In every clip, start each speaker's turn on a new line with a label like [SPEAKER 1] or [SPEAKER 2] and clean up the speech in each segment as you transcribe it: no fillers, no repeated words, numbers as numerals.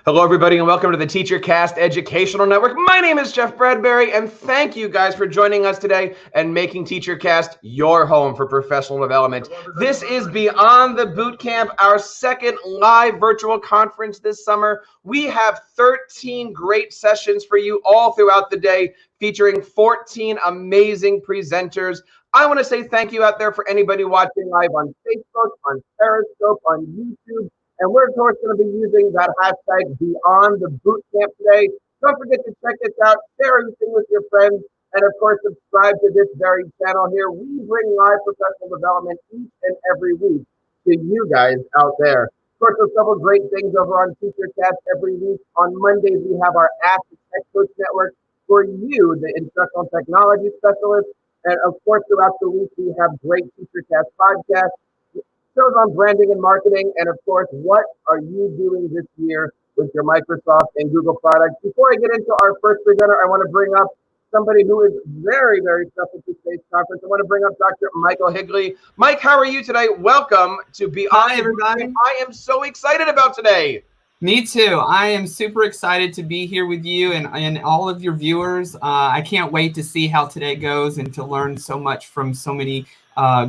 [SPEAKER 1] Hello, everybody, and welcome to the TeacherCast Educational Network. My name is Jeff Bradbury, and thank you guys for joining us today and making TeacherCast your home for professional development. This is Beyond the Bootcamp, our second live virtual conference this summer. We have 13 great sessions for you all throughout the day, featuring 14 amazing presenters. I want to say thank you out there for anybody watching live on Facebook, on Periscope, on YouTube. And we're, of course, going to be using that hashtag Beyond the Bootcamp today. Don't forget to check this out, share everything with your friends, and, of course, subscribe to this very channel here. We bring live professional development each and every week to you guys out there. Of course, there's several great things over on TeacherCast every week. On Mondays, we have our Ask the Tech Coach Network for you, the instructional technology specialist. And, of course, throughout the week, we have great TeacherCast podcasts, shows on branding and marketing, and of course, what are you doing this year with your Microsoft and Google products? Before I get into our first presenter, I want to bring up somebody who is very, very special to today's conference. I want to bring up Dr. Michael Higley. Mike, how are you today? Welcome to Beyond.
[SPEAKER 2] Hi, everybody.
[SPEAKER 1] I am so excited about today.
[SPEAKER 2] Me too. I am super excited to be here with you and all of your viewers. I can't wait to see how today goes and to learn so much from so many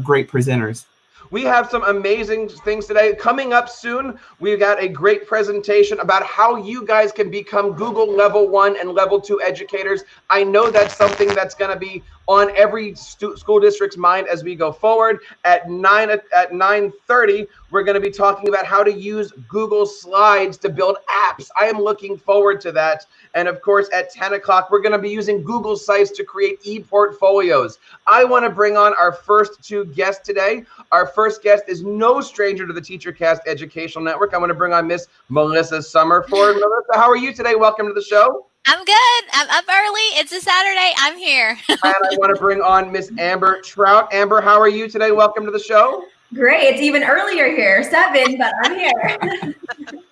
[SPEAKER 2] great presenters.
[SPEAKER 1] We have some amazing things today. Coming up soon, we've got a great presentation about how you guys can become Google Level 1 and Level 2 educators. I know that's something that's going to be on every school district's mind as we go forward. At 9:30, we're going to be talking about how to use Google Slides to build apps. I am looking forward to that. And of course, at 10 o'clock, we're going to be using Google Sites to create e-portfolios. I want to bring on our first two guests today. Our first guest is no stranger to the TeacherCast Educational Network. I want to bring on Miss Melissa Summerford. Melissa, how are you today? Welcome to the show.
[SPEAKER 3] I'm good. I'm up early. It's a Saturday. I'm here.
[SPEAKER 1] And I want to bring on Miss Amber Trout. Amber, how are you today? Welcome to the show.
[SPEAKER 4] Great. It's even earlier here, 7, but I'm here.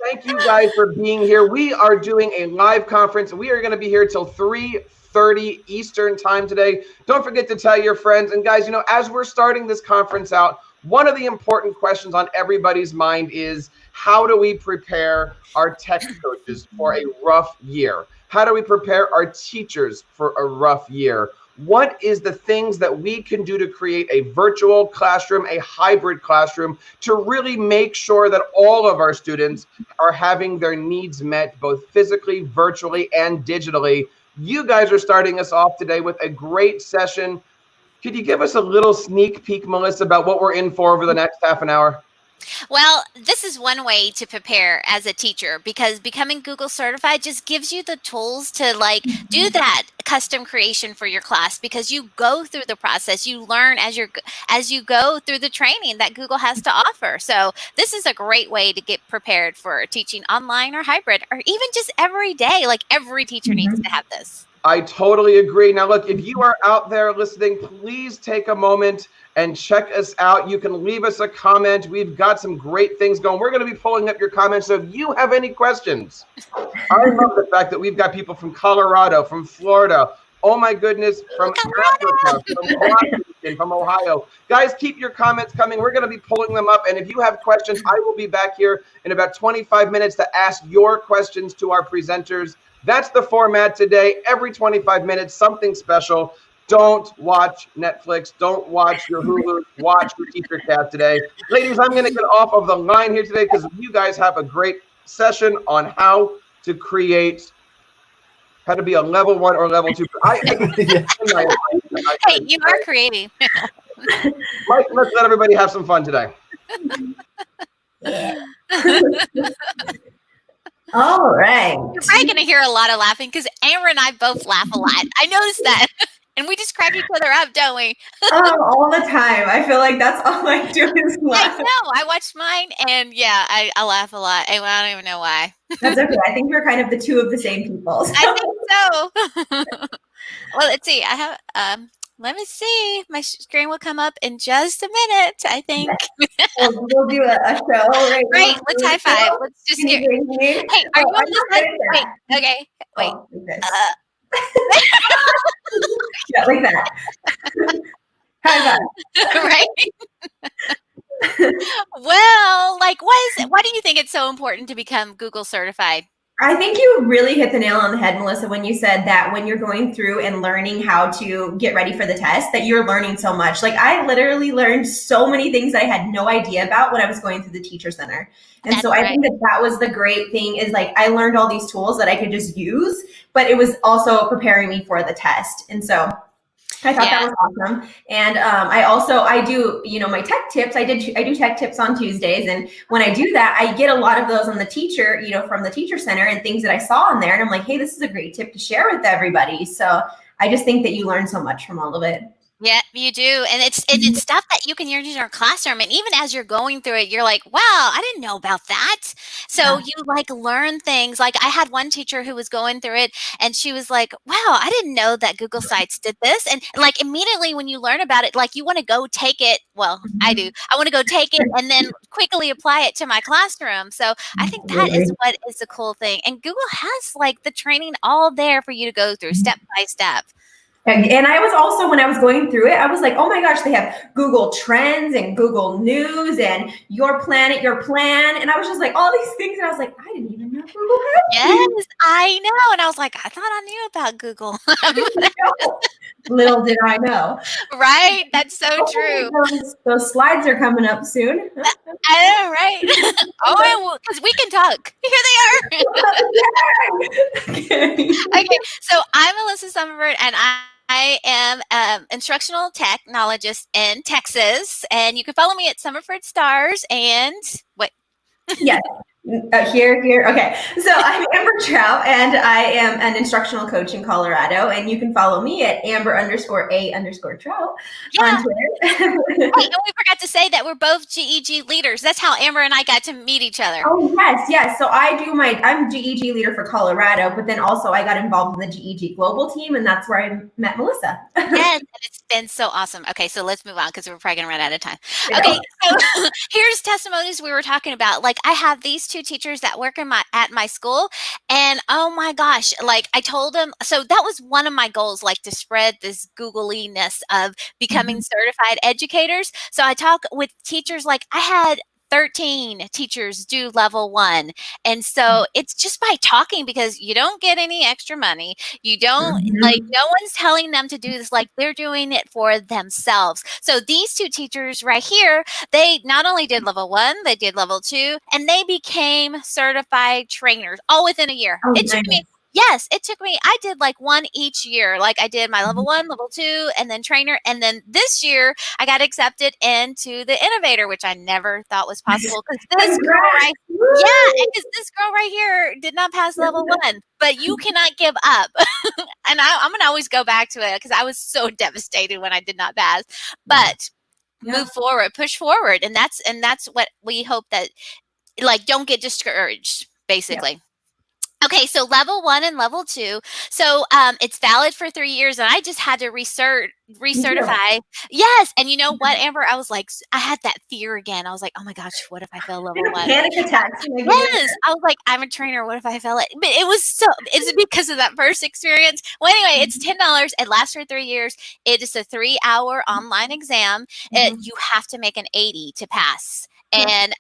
[SPEAKER 1] Thank you guys for being here. We are doing a live conference. We are going to be here till 3:30 Eastern time today. Don't forget to tell your friends. And guys, you know, as we're starting this conference out, one of the important questions on everybody's mind is, how do we prepare our tech coaches for a rough year? How do we prepare our teachers for a rough year? What is the things that we can do to create a virtual classroom, a hybrid classroom, to really make sure that all of our students are having their needs met, both physically, virtually, and digitally? You guys are starting us off today with a great session. Could you give us a little sneak peek, Melissa, about what we're in for over the next half an hour?
[SPEAKER 3] Well, this is one way to prepare as a teacher, because becoming Google certified just gives you the tools to do that custom creation for your class, because you go through the process, you learn as you go through the training that Google has to offer. So this is a great way to get prepared for teaching online or hybrid, or even just every day. Like, every teacher needs to have this.
[SPEAKER 1] I totally agree. Now, look, if you are out there listening, please take a moment and check us out. You can leave us a comment. We've got some great things going. We're going to be pulling up your comments. So if you have any questions, I love the fact that we've got people from Colorado, from Florida, oh my goodness, from Africa, from Washington, from Ohio. Guys, keep your comments coming. We're going to be pulling them up. And if you have questions, I will be back here in about 25 minutes to ask your questions to our presenters. That's the format today. Every 25 minutes, something special. Don't watch Netflix. Don't watch your Hulu. Watch your TeacherCast today. Ladies, I'm going to get off of the line here today because you guys have a great session on how to be a level 1 or level 2.
[SPEAKER 3] Hey, you are creating.
[SPEAKER 1] Mike, let's let everybody have some fun today.
[SPEAKER 4] All right.
[SPEAKER 3] You're probably going to hear a lot of laughing, because Amber and I both laugh a lot. I noticed that. And we just crack each other up, don't we?
[SPEAKER 4] All the time. I feel like that's all I do is laugh.
[SPEAKER 3] I know. I watched mine, and yeah, I laugh a lot. I don't even know why.
[SPEAKER 4] That's okay. I think we're kind of the two of the same people. So.
[SPEAKER 3] I think so. Well, let's see. I have let me see. My screen will come up in just a minute, I think.
[SPEAKER 4] We'll do a show.
[SPEAKER 3] Right. Let's high five. Let's just get. Hey, are you on this side? Wait. Okay. Wait.
[SPEAKER 4] Yeah, like that. High five.
[SPEAKER 3] Right. Well, like, why do you think it's so important to become Google certified?
[SPEAKER 4] I think you really hit the nail on the head, Melissa, when you said that when you're going through and learning how to get ready for the test, that you're learning so much. Like I literally learned so many things I had no idea about when I was going through the teacher center. And
[SPEAKER 3] That's
[SPEAKER 4] so I
[SPEAKER 3] right.
[SPEAKER 4] think that that was the great thing is like I learned all these tools that I could just use, but it was also preparing me for the test. And so I thought that
[SPEAKER 3] Yeah.
[SPEAKER 4] was awesome. And I do, my tech tips. I do tech tips on Tuesdays. And when I do that, I get a lot of those on the teacher, from the teacher center and things that I saw in there. And I'm like, hey, this is a great tip to share with everybody. So I just think that you learn so much from all of it.
[SPEAKER 3] Yeah, you do. And it's stuff that you can use in your classroom. And even as you're going through it, you're like, wow, I didn't know about that. So
[SPEAKER 4] Yeah.
[SPEAKER 3] you like learn things. Like I had one teacher who was going through it and she was like, wow, I didn't know that Google Sites did this. And like immediately when you learn about it, like you want to go take it. Well, I do. I want to go take it and then quickly apply it to my classroom. So I think that is
[SPEAKER 4] Absolutely.
[SPEAKER 3] what is the cool thing. And Google has like the training all there for you to go through step by step.
[SPEAKER 4] And I was also, when I was going through it, I was like, oh my gosh, they have Google Trends and Google News and Your Planet, Your Plan. And I was just like, all these things. And I was like, I didn't even know Google had
[SPEAKER 3] Yes,
[SPEAKER 4] these.
[SPEAKER 3] I know. And I was like, I thought I knew about Google.
[SPEAKER 4] Little did I know.
[SPEAKER 3] Right? That's so
[SPEAKER 4] Hopefully
[SPEAKER 3] true.
[SPEAKER 4] those slides are coming up soon.
[SPEAKER 3] I know, right? Oh, because we can talk. Here they are. Okay, so I'm Alyssa Summerford, and I am instructional technologist in Texas, and you can follow me at Summerford Stars. And wait,
[SPEAKER 4] Yes. Here. Okay. So I'm Amber Trout, and I am an instructional coach in Colorado. And you can follow me at Amber_A_Trout
[SPEAKER 3] yeah.
[SPEAKER 4] on Twitter.
[SPEAKER 3] Hey, and we forgot to say that we're both GEG leaders. That's how Amber and I got to meet each other.
[SPEAKER 4] Oh, yes. So I'm GEG leader for Colorado, but then also I got involved in the GEG global team, and that's where I met Melissa.
[SPEAKER 3] Yes, and it's been so awesome. Okay, so let's move on because we're probably gonna run out of time. Okay, so here's testimonies we were talking about. Like I have these two teachers that work at my school, and oh my gosh, like I told them, so that was one of my goals, like to spread this Googliness of becoming certified educators. So I talk with teachers, like I had 13 teachers do level 1. And so it's just by talking, because you don't get any extra money. You don't like, no one's telling them to do this, like they're doing it for themselves. So these two teachers right here, they not only did level 1, they did level 2, and they became certified trainers all within a year.
[SPEAKER 4] Oh,
[SPEAKER 3] It took me, yes, it took me, I did like one each year. Like I did my level 1, level 2, and then trainer. And then this year I got accepted into the innovator, which I never thought was possible, because this girl right, yeah, because this girl right here did not pass level 1. But you cannot give up. And I'm gonna always go back to it because I was so devastated when I did not pass. But move forward, push forward, and that's what we hope, that like don't get discouraged, basically. Okay, so level 1 and level 2. So it's valid for 3 years, and I just had to recertify. Yes, and you know what, Amber? I was like, I had that fear again. I was like, oh my gosh, what if I fail level 1?
[SPEAKER 4] Panic attacks.
[SPEAKER 3] Yes, I was like, I'm a trainer. What if I fail it? But it's because of that first experience. Well, anyway, it's $10. It lasts for 3 years. It is a 3-hour online exam. You have to make an 80 to pass. And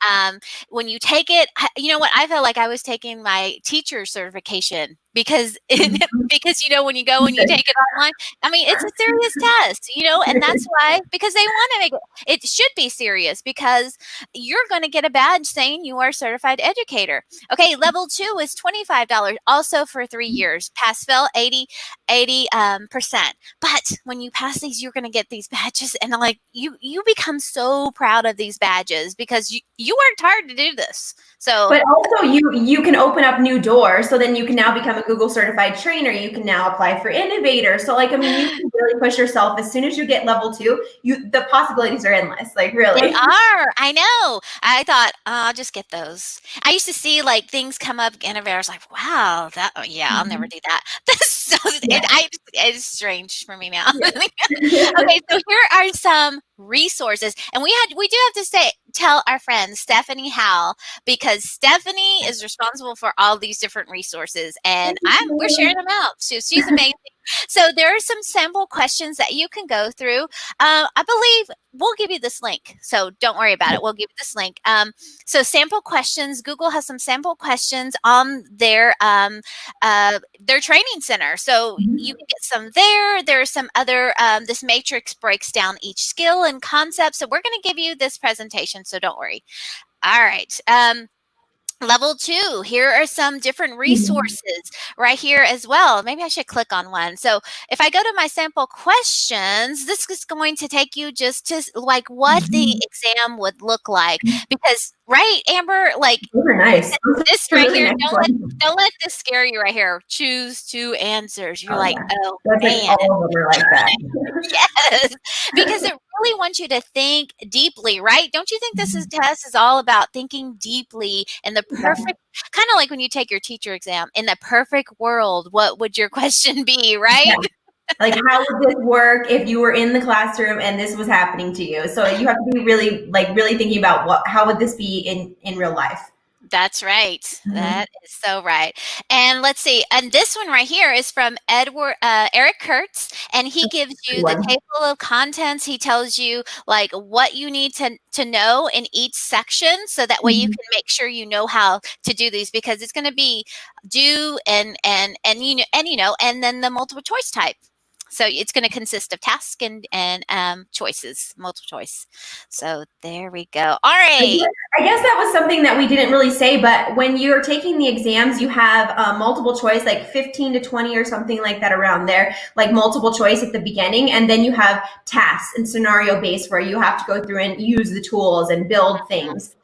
[SPEAKER 3] when you take it, you know what? I felt like I was taking my teacher certification, because because when you go and you take it online, I mean, it's a serious test, and that's why, because they want to make it should be serious, because you're going to get a badge saying you are a certified educator. Okay, level 2 is $25, also for 3 years. Pass fail 80%. But when you pass these, you're going to get these badges, and like you become so proud of these badges, because you worked hard to do this. So,
[SPEAKER 4] but also you can open up new doors. So then you can now become a Google certified trainer. You can now apply for innovator. So like, I mean, you can really push yourself. As soon as you get level 2, the possibilities are endless. Like really.
[SPEAKER 3] They are. I know. I thought, I'll just get those. I used to see like things come up, innovator. I was like, wow, I'll never do that. So it's strange for me now. Okay, so here are some resources. And we do have to tell our friend Stephanie Howell, because Stephanie is responsible for all these different resources, and we're sharing them out. So she's amazing. So there are some sample questions that you can go through. I believe we'll give you this link, so don't worry about it. We'll give you this link. So sample questions, Google has some sample questions on their training center. So you can get some there. There are some other, this matrix breaks down each skill and concept. So we're going to give you this presentation, so don't worry. All right. Level 2, here are some different resources right here as well. Maybe I should click on one. So if I go to my sample questions, this is going to take you just to like what the exam would look like. Because, right, Amber, like
[SPEAKER 4] super nice.
[SPEAKER 3] This right really here, nice don't let this scare you right here. Choose 2 answers. You're like, oh, that's man.
[SPEAKER 4] Like all of them are like that.
[SPEAKER 3] Yes, because it really wants you to think deeply, right? Don't you think this test is all about thinking deeply in the perfect, kind of like when you take your teacher exam, in the perfect world, what would your question be, right?
[SPEAKER 4] Yeah. Like, how would this work if you were in the classroom and this was happening to you? So you have to be really thinking about how would this be in real life?
[SPEAKER 3] That's right. That is so right. And let's see. And this one right here is from Eric Kurtz, and he gives you the table of contents. He tells you like what you need to know in each section, so that way you can make sure you know how to do these, because it's going to be do and then the multiple choice type. So it's going to consist of task and choices, multiple choice. So there we go. All right.
[SPEAKER 4] I guess that was something that we didn't really say, but when you're taking the exams, you have multiple choice, like 15 to 20 or something like that around there, like multiple choice at the beginning. And then you have tasks and scenario based, where you have to go through and use the tools and build things.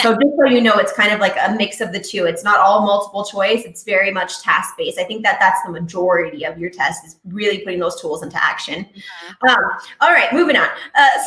[SPEAKER 4] So just so you know, it's kind of like a mix of the two. It's not all multiple choice. It's very much task-based. I think that's the majority of your test, is really putting those tools into action. All right, moving on.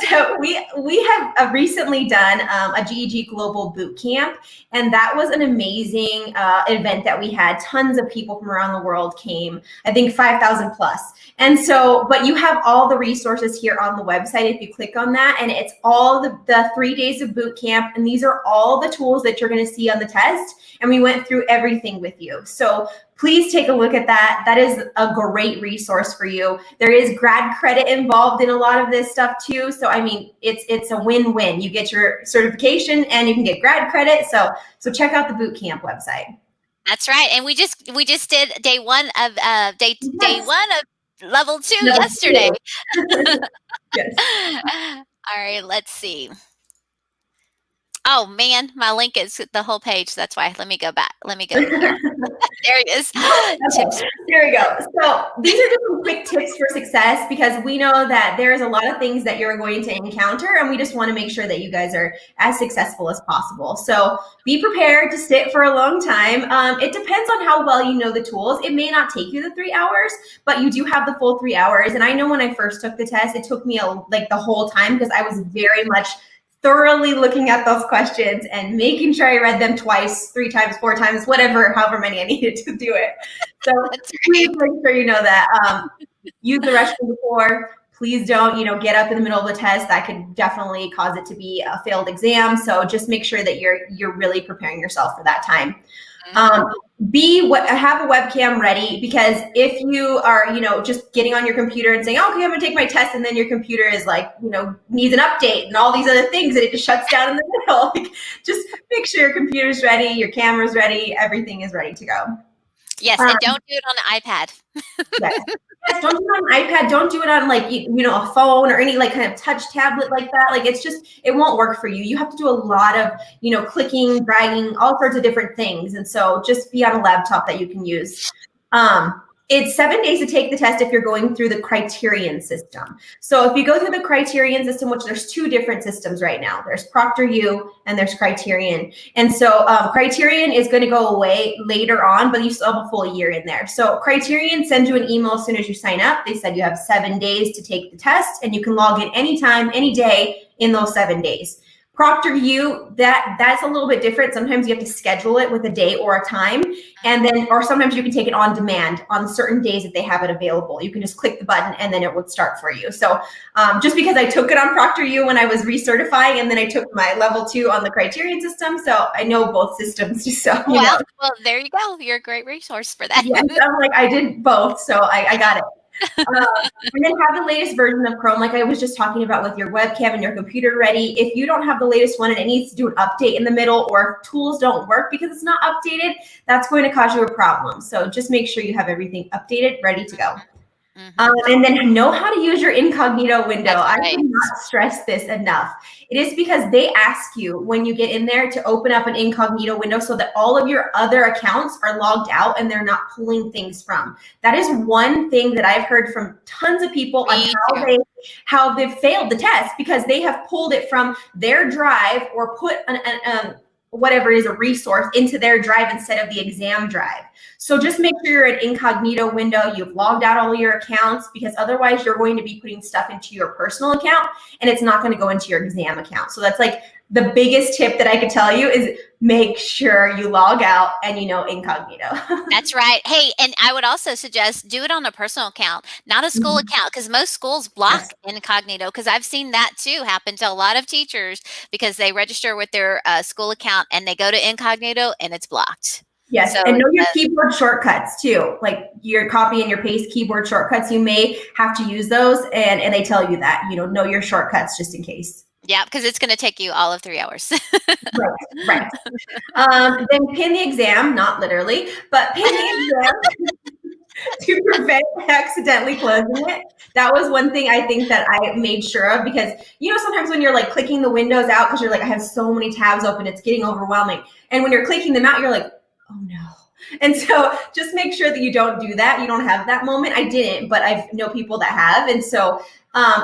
[SPEAKER 4] So we have recently done a GEG Global Bootcamp, and that was an amazing event that we had. Tons of people from around the world came, I think 5,000 plus. And so, but you have all the resources here on the website if you click on that, and it's all the 3 days of boot camp, and these are all the tools that you're going to see on the test, and we went through everything with you. So please take a look at that. That is a great resource for you. There is grad credit involved in a lot of this stuff too. So I mean, it's a win-win. You get your certification and you can get grad credit. So check out the Bootcamp website.
[SPEAKER 3] That's right. And we just did day one of day one of level 2 yesterday.
[SPEAKER 4] Yes.
[SPEAKER 3] All right, let's see. Oh man, my link is the whole page. That's why. Let me go back. Let me go here. There it is.
[SPEAKER 4] Okay. There we go. So these are just some quick tips for success, because we know that there's a lot of things that you're going to encounter, and we just want to make sure that you guys are as successful as possible. So be prepared to sit for a long time. It depends on how well you know the tools. It may not take you the 3 hours, but you do have the full 3 hours. And I know when I first took the test, it took me like the whole time, because I was very much thoroughly looking at those questions and making sure I read them twice, 3 times, 4 times, however many I needed to do it. So please make sure you know that. Use the restroom before. Please don't, get up in the middle of the test. That could definitely cause it to be a failed exam. So just make sure that you're really preparing yourself for that time. Have a webcam ready, because if you are, just getting on your computer and saying, oh, okay, I'm gonna take my test, and then your computer is like, needs an update and all these other things, and it just shuts down in the middle. Like, just make sure your computer's ready, your camera's ready, everything is ready to go.
[SPEAKER 3] Yes, and don't do it on an iPad.
[SPEAKER 4] Yes, don't do it on an iPad. Don't do it on a phone or any kind of touch tablet like that. Like, it won't work for you. You have to do a lot of, clicking, dragging, all sorts of different things. And so just be on a laptop that you can use. It's 7 days to take the test if you're going through the criterion system. So if you go through the criterion system, which there's 2 different systems right now, there's ProctorU and there's criterion. And so criterion is going to go away later on, but you still have a full year in there. So criterion sends you an email as soon as you sign up. They said you have 7 days to take the test, and you can log in anytime, any day in those 7 days. ProctorU, that's a little bit different. Sometimes you have to schedule it with a day or a time, and then, or sometimes you can take it on demand on certain days that they have it available. You can just click the button and then it would start for you. So just because I took it on ProctorU when I was recertifying, and then I took my level 2 on the criterion system, so I know both systems. So
[SPEAKER 3] well, there you go. You're a great resource for that.
[SPEAKER 4] Yes, I'm like, I did both, so I got it. And then have the latest version of Chrome, like I was just talking about with your webcam and your computer ready. If you don't have the latest one and it needs to do an update in the middle, or if tools don't work because it's not updated, that's going to cause you a problem. So just make sure you have everything updated, ready to go. And then know how to use your incognito window. I cannot stress this enough. It is because they ask you when you get in there to open up an incognito window so that all of your other accounts are logged out and they're not pulling things from. That is one thing that I've heard from tons of people on how they've failed the test, because they have pulled it from their drive or put whatever is a resource into their drive instead of the exam drive. So just make sure you're in incognito window, you've logged out all your accounts, because otherwise you're going to be putting stuff into your personal account and it's not going to go into your exam account. So that's like the biggest tip that I could tell you is make sure you log out and incognito.
[SPEAKER 3] That's right. Hey, and I would also suggest do it on a personal account, not a school account, because most schools block incognito, because I've seen that too happen to a lot of teachers, because they register with their school account and they go to incognito and it's blocked.
[SPEAKER 4] Yes,
[SPEAKER 3] so,
[SPEAKER 4] and know your keyboard shortcuts too, like your copy and your paste keyboard shortcuts. You may have to use those, and they tell you that, know your shortcuts just in case.
[SPEAKER 3] Yeah, because it's going to take you all of 3 hours.
[SPEAKER 4] Right. Then pin the exam, not literally, but pin the exam to prevent accidentally closing it. That was one thing I think that I made sure of, because sometimes when you're like clicking the windows out because you're like, I have so many tabs open, it's getting overwhelming. And when you're clicking them out, you're like, oh no. And so just make sure that you don't do that. You don't have that moment. I didn't, but I know people that have. And so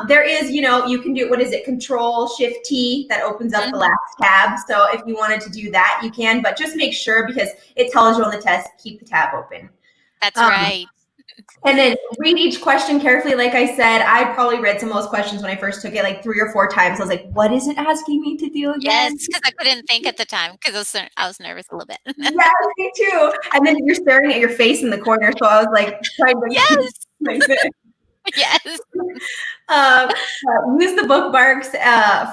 [SPEAKER 4] there is, you can do, Control-Shift-T, that opens up the last tab. So if you wanted to do that, you can, but just make sure, because it tells you on the test, keep the tab open.
[SPEAKER 3] That's right.
[SPEAKER 4] And then read each question carefully. Like I said, I probably read some of those questions when I first took it like 3 or 4 times. I was like, what is it asking me to do again?
[SPEAKER 3] Yes, because I couldn't think at the time, because I was nervous a little bit.
[SPEAKER 4] Yeah, me too. And then you're staring at your face in the corner. So I was like, trying to
[SPEAKER 3] Yes.
[SPEAKER 4] Use the bookmarks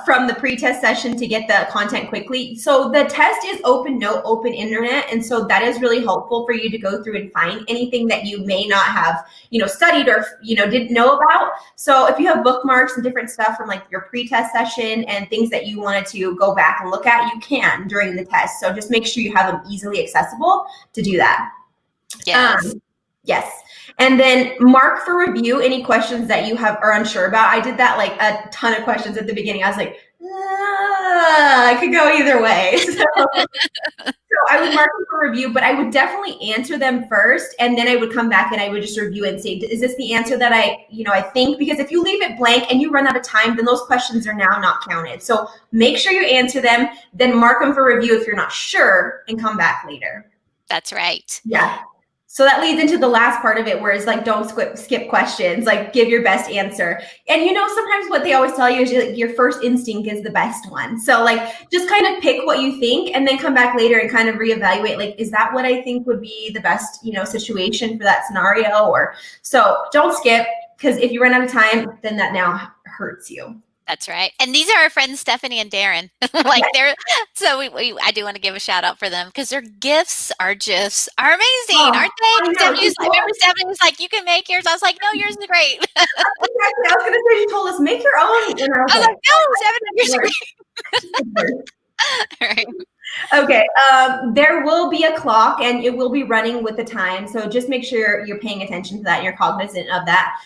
[SPEAKER 4] from the pre-test session to get the content quickly. So the test is open note, open internet. And so that is really helpful for you to go through and find anything that you may not have, studied or, didn't know about. So if you have bookmarks and different stuff from like your pre-test session and things that you wanted to go back and look at, you can during the test. So just make sure you have them easily accessible to do that.
[SPEAKER 3] Yes.
[SPEAKER 4] Yes. And then mark for review any questions that you are unsure about. I did that like a ton of questions at the beginning. I was like, I could go either way. So I would mark them for review, but I would definitely answer them first. And then I would come back and I would just review and say, is this the answer that I think? Because if you leave it blank and you run out of time, then those questions are now not counted. So make sure you answer them, then mark them for review if you're not sure, and come back later.
[SPEAKER 3] That's right.
[SPEAKER 4] Yeah. So that leads into the last part of it, where it's like, don't skip questions, like give your best answer. And sometimes what they always tell you is like, your first instinct is the best one. So like, just kind of pick what you think and then come back later and kind of reevaluate, like, is that what I think would be the best, situation for that scenario? Or so don't skip, because if you run out of time, then that now hurts you.
[SPEAKER 3] That's right. And these are our friends, Stephanie and Darren. I do want to give a shout out for them, because their gifts are amazing, aren't they? Stephanie was like, you can make yours. I was like, no, yours is great.
[SPEAKER 4] I was going to say, she told us, make your own. And I was
[SPEAKER 3] like, no, Stephanie, yours is great. All right.
[SPEAKER 4] Okay, there will be a clock and it will be running with the time. So just make sure you're paying attention to that and you're cognizant of that.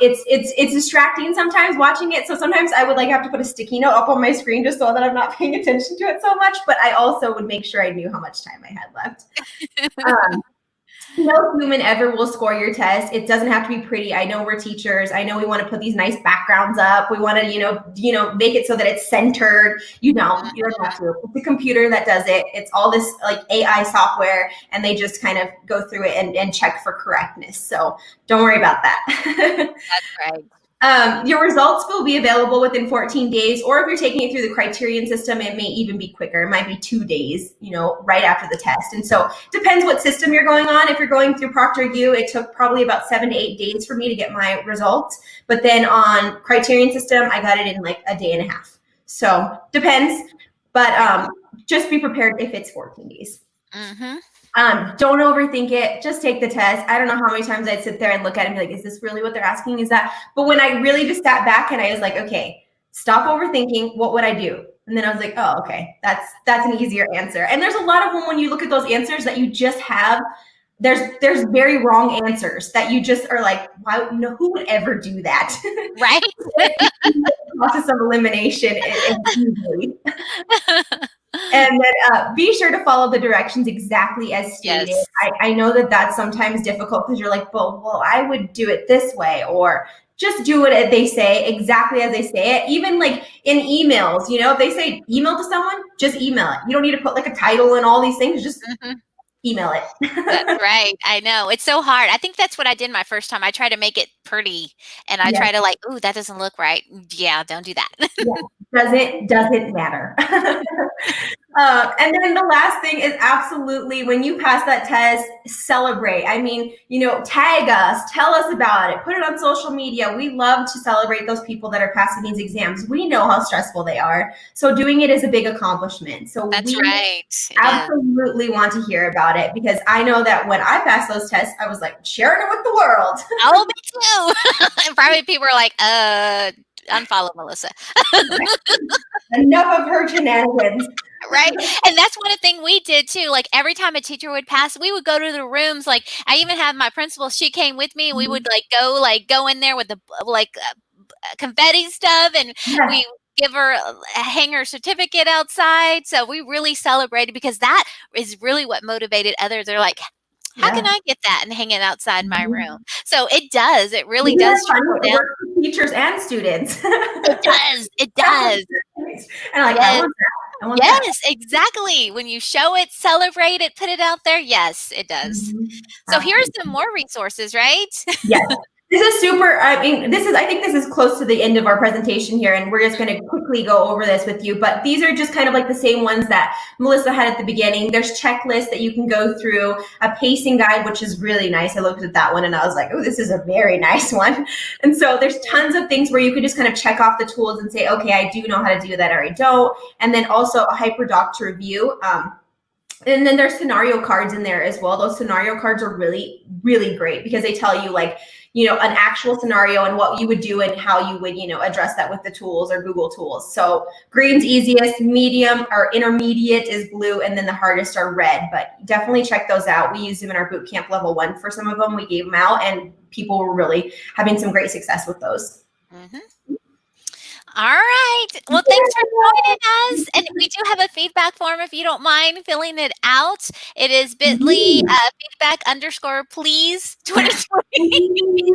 [SPEAKER 4] It's distracting sometimes watching it. So sometimes I would have to put a sticky note up on my screen just so that I'm not paying attention to it so much. But I also would make sure I knew how much time I had left. No human ever will score your test. It doesn't have to be pretty. I know we're teachers. I know we want to put these nice backgrounds up. We want to, make it so that it's centered. You don't have to. It's the computer that does it. It's all this like AI software, and they just kind of go through it and check for correctness. So don't worry about that.
[SPEAKER 3] That's right.
[SPEAKER 4] Your results will be available within 14 days, or if you're taking it through the criterion system, it may even be quicker. It might be 2 days, right after the test. And so depends what system you're going on. If you're going through ProctorU, it took probably about 7 to 8 days for me to get my results. But then on criterion system, I got it in like a day and a half. So depends, but just be prepared if it's 14 days. Don't overthink it. Just take the test. I don't know how many times I'd sit there and look at it and be like, is this really what they're asking? Is that? But when I really just sat back and I was like, okay, stop overthinking. What would I do? And then I was like, oh, okay, that's an easier answer. And there's a lot of them when you look at those answers that you just have. There's very wrong answers that you just are like, why? No, who would ever do that?
[SPEAKER 3] Right.
[SPEAKER 4] Process of elimination is easily. And then be sure to follow the directions exactly as stated.
[SPEAKER 3] Yes.
[SPEAKER 4] I know that that's sometimes difficult because you're like, well, I would do it this way, or just do it they say exactly as they say it. Even like in emails, if they say email to someone, just email it. You don't need to put like a title and all these things. Just email it.
[SPEAKER 3] That's right. I know. It's so hard. I think that's what I did my first time. I try to make it pretty, and I try to like, ooh, that doesn't look right. Yeah, don't do that.
[SPEAKER 4] Doesn't matter. And then the last thing is absolutely when you pass that test, celebrate. I mean, tag us, tell us about it, put it on social media. We love to celebrate those people that are passing these exams. We know how stressful they are. So doing it is a big accomplishment. So
[SPEAKER 3] That's right.
[SPEAKER 4] Absolutely want to hear about it, because I know that when I passed those tests, I was like sharing it with the world.
[SPEAKER 3] Oh, me too. And probably people are like, unfollow Melissa.
[SPEAKER 4] Enough of her shenanigans.
[SPEAKER 3] Right. And that's one thing we did too. Like every time a teacher would pass, we would go to the rooms. Like I even have my principal, she came with me. We would go in there with the confetti stuff, and we give her hang her certificate outside. So we really celebrated, because that is really what motivated others. They're like, how can I get that and hang it outside my room? So it does. It really does.
[SPEAKER 4] Teachers and students.
[SPEAKER 3] It does. It does.
[SPEAKER 4] And like,
[SPEAKER 3] yes.
[SPEAKER 4] I want
[SPEAKER 3] yes,
[SPEAKER 4] that.
[SPEAKER 3] Exactly. When you show it, celebrate it, put it out there. Yes, it does. So here are some more resources, right?
[SPEAKER 4] Yes. This is super. I think this is close to the end of our presentation here, and we're just going to quickly go over this with you. But these are just kind of like the same ones that Melissa had at the beginning. There's checklists that you can go through, a pacing guide, which is really nice. I looked at that one and I was like, oh, this is a very nice one. And so there's tons of things where you can just kind of check off the tools and say, okay, I do know how to do that, or I don't. And then also a hyperdoc to review. And then there's scenario cards in there as well. Those scenario cards are really, really great, because they tell you an actual scenario and what you would do and how you would, address that with the tools or Google tools. So green's easiest, medium or intermediate is blue, and then the hardest are red. But definitely check those out. We used them in our Bootcamp level 1 for some of them. We gave them out, and people were really having some great success with those.
[SPEAKER 3] All right. Well, thanks for joining us. And we do have a feedback form if you don't mind filling it out. It is bit.ly feedback_please 2020.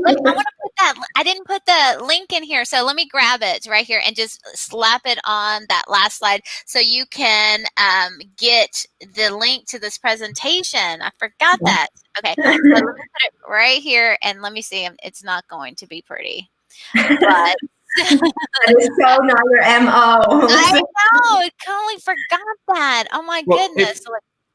[SPEAKER 3] I want to put that. I didn't put the link in here, so let me grab it right here and just slap it on that last slide so you can get the link to this presentation. I forgot that. Okay. So let me put it right here, and let me see. It's not going to be pretty, but.
[SPEAKER 4] That is so not your MO.
[SPEAKER 3] I know. I totally forgot that. Oh my goodness.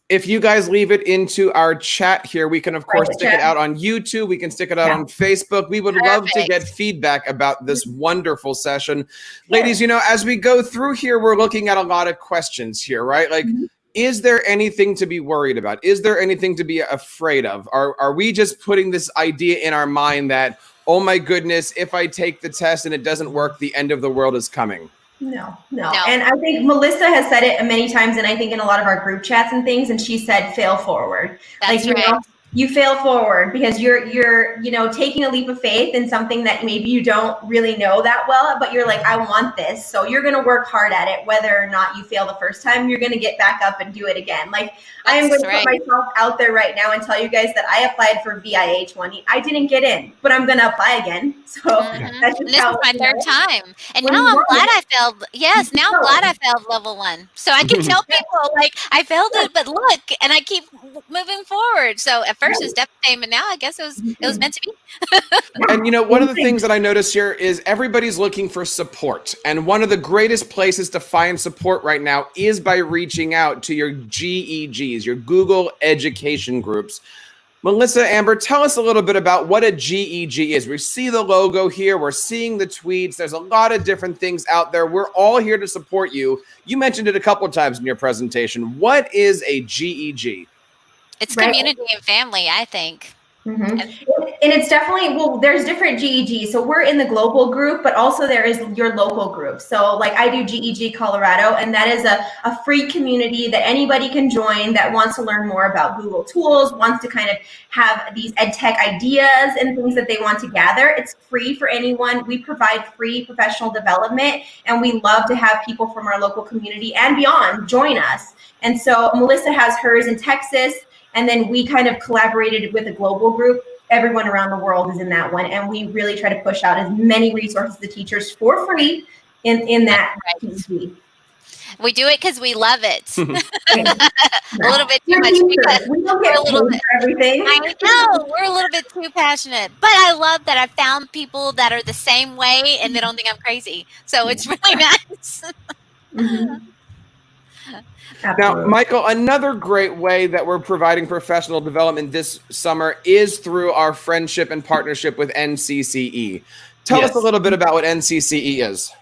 [SPEAKER 1] If you guys leave it into our chat here, we can, of course, stick it out on YouTube. We can stick it out on Facebook. We would love to get feedback about this wonderful session. Ladies, as we go through here, we're looking at a lot of questions here, right? Like, is there anything to be worried about? Is there anything to be afraid of? Are we just putting this idea in our mind that, oh my goodness, if I take the test and it doesn't work, the end of the world is coming?
[SPEAKER 4] No. And I think Melissa has said it many times, and I think in a lot of our group chats and things, and she said, fail forward.
[SPEAKER 3] That's right.
[SPEAKER 4] You fail forward because you're taking a leap of faith in something that maybe you don't really know that well, but you're like, I want this. So you're going to work hard at it. Whether or not you fail the first time, you're going to get back up and do it again. Like, I am going to put myself out there right now and tell you guys that I applied for VIA 20. I didn't get in, but I'm going to apply again. So that's just
[SPEAKER 3] this is my third time. And now I'm glad I failed. Yes, now I'm glad I failed level 1. So I can tell people, like, I failed it, but look, and I keep moving forward. So if first it was devastating, but now I guess it was meant to be.
[SPEAKER 1] And you know, one of the things that I notice here is everybody's looking for support. And one of the greatest places to find support right now is by reaching out to your GEGs, your Google Education Groups. Melissa, Amber, tell us a little bit about what a GEG is. We see the logo here. We're seeing the tweets. There's a lot of different things out there. We're all here to support you. You mentioned it a couple of times in your presentation. What is a GEG?
[SPEAKER 3] It's community and family, I think.
[SPEAKER 4] Mm-hmm. And it's definitely, well, there's different GEGs. So we're in the global group, but also there is your local group. So like I do GEG Colorado, and that is a free community that anybody can join that wants to learn more about Google tools, wants to kind of have these ed tech ideas and things that they want to gather. It's free for anyone. We provide free professional development, and we love to have people from our local community and beyond join us. And so Melissa has hers in Texas. And then we kind of collaborated with a global group. Everyone around the world is in that one. And we really try to push out as many resources to teachers for free in that community.
[SPEAKER 3] We do it because we love it. A little bit too
[SPEAKER 4] We're
[SPEAKER 3] much.
[SPEAKER 4] teachers. We don't get paid for everything.
[SPEAKER 3] I know, we're a little bit too passionate. But I love that I found people that are the same way and they don't think I'm crazy. So it's really nice.
[SPEAKER 4] Mm-hmm.
[SPEAKER 1] Now, Michael, another great way that we're providing professional development this summer is through our friendship and partnership with NCCE. Tell us a little bit about what NCCE is.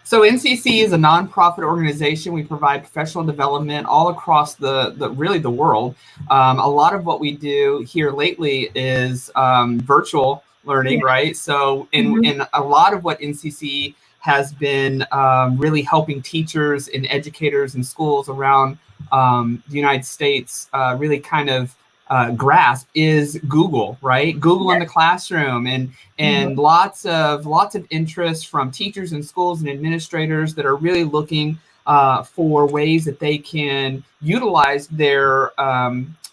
[SPEAKER 2] So NCCE is a nonprofit organization. We provide professional development all across really the world. A lot of what we do here lately is virtual learning, right? So in a lot of what NCCE has been really helping teachers and educators and schools around the United States really kind of grasp is Google, right? Google in the classroom, and lots of interest from teachers and schools and administrators that are really looking for ways that they can utilize their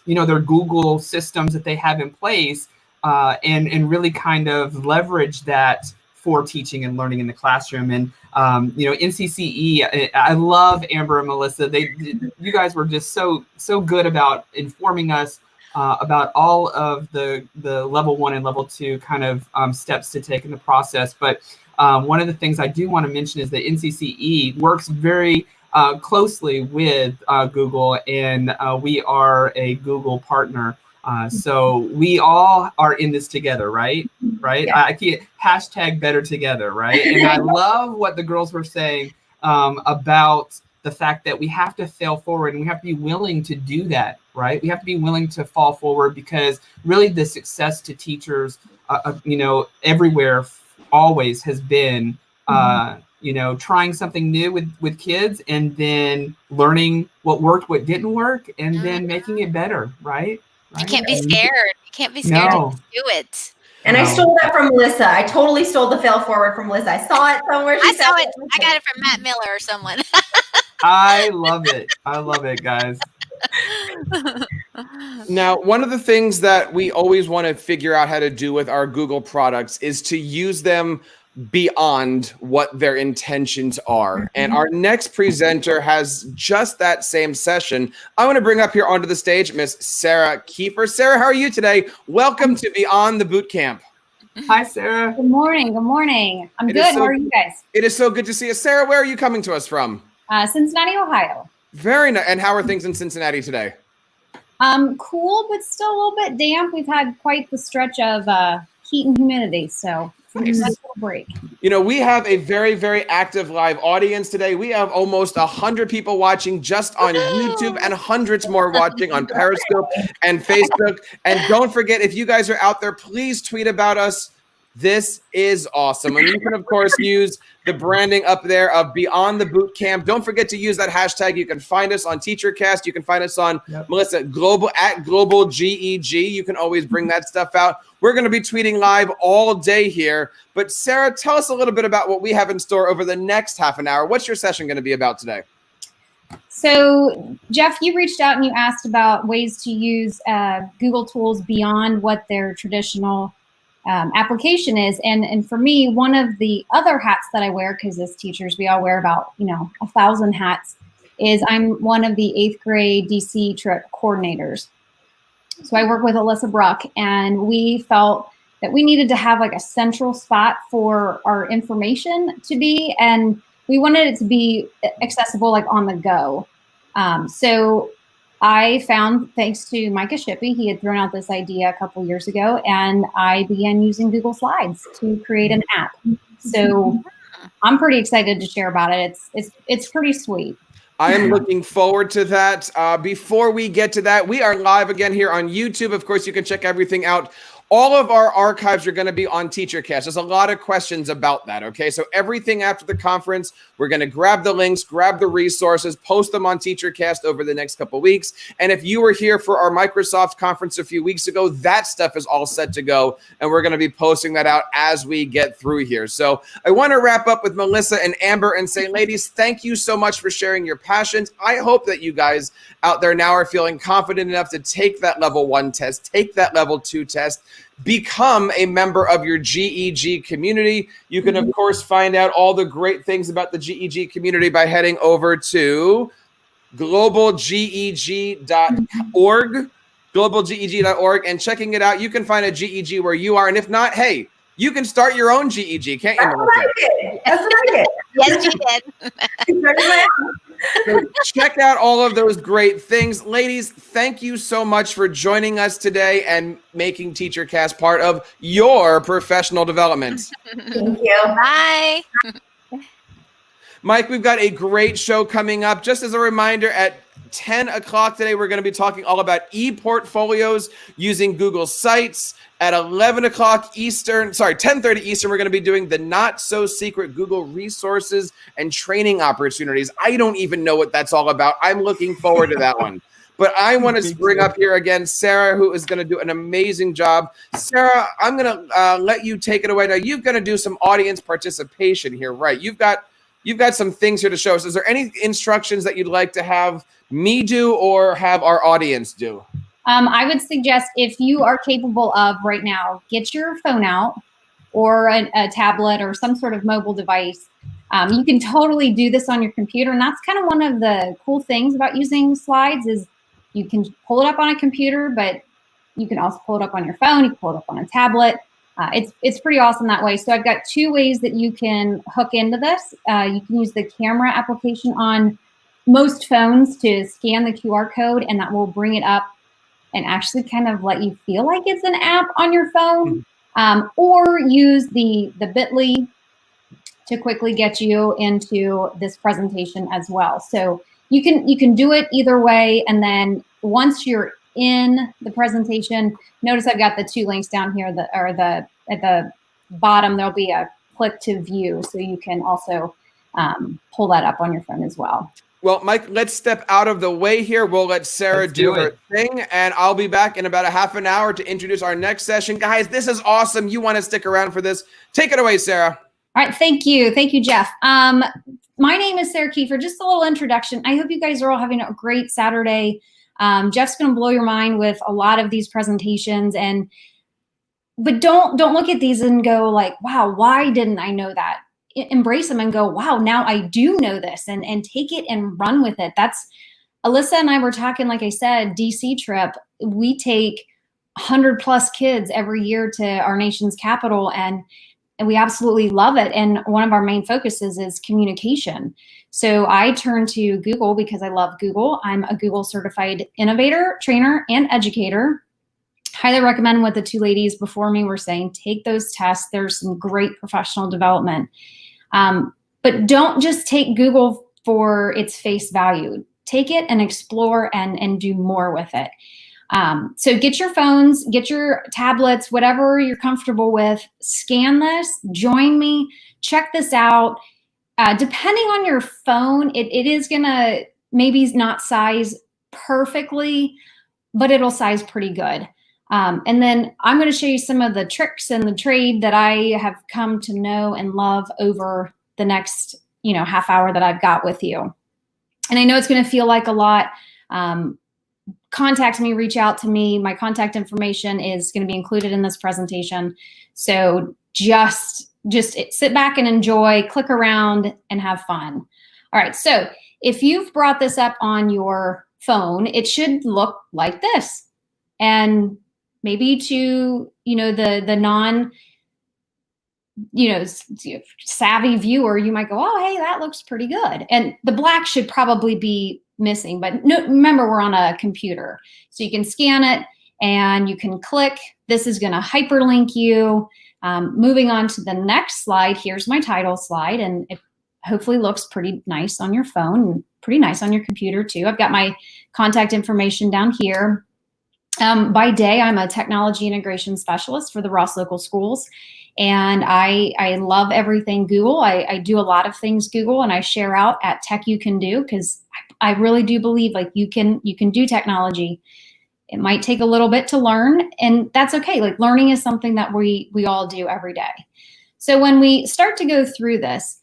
[SPEAKER 2] their Google systems that they have in place and really kind of leverage that for teaching and learning in the classroom. And NCCE, I love Amber and Melissa. You guys were just so good about informing us about all of the level 1 and level 2 kind of steps to take in the process. But one of the things I do want to mention is that NCCE works very closely with Google, and we are a Google partner. So we all are in this together, right? Right?
[SPEAKER 4] Yeah.
[SPEAKER 2] I can't hashtag better together, right? And I love what the girls were saying about the fact that we have to fail forward, and we have to be willing to do that, right? We have to be willing to fall forward, because really the success to teachers, everywhere always has been, trying something new with kids, and then learning what worked, what didn't work, and then making it better, right?
[SPEAKER 3] You can't be scared. You can't be scared to do it.
[SPEAKER 4] And I stole that from Melissa. I totally stole the fail forward from Melissa. I saw it somewhere.
[SPEAKER 3] I saw it. I got it from Matt Miller or someone.
[SPEAKER 2] I love it. I love it, guys.
[SPEAKER 1] Now, one of the things that we always want to figure out how to do with our Google products is to use them beyond what their intentions are. And our next presenter has just that same session. I want to bring up here onto the stage Miss Sarah Kiefer. Sarah, how are you today? Welcome to Beyond the Bootcamp.
[SPEAKER 2] Hi, Sarah.
[SPEAKER 5] Good morning. Good morning. I'm good. How are you guys?
[SPEAKER 1] It is so good to see you. Sarah, where are you coming to us from?
[SPEAKER 5] Cincinnati, Ohio.
[SPEAKER 1] Very nice. And how are things in Cincinnati today?
[SPEAKER 5] Cool, but still a little bit damp. We've had quite the stretch of heat and humidity, so it's a nice little break.
[SPEAKER 1] You know, we have a very, very active live audience today. We have almost 100 people watching just on YouTube, and hundreds more watching on Periscope and Facebook. And don't forget, if you guys are out there, please tweet about us. This is awesome. And you can, of course, use the branding up there of Beyond the Bootcamp. Don't forget to use that hashtag. You can find us on TeacherCast. You can find us on Melissa Global GEG. You can always bring that stuff out. We're going to be tweeting live all day here. But Sarah, tell us a little bit about what we have in store over the next half an hour. What's your session going to be about today?
[SPEAKER 5] So, Jeff, you reached out and you asked about ways to use Google tools beyond what their traditional application is. And for me, one of the other hats that I wear, because as teachers, we all wear about, 1,000 hats, is I'm one of the 8th grade DC trip coordinators. So I work with Alyssa Bruck, and we felt that we needed to have like a central spot for our information to be, and we wanted it to be accessible like on the go. So I found, thanks to Micah Shippey, he had thrown out this idea a couple years ago, and I began using Google Slides to create an app. So I'm pretty excited to share about it. It's pretty sweet.
[SPEAKER 1] I am looking forward to that. Before we get to that, we are live again here on YouTube. Of course, you can check everything out. All of our archives are going to be on TeacherCast. There's a lot of questions about that, okay? So everything after the conference, we're going to grab the links, grab the resources, post them on TeacherCast over the next couple weeks. And if you were here for our Microsoft conference a few weeks ago, that stuff is all set to go, and we're going to be posting that out as we get through here. So I want to wrap up with Melissa and Amber and say, ladies, thank you so much for sharing your passions. I hope that you guys out there now are feeling confident enough to take that level 1 test, take that level 2 test, become a member of your GEG community. You can, of course, find out all the great things about the GEG community by heading over to globalgeg.org, globalgeg.org, and checking it out. You can find a GEG where you are. And if not, hey, you can start your own GEG, can't you?
[SPEAKER 4] That's what I did. That's what I did.
[SPEAKER 3] Yes, you did.
[SPEAKER 1] So check out all of those great things. Ladies, thank you so much for joining us today and making TeacherCast part of your professional development.
[SPEAKER 4] Thank you.
[SPEAKER 3] Bye.
[SPEAKER 1] Mike, we've got a great show coming up. Just as a reminder, at 10 o'clock today, we're going to be talking all about e-portfolios using Google Sites. At 11 o'clock Eastern, 10:30 Eastern, we're going to be doing the not-so-secret Google resources and training opportunities. I don't even know what that's all about. I'm looking forward to that one. But I want to bring up here again Sarah, who is going to do an amazing job. Sarah, I'm going to let you take it away. Now, you're going to do some audience participation here, right? You've got some things here to show us. Is there any instructions that you'd like to have me do or have our audience do?
[SPEAKER 5] I would suggest, if you are capable of right now, get your phone out or a tablet or some sort of mobile device. You can totally do this on your computer. And that's kind of one of the cool things about using slides is you can pull it up on a computer, but you can also pull it up on your phone. You can pull it up on a tablet. It's pretty awesome that way. So I've got 2 ways that you can hook into this. You can use the camera application on most phones to scan the QR code, and that will bring it up and actually kind of let you feel like it's an app on your phone, or use the bit.ly to quickly get you into this presentation as well. So you can do it either way, and then once you're in the presentation, notice I've got the 2 links down here at the bottom. There'll be a click to view, so you can also pull that up on your phone as well.
[SPEAKER 1] Well, Mike, let's step out of the way here. We'll let Sarah do her thing, and I'll be back in about a half an hour to introduce our next session. Guys, this is awesome. You want to stick around for this. Take it away, Sarah.
[SPEAKER 5] All right, thank you. Thank you, Jeff. My name is Sarah Kiefer. Just a little introduction. I hope you guys are all having a great Saturday. Jeff's going to blow your mind with a lot of these presentations, but don't look at these and go like, wow, why didn't I know that? Embrace them and go, wow, now I do know this, and take it and run with it. That's Alyssa and I were talking, like I said, DC trip. We take 100+ kids every year to our nation's capital, and we absolutely love it. And one of our main focuses is communication. So I turn to Google because I love Google. I'm a Google certified innovator, trainer, and educator. Highly recommend what the 2 ladies before me were saying. Take those tests. There's some great professional development. But don't just take Google for its face value. Take it and explore and do more with it. So get your phones, get your tablets, whatever you're comfortable with, scan this, join me, check this out. Depending on your phone, it is gonna maybe not size perfectly, but it'll size pretty good. And then I'm going to show you some of the tricks and the trade that I have come to know and love over the next, half hour that I've got with you. And I know it's going to feel like a lot. Contact me, reach out to me. My contact information is going to be included in this presentation. So just sit back and enjoy, click around and have fun. All right. So if you've brought this up on your phone, it should look like this. And maybe to, the non, savvy viewer, you might go, oh, hey, that looks pretty good. And the black should probably be missing, but no, remember, we're on a computer. So you can scan it and you can click. This is going to hyperlink you. Moving on to the next slide, here's my title slide, and it hopefully looks pretty nice on your phone and pretty nice on your computer too. I've got my contact information down here. By day, I'm a technology integration specialist for the Ross Local Schools, and I love everything Google. I do a lot of things Google, and I share out at Tech You Can Do, because I really do believe like you can do technology. It might take a little bit to learn, and that's okay. Like, learning is something that we all do every day. So when we start to go through this,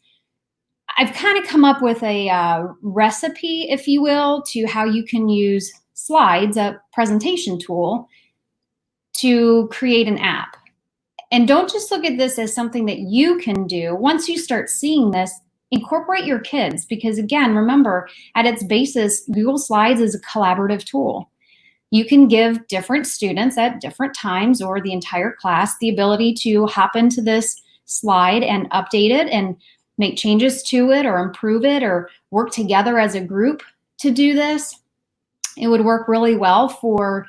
[SPEAKER 5] I've kind of come up with a recipe, if you will, to how you can use slides, a presentation tool, to create an app. And don't just look at this as something that you can do. Once you start seeing this, incorporate your kids, because again, remember, at its basis, Google Slides is a collaborative tool. You can give different students at different times, or the entire class, the ability to hop into this slide and update it and make changes to it or improve it, or work together as a group to do this. It would work really well for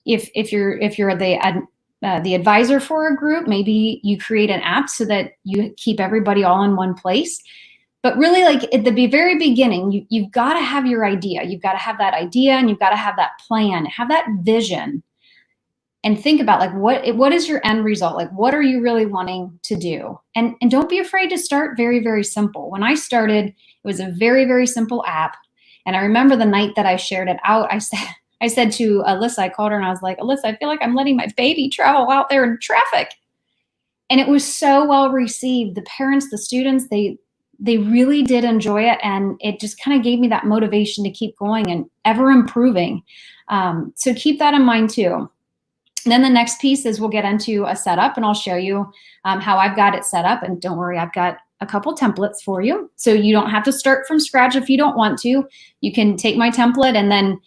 [SPEAKER 5] if you're the advisor for a group. Maybe you create an app so that you keep everybody all in one place. But really, like at the very beginning, you've got to have your idea. You've got to have that idea, and you've got to have that plan, have that vision, and think about like what is your end result? Like, what are you really wanting to do? And don't be afraid to start very, very simple. When I started, it was a very, very simple app. And I remember the night that I shared it out, I said to Alyssa, I called her and I was like, Alyssa, I feel like I'm letting my baby travel out there in traffic. And it was so well received. The parents, the students, they really did enjoy it. And it just kind of gave me that motivation to keep going and ever improving. So keep that in mind too. And then the next piece is we'll get into a setup, and I'll show you how I've got it set up. And don't worry, I've got a couple templates for you. So you don't have to start from scratch if you don't want to. You can take my template and then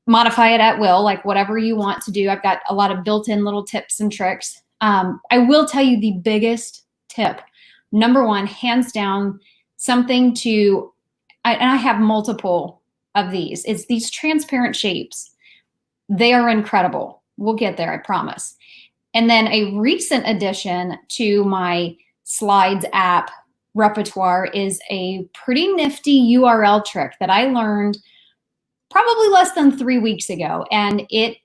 [SPEAKER 5] modify it at will, like whatever you want to do. I've got a lot of built-in little tips and tricks. I will tell you the biggest tip. Number one, hands down, something to, and I have multiple of these. It's these transparent shapes. They are incredible. We'll get there, I promise. And then a recent addition to my Slides app repertoire is a pretty nifty URL trick that I learned probably less than 3 weeks ago. And it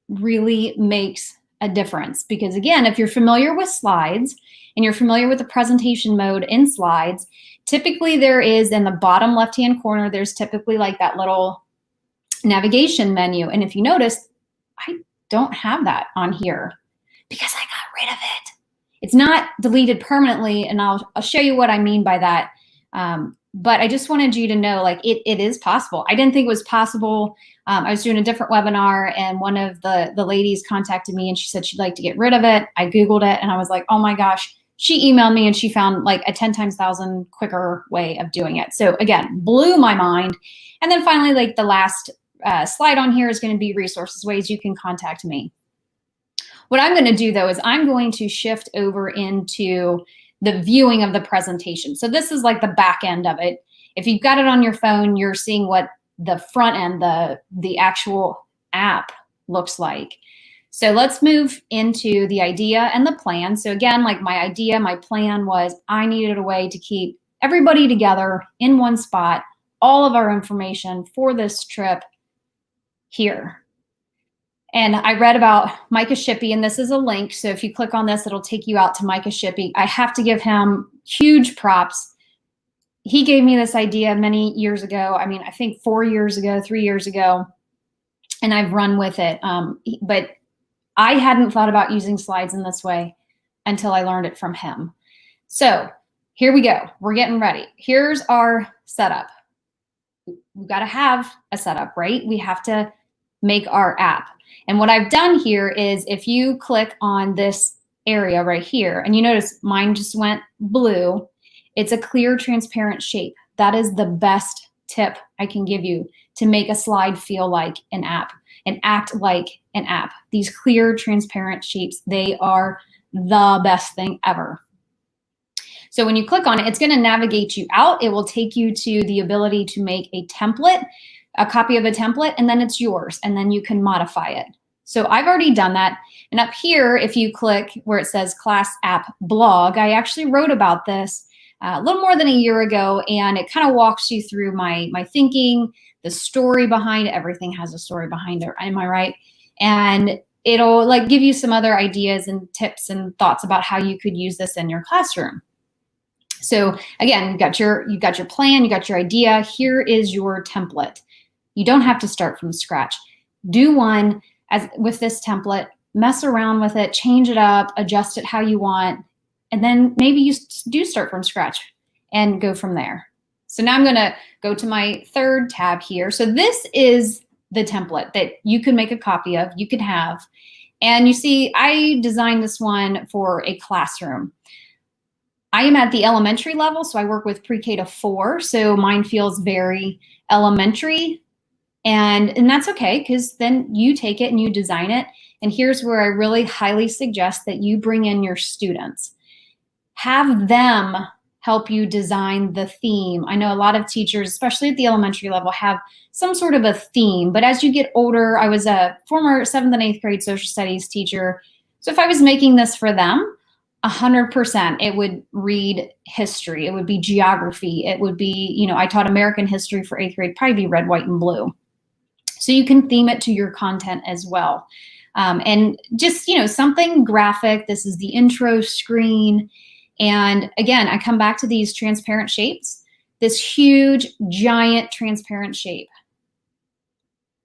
[SPEAKER 5] really makes a difference, because again, if you're familiar with Slides and you're familiar with the presentation mode in Slides, typically there is in the bottom left-hand corner, there's typically like that little navigation menu. And if you notice, I don't have that on here because I got rid of it. It's not deleted permanently, and I'll show you what I mean by that. But I just wanted you to know, like, it is possible. I didn't think it was possible. I was doing a different webinar, and one of the ladies contacted me, and she said she'd like to get rid of it. I Googled it, and I was like, oh my gosh. She emailed me, and she found like a 10 times 1,000 quicker way of doing it. So again, blew my mind. And then finally, like the last slide on here is going to be resources, ways you can contact me. What I'm going to do though is I'm going to shift over into the viewing of the presentation. So this is like the back end of it. If you've got it on your phone, you're seeing what the front end, the actual app looks like. So let's move into the idea and the plan. So again, like my idea, my plan was I needed a way to keep everybody together in one spot, all of our information for this trip here. And I read about Micah Shippey, and this is a link. So if you click on this, it'll take you out to Micah Shippey. I have to give him huge props. He gave me this idea many years ago. I mean, I think 4 years ago, 3 years ago, and I've run with it. But I hadn't thought about using slides in this way until I learned it from him. So here we go. We're getting ready. Here's our setup. We've got to have a setup, right? We have to make our app. And what I've done here is if you click on this area right here, and you notice mine just went blue, it's a clear, transparent shape. That is the best tip I can give you to make a slide feel like an app. and act like an app. These clear, transparent shapes, they are the best thing ever. So when you click on it, it's going to navigate you out. It will take you to the ability to make a template, a copy of a template, and then it's yours, and then you can modify it. So I've already done that. And up here, if you click where it says Class App Blog, I actually wrote about this a little more than a year ago, and it kind of walks you through my thinking, the story behind it. Everything has a story behind it, am I right? And it'll like give you some other ideas and tips and thoughts about how you could use this in your classroom. So again, you got your plan, you got your idea. Here is your template. You don't have to start from scratch. Do one with this template, mess around with it, change it up, adjust it how you want, and then maybe you do start from scratch and go from there. So now I'm gonna go to my third tab here. So this is the template that you can make a copy of, you can have. And you see, I designed this one for a classroom. I am at the elementary level, so I work with pre-K to 4, so mine feels very elementary. And that's okay, because then you take it and you design it. And here's where I really highly suggest that you bring in your students. Have them help you design the theme. I know a lot of teachers, especially at the elementary level, have some sort of a theme. But as you get older, I was a former 7th and 8th grade social studies teacher. So if I was making this for them, 100%, it would read history. It would be geography. It would be, you know, I taught American history for 8th grade, probably be red, white, and blue. So you can theme it to your content as well. And just, you know, something graphic. This is the intro screen. And again, I come back to these transparent shapes, this huge, giant transparent shape.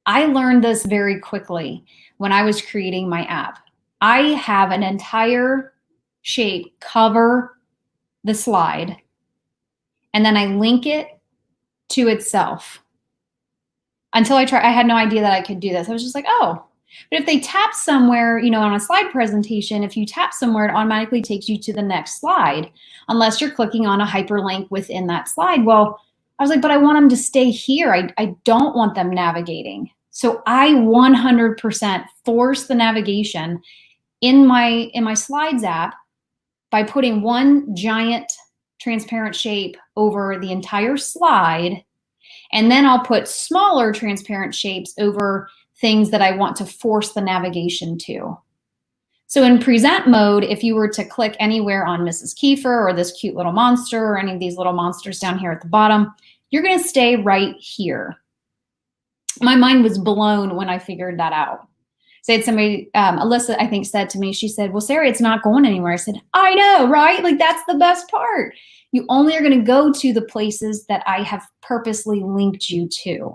[SPEAKER 5] I learned this very quickly when I was creating my app. I have an entire shape cover the slide, and then I link it to itself. Until I had no idea that I could do this. I was just like, oh, but if they tap somewhere, you know, on a slide presentation, if you tap somewhere, it automatically takes you to the next slide, unless you're clicking on a hyperlink within that slide. Well, I was like, but I want them to stay here. I don't want them navigating. So I 100% force the navigation in my slides app by putting one giant transparent shape over the entire slide. And then I'll put smaller transparent shapes over things that I want to force the navigation to. So in present mode, if you were to click anywhere on Mrs. Kiefer or this cute little monster or any of these little monsters down here at the bottom, you're gonna stay right here. My mind was blown when I figured that out. So I had somebody, Alyssa, I think said to me, she said, well, Sarah, it's not going anywhere. I said, I know, right? Like that's the best part. You only are gonna go to the places that I have purposely linked you to.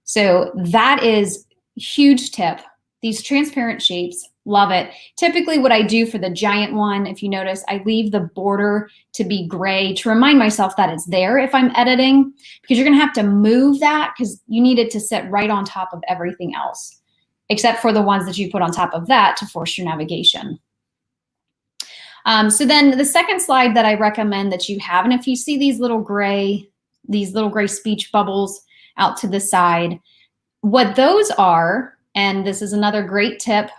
[SPEAKER 5] So that is a huge tip. These transparent shapes, love it. Typically what I do for the giant one, if you notice, I leave the border to be gray to remind myself that it's there if I'm editing, because you're gonna have to move that because you need it to sit right on top of everything else, except for the ones that you put on top of that to force your navigation. So then the second slide that I recommend that you have, and if you see these little gray speech bubbles out to the side, what those are, and this is another great tip,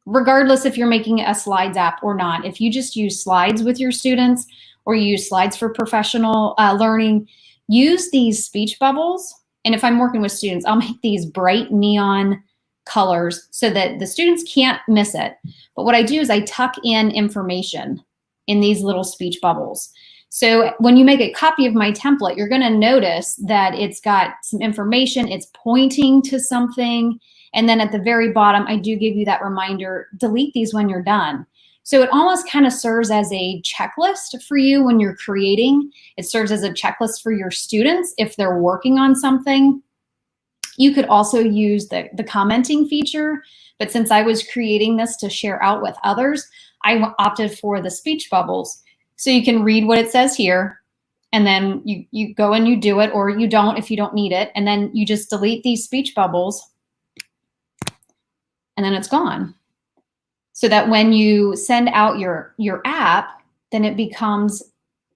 [SPEAKER 5] regardless if you're making a slides app or not, if you just use slides with your students or you use slides for professional learning, use these speech bubbles. And if I'm working with students, I'll make these bright neon colors so that the students can't miss it. But what I do is I tuck in information in these little speech bubbles. So when you make a copy of my template, you're gonna notice that it's got some information, it's pointing to something, and then at the very bottom, I do give you that reminder, delete these when you're done. So it almost kind of serves as a checklist for you when you're creating. It serves as a checklist for your students if they're working on something. You could also use the commenting feature, but since I was creating this to share out with others, I opted for the speech bubbles. So you can read what it says here, and then you go and you do it, or you don't if you don't need it, and then you just delete these speech bubbles, and then it's gone. So that when you send out your app, then it becomes,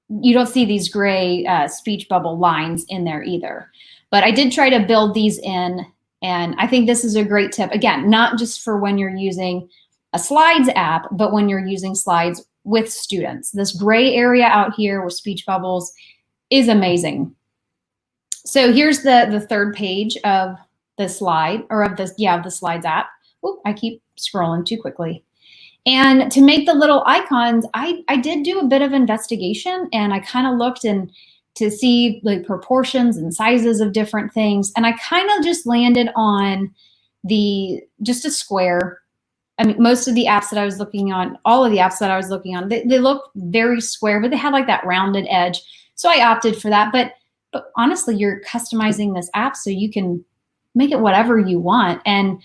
[SPEAKER 5] you don't see these gray speech bubble lines in there either. But I did try to build these in And I think this is a great tip. Again, not just for when you're using a slides app, but when you're using slides with students. This gray area out here with speech bubbles is amazing. So here's the third page of the slide, or of this, yeah, of the slides app. Oop, I keep scrolling too quickly. And to make the little icons, I did do a bit of investigation, and I kind of looked to see like proportions and sizes of different things. And I kind of just landed on just a square. I mean, most of the apps that I was looking on, all of the apps that I was looking on, they look very square, but they had like that rounded edge. So I opted for that. But honestly, you're customizing this app so you can make it whatever you want. And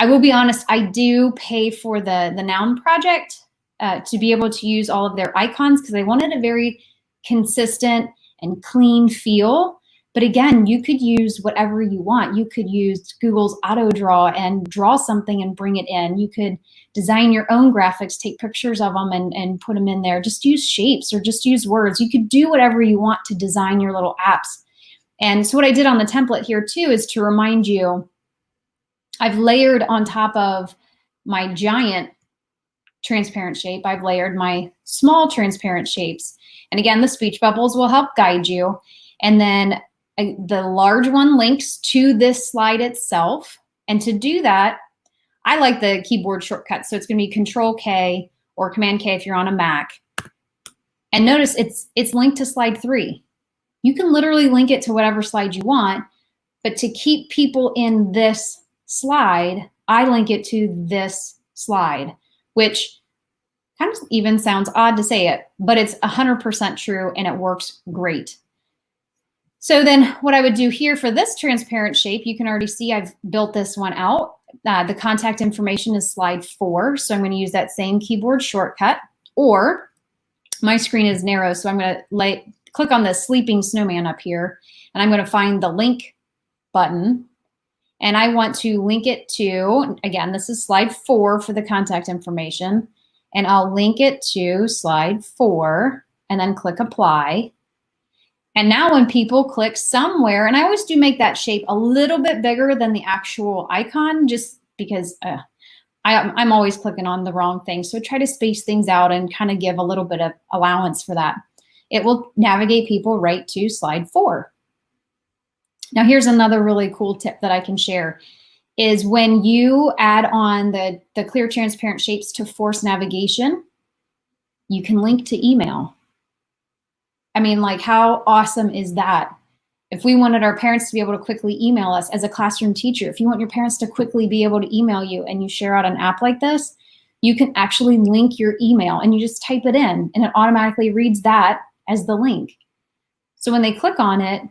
[SPEAKER 5] I will be honest, I do pay for the Noun project to be able to use all of their icons, because I wanted a very consistent and clean feel. But again, you could use whatever you want. You could use Google's auto draw and draw something and bring it in. You could design your own graphics, take pictures of them and put them in there. Just use shapes or just use words. You could do whatever you want to design your little apps. And so what I did on the template here too is to remind you, I've layered on top of my giant transparent shape, I've layered my small transparent shapes. And again, the speech bubbles will help guide you. And then the large one links to this slide itself. And to do that, I like the keyboard shortcut. So it's going to be Control-K or Command-K if you're on a Mac. And notice it's linked to slide 3. You can literally link it to whatever slide you want, but to keep people in this slide, I link it to this slide, which kind of even sounds odd to say it, but it's 100% true and it works great. So then what I would do here for this transparent shape, you can already see I've built this one out. The contact information is slide 4. So I'm going to use that same keyboard shortcut, or my screen is narrow. So I'm going to click on the sleeping snowman up here, and I'm going to find the link button. And I want to link it to, again, this is slide 4 for the contact information. And I'll link it to slide 4 and then click apply. And now when people click somewhere, and I always do make that shape a little bit bigger than the actual icon, just because I'm always clicking on the wrong thing. So try to space things out and kind of give a little bit of allowance for that. It will navigate people right to slide 4. Now here's another really cool tip that I can share is when you add on the clear transparent shapes to force navigation, you can link to email. I mean, like, how awesome is that? If we wanted our parents to be able to quickly email us as a classroom teacher, if you want your parents to quickly be able to email you and you share out an app like this, you can actually link your email and you just type it in and it automatically reads that as the link. So when they click on it,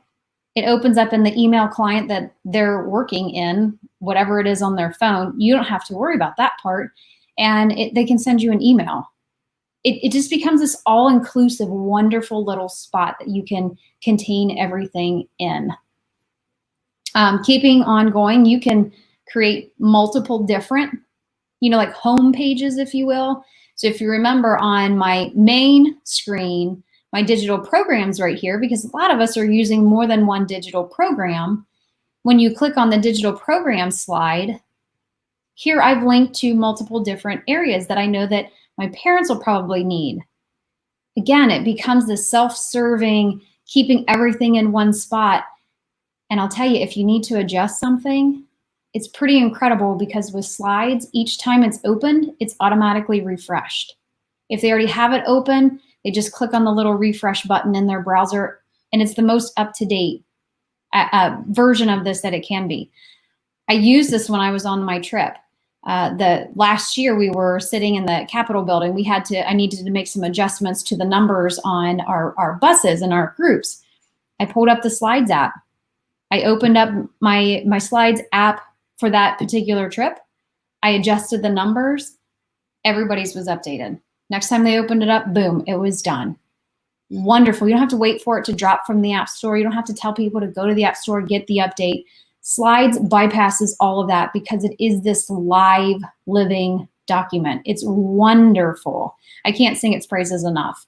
[SPEAKER 5] it opens up in the email client that they're working in, whatever it is on their phone. You don't have to worry about that part, and they can send you an email. It just becomes this all-inclusive, wonderful little spot that you can contain everything in. Keeping on going, you can create multiple different, like home pages, if you will. So if you remember on my main screen, my digital programs right here, because a lot of us are using more than one digital program. When you click on the digital program slide, here I've linked to multiple different areas that I know that my parents will probably need. Again, it becomes this self-serving, keeping everything in one spot. And I'll tell you, if you need to adjust something, it's pretty incredible because with slides, each time it's opened, it's automatically refreshed. If they already have it open, they just click on the little refresh button in their browser, and it's the most up-to-date version of this that it can be. I used this when I was on my trip. The last year we were sitting in the Capitol building. I needed to make some adjustments to the numbers on our buses and our groups. I pulled up the Slides app. I opened up my Slides app for that particular trip. I adjusted the numbers. Everybody's was updated. Next time they opened it up, boom, it was done. Wonderful. You don't have to wait for it to drop from the App Store. You don't have to tell people to go to the App Store, get the update. Slides bypasses all of that because it is this live, living document. It's wonderful. I can't sing its praises enough.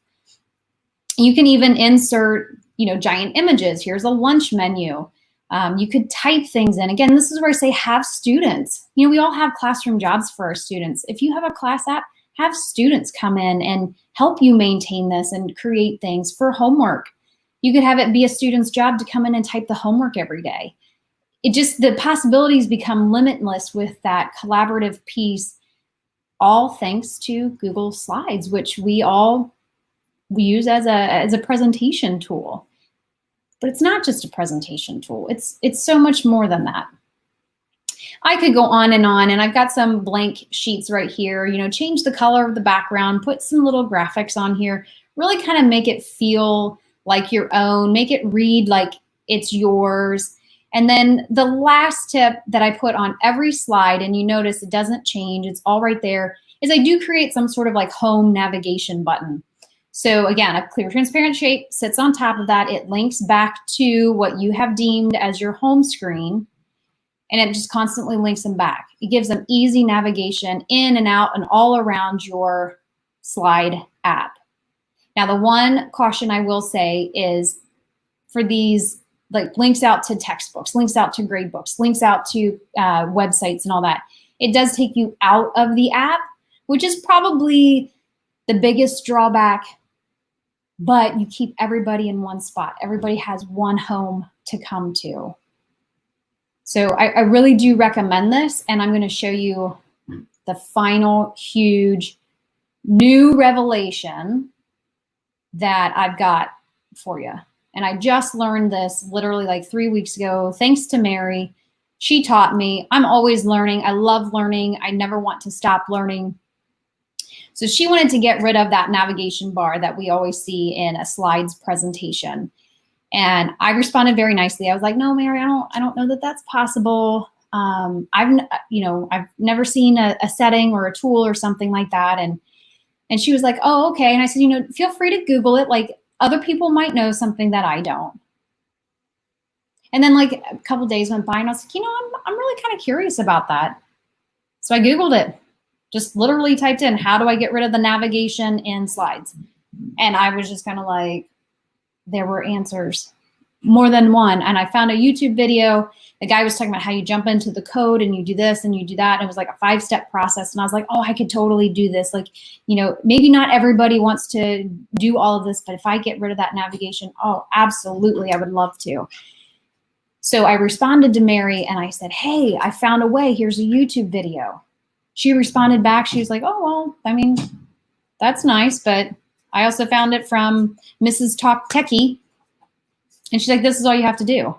[SPEAKER 5] You can even insert, giant images. Here's a lunch menu. You could type things in. Again, this is where I say have students. You know, we all have classroom jobs for our students. If you have a class app, have students come in and help you maintain this and create things for homework. You could have it be a student's job to come in and type the homework every day. It just, the possibilities become limitless with that collaborative piece, all thanks to Google Slides, which we use as a presentation tool. But it's not just a presentation tool. It's so much more than that. I could go on, and I've got some blank sheets right here. You know, change the color of the background, put some little graphics on here, really kind of make it feel like your own, make it read like it's yours. And then the last tip that I put on every slide, and you notice it doesn't change, it's all right there, is I do create some sort of like home navigation button. So again, a clear, transparent shape sits on top of that. It links back to what you have deemed as your home screen, and it just constantly links them back. It gives them easy navigation in and out and all around your slide app. Now, the one caution I will say is for these, like links out to textbooks, links out to grade books, links out to websites and all that, it does take you out of the app, which is probably the biggest drawback, but you keep everybody in one spot. Everybody has one home to come to. So I really do recommend this, and I'm going to show you the final huge new revelation that I've got for you. And I just learned this literally like 3 weeks ago, thanks to Mary. She taught me. I'm always learning. I love learning. I never want to stop learning. So she wanted to get rid of that navigation bar that we always see in a slides presentation. And I responded very nicely. I was like, no, Mary, I don't know that that's possible. I've never seen a setting or a tool or something like that. And she was like, oh, okay. And I said, you know, feel free to Google it. Like, other people might know something that I don't. And then like a couple days went by, and I was like, you know, I'm really kind of curious about that. So I Googled it. Just literally typed in, how do I get rid of the navigation in slides? And I was just kind of like, there were answers, more than one. And I found a YouTube video. The guy was talking about how you jump into the code and you do this and you do that. And it was like a 5-step process. And I was like, oh, I could totally do this. Like, you know, maybe not everybody wants to do all of this, but if I get rid of that navigation, oh, absolutely, I would love to. So I responded to Mary and I said, hey, I found a way. Here's a YouTube video. She responded back. She was like, oh, well, I mean, that's nice, but I also found it from Mrs. Talk Techie. And she's like, this is all you have to do.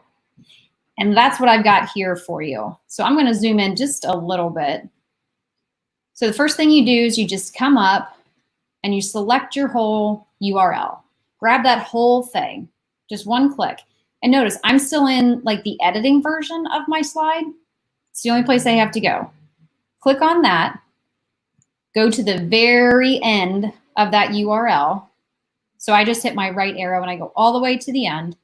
[SPEAKER 5] And that's what I've got here for you. So I'm going to zoom in just a little bit. So the first thing you do is you just come up and you select your whole URL. Grab that whole thing, just one click. And notice I'm still in like the editing version of my slide. It's the only place I have to go. Click on that. Go to the very end of that URL. So I just hit my right arrow and I go all the way to the end.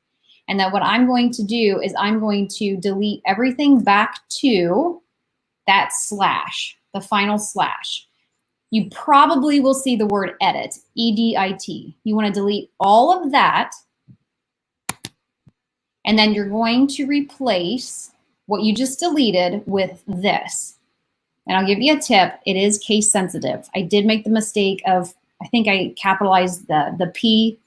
[SPEAKER 5] And then what I'm going to do is I'm going to delete everything back to that slash, the final slash. You probably will see the word edit, E-D-I-T. You want to delete all of that. And then you're going to replace what you just deleted with this. And I'll give you a tip. It is case sensitive. I did make the mistake of, I think I capitalized the P,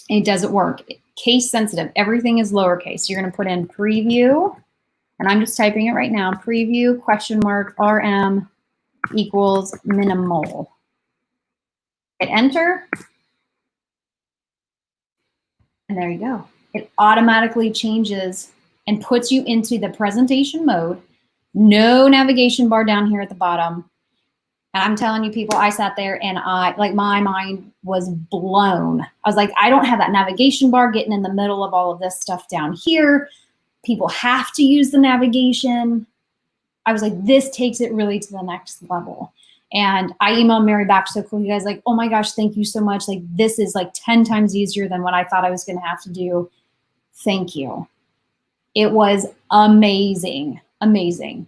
[SPEAKER 5] and it doesn't work. Case sensitive. Everything is lowercase. You're going to put in preview, and I'm just typing it right now. Preview $RM equals minimal. Hit enter. And there you go. It automatically changes and puts you into the presentation mode. No navigation bar down here at the bottom. And I'm telling you, people, I sat there and my mind was blown. I was like, I don't have that navigation bar getting in the middle of all of this stuff down here. People have to use the navigation. I was like, this takes it really to the next level. And I emailed Mary back so cool. You guys like, oh my gosh, thank you so much. Like, this is like 10 times easier than what I thought I was going to have to do. Thank you. It was amazing. Amazing.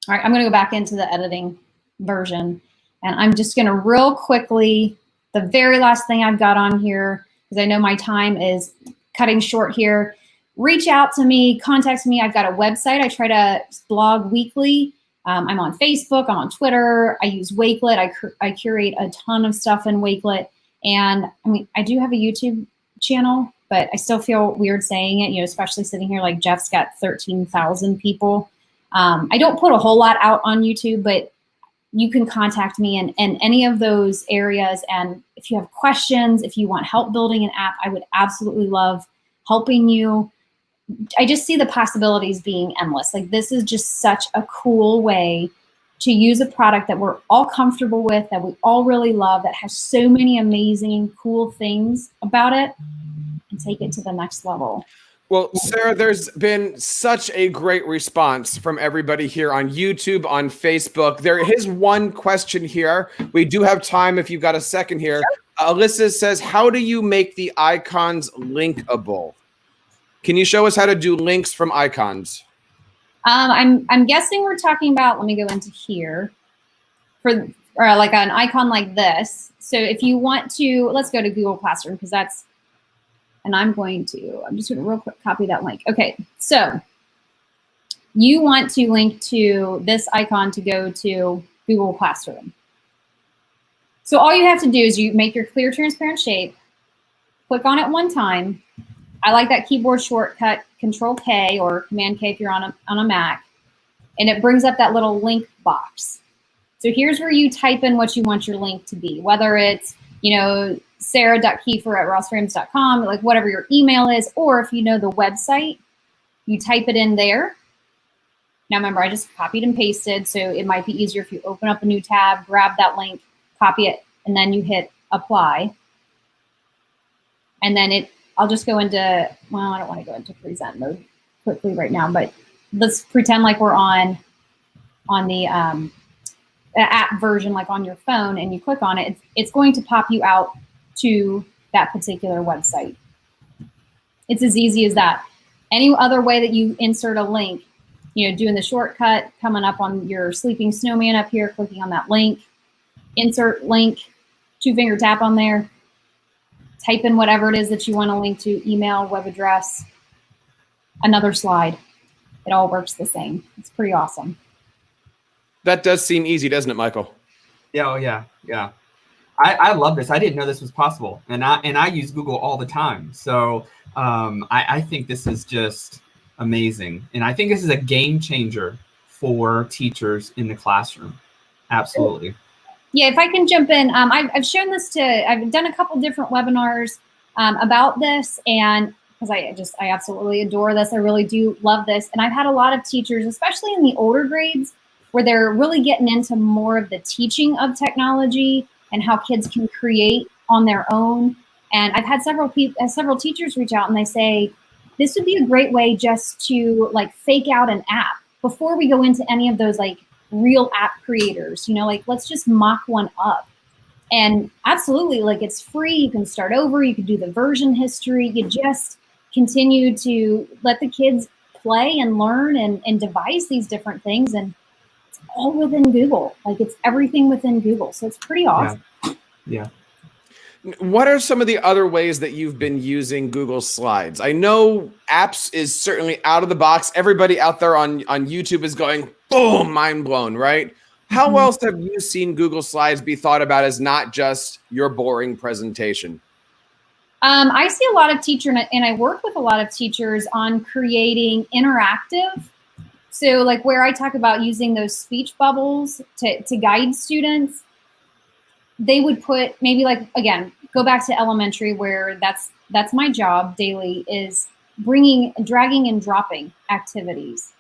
[SPEAKER 5] All right, I'm going to go back into the editing version, and I'm just going to real quickly, the very last thing I've got on here, because I know my time is cutting short here, reach out to me, contact me. I've got a website. I try to blog weekly. I'm on Facebook. I'm on Twitter. I use Wakelet. I curate a ton of stuff in Wakelet. And I mean, I do have a YouTube channel, but I still feel weird saying it, especially sitting here like Jeff's got 13,000 people. I don't put a whole lot out on YouTube, but you can contact me in any of those areas. And if you have questions, if you want help building an app, I would absolutely love helping you. I just see the possibilities being endless. Like, this is just such a cool way to use a product that we're all comfortable with, that we all really love, that has so many amazing, cool things about it, and take it to the next level.
[SPEAKER 1] Well, Sarah, there's been such a great response from everybody here on YouTube, on Facebook. There is one question here. We do have time if you've got a second here. Alyssa says, how do you make the icons linkable? Can you show us how to do links from icons?
[SPEAKER 5] I'm guessing we're talking about, let me go into here, or like an icon like this. So if you want to, let's go to Google Classroom, because that's, and I'm just going to real quick copy that link. Okay, so you want to link to this icon to go to Google Classroom. So all you have to do is you make your clear transparent shape, click on it one time. I like that keyboard shortcut, Control-K or Command-K if you're on a Mac, and it brings up that little link box. So here's where you type in what you want your link to be, whether it's, sarah.kiefer@rossrams.com, like whatever your email is, or if you know the website, you type it in there. Now remember, I just copied and pasted, so it might be easier if you open up a new tab, grab that link, copy it, and then you hit apply. And then I'll just go into, well, I don't want to go into present mode quickly right now, but let's pretend like we're on the app version, like on your phone, and you click on it. It's going to pop you out to that particular website. It's as easy as that. Any other way that you insert a link, doing the shortcut, coming up on your sleeping snowman up here, clicking on that link, insert link, 2-finger tap on there, type in whatever it is that you want to link to, email, web address, another slide. It all works the same. It's pretty awesome.
[SPEAKER 1] That does seem easy, doesn't it, Michael?
[SPEAKER 2] Yeah, oh yeah. I love this. I didn't know this was possible, and I use Google all the time. So I think this is just amazing, and I think this is a game changer for teachers in the classroom. Absolutely.
[SPEAKER 5] Yeah, if I can jump in, I've shown this I've done a couple different webinars about this, and because I absolutely adore this. I really do love this. And I've had a lot of teachers, especially in the older grades, where they're really getting into more of the teaching of technology and how kids can create on their own. And I've had several teachers reach out and they say, this would be a great way just to like fake out an app before we go into any of those like real app creators, like let's just mock one up. And absolutely, like it's free. You can start over. You can do the version history. You just continue to let the kids play and learn and devise these different things. And it's all within Google. Like it's everything within Google. So it's pretty awesome.
[SPEAKER 2] Yeah.
[SPEAKER 1] What are some of the other ways that you've been using Google Slides? I know apps is certainly out of the box. Everybody out there on YouTube is going, boom, mind blown, right? How else have you seen Google Slides be thought about as not just your boring presentation?
[SPEAKER 5] I see a lot of teachers, and I work with a lot of teachers on creating interactive. So like where I talk about using those speech bubbles to guide students, they would put maybe like, again, go back to elementary where that's my job daily, is dragging and dropping activities.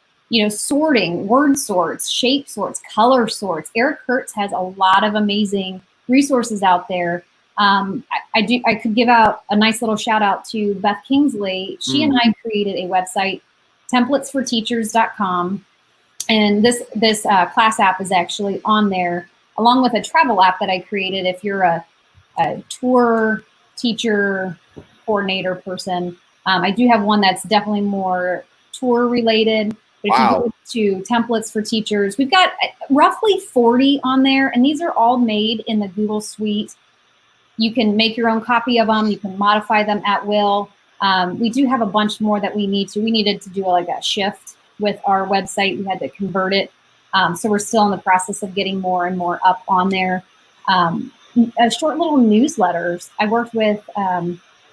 [SPEAKER 5] Sorting, word sorts, shape sorts, color sorts. Eric Kurtz has a lot of amazing resources out there. I could give out a nice little shout out to Beth Kingsley. She and I created a website, templatesforteachers.com. And this class app is actually on there, along with a travel app that I created. If you're a tour teacher, coordinator person, I do have one that's definitely more tour related. But if you go to templates for teachers, we've got roughly 40 on there, and these are all made in the Google Suite. You can make your own copy of them. You can modify them at will. We do have a bunch more that we needed to do like a shift with our website. We had to convert it. So we're still in the process of getting more and more up on there. Short little newsletters. I worked with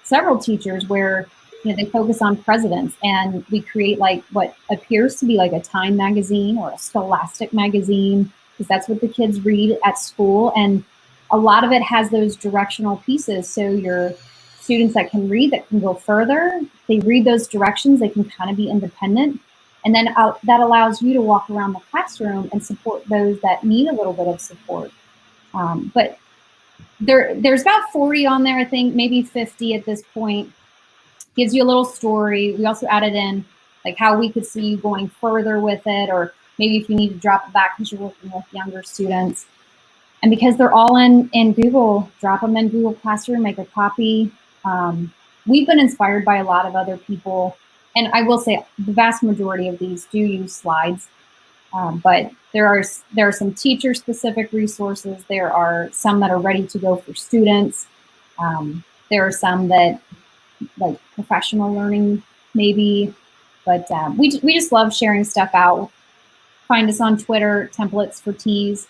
[SPEAKER 5] several teachers where they focus on presidents, and we create like what appears to be like a Time magazine or a Scholastic magazine, because that's what the kids read at school. And a lot of it has those directional pieces. So your students that can read, that can go further, they read those directions, they can kind of be independent. And then that allows you to walk around the classroom and support those that need a little bit of support. But there's about 40 on there, I think, maybe 50 at this point. Gives you a little story. We also added in like how we could see you going further with it, or maybe if you need to drop it back because you're working with younger students. And because they're all in Google, drop them in Google Classroom, make a copy. We've been inspired by a lot of other people. And I will say the vast majority of these do use slides, but there are some teacher-specific resources. There are some that are ready to go for students. There are some that like professional learning maybe, but we just love sharing stuff out. Find us on Twitter, Templates for Tees.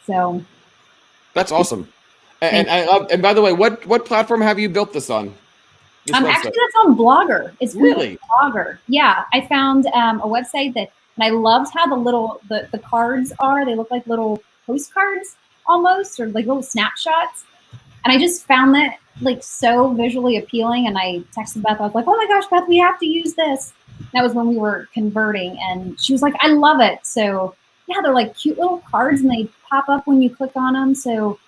[SPEAKER 5] So
[SPEAKER 1] that's awesome. And I love. And by the way, what platform have you built this on?
[SPEAKER 5] Actually, that's on Blogger. It's
[SPEAKER 1] really
[SPEAKER 5] Blogger. Yeah, I found a website and I loved how the cards are. They look like little postcards almost, or like little snapshots. And I just found that like so visually appealing. And I texted Beth. I was like, "Oh my gosh, Beth, we have to use this." That was when we were converting, and she was like, "I love it." So yeah, they're like cute little cards, and they pop up when you click on them. So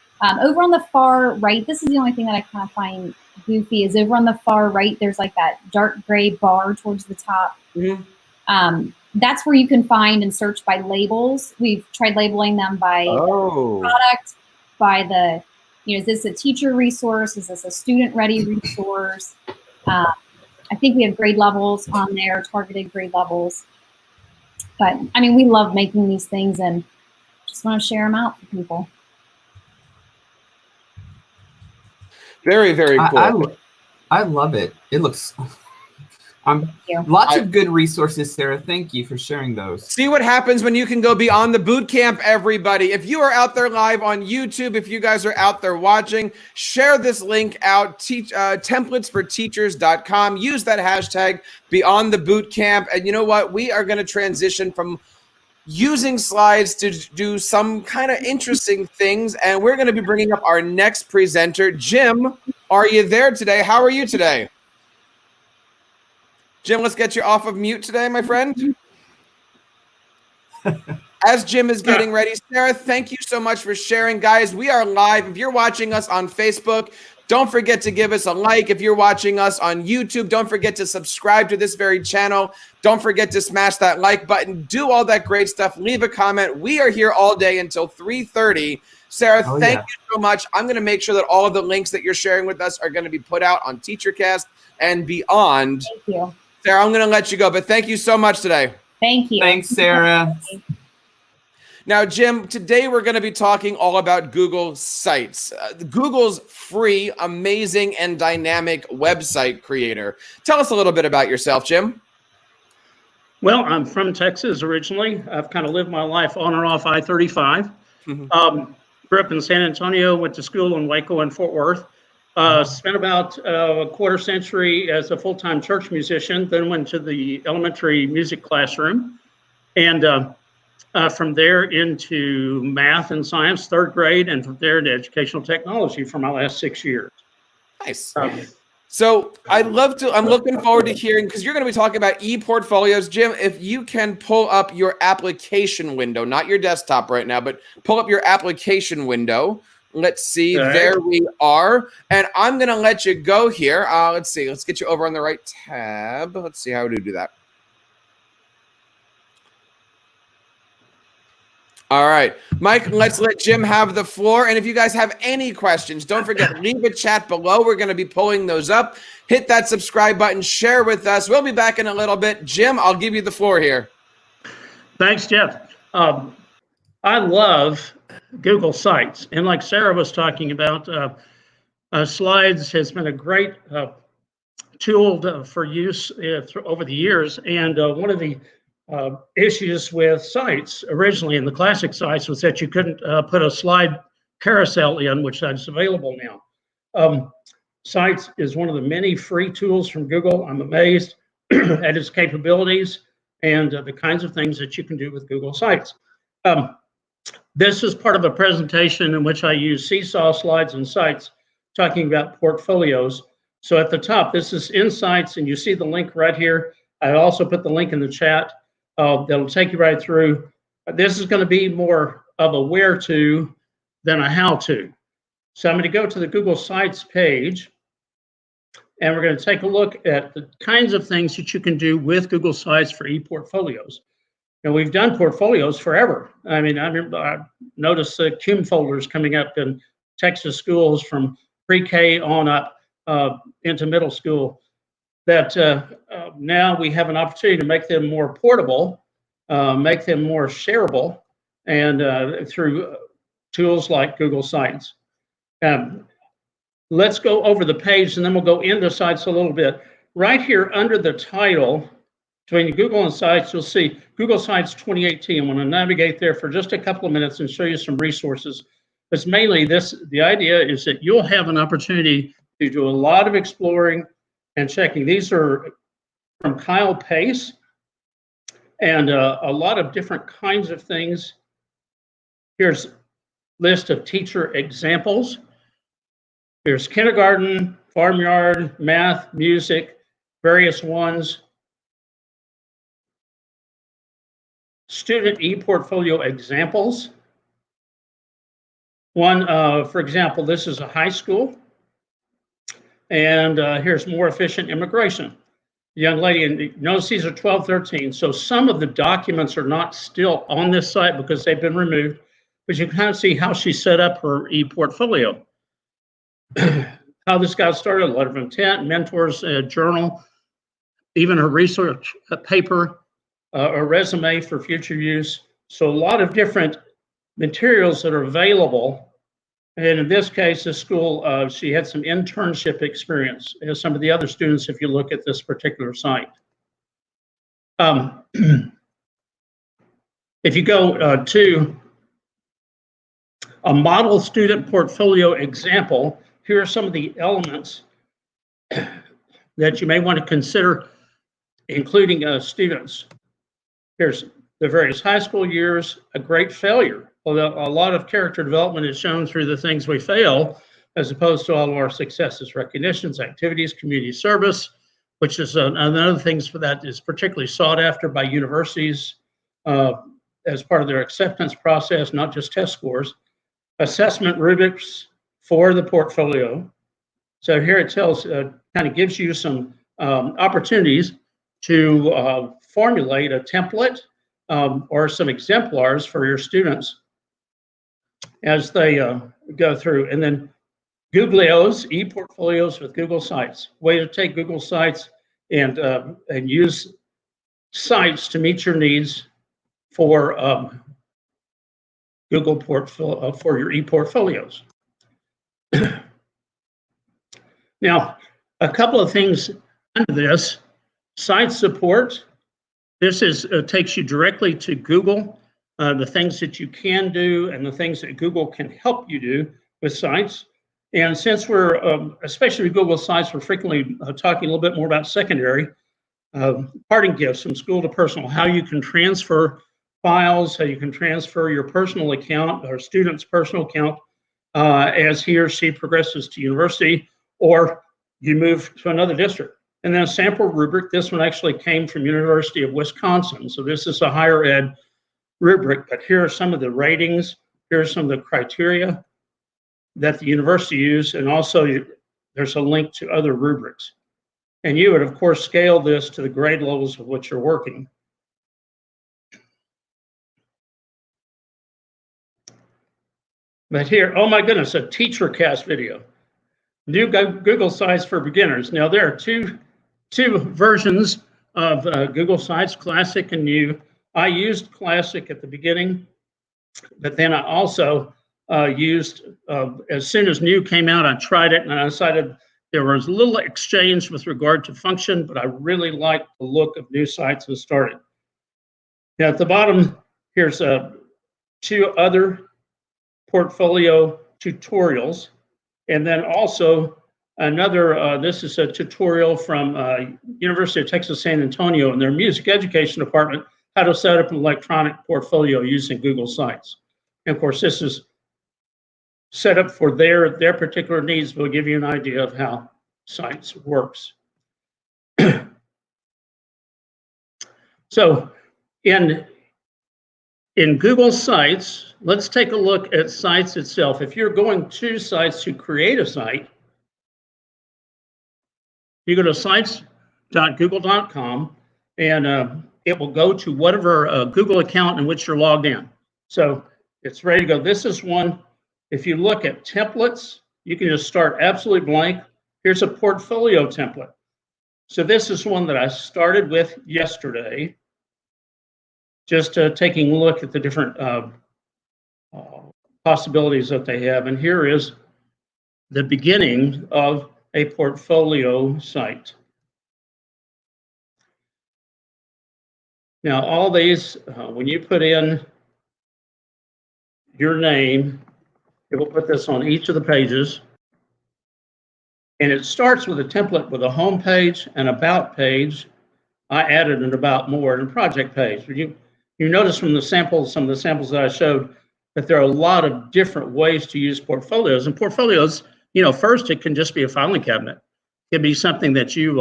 [SPEAKER 5] over on the far right, this is the only thing that I kind of find goofy, is over on the far right, there's like that dark gray bar towards the top. Mm-hmm. That's where you can find and search by labels. We've tried labeling them by product, by the, is this a teacher resource? Is this a student-ready resource? I think we have grade levels on there, targeted grade levels. But I mean, we love making these things and just want to share them out for people.
[SPEAKER 1] Very, very cool.
[SPEAKER 2] I love it. It looks lots of good resources, Sarah. Thank you for sharing those.
[SPEAKER 1] See what happens when you can go beyond the boot camp, everybody. If you are out there live on YouTube, if you guys are out there watching, share this link out, templatesforteachers.com. Use that hashtag beyond the boot camp. And you know what? We are going to transition from using slides to do some kind of interesting things. And we're going to be bringing up our next presenter. Jim, are you there today? How are you today? Jim, let's get you off of mute today, my friend. As Jim is getting ready, Sarah, thank you so much for sharing. Guys, we are live. If you're watching us on Facebook, don't forget to give us a like. If you're watching us on YouTube, don't forget to subscribe to this very channel. Don't forget to smash that like button. Do all that great stuff. Leave a comment. We are here all day until 3:30. Sarah, thank you so much. I'm going to make sure that all of the links that you're sharing with us are going to be put out on TeacherCast and beyond.
[SPEAKER 5] Thank you.
[SPEAKER 1] Sarah, I'm going to let you go, but thank you so much today.
[SPEAKER 5] Thank you.
[SPEAKER 2] Thanks, Sarah.
[SPEAKER 1] Now, Jim, today we're going to be talking all about Google Sites, Google's free, amazing, and dynamic website creator. Tell us a little bit about yourself, Jim.
[SPEAKER 6] Well, I'm from Texas originally. I've kind of lived my life on or off I-35. Mm-hmm. Grew up in San Antonio, went to school in Waco and Fort Worth. Spent about a quarter century as a full-time church musician, then went to the elementary music classroom. And from there into math and science, third grade, and from there to educational technology for my last 6 years.
[SPEAKER 1] Nice. So I'm looking forward to hearing, because you're going to be talking about e-portfolios. Jim, if you can pull up your application window, not your desktop right now, but pull up your application window. Let's see. Okay. There we are. And I'm going to let you go here. Let's see. Let's get you over on the right tab. Let's see how to do that. All right, Mike, let's let Jim have the floor. And if you guys have any questions, don't forget, leave a chat below. We're going to be pulling those up. Hit that subscribe button, share with us. We'll be back in a little bit. Jim, I'll give you the floor here.
[SPEAKER 6] Thanks, Jeff. I love Google Sites. And like Sarah was talking about, slides has been a great tool for use over the years. And one of the issues with sites originally in the classic sites was that you couldn't put a slide carousel in, which is available now. Sites is one of the many free tools from Google. I'm amazed at its capabilities and the kinds of things that you can do with Google Sites. This is part of a presentation in which I use seesaw slides and sites talking about portfolios. So at the top, this is Insights, and you see the link right here. I also put the link in the chat. That'll take you right through. This is going to be more of a where to than a how to. So I'm going to go to the Google Sites page, and we're going to take a look at the kinds of things that you can do with Google Sites for e-portfolios. And we've done portfolios forever. I mean, I noticed the CUME folders coming up in Texas schools from pre-K on up into middle school, that now we have an opportunity to make them more portable, make them more shareable, and through tools like Google Sites. Let's go over the page, and then we'll go into Sites a little bit. Right here under the title, between Google and Sites, you'll see Google Sites 2018. I'm going to navigate there for just a couple of minutes and show you some resources. It's mainly this, the idea is that you'll have an opportunity to do a lot of exploring and checking. These are from Kyle Pace, and a lot of different kinds of things. Here's a list of teacher examples. Here's kindergarten, farmyard, math, music, various ones. Student e-portfolio examples. One, for example, this is a high school. And here's more efficient immigration. The young lady, and notice these are 12, 13. So some of the documents are not still on this site because they've been removed, but you can kind of see how she set up her e-portfolio. How this got started, a letter of intent, mentors, a journal, even a research paper, a resume for future use. So a lot of different materials that are available. And in this case, this school, she had some internship experience, as some of the other students, if you look at this particular site. If you go to a model student portfolio example, here are some of the elements that you may want to consider including students. Here's the various high school years, a great failure. Although a lot of character development is shown through the things we fail, as opposed to all of our successes, recognitions, activities, community service, which is another things for that is particularly sought after by universities as part of their acceptance process, not just test scores. Assessment rubrics for the portfolio. So here it tells, kind of gives you some opportunities to formulate a template or some exemplars for your students as they go through. And then Googlio's e-portfolios with Google Sites, way to take Google Sites and use sites to meet your needs for Google portfolio for your e-portfolios. Now, a couple of things under this. Site support. This is takes you directly to Google, the things that you can do and the things that Google can help you do with sites. And since we're, especially with Google Sites, we're frequently talking a little bit more about secondary, parting gifts from school to personal, how you can transfer files, how you can transfer your personal account or student's personal account as he or she progresses to university, or you move to another district. And then a sample rubric. This one actually came from University of Wisconsin. So this is a higher ed rubric, but here are some of the ratings. Here are some of the criteria that the university used. And also there's a link to other rubrics. And you would, of course, scale this to the grade levels of which you're working. But here, oh my goodness, a teacher cast video. New Google Sites for beginners. Now there are two versions of Google Sites, Classic and New. I used Classic at the beginning, but then I also used, as soon as New came out, I tried it and I decided There was a little exchange with regard to function, but I really like the look of new sites and started. Now at the bottom, here's 2 other portfolio tutorials. And then also another, this is a tutorial from University of Texas, San Antonio in their music education department, how to set up an electronic portfolio using Google Sites. And of course, this is set up for their particular needs, but will give you an idea of how Sites works. So in Google Sites, let's take a look at Sites itself. If you're going to Sites to create a site, you go to sites.google.com and it will go to whatever Google account in which you're logged in. So it's ready to go. This is one, if you look at templates, you can just start absolutely blank. Here's a portfolio template. So this is one that I started with yesterday, just taking a look at the different possibilities that they have. And here is the beginning of a portfolio site. Now, all these, when you put in your name, it will put this on each of the pages. And it starts with a template with a home page, an about page. I added an about more and a project page. You notice from the samples, some of the samples that I showed, that there are a lot of different ways to use portfolios. And portfolios, you know, first it can just be a filing cabinet. It can be something that you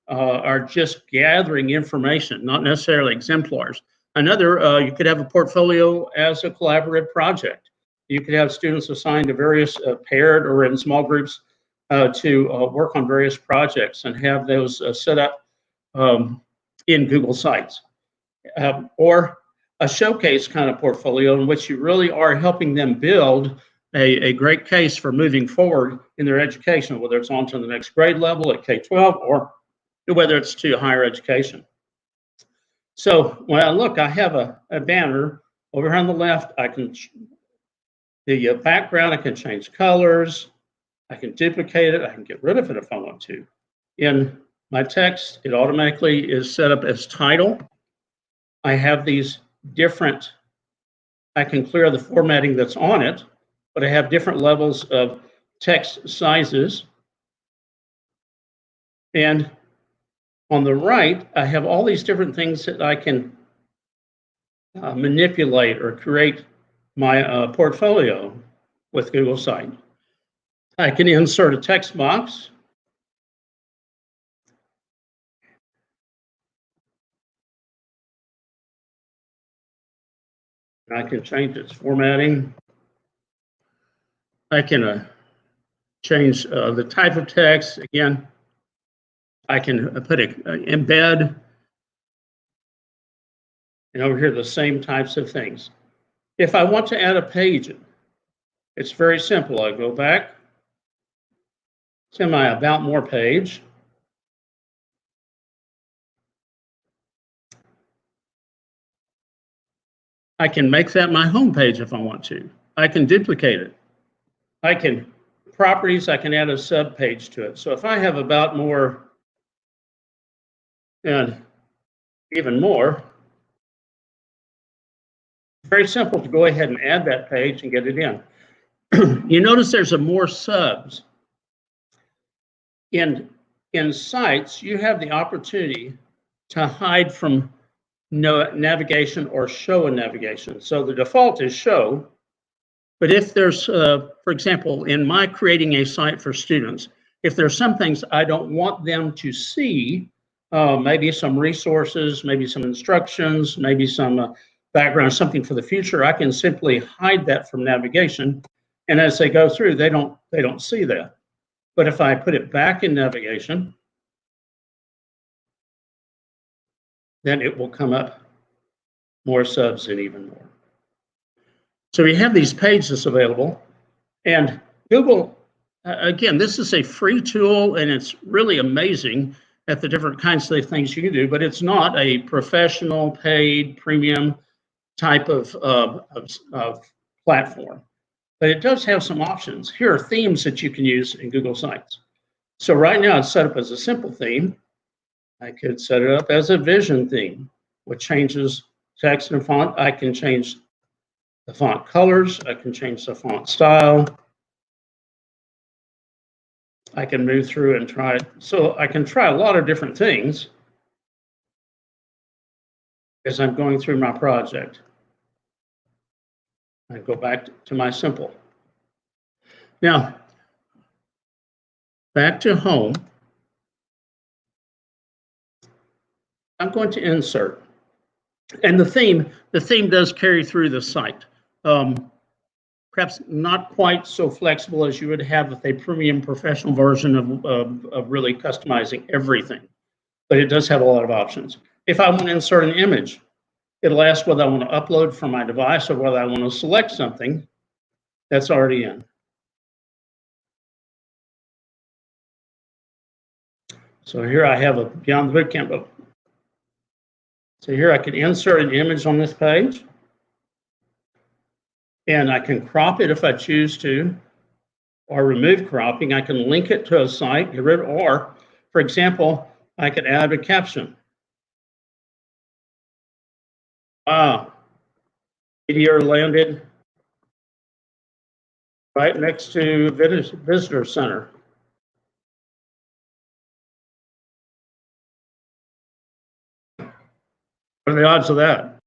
[SPEAKER 6] are just gathering information, not necessarily exemplars. Another, you could have a portfolio as a collaborative project. You could have students assigned to various paired or in small groups to work on various projects and have those set up in Google Sites. Or a showcase kind of portfolio in which you really are helping them build a great case for moving forward in their education, whether it's on to the next grade level at K-12 or whether it's to higher education. So when I look, I have a banner over here on the left. I can, the background, I can change colors. I can duplicate it. I can get rid of it if I want to. In my text, it automatically is set up as title. I have these different, I can clear the formatting that's on it, but I have different levels of text sizes. And on the right, I have all these different things that I can manipulate or create my portfolio with Google Site. I can insert a text box. I can change its formatting. I can change the type of text. Again, I can put an embed. And over here, the same types of things. If I want to add a page, it's very simple. I go back to my About More page. I can make that my home page if I want to. I can duplicate it. I can, properties, I can add a sub page to it. So if I have About More and even more, very simple to go ahead and add that page and get it in. You notice there's a more subs. In Sites, you have the opportunity to hide from navigation or show a navigation. So the default is show, but if there's, for example, in my creating a site for students, if there's some things I don't want them to see, maybe some resources, maybe some instructions, maybe some background, something for the future, I can simply hide that from navigation. And as they go through, they don't see that. But if I put it back in navigation, then it will come up more subs and even more. So we have these pages available, and Google, again, this is a free tool, and it's really amazing at the different kinds of things you can do, but it's not a professional, paid, premium type of platform. But it does have some options. Here are themes that you can use in Google Sites. So right now it's set up as a simple theme. I could set it up as a vision theme, which changes text and font. I can change the font colors. I can change the font style. I can move through and try it. So I can try a lot of different things as I'm going through my project. I go back to my simple. Now, back to home. I'm going to insert. And the theme does carry through the site. Perhaps not quite so flexible as you would have with a premium professional version of really customizing everything, but it does have a lot of options. If I want to insert an image, it'll ask whether I want to upload from my device or whether I want to select something that's already in. So here I have a Beyond the Bootcamp book. So here I can insert an image on this page, and I can crop it if I choose to, or remove cropping. I can link it to a site, get rid of, or, for example, I could add a caption. Meteor landed right next to visitor center. What are the odds of that?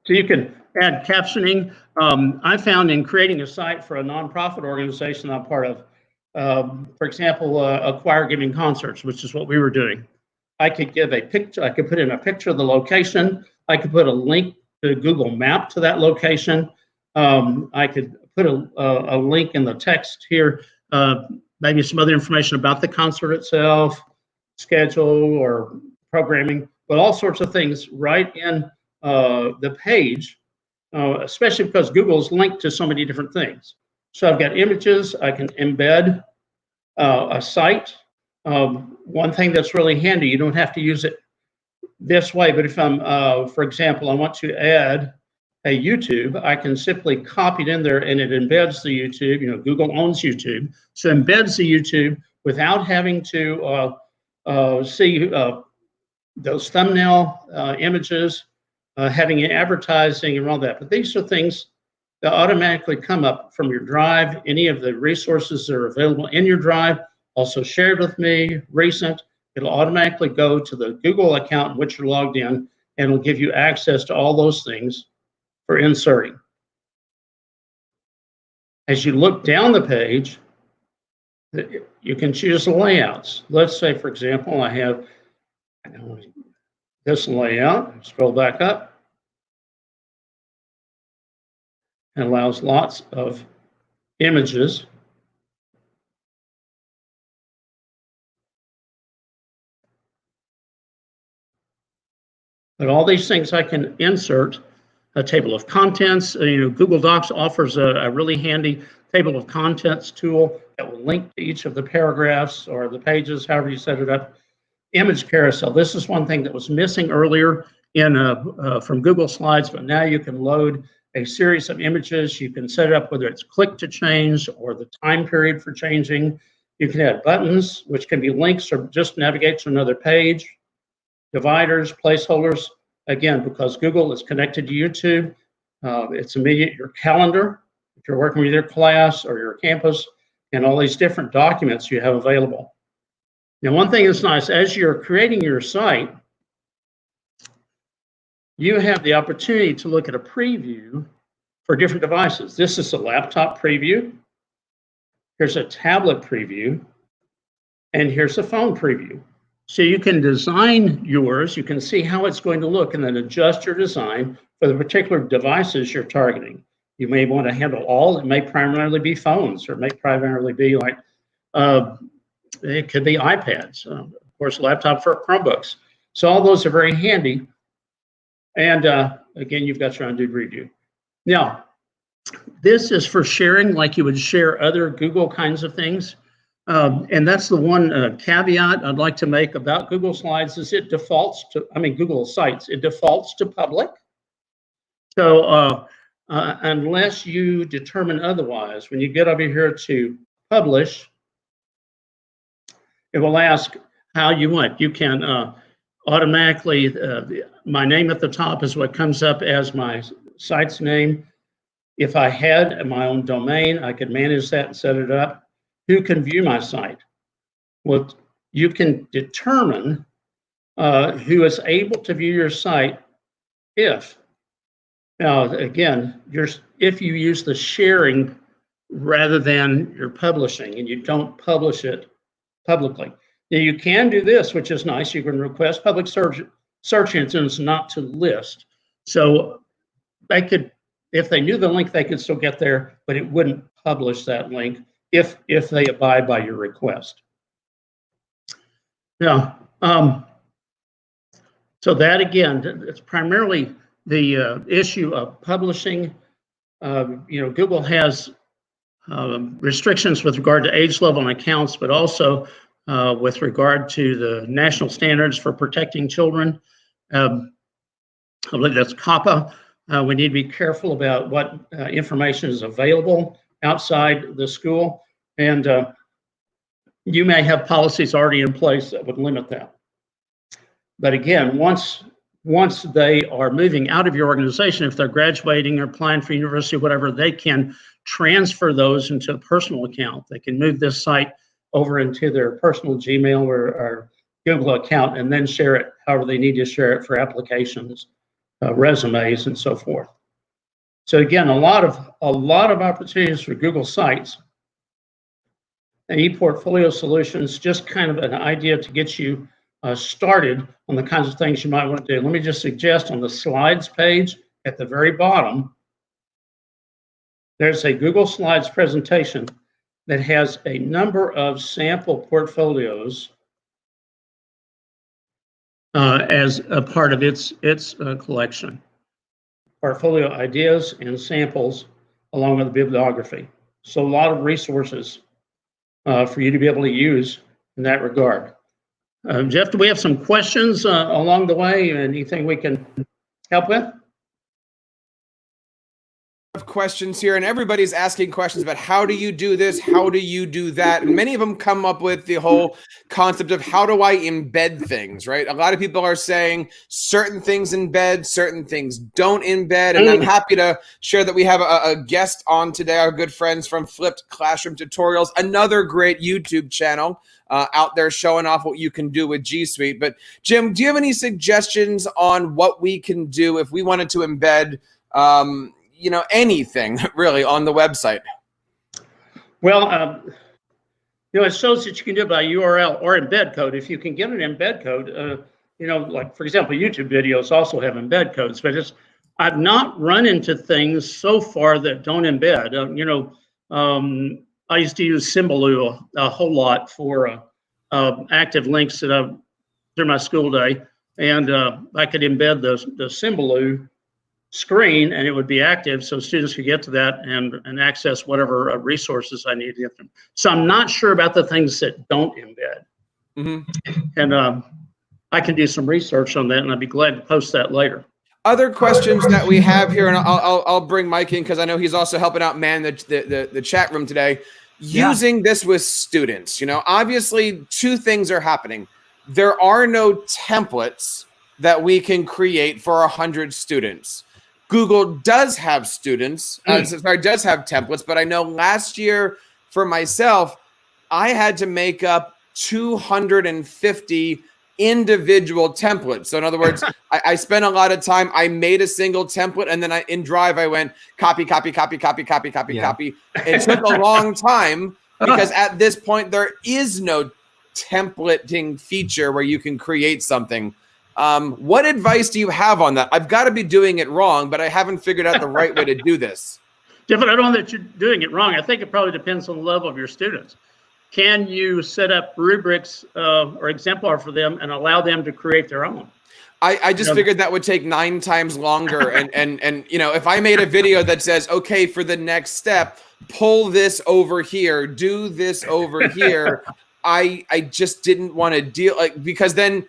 [SPEAKER 6] So you can add captioning. I found in creating a site for a nonprofit organization I'm part of, for example, a choir giving concerts, which is what we were doing. I could give a picture, I could put in a picture of the location. I could put a link to Google Map to that location. I could put a link in the text here, maybe some other information about the concert itself, schedule or programming, but all sorts of things right in the page, especially because Google's linked to so many different things. So I've got images, I can embed a site. One thing that's really handy, you don't have to use it this way, but if I'm, for example, I want to add a YouTube, I can simply copy it in there and it embeds the YouTube. You know, Google owns YouTube, so embeds the YouTube without having to see those thumbnail images, having advertising and all that. But these are things that automatically come up from your drive. Any of the resources that are available in your drive, also shared with me, recent, it'll automatically go to the Google account in which you're logged in, and it'll give you access to all those things for inserting. As you look down the page, you can choose the layouts. Let's say, for example, I have this layout. Scroll back up. It allows lots of images. But all these things I can insert. A table of contents. You know, Google Docs offers a really handy table of contents tool that will link to each of the paragraphs or the pages, however you set it up. Image carousel. This is one thing that was missing earlier in from Google Slides, but now you can load a series of images. You can set it up whether it's click to change or the time period for changing. You can add buttons, which can be links or just navigate to another page. Dividers, placeholders. Again, because Google is connected to YouTube, it's immediate your calendar, if you're working with your class or your campus, and all these different documents you have available. Now, one thing that's nice, as you're creating your site, you have the opportunity to look at a preview for different devices. This is a laptop preview. Here's a tablet preview. And here's a phone preview. So you can design yours, you can see how it's going to look, and then adjust your design for the particular devices you're targeting. You may want to handle all. It may primarily be phones, or it may primarily be like, it could be iPads, of course, laptop for Chromebooks. So all those are very handy. And again, you've got your undo review. Now, this is for sharing like you would share other Google kinds of things. And that's the one caveat I'd like to make about Google Slides is it defaults to, Google Sites, it defaults to public. So unless you determine otherwise, when you get over here to publish, it will ask how you want. You can automatically, my name at the top is what comes up as my site's name. If I had my own domain, I could manage that and set it up. Who can view my site? Well, you can determine who is able to view your site if, now again, if you use the sharing rather than your publishing and you don't publish it publicly. Now you can do this, which is nice. You can request public search engines not to list. So they could, if they knew the link, they could still get there, but it wouldn't publish that link if they abide by your request. Now, so that again, it's primarily the issue of publishing. Google has restrictions with regard to age level and accounts, but also with regard to the national standards for protecting children. I believe that's COPPA. We need to be careful about what information is available outside the school. And you may have policies already in place that would limit that. But again, once they are moving out of your organization, if they're graduating or applying for university, whatever, they can transfer those into a personal account. They can move this site over into their personal Gmail or Google account and then share it however they need to share it for applications, resumes, and so forth. So again, a lot of opportunities for Google Sites and ePortfolio solutions, just kind of an idea to get you started on the kinds of things you might want to do. Let me just suggest on the slides page at the very bottom, there's a Google Slides presentation that has a number of sample portfolios as a part of its collection. Portfolio ideas and samples along with the bibliography. So a lot of resources for you to be able to use in that regard. Jeff, do we have some questions along the way? Anything we can help with?
[SPEAKER 1] Of questions here, and everybody's asking questions about how do you do this, how do you do that, and many of them come up with the whole concept of how do I embed things, right? A lot of people are saying certain things embed, certain things don't embed, and I'm happy to share that we have a guest on today, our good friends from Flipped Classroom Tutorials, another great YouTube channel out there showing off what you can do with G Suite. But Jim, do you have any suggestions on what we can do if we wanted to embed anything really on the website?
[SPEAKER 6] Well, it shows that you can do it by URL or embed code. If you can get an embed code, like for example, YouTube videos also have embed codes, but I've not run into things so far that don't embed. I used to use Symbaloo a whole lot for active links through my school day, and I could embed the Symbaloo screen and it would be active so students could get to that and access whatever resources I need to get them. So I'm not sure about the things that don't embed. And I can do some research on that and I'd be glad to post that later.
[SPEAKER 1] Other questions that we have here, and I'll bring Mike in because I know he's also helping out man the chat room today. Using this with students, obviously two things are happening. There are no templates that we can create for 100 students. Google does have does have templates, but I know last year for myself, I had to make up 250 individual templates. So in other words, I spent a lot of time, I made a single template, and then in Drive, I went copy. It took a long time because at this point, there is no templating feature where you can create something. What advice do you have on that? I've got to be doing it wrong, but I haven't figured out the right way to do this.
[SPEAKER 6] Jeff, I don't know that you're doing it wrong. I think it probably depends on the level of your students. Can you set up rubrics or exemplar for them and allow them to create their own?
[SPEAKER 1] I just figured that would take 9 times longer. And if I made a video that says, okay, for the next step, pull this over here, do this over here, I just didn't want to deal because then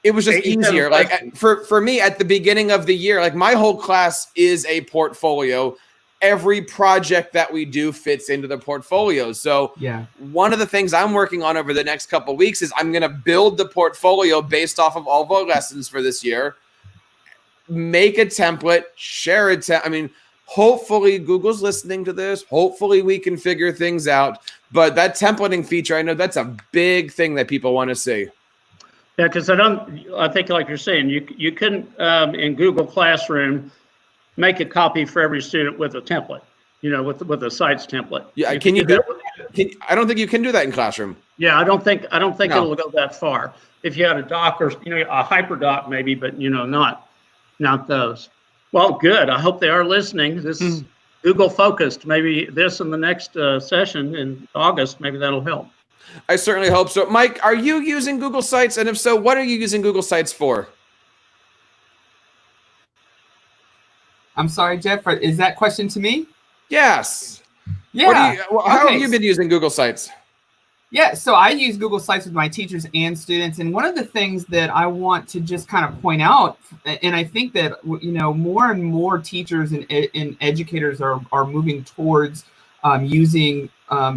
[SPEAKER 1] it was just easier. Like for me at the beginning of the year, like my whole class is a portfolio. every project that we do fits into the portfolio. So one of the things I'm working on over the next couple of weeks is I'm going to build the portfolio based off of all of our lessons for this year, make a template, share it. I mean, hopefully Google's listening to this. Hopefully we can figure things out. But that templating feature, I know that's a big thing that people want to see.
[SPEAKER 6] Yeah, because I think like you're saying, you couldn't in Google Classroom make a copy for every student with a template, with a sites template.
[SPEAKER 1] Yeah, can you do that? I don't think you can do that in Classroom.
[SPEAKER 6] Yeah, I don't think it'll go that far. If you had a doc or a hyperdoc maybe, but not those. Well, good. I hope they are listening. This is Google focused. Maybe this in the next session in August, maybe that'll help.
[SPEAKER 1] I certainly hope so. Mike, are you using Google Sites? And if so, what are you using Google Sites for?
[SPEAKER 2] I'm sorry, Jeff, is that question to me?
[SPEAKER 1] Yes.
[SPEAKER 2] Yeah.
[SPEAKER 1] How have you been using Google Sites?
[SPEAKER 2] Yeah, so I use Google Sites with my teachers and students. And one of the things that I want to just kind of point out, and I think that, more and more teachers and educators are moving towards using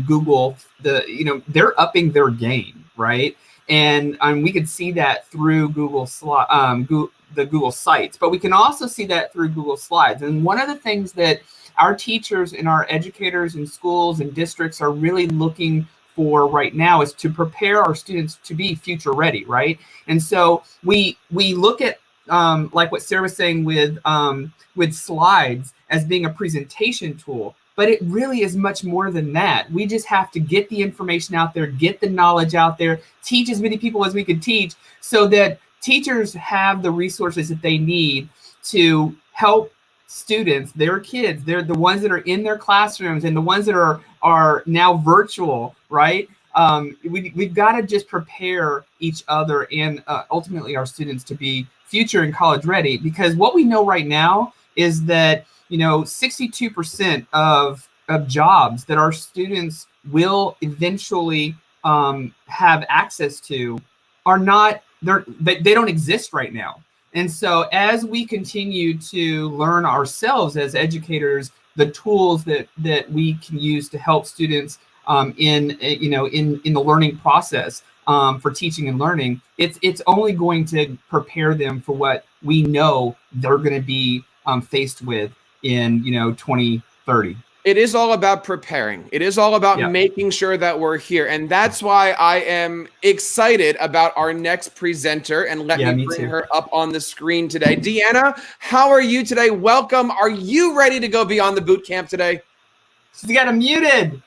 [SPEAKER 2] Google, they're upping their game, right? And we could see that through the Google Sites, but we can also see that through Google Slides. And one of the things that our teachers and our educators in schools and districts are really looking for right now is to prepare our students to be future ready, right? And so we look at like what Sarah was saying with slides as being a presentation tool, but it really is much more than that. We just have to get the information out there, get the knowledge out there, teach as many people as we can teach, so that teachers have the resources that they need to help students, their kids. They're the ones that are in their classrooms and the ones that are now virtual, right? We've got to just prepare each other and ultimately our students to be future and college ready, because what we know right now is that 62% of jobs that our students will eventually have access to are not, they don't exist right now. And so as we continue to learn ourselves as educators, the tools that we can use to help students in the learning process for teaching and learning, it's only going to prepare them for what we know they're going to be faced with in 2030.
[SPEAKER 1] It is all about preparing. It is all about making sure that we're here. And that's why I am excited about our next presenter. And let me bring her up on the screen today. Deanna, how are you today? Welcome. Are you ready to go beyond the boot camp today?
[SPEAKER 2] She's got him muted.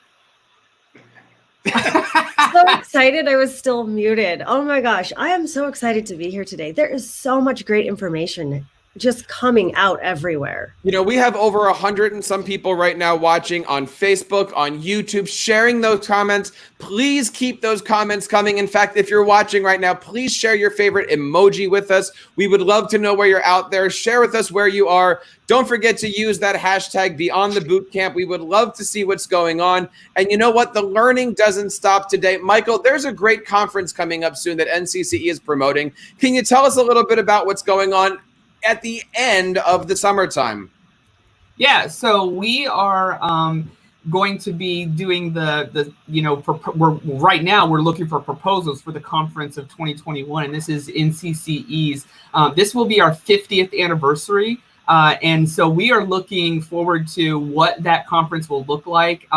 [SPEAKER 7] So excited I was still muted. Oh my gosh. I am so excited to be here today. There is so much great information just coming out everywhere.
[SPEAKER 1] We have over 100 and some people right now watching on Facebook, on YouTube, sharing those comments. Please keep those comments coming. In fact, if you're watching right now, please share your favorite emoji with us. We would love to know where you're out there. Share with us where you are. Don't forget to use that hashtag Beyond the Bootcamp. We would love to see what's going on. And you know what? The learning doesn't stop today. Michael, there's a great conference coming up soon that NCCE is promoting. Can you tell us a little bit about what's going on at the end of the summertime?
[SPEAKER 2] Yeah, so we are going to be doing right now we're looking for proposals for the conference of 2021, and this is NCCE's. This will be our 50th anniversary. And so we are looking forward to what that conference will look like.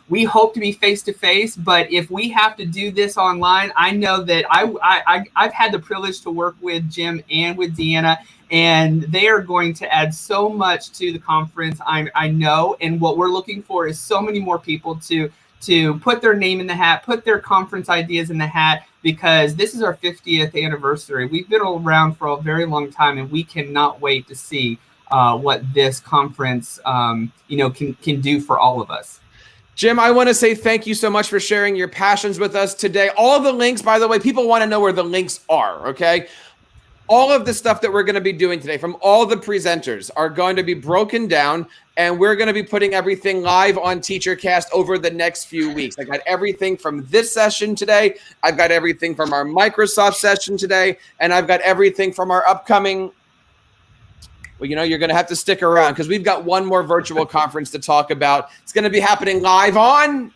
[SPEAKER 2] We hope to be face-to-face, but if we have to do this online, I know that I've had the privilege to work with Jim and with Deanna, and they are going to add so much to the conference, I know. And what we're looking for is so many more people to put their name in the hat, put their conference ideas in the hat, because this is our 50th anniversary. We've been around for a very long time, and we cannot wait to see what this conference can do for all of us.
[SPEAKER 1] Jim, I want to say thank you so much for sharing your passions with us today. All of the links, by the way, people want to know where the links are, okay? All of the stuff that we're going to be doing today from all the presenters are going to be broken down, and we're going to be putting everything live on TeacherCast over the next few weeks. I got everything from this session today. I've got everything from our Microsoft session today, and I've got everything from our upcoming well, you know, you're going to have to stick around because we've got one more virtual conference to talk about. It's going to be happening live on.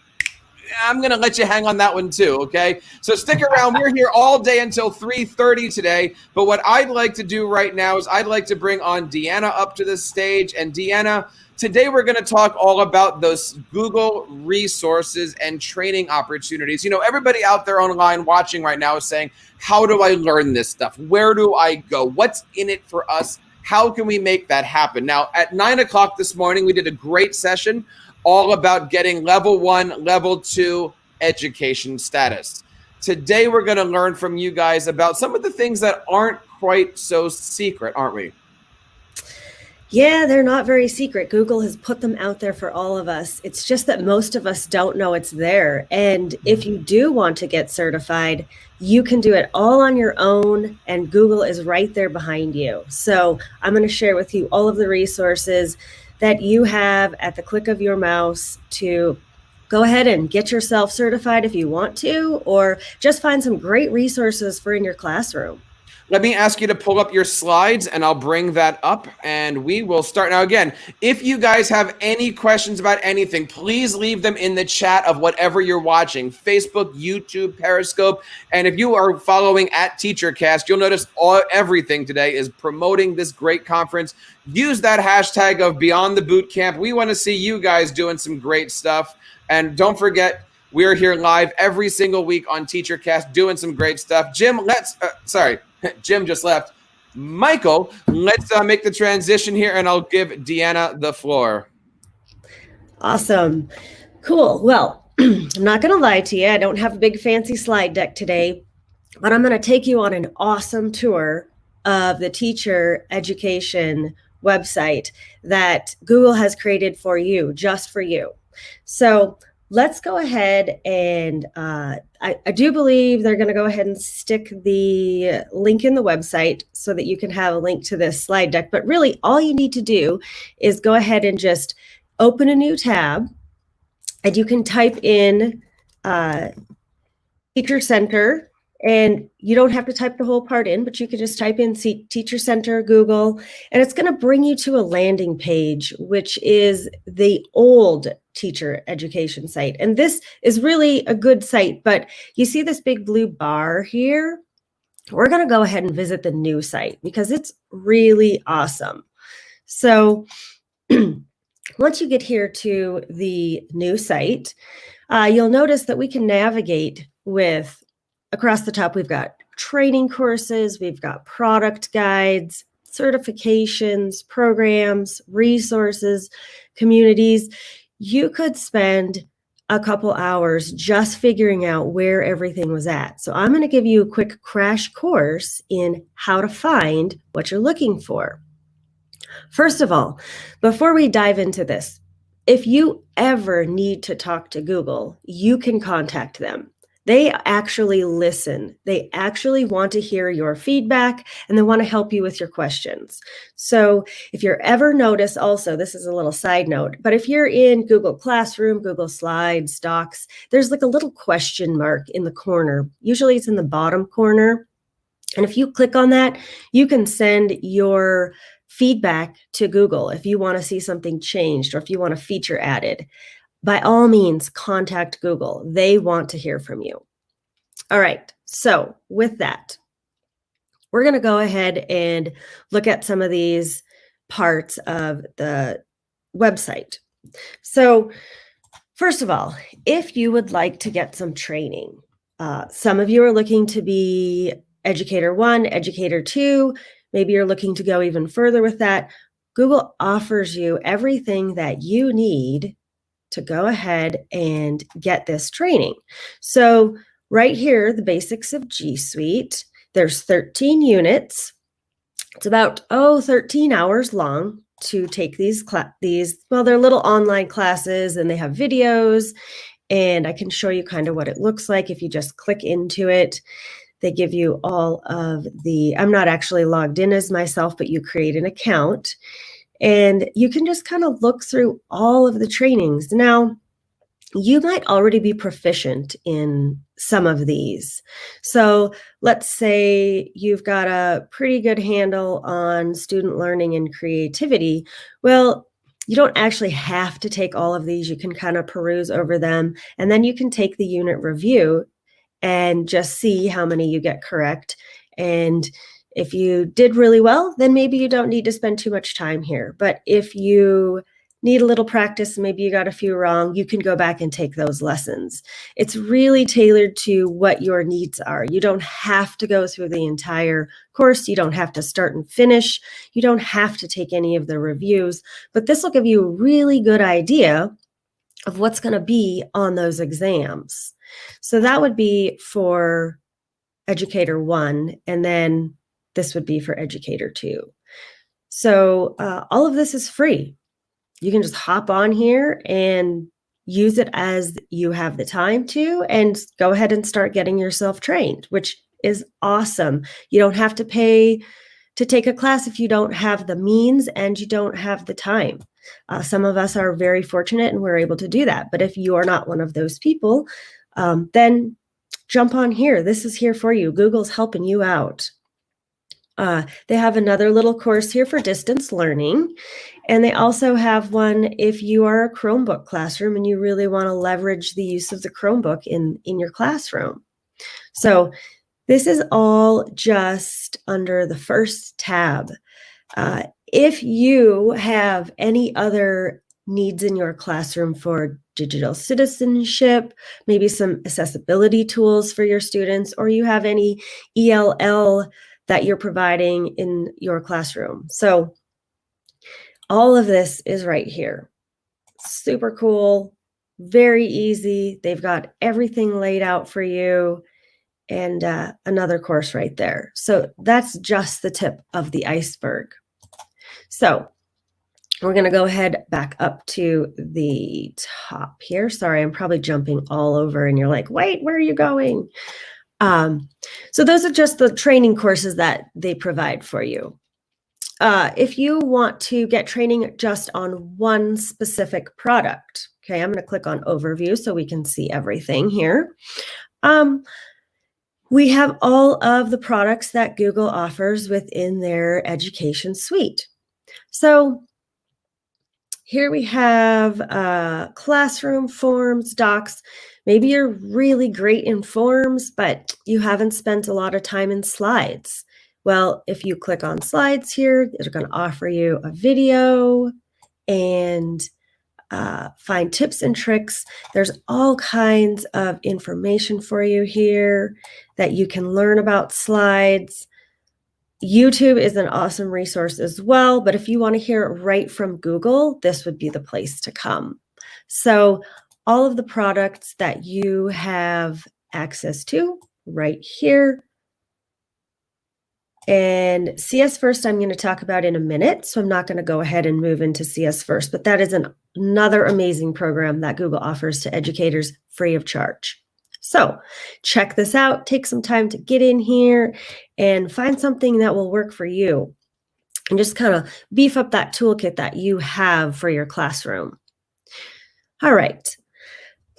[SPEAKER 1] I'm going to let you hang on that one too, okay? So stick around. We're here all day until 3:30 today. But what I'd like to do right now is I'd like to bring on Deanna up to the stage. And Deanna, today we're going to talk all about those Google resources and training opportunities. You know, everybody out there online watching right now is saying, how do I learn this stuff? Where do I go? What's in it for us? How can we make that happen? Now, at 9 o'clock this morning, we did a great session all about getting level 1, level 2 education status. Today, we're going to learn from you guys about some of the things that aren't quite so secret, aren't we?
[SPEAKER 7] Yeah, they're not very secret. Google has put them out there for all of us. It's just that most of us don't know it's there. And if you do want to get certified, you can do it all on your own, and Google is right there behind you. So I'm going to share with you all of the resources that you have at the click of your mouse to go ahead and get yourself certified if you want to, or just find some great resources for in your classroom.
[SPEAKER 1] Let me ask you to pull up your slides and I'll bring that up and we will start. Now, again, if you guys have any questions about anything, please leave them in the chat of whatever you're watching, Facebook, YouTube, Periscope. And if you are following at TeacherCast, you'll notice everything today is promoting this great conference. Use that hashtag of Beyond the Bootcamp. We want to see you guys doing some great stuff. And don't forget, we're here live every single week on TeacherCast doing some great stuff. Jim, Jim just left. Michael, let's make the transition here and I'll give Deanna the floor.
[SPEAKER 7] Awesome. Cool. Well, I'm not going to lie to you. I don't have a big fancy slide deck today, but I'm going to take you on an awesome tour of the teacher education website that Google has created for you, just for you. So let's go ahead and I do believe they're going to go ahead and stick the link in the website so that you can have a link to this slide deck. But really, all you need to do is go ahead and just open a new tab, and you can type in Teacher Center. And you don't have to type the whole part in, but you can just type in Teacher Center, Google, and it's going to bring you to a landing page, which is the old teacher education site. And this is really a good site, but you see this big blue bar here? We're going to go ahead and visit the new site because it's really awesome. So once you get here to the new site, you'll notice that we can navigate with across the top. We've got training courses, we've got product guides, certifications, programs, resources, communities. You could spend a couple hours just figuring out where everything was at. So I'm going to give you a quick crash course in how to find what you're looking for. First of all, before we dive into this, if you ever need to talk to Google, you can contact them. They actually listen. They actually want to hear your feedback and they want to help you with your questions. So if you're ever notice also, this is a little side note, but if you're in Google Classroom, Google Slides, Docs, there's like a little question mark in the corner. Usually it's in the bottom corner. And if you click on that, you can send your feedback to Google if you want to see something changed or if you want a feature added. By all means, contact Google. They want to hear from you. All right, so with that, we're going to go ahead and look at some of these parts of the website. So first of all, if you would like to get some training, some of you are looking to be Educator 1, Educator 2, maybe you're looking to go even further with that. Google offers you everything that you need to go ahead and get this training. So right here, the basics of G Suite, there's 13 units. It's about, 13 hours long to take these, well, they're little online classes and they have videos, and I can show you kind of what it looks like if you just click into it. They give you all of the, I'm not actually logged in as myself, but you create an account. And you can just kind of look through all of the trainings. Now, you might already be proficient in some of these. So let's say you've got a pretty good handle on student learning and creativity. Well, you don't actually have to take all of these. You can kind of peruse over them, and then you can take the unit review and just see how many you get correct. And if you did really well, then maybe you don't need to spend too much time here. But if you need a little practice, maybe you got a few wrong, you can go back and take those lessons. It's really tailored to what your needs are. You don't have to go through the entire course. You don't have to start and finish. You don't have to take any of the reviews, but this will give you a really good idea of what's going to be on those exams. So that would be for Educator 1, and then this would be for Educator 2. So all of this is free. You can just hop on here and use it as you have the time to, and go ahead and start getting yourself trained, which is awesome. You don't have to pay to take a class if you don't have the means and you don't have the time. Some of us are very fortunate and we're able to do that. But if you are not one of those people, then jump on here. This is here for you. Google's helping you out. They have another little course here for distance learning. And they also have one if you are a Chromebook classroom and you really want to leverage the use of the Chromebook in your classroom. So this is all just under the first tab. If you have any other needs in your classroom for digital citizenship, maybe some accessibility tools for your students, or you have any ELL that you're providing in your classroom. So all of this is right here. Super cool, very easy. They've got everything laid out for you, and another course right there. So that's just the tip of the iceberg. So we're going to go ahead back up to the top here. Sorry, I'm probably jumping all over and you're like, wait, where are you going? So those are just the training courses that they provide for you. If you want to get training just on one specific product, okay, I'm going to click on overview so we can see everything here. We have all of the products that Google offers within their education suite. So here we have classroom, forms, docs. Maybe you're really great in forms, but you haven't spent a lot of time in slides. Well, if you click on slides here, they're going to offer you a video and find tips and tricks. There's all kinds of information for you here that you can learn about slides. YouTube is an awesome resource as well, but if you want to hear it right from Google, this would be the place to come. So all of the products that you have access to right here. And CS First, I'm going to talk about in a minute, so I'm not going to go ahead and move into CS First, but that is another amazing program that Google offers to educators free of charge. So check this out, take some time to get in here and find something that will work for you and just kind of beef up that toolkit that you have for your classroom. All right,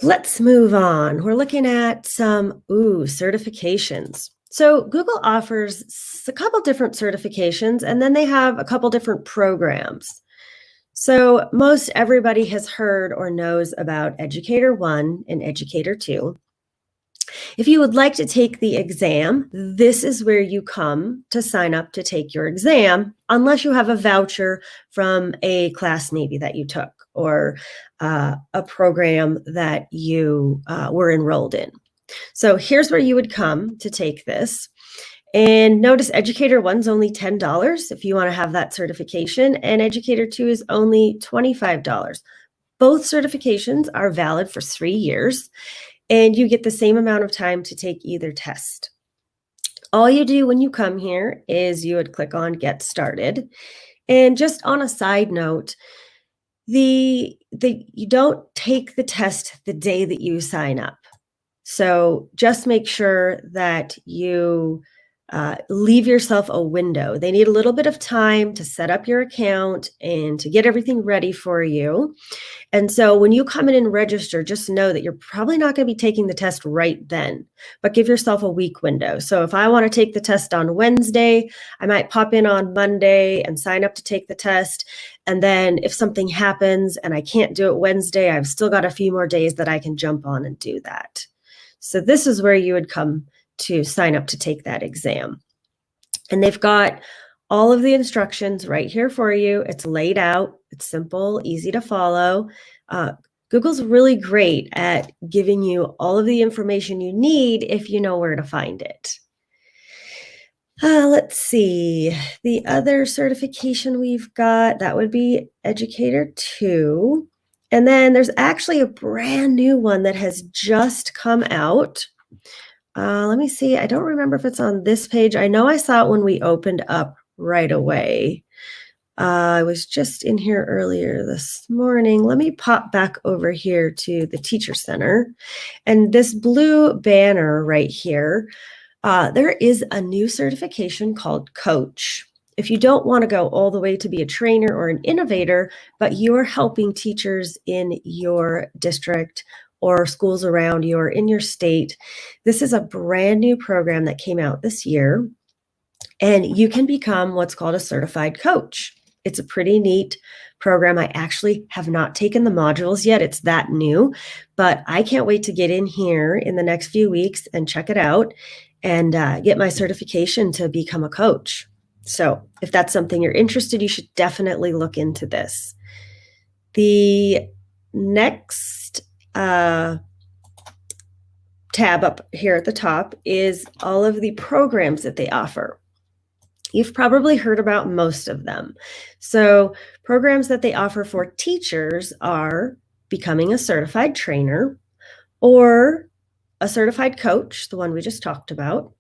[SPEAKER 7] let's move on. We're looking at some certifications. So Google offers a couple different certifications, and then they have a couple different programs. So most everybody has heard or knows about Educator 1 and Educator 2. If you would like to take the exam, this is where you come to sign up to take your exam, unless you have a voucher from a class maybe that you took or a program that you were enrolled in. So here's where you would come to take this. And notice Educator 1's only $10 if you want to have that certification, and Educator 2 is only $25. Both certifications are valid for 3 years, and you get the same amount of time to take either test. All you do when you come here is you would click on Get Started. And just on a side note, you don't take the test the day that you sign up. So just make sure that you leave yourself a window. They need a little bit of time to set up your account and to get everything ready for you. And so when you come in and register, just know that you're probably not going to be taking the test right then, but give yourself a week window. So if I want to take the test on Wednesday, I might pop in on Monday and sign up to take the test. And then if something happens and I can't do it Wednesday, I've still got a few more days that I can jump on and do that. So this is where you would come to sign up to take that exam. And they've got all of the instructions right here for you. It's laid out, it's simple, easy to follow. Google's really great at giving you all of the information you need if you know where to find it. Let's see, the other certification we've got, that would be Educator 2. And then there's actually a brand new one that has just come out. Let me see. I don't remember if it's on this page. I know I saw it when we opened up right away. I was just in here earlier this morning. Let me pop back over here to the Teacher Center. And this blue banner right here, there is a new certification called Coach. If you don't want to go all the way to be a trainer or an innovator, but you're helping teachers in your district or schools around you or in your state, this is a brand new program that came out this year, and you can become what's called a certified coach. It's a pretty neat program. I actually have not taken the modules yet. It's that new, but I can't wait to get in here in the next few weeks and check it out and get my certification to become a coach. So if that's something you're interested, you should definitely look into this. The next tab up here at the top is all of the programs that they offer. You've probably heard about most of them. So programs that they offer for teachers are becoming a certified trainer or a certified coach, the one we just talked about.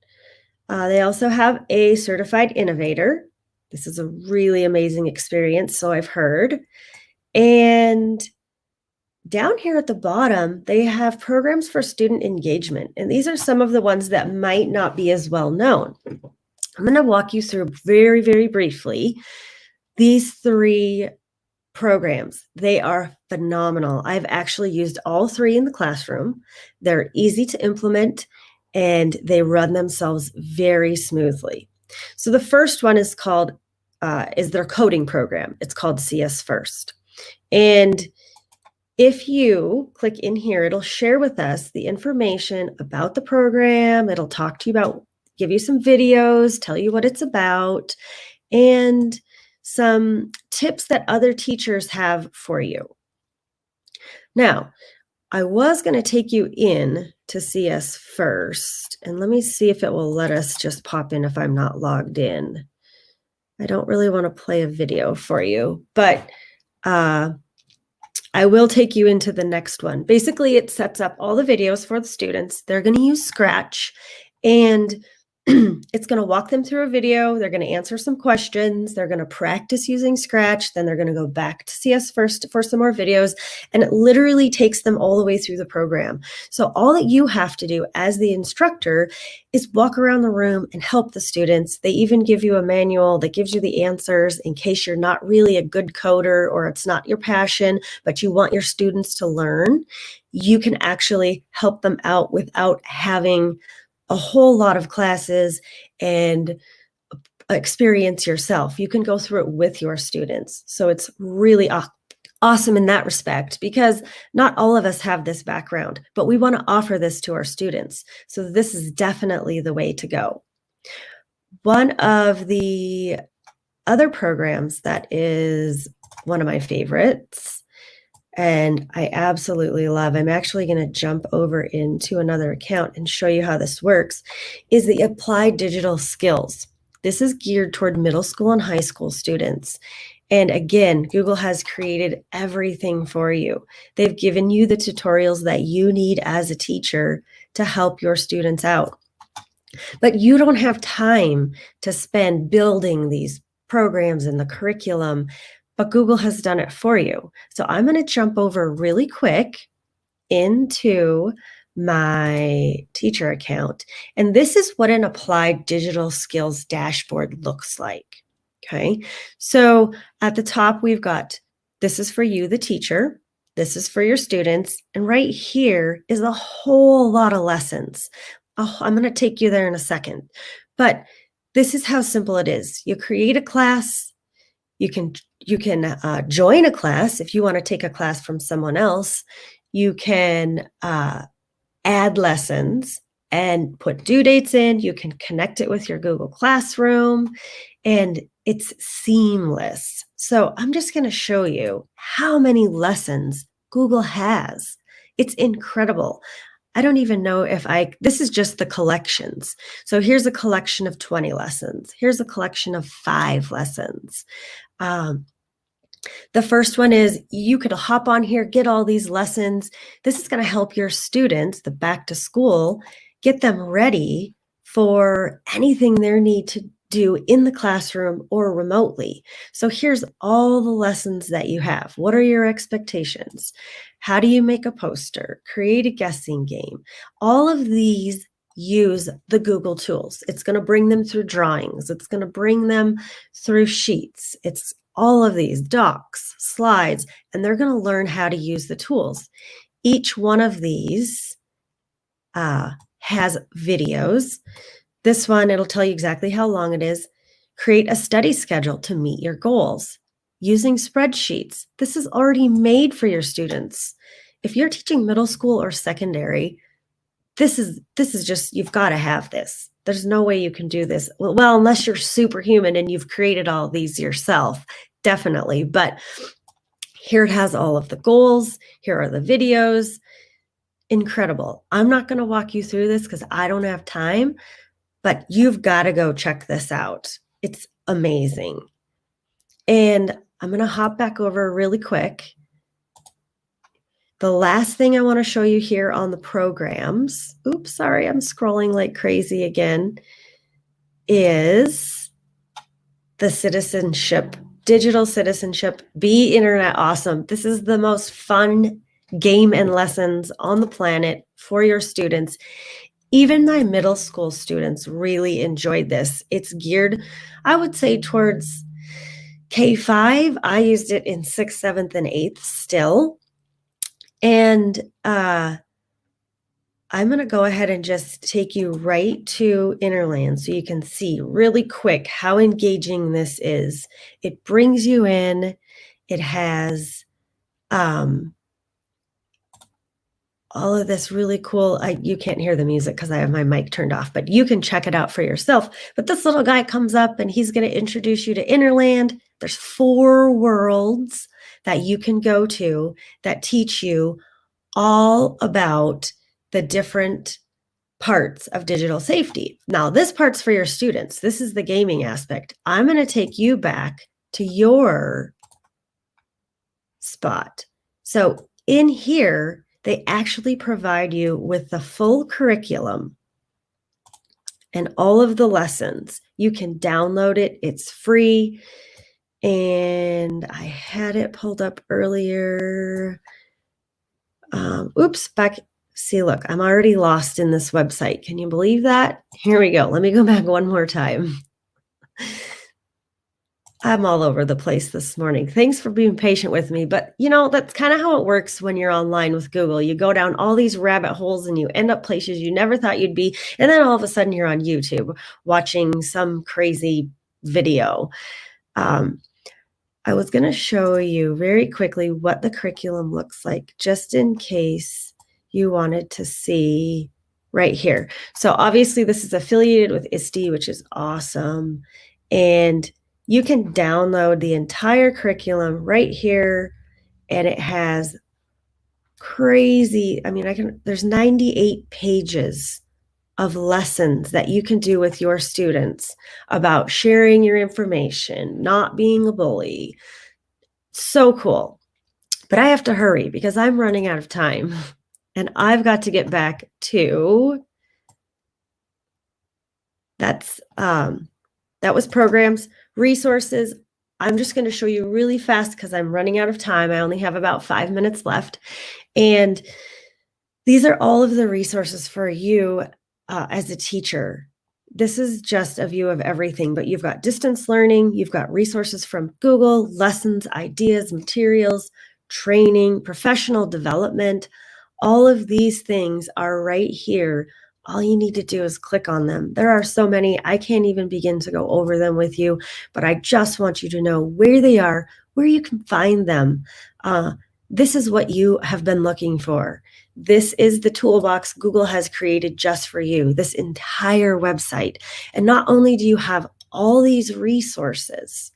[SPEAKER 7] They also have a certified innovator. This is a really amazing experience, so I've heard. And down here at the bottom, they have programs for student engagement. And these are some of the ones that might not be as well known. I'm going to walk you through very, very briefly these 3 programs. They are phenomenal. I've actually used all 3 in the classroom. They're easy to implement and they run themselves very smoothly. So the first one is called, is their coding program. It's called CS First. And if you click in here, it'll share with us the information about the program. It'll talk to you about, give you some videos, tell you what it's about, and some tips that other teachers have for you. Now, I was going to take you in to CS First, and let me see if it will let us just pop in if I'm not logged in. I don't really want to play a video for you, but I will take you into the next one. Basically, it sets up all the videos for the students. They're going to use Scratch, and it's going to walk them through a video. They're going to answer some questions. They're going to practice using Scratch. Then they're going to go back to CS First for some more videos. And it literally takes them all the way through the program. So all that you have to do as the instructor is walk around the room and help the students. They even give you a manual that gives you the answers in case you're not really a good coder or it's not your passion, but you want your students to learn. You can actually help them out without having a whole lot of classes and experience yourself. You can go through it with your students. So it's really awesome in that respect, because not all of us have this background, but we want to offer this to our students. So this is definitely the way to go. One of the other programs that is one of my favorites, and I absolutely love, I'm actually going to jump over into another account and show you how this works, is the Applied Digital Skills. This is geared toward middle school and high school students. And again, Google has created everything for you. They've given you the tutorials that you need as a teacher to help your students out. But you don't have time to spend building these programs and the curriculum, but Google has done it for you. So I'm going to jump over really quick into my teacher account. And this is what an applied digital skills dashboard looks like. Okay. So at the top, we've got, this is for you, the teacher. This is for your students. And right here is a whole lot of lessons. Oh, I'm going to take you there in a second. But this is how simple it is. You create a class. You can join a class if you want to take a class from someone else. You can add lessons and put due dates in. You can connect it with your Google Classroom, and it's seamless. So I'm just going to show you how many lessons Google has. It's incredible. I don't even know if this is just the collections. So here's a collection of 20 lessons. Here's a collection of 5 lessons. The first one is you could hop on here, get all these lessons. This is going to help your students, the back to school, get them ready for anything they need to do in the classroom or remotely. So here's all the lessons that you have. What are your expectations? How do you make a poster? Create a guessing game. All of these use the Google tools. It's going to bring them through drawings. It's going to bring them through sheets. It's all of these docs, slides, and they're going to learn how to use the tools. Each one of these has videos. This one, it'll tell you exactly how long it is. Create a study schedule to meet your goals. Using spreadsheets. This is already made for your students. If you're teaching middle school or secondary, this is just, you've got to have this. There's no way you can do this. Well, unless you're superhuman and you've created all these yourself, definitely. But here it has all of the goals. Here are the videos. Incredible. I'm not going to walk you through this because I don't have time, but you've got to go check this out. It's amazing. And I'm going to hop back over really quick. The last thing I want to show you here on the programs, oops, sorry, I'm scrolling like crazy again, is the citizenship, digital citizenship, Be Internet Awesome. This is the most fun game and lessons on the planet for your students. Even my middle school students really enjoyed this. It's geared, I would say, towards K-5. I used it in 6th, 7th, and 8th still. And I'm going to go ahead and just take you right to Interland so you can see really quick how engaging this is. It brings you in. It has all of this really cool, you can't hear the music because I have my mic turned off, but you can check it out for yourself. But this little guy comes up and he's going to introduce you to Interland. There's 4 worlds that you can go to that teach you all about the different parts of digital safety. Now, this part's for your students. This is the gaming aspect. I'm going to take you back to your spot. So in here, they actually provide you with the full curriculum and all of the lessons. You can download it. It's free. And I had it pulled up earlier. Oops, back. See, look, I'm already lost in this website. Can you believe that? Here we go. Let me go back one more time. I'm all over the place this morning. Thanks for being patient with me. But, you know, that's kind of how it works when you're online with Google. You go down all these rabbit holes and you end up places you never thought you'd be. And then all of a sudden you're on YouTube watching some crazy video. I was going to show you very quickly what the curriculum looks like, just in case you wanted to see right here. So obviously this is affiliated with ISTE, which is awesome. And you can download the entire curriculum right here. And it has crazy, I mean, there's 98 pages of lessons that you can do with your students about sharing your information, not being a bully. So cool. But I have to hurry because I'm running out of time and I've got to get back to, that was programs, resources. I'm just going to show you really fast because I'm running out of time. I only have about 5 minutes left. And These are all of the resources for you as a teacher. This is just a view of everything, but you've got distance learning, you've got resources from Google, lessons, ideas, materials, training, professional development. All of these things are right here. All you need to do is click on them. There are so many, I can't even begin to go over them with you, but I just want you to know where they are, where you can find them. This is what you have been looking for. This is the toolbox Google has created just for you, this entire website. And not only do you have all these resources,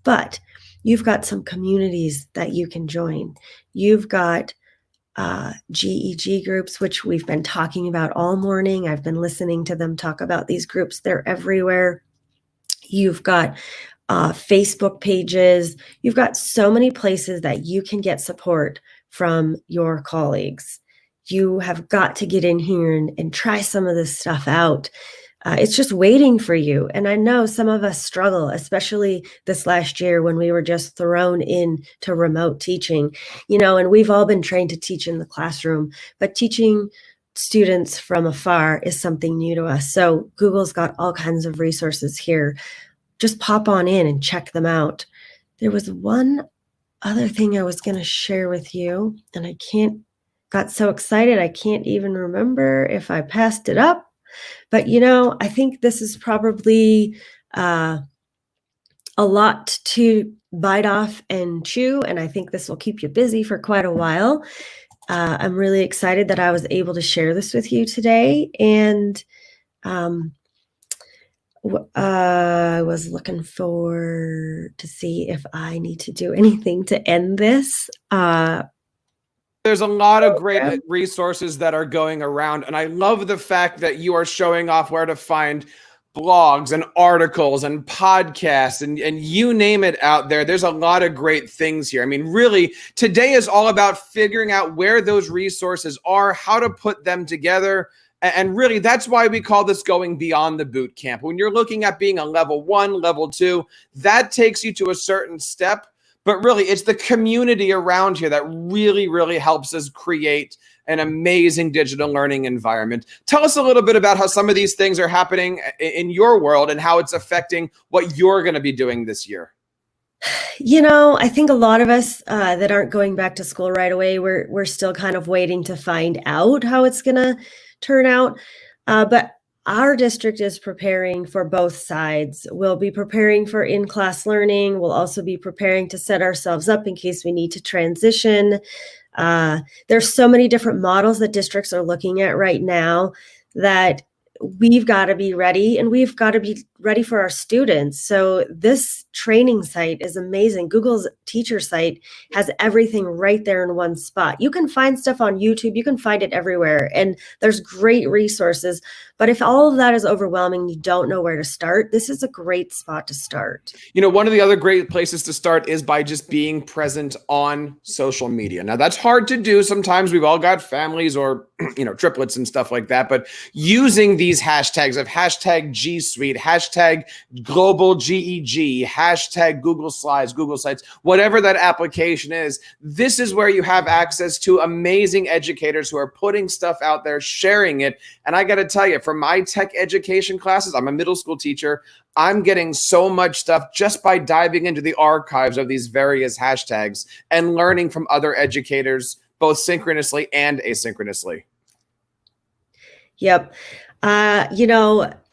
[SPEAKER 7] but you've got some communities that you can join. You've got GEG groups, which we've been talking about all morning. I've been listening to them talk about these groups. They're everywhere. You've got Facebook pages. You've got so many places that you can get support from your colleagues. You have got to get in here and try some of this stuff out. It's just waiting for you. And I know some of us struggle, especially this last year when we were just thrown into remote teaching, and we've all been trained to teach in the classroom, but teaching students from afar is something new to us. So Google's got all kinds of resources here. Just pop on in and check them out. There was one other thing I was going to share with you, and I got so excited I can't even remember if I passed it up. But I think this is probably a lot to bite off and chew, and I think this will keep you busy for quite a while. I'm really excited that I was able to share this with you today, and I was looking to see if I need to do anything to end this.
[SPEAKER 1] There's a lot of great resources that are going around, and I love the fact that you are showing off where to find blogs and articles and podcasts and you name it out there. There's a lot of great things here. I mean, really, today is all about figuring out where those resources are, how to put them together. And really, that's why we call this going beyond the boot camp. When you're looking at being a level 1, level 2, that takes you to a certain step. But really, it's the community around here that really, really helps us create an amazing digital learning environment. Tell us a little bit about how some of these things are happening in your world and how it's affecting what you're going to be doing this year.
[SPEAKER 7] I think a lot of us that aren't going back to school right away, we're still kind of waiting to find out how it's going to turn out. But our district is preparing for both sides. We'll be preparing for in-class learning. We'll also be preparing to set ourselves up in case we need to transition. There's so many different models that districts are looking at right now that we've got to be ready, and we've got to be ready for our students. So this training site is amazing. Google's teacher site has everything right there in one spot. You can find stuff on YouTube. You can find it everywhere. And there's great resources. But if all of that is overwhelming, you don't know where to start, this is a great spot to start.
[SPEAKER 1] One of the other great places to start is by just being present on social media. Now, that's hard to do. Sometimes we've all got families or, triplets and stuff like that. But using these hashtags of hashtag G Suite, hashtag global GEG, hashtag Google Slides, Google Sites, whatever that application is, this is where you have access to amazing educators who are putting stuff out there, sharing it. And I got to tell you, for my tech education classes, I'm a middle school teacher, I'm getting so much stuff just by diving into the archives of these various hashtags and learning from other educators, both synchronously and asynchronously.
[SPEAKER 7] Yep.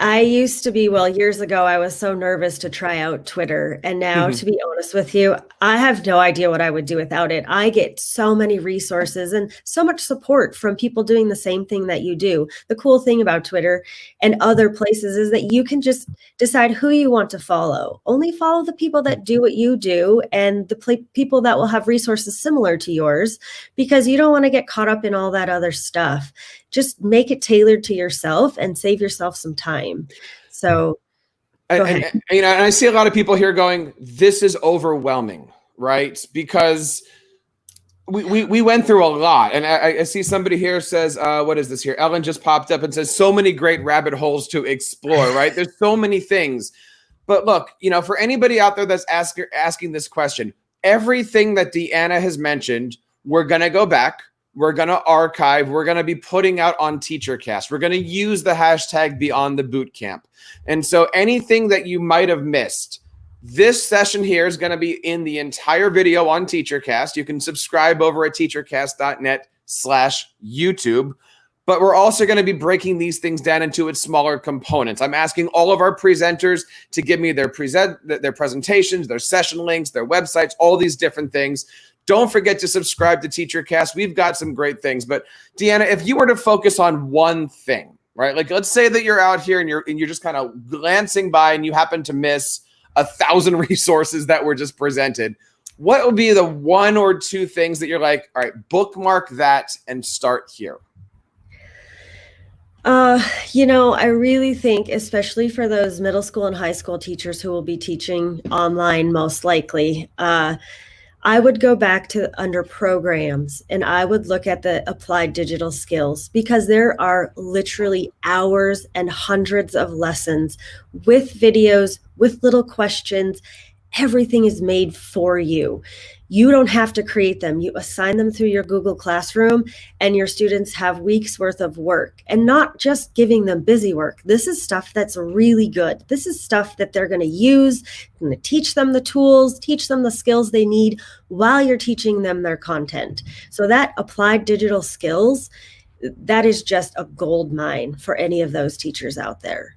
[SPEAKER 7] I used to be, years ago, I was so nervous to try out Twitter. And now, to be honest with you, I have no idea what I would do without it. I get so many resources and so much support from people doing the same thing that you do. The cool thing about Twitter and other places is that you can just decide who you want to follow. Only follow the people that do what you do and the people that will have resources similar to yours, because you don't want to get caught up in all that other stuff. Just make it tailored to yourself and save yourself some time. So,
[SPEAKER 1] and I see a lot of people here going, this is overwhelming, right? Because we went through a lot. And I see somebody here says, what is this here? Ellen just popped up and says, so many great rabbit holes to explore, right? There's so many things. But look, for anybody out there that's asking this question, everything that Deanna has mentioned, we're going to go back. we're going to archive, we're going to be putting out on TeacherCast. We're going to use the hashtag Beyond the Bootcamp. And so anything that you might have missed, this session here is going to be in the entire video on TeacherCast. You can subscribe over at teachercast.net/YouTube. But we're also going to be breaking these things down into its smaller components. I'm asking all of our presenters to give me their presentations, their session links, their websites, all these different things. Don't forget to subscribe to TeacherCast. We've got some great things. But Deanna, if you were to focus on one thing, right? Like, let's say that you're out here and you're just kind of glancing by and you happen to miss 1,000 resources that were just presented. What would be the one or two things that you're like, all right, bookmark that and start here?
[SPEAKER 7] I really think, especially for those middle school and high school teachers who will be teaching online, most likely, I would go back to under programs and I would look at the applied digital skills, because there are literally hours and hundreds of lessons with videos, with little questions. Everything is made for you. You don't have to create them. You assign them through your Google Classroom, and your students have weeks worth of work, and not just giving them busy work. This is stuff that's really good. This is stuff that they're going to use, going to teach them the tools, teach them the skills they need while you're teaching them their content. So that applied digital skills, that is just a gold mine for any of those teachers out there.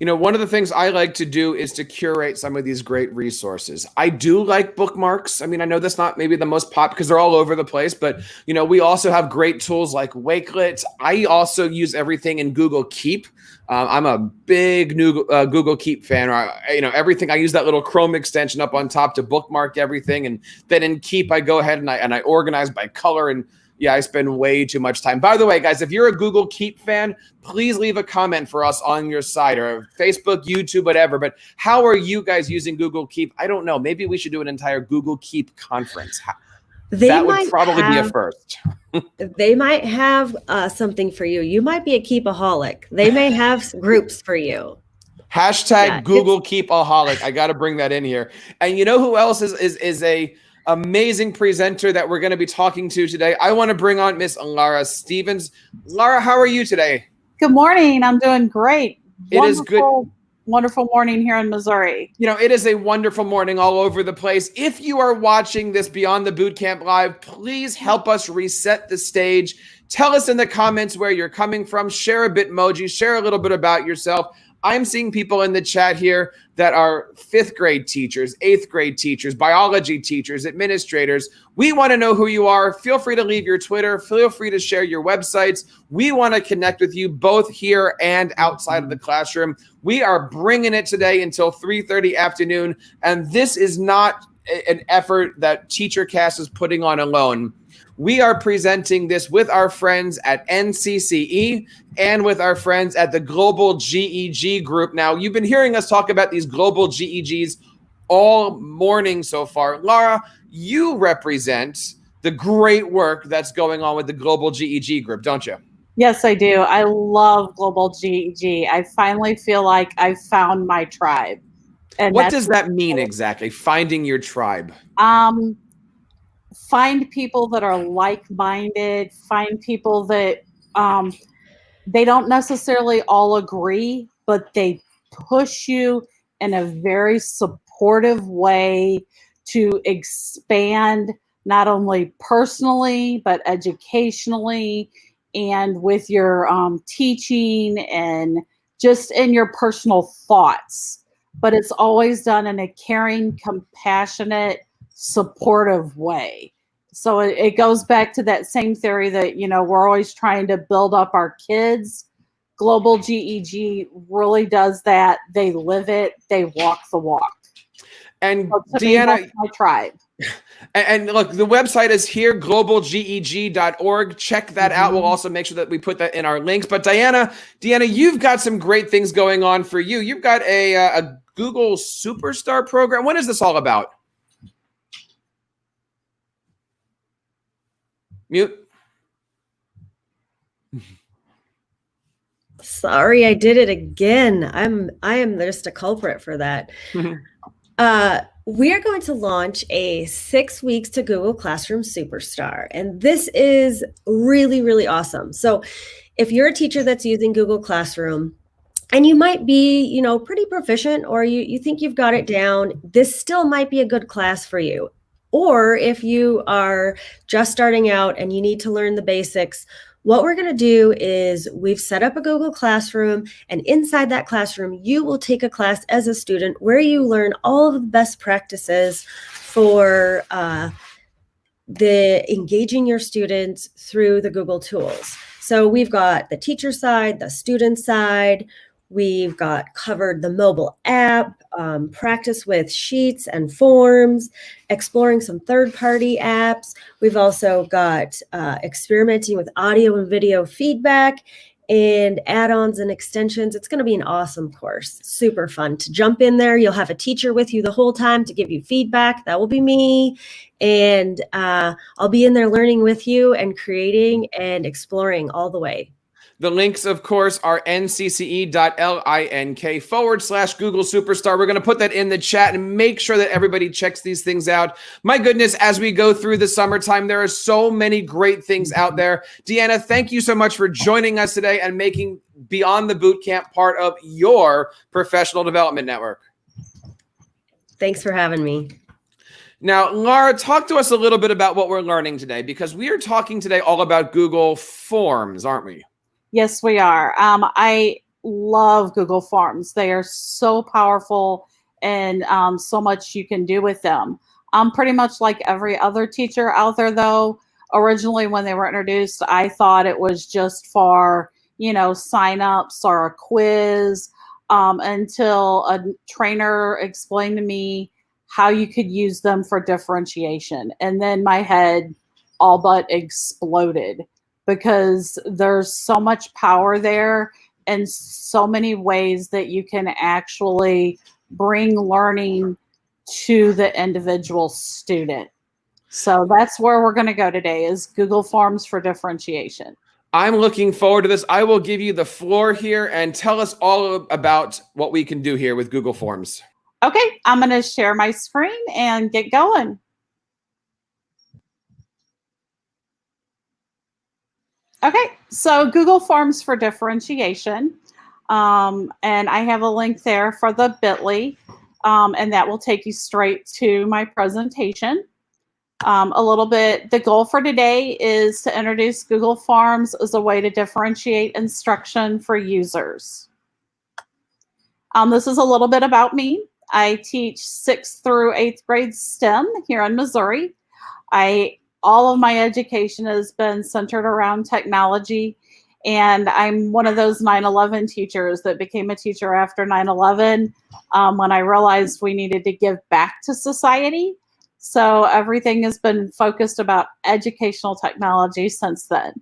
[SPEAKER 1] One of the things I like to do is to curate some of these great resources. I do like bookmarks. I mean, I know that's not maybe the most pop because they're all over the place, but we also have great tools like Wakelet. I also use everything in Google Keep. I'm a big new Google Keep fan. Everything. I use that little Chrome extension up on top to bookmark everything, and then in Keep I go ahead and I organize by color. And yeah, I spend way too much time. By the way, guys, if you're a Google Keep fan, please leave a comment for us on your site or Facebook, YouTube, whatever. But how are you guys using Google Keep? I don't know. Maybe we should do an entire Google Keep conference. That would probably be a first.
[SPEAKER 7] They might have something for you. You might be a Keepaholic. They may have groups for you.
[SPEAKER 1] Hashtag Google Keepaholic. I got to bring that in here. And you know who else is a amazing presenter that we're going to be talking to today? I want to bring on Miss Lara Stevens. Lara, how are you today?
[SPEAKER 8] Good morning. I'm doing great.
[SPEAKER 1] It is good.
[SPEAKER 8] Wonderful morning here in Missouri.
[SPEAKER 1] It is a wonderful morning all over the place. If you are watching this Beyond the Bootcamp Live, please help us reset the stage. Tell us in the comments where you're coming from. Share a Bitmoji. Share a little bit about yourself. I'm seeing people in the chat here that are 5th grade teachers, 8th grade teachers, biology teachers, administrators. We want to know who you are. Feel free to leave your Twitter. Feel free to share your websites. We want to connect with you both here and outside of the classroom. We are bringing it today until 3:30 afternoon. And this is not an effort that TeacherCast is putting on alone. We are presenting this with our friends at NCCE and with our friends at the Global GEG Group. Now, you've been hearing us talk about these global GEGs all morning so far. Lara, you represent the great work that's going on with the Global GEG Group, don't you?
[SPEAKER 8] Yes, I do. I love Global GEG. I finally feel like I found my tribe. And
[SPEAKER 1] what does that mean exactly, finding your tribe?
[SPEAKER 8] Find people that are like-minded, find people that they don't necessarily all agree, but they push you in a very supportive way to expand not only personally, but educationally and with your teaching and just in your personal thoughts. But it's always done in a caring, compassionate, supportive way. So it goes back to that same theory that, we're always trying to build up our kids. Global GEG really does that. They live it. They walk the walk.
[SPEAKER 1] And
[SPEAKER 8] so
[SPEAKER 1] Deanna,
[SPEAKER 8] that's my tribe.
[SPEAKER 1] And look, the website is here, globalgeg.org. Check that out. We'll also make sure that we put that in our links. But Deanna, you've got some great things going on for you. You've got a Google Superstar program. What is this all about? Mute.
[SPEAKER 7] Sorry, I did it again. I am just a culprit for that. We are going to launch a 6 weeks to Google Classroom Superstar. And this is really, really awesome. So if you're a teacher that's using Google Classroom, and you might be, pretty proficient, or you think you've got it down, this still might be a good class for you. Or if you are just starting out and you need to learn the basics, what we're going to do is we've set up a Google Classroom, and inside that classroom, you will take a class as a student where you learn all of the best practices for the engaging your students through the Google tools. So we've got the teacher side, the student side. We've got covered the mobile app, practice with sheets and forms, exploring some third-party apps. We've also got experimenting with audio and video feedback and add-ons and extensions. It's going to be an awesome course. Super fun to jump in there. You'll have a teacher with you the whole time to give you feedback. That will be me. And I'll be in there learning with you and creating and exploring all the way.
[SPEAKER 1] The links, of course, are ncce.link/Google Superstar. We're going to put that in the chat and make sure that everybody checks these things out. My goodness, as we go through the summertime, there are so many great things out there. Deanna, thank you so much for joining us today and making Beyond the Bootcamp part of your professional development network.
[SPEAKER 7] Thanks for having me.
[SPEAKER 1] Now, Laura, talk to us a little bit about what we're learning today, because we are talking today all about Google Forms, aren't we?
[SPEAKER 8] Yes, we are. I love Google Forms. They are so powerful, and so much you can do with them. Pretty much like every other teacher out there, though. Originally, when they were introduced, I thought it was just for, sign-ups or a quiz, until a trainer explained to me how you could use them for differentiation. And then my head all but exploded, because there's so much power there and so many ways that you can actually bring learning to the individual student. So that's where we're going to go today, is Google Forms for differentiation.
[SPEAKER 1] I'm looking forward to this. I will give you the floor here and tell us all about what we can do here with Google Forms.
[SPEAKER 8] Okay, I'm going to share my screen and get going. Okay, so Google Forms for differentiation, and I have a link there for the bit.ly, and that will take you straight to my presentation. A little bit, the goal for today is to introduce Google Forms as a way to differentiate instruction for users. This is a little bit about me. I teach 6th through 8th grade STEM here in Missouri. All of my education has been centered around technology, and I'm one of those 9/11 teachers that became a teacher after 9/11 when I realized we needed to give back to society. So everything has been focused about educational technology since then.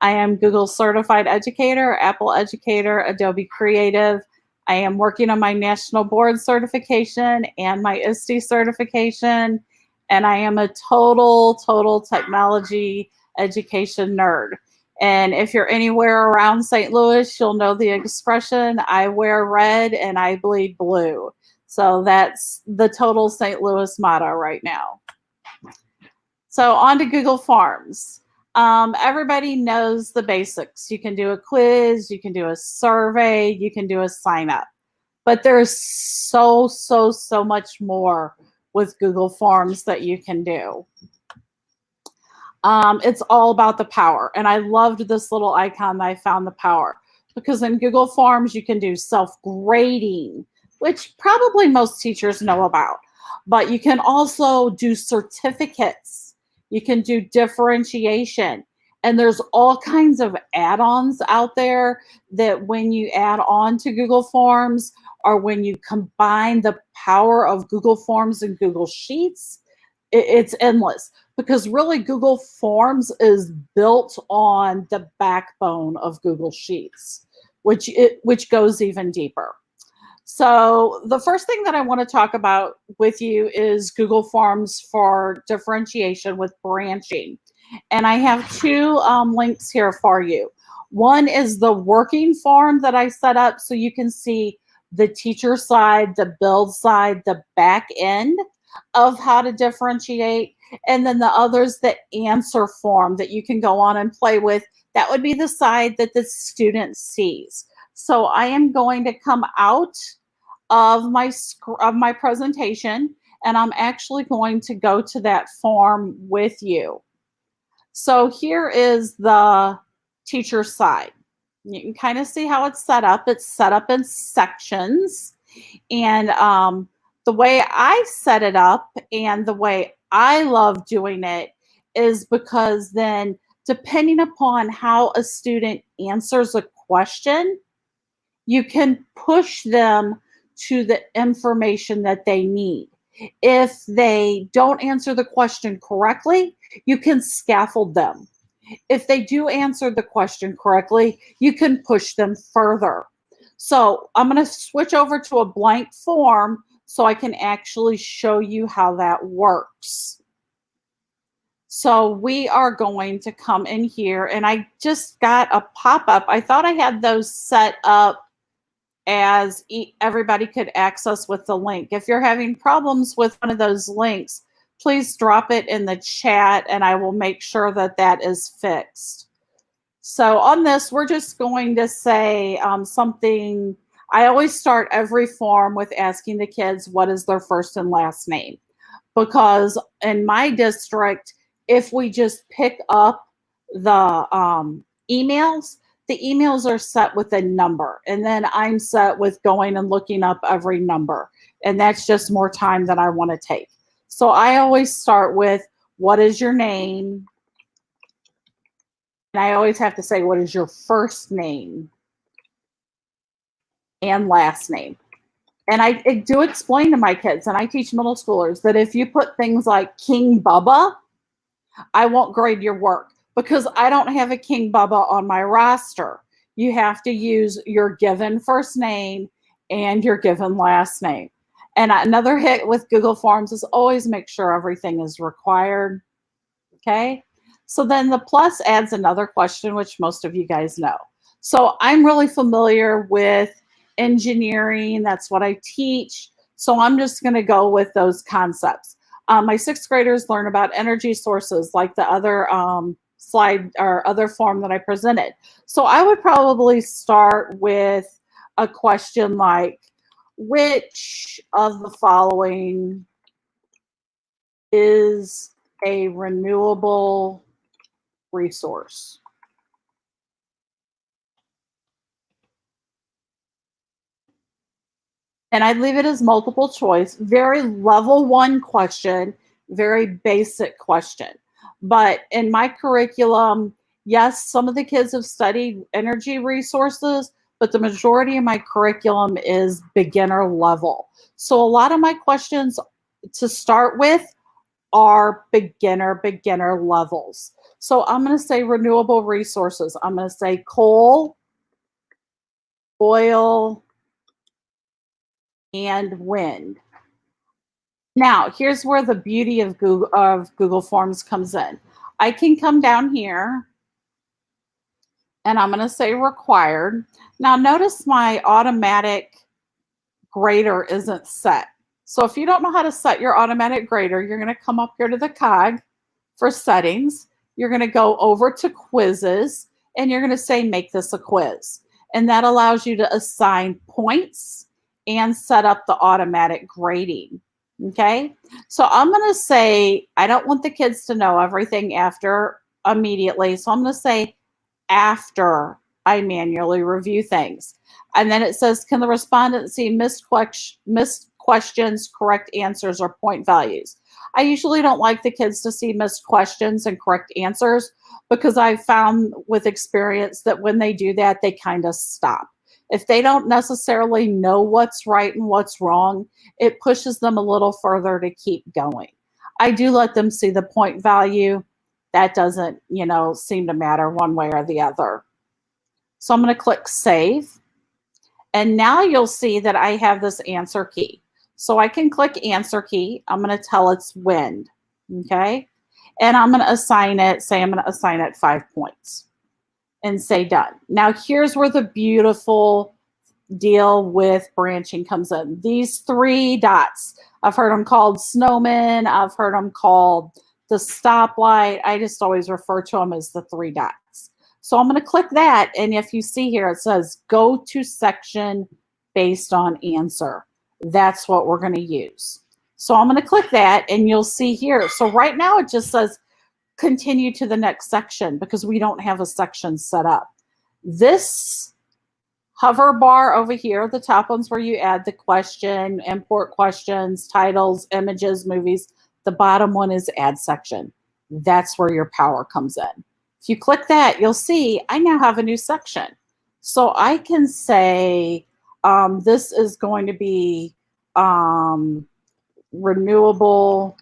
[SPEAKER 8] I am Google Certified Educator, Apple Educator, Adobe Creative. I am working on my National Board certification and my ISTE certification. And I am a total technology education nerd. And if you're anywhere around St. Louis, you'll know the expression, I wear red and I bleed blue. So that's the total St. Louis motto right now. So on to Google Forms. Everybody knows the basics. You can do a quiz, you can do a survey, you can do a sign up. But there's so much more with Google Forms that you can do. It's all about the power. And I loved this little icon that I found, the power, because in Google Forms, you can do self-grading, which probably most teachers know about, but you can also do certificates. You can do differentiation, and there's all kinds of add-ons out there that when you add on to Google Forms, or when you combine the power of Google Forms and Google Sheets, it's endless, because really Google Forms is built on the backbone of Google Sheets, which goes even deeper. So the first thing that I want to talk about with you is Google Forms for differentiation with branching. And I have two links here for you. One is the working form that I set up so you can see the teacher side, the build side, the back end. of how to differentiate. And then the others, the answer form that you can go on and play with, that would be the side that the student sees. So I am going to come out of my presentation, and I'm actually going to go to that form with you. So here is the teacher side. You can kind of see how it's set up. It's set up in sections. And the way I set it up and the way I love doing it is because then depending upon how a student answers a question, you can push them to the information that they need. If they don't answer the question correctly, you can scaffold them. If they do answer the question correctly, you can push them further. So I'm going to switch over to a blank form so I can actually show you how that works. So we are going to come in here, and I just got a pop-up. I thought I had those set up as everybody could access with the link. If you're having problems with one of those links, please drop it in the chat and I will make sure that that is fixed. So on this, we're just going to say something. I always start every form with asking the kids what is their first and last name. Because in my district, if we just pick up the emails, the emails are set with a number, and then I'm set with going and looking up every number, and that's just more time than I want to take. So I always start with, what is your name? And I always have to say, what is your first name and last name? And I do explain to my kids, and I teach middle schoolers, that if you put things like King Bubba, I won't grade your work, because I don't have a King Bubba on my roster. You have to use your given first name and your given last name. And another hit with Google Forms is always make sure everything is required. Okay. So then the plus adds another question, which most of you guys know. So I'm really familiar with engineering. That's what I teach. So I'm just going to go with those concepts. My sixth graders learn about energy sources, like the other slide or other form that I presented. So I would probably start with a question like, which of the following is a renewable resource? And I'd leave it as multiple choice, very level 1 question, very basic question. But in my curriculum, yes, some of the kids have studied energy resources, but the majority of my curriculum is beginner level. So a lot of my questions to start with are beginner levels. So I'm going to say renewable resources. I'm going to say coal, oil, and wind. Now, here's where the beauty of Google Forms comes in. I can come down here and I'm going to say required. Now, notice my automatic grader isn't set. So if you don't know how to set your automatic grader, you're going to come up here to the cog for settings. You're going to go over to quizzes and you're going to say make this a quiz. And that allows you to assign points and set up the automatic grading. Okay, so I'm going to say, I don't want the kids to know everything after immediately. So I'm going to say after I manually review things. And then it says, can the respondent see missed questions, correct answers, or point values? I usually don't like the kids to see missed questions and correct answers, because I've found with experience that when they do that, they kind of stop. If they don't necessarily know what's right and what's wrong, it pushes them a little further to keep going. I do let them see the point value. That doesn't, seem to matter one way or the other. So I'm going to click save. And now you'll see that I have this answer key. So I can click answer key. I'm going to tell it's wind. Okay. And I'm going to assign it, say I'm going to assign it 5 points. And say done. Now here's where the beautiful deal with branching comes in. These 3 dots, I've heard them called snowmen. I've heard them called the stoplight. I just always refer to them as the 3 dots. So I'm going to click that. And if you see here, it says go to section based on answer. That's what we're going to use. So I'm going to click that and you'll see here. So right now it just says continue to the next section because we don't have a section set up. This hover bar over here, the top one's where you add the question, import questions, titles, images, movies. The bottom one is add section. That's where your power comes in. If you click that, you'll see I now have a new section. So I can say this is going to be renewable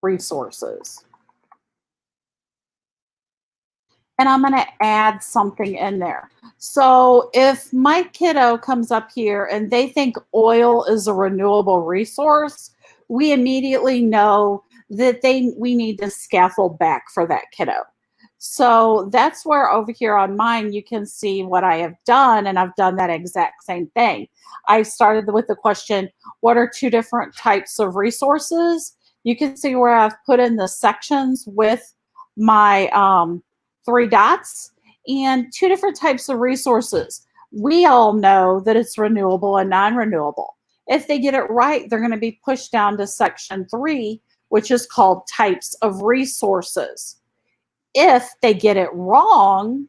[SPEAKER 8] resources. And I'm going to add something in there. So if my kiddo comes up here and they think oil is a renewable resource, we immediately know that we need to scaffold back for that kiddo. So that's where over here on mine, you can see what I have done. And I've done that exact same thing. I started with the question, what are 2 different types of resources? You can see where I've put in the sections with my 3 dots and 2 different types of resources. We all know that it's renewable and non-renewable. If they get it right, they're going to be pushed down to section 3, which is called types of resources. If they get it wrong,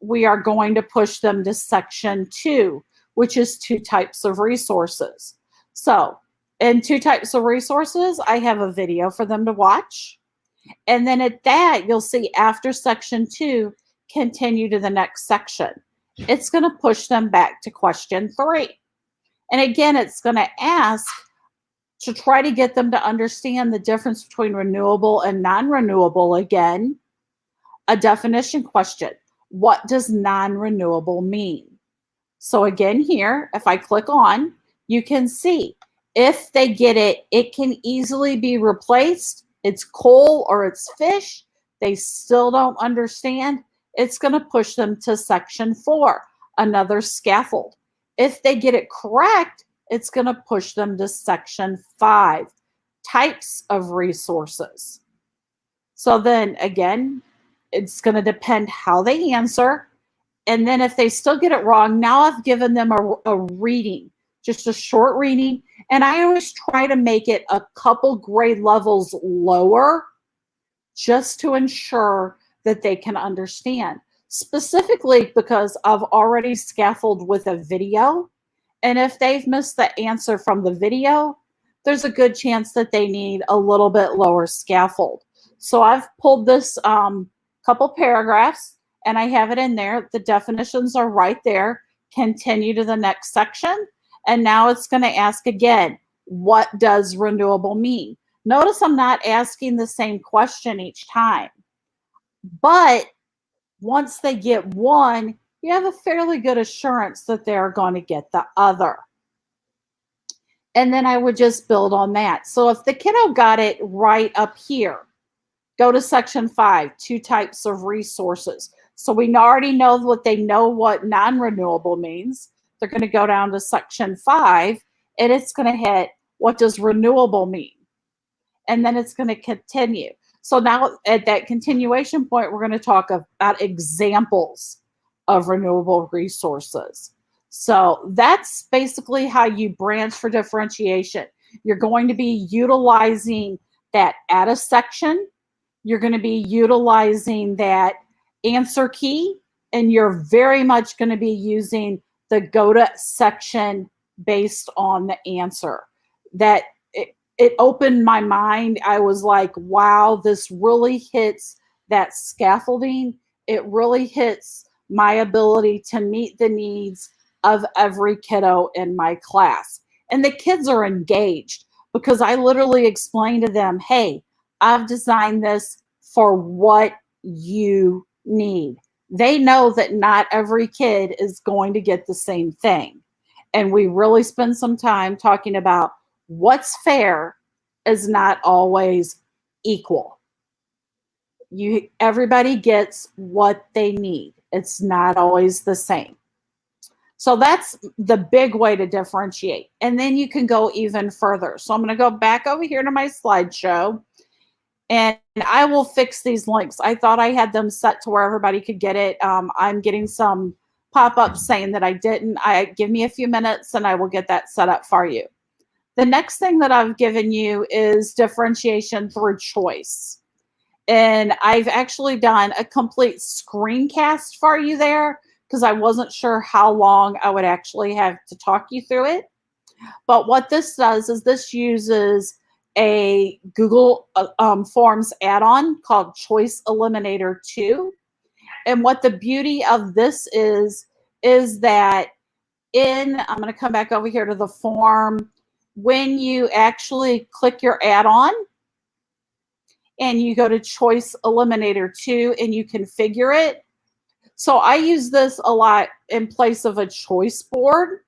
[SPEAKER 8] we are going to push them to section 2, which is 2 types of resources. So in 2 types of resources, I have a video for them to watch. And then at that, you'll see after section 2, continue to the next section. It's going to push them back to question 3. And again, it's going to ask to try to get them to understand the difference between renewable and non-renewable again. A definition question. What does non-renewable mean? So again here, if I click on, you can see if they get it, it can easily be replaced. It's coal or it's fish. They still don't understand. It's going to push them to section 4, another scaffold. If they get it correct, it's going to push them to section 5, types of resources. So then again, it's going to depend how they answer. And then if they still get it wrong, now I've given them a reading, just a short reading. And I always try to make it a couple grade levels lower just to ensure that they can understand. Specifically because I've already scaffolded with a video. And if they've missed the answer from the video, there's a good chance that they need a little bit lower scaffold. So I've pulled this couple paragraphs and I have it in there. The definitions are right there. Continue to the next section. And now it's going to ask again, what does renewable mean? Notice I'm not asking the same question each time. But once they get one, you have a fairly good assurance that they're going to get the other. And then I would just build on that. So if the kiddo got it right up here, go to section 5, 2 types of resources. So we already know what non-renewable means. They're going to go down to section 5 and it's going to hit what does renewable mean? And then it's going to continue. So now at that continuation point, we're going to talk about examples of renewable resources. So that's basically how you branch for differentiation. You're going to be utilizing that add a section. You're going to be utilizing that answer key, and you're very much going to be using the go to section based on the answer. That it opened my mind. I was like, wow, this really hits that scaffolding. It really hits my ability to meet the needs of every kiddo in my class. And the kids are engaged because I literally explained to them, hey, I've designed this for what you need. They know that not every kid is going to get the same thing. And we really spend some time talking about what's fair is not always equal. Everybody gets what they need. It's not always the same. So that's the big way to differentiate. And then you can go even further. So I'm going to go back over here to my slideshow, and I will fix these links. I thought I had them set to where everybody could get it. I'm getting some pop-ups saying that I didn't. Give me a few minutes and I will get that set up for you. The next thing that I've given you is differentiation through choice. And I've actually done a complete screencast for you there because I wasn't sure how long I would actually have to talk you through it. But what this does is this uses a Google Forms add-on called Choice Eliminator 2. And what the beauty of this is that I'm going to come back over here to the form. When you actually click your add-on and you go to Choice Eliminator 2 and you configure it. So I use this a lot in place of a choice board.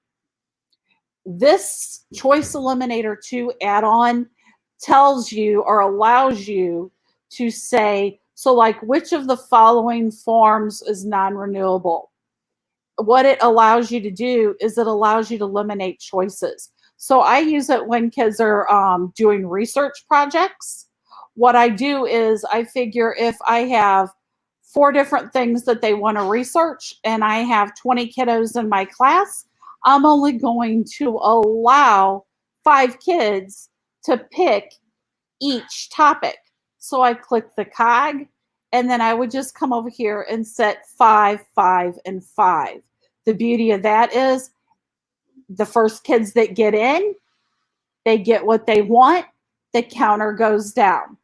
[SPEAKER 8] This Choice Eliminator 2 add-on tells you or allows you to say, so like which of the following forms is non-renewable? What it allows you to do is it allows you to eliminate choices. So I use it when kids are doing research projects. What I do is I figure if I have 4 different things that they want to research and I have 20 kiddos in my class, I'm only going to allow 5 kids to pick each topic. So I click the cog and then I would just come over here and set 5, 5, and 5. The beauty of that is the first kids that get in, they get what they want, the counter goes down.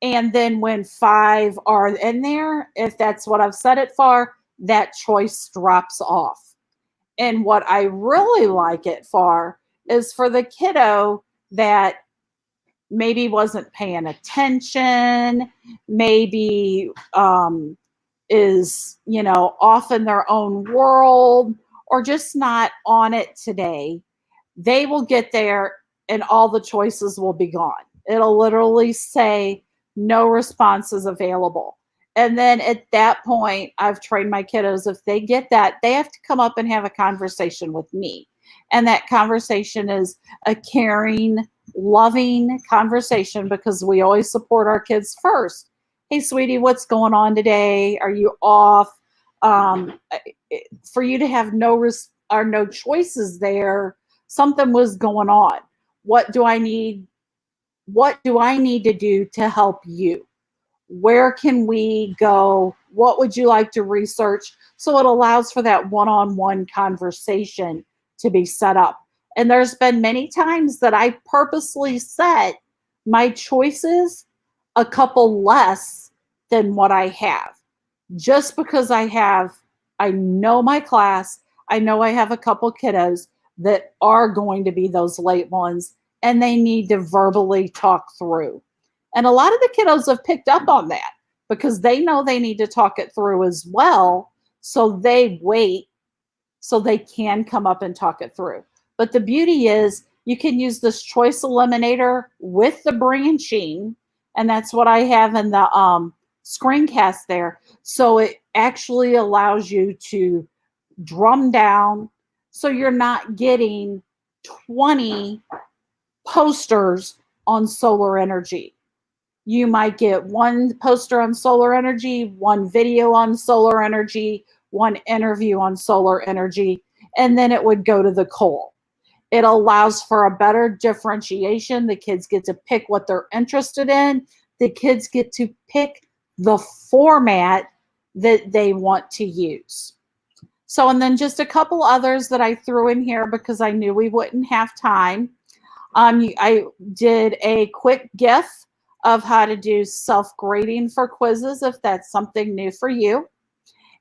[SPEAKER 8] And then when 5 are in there, if that's what I've set it for, that choice drops off. And what I really like it for is for the kiddo that maybe wasn't paying attention, maybe is, off in their own world or just not on it today. They will get there and all the choices will be gone. It'll literally say no responses available. And then at that point, I've trained my kiddos, if they get that, they have to come up and have a conversation with me. And that conversation is a caring, loving conversation because we always support our kids first. Hey, sweetie, what's going on today? Are you off? For you to have no choices there, something was going on. What do I need? What do I need to do to help you? Where can we go? What would you like to research? So it allows for that one-on-one conversation to be set up. And there's been many times that I purposely set my choices a couple less than what I have. Just because I know my class, I know I have a couple kiddos that are going to be those late ones and they need to verbally talk through. And a lot of the kiddos have picked up on that because they know they need to talk it through as well. So they wait so they can come up and talk it through. But the beauty is you can use this choice eliminator with the branching. And that's what I have in the screencast there. So it actually allows you to drum down. So you're not getting 20 posters on solar energy. You might get 1 poster on solar energy, 1 video on solar energy, 1 interview on solar energy, and then it would go to the coal. It allows for a better differentiation. The kids get to pick what they're interested in. The kids get to pick the format that they want to use. So, and then just a couple others that I threw in here because I knew we wouldn't have time. I did a quick GIF of how to do self-grading for quizzes if that's something new for you.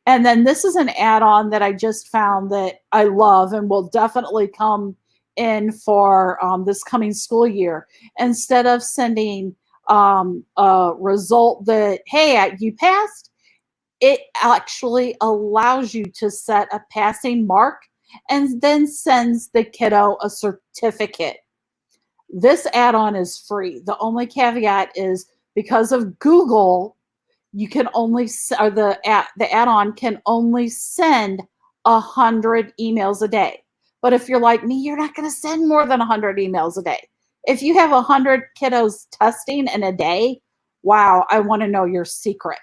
[SPEAKER 8] And then this is an add-on that I just found that I love and will definitely come in for this coming school year. Instead of sending a result that, hey, you passed, it actually allows you to set a passing mark and then sends the kiddo a certificate. This add-on is free. The only caveat is because of Google, you can only, or the add-on can only send 100 emails a day. But if you're like me, you're not going to send more than 100 emails a day. If you have 100 kiddos testing in a day, wow, I want to know your secret.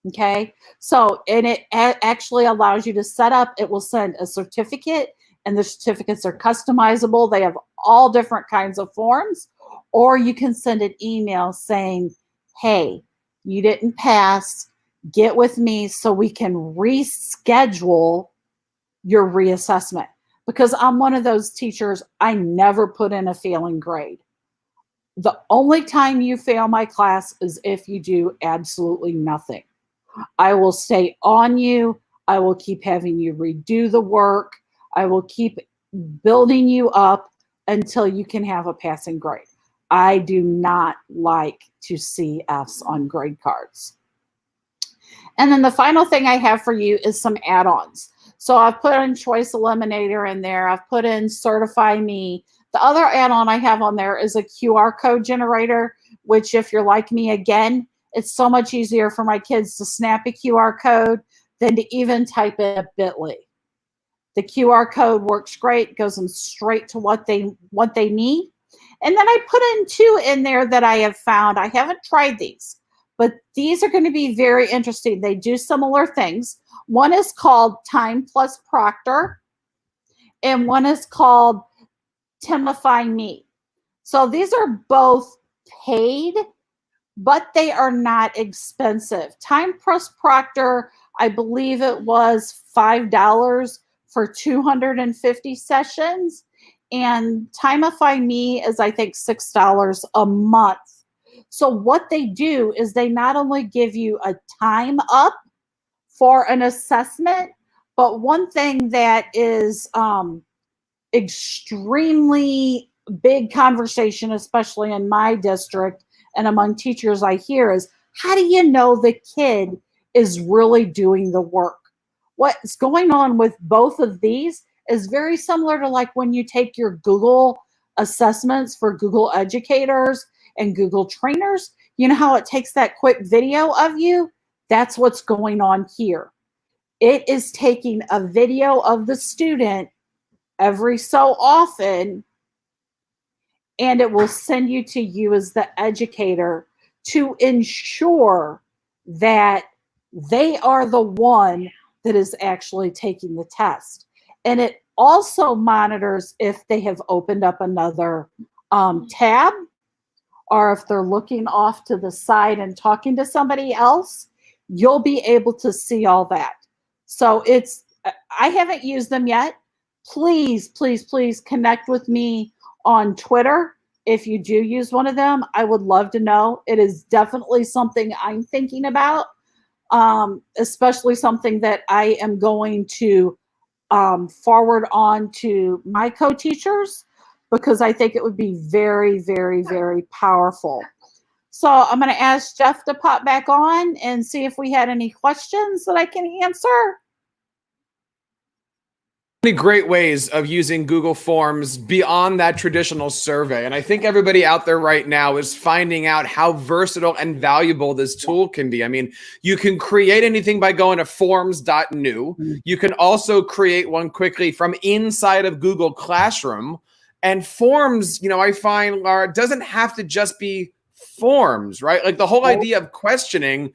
[SPEAKER 8] Okay. So, and it actually allows you to set up, it will send a certificate, and the certificates are customizable. They have all different kinds of forms, or you can send an email saying, hey, you didn't pass, get with me so we can reschedule your reassessment. Because I'm one of those teachers, I never put in a failing grade. The only time you fail my class is if you do absolutely nothing. I will stay on you. I will keep having you redo the work. I will keep building you up until you can have a passing grade. I do not like to see Fs on grade cards. And then the final thing I have for you is some add-ons. So I've put in Choice Eliminator in there. I've put in Certify Me. The other add-on I have on there is a QR code generator, which if you're like me, again, it's so much easier for my kids to snap a QR code than to even type in a bit.ly. The QR code works great, goes them straight to what they need. And then I put in 2 in there that I have found. I haven't tried these, but these are going to be very interesting. They do similar things. One is called Time Plus Proctor, and one is called Timify Me. So these are both paid, but they are not expensive. Time Plus Proctor, I believe it was $5 for 250 sessions. And Timify Me is, I think, $6 a month. So what they do is they not only give you a time up for an assessment, but one thing that is extremely big conversation, especially in my district and among teachers I hear, is how do you know the kid is really doing the work? What's going on with both of these is very similar to like when you take your Google assessments for Google educators and Google trainers. You know how it takes that quick video of you? That's what's going on here. It is taking a video of the student every so often, and it will send you to you as the educator to ensure that they are the one that is actually taking the test. And it also monitors if they have opened up another tab, or if they're looking off to the side and talking to somebody else. You'll be able to see all that. So I haven't used them yet. Please, please, please connect with me on Twitter. If you do use one of them, I would love to know. It is definitely something I'm thinking about, especially something that I am going to forward on to my co-teachers, because I think it would be very, very, very powerful. So I'm going to ask Jeff to pop back on and see if we had any questions that I can answer.
[SPEAKER 1] Many great ways of using Google Forms beyond that traditional survey. And I think everybody out there right now is finding out how versatile and valuable this tool can be. I mean, you can create anything by going to forms.new. You can also create one quickly from inside of Google Classroom. And Forms, I find doesn't have to just be forms, right? Like the whole idea of questioning.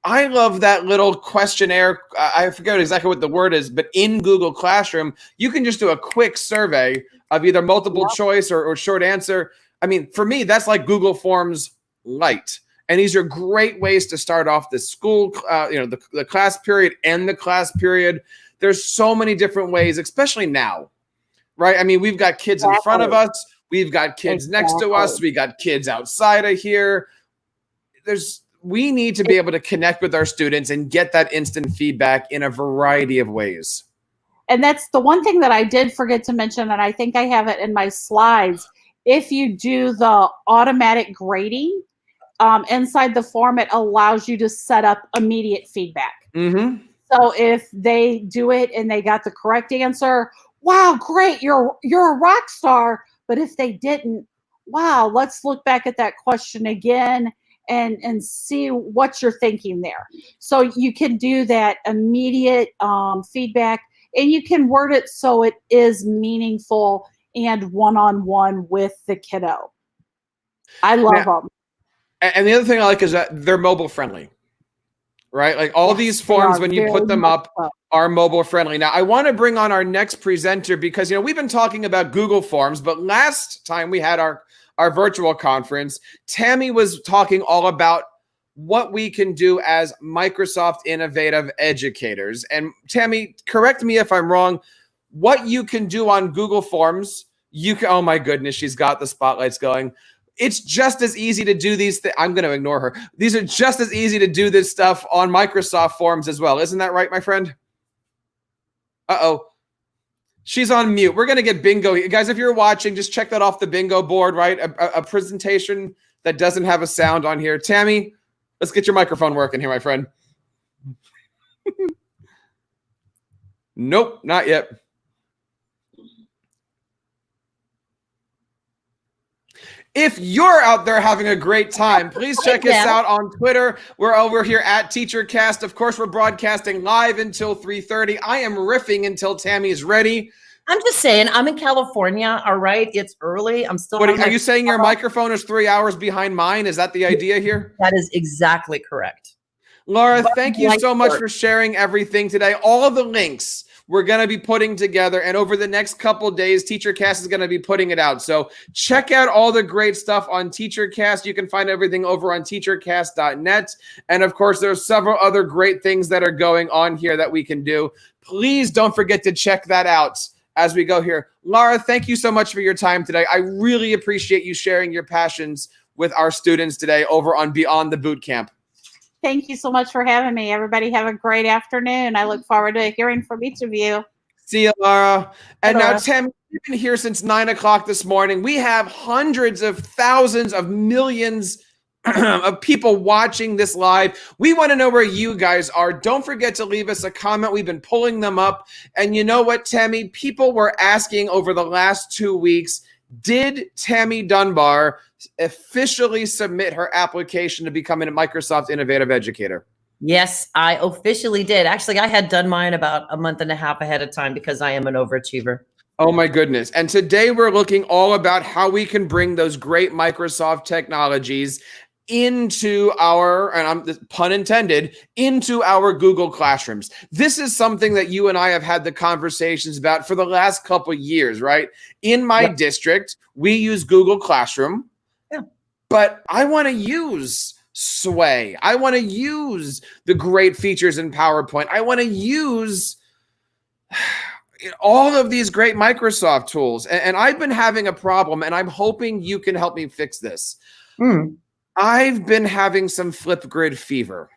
[SPEAKER 1] I love that little questionnaire. I forget exactly what the word is, but in Google Classroom, you can just do a quick survey of either multiple choice or short answer. I mean, for me, that's like Google Forms Lite. And these are great ways to start off the school, the class period and the class period. There's so many different ways, especially now, right? I mean, we've got kids in front of us. We've got kids next to us. We got kids outside of here. We need to be able to connect with our students and get that instant feedback in a variety of ways.
[SPEAKER 8] And that's the one thing that I did forget to mention, and I think I have it in my slides. If you do the automatic grading inside the form, it allows you to set up immediate feedback.
[SPEAKER 1] Mm-hmm.
[SPEAKER 8] So if they do it and they got the correct answer, wow, great, you're a rock star. But if they didn't, wow, let's look back at that question again and see what you're thinking there. So you can do that immediate feedback, and you can word it so it is meaningful and one-on-one with the kiddo. I love them.
[SPEAKER 1] And the other thing I like is that they're mobile friendly, right? Like all these forms, when you put them up, are mobile friendly. Now, I want to bring on our next presenter because, we've been talking about Google Forms, but last time we had our virtual conference, Tammy was talking all about what we can do as Microsoft Innovative Educators. And Tammy, correct me if I'm wrong, what you can do on Google Forms, oh my goodness, she's got the spotlights going. It's just as easy to do these things. I'm going to ignore her. These are just as easy to do this stuff on Microsoft Forms as well. Isn't that right, my friend? Uh-oh. She's on mute. We're going to get bingo. Guys, if you're watching, just check that off the bingo board, right? A presentation that doesn't have a sound on here. Tammy, let's get your microphone working here, my friend. Nope, not yet. If you're out there having a great time, please check us out on Twitter. We're over here at TeacherCast. Of course, we're broadcasting live until 3:30. I am riffing until Tammy's ready.
[SPEAKER 9] I'm just saying, I'm in California, all right? It's early. I'm still.
[SPEAKER 1] Are you saying your microphone is 3 hours behind mine? Is that the idea here?
[SPEAKER 9] That is exactly correct.
[SPEAKER 1] Laura, thank you so much for sharing everything today. All of the links we're going to be putting together, and over the next couple days, TeacherCast is going to be putting it out. So check out all the great stuff on TeacherCast. You can find everything over on teachercast.net. And of course, there's several other great things that are going on here that we can do. Please don't forget to check that out as we go here. Laura, thank you so much for your time today. I really appreciate you sharing your passions with our students today over on Beyond the Bootcamp.
[SPEAKER 8] Thank you so much for having me. Everybody have a great afternoon. I look forward to hearing from each of you.
[SPEAKER 1] See you, Laura. And now, Tim, you've been here since 9 o'clock this morning. We have hundreds of thousands of millions of people watching this live. We want to know where you guys are. Don't forget to leave us a comment. We've been pulling them up. And you know what, Tammy? People were asking over the last 2 weeks, did Tammy Dunbar officially submit her application to becoming a Microsoft Innovative Educator?
[SPEAKER 9] Yes, I officially did. Actually, I had done mine about a month and a half ahead of time because I am an overachiever.
[SPEAKER 1] Oh my goodness. And today we're looking all about how we can bring those great Microsoft technologies into our, and I'm pun intended, into our Google Classrooms. This is something that you and I have had the conversations about for the last couple of years, right? In my district, we use Google Classroom, but I want to use Sway. I want to use the great features in PowerPoint. I want to use all of these great Microsoft tools. And I've been having a problem, and I'm hoping you can help me fix this. I've been having some Flipgrid fever.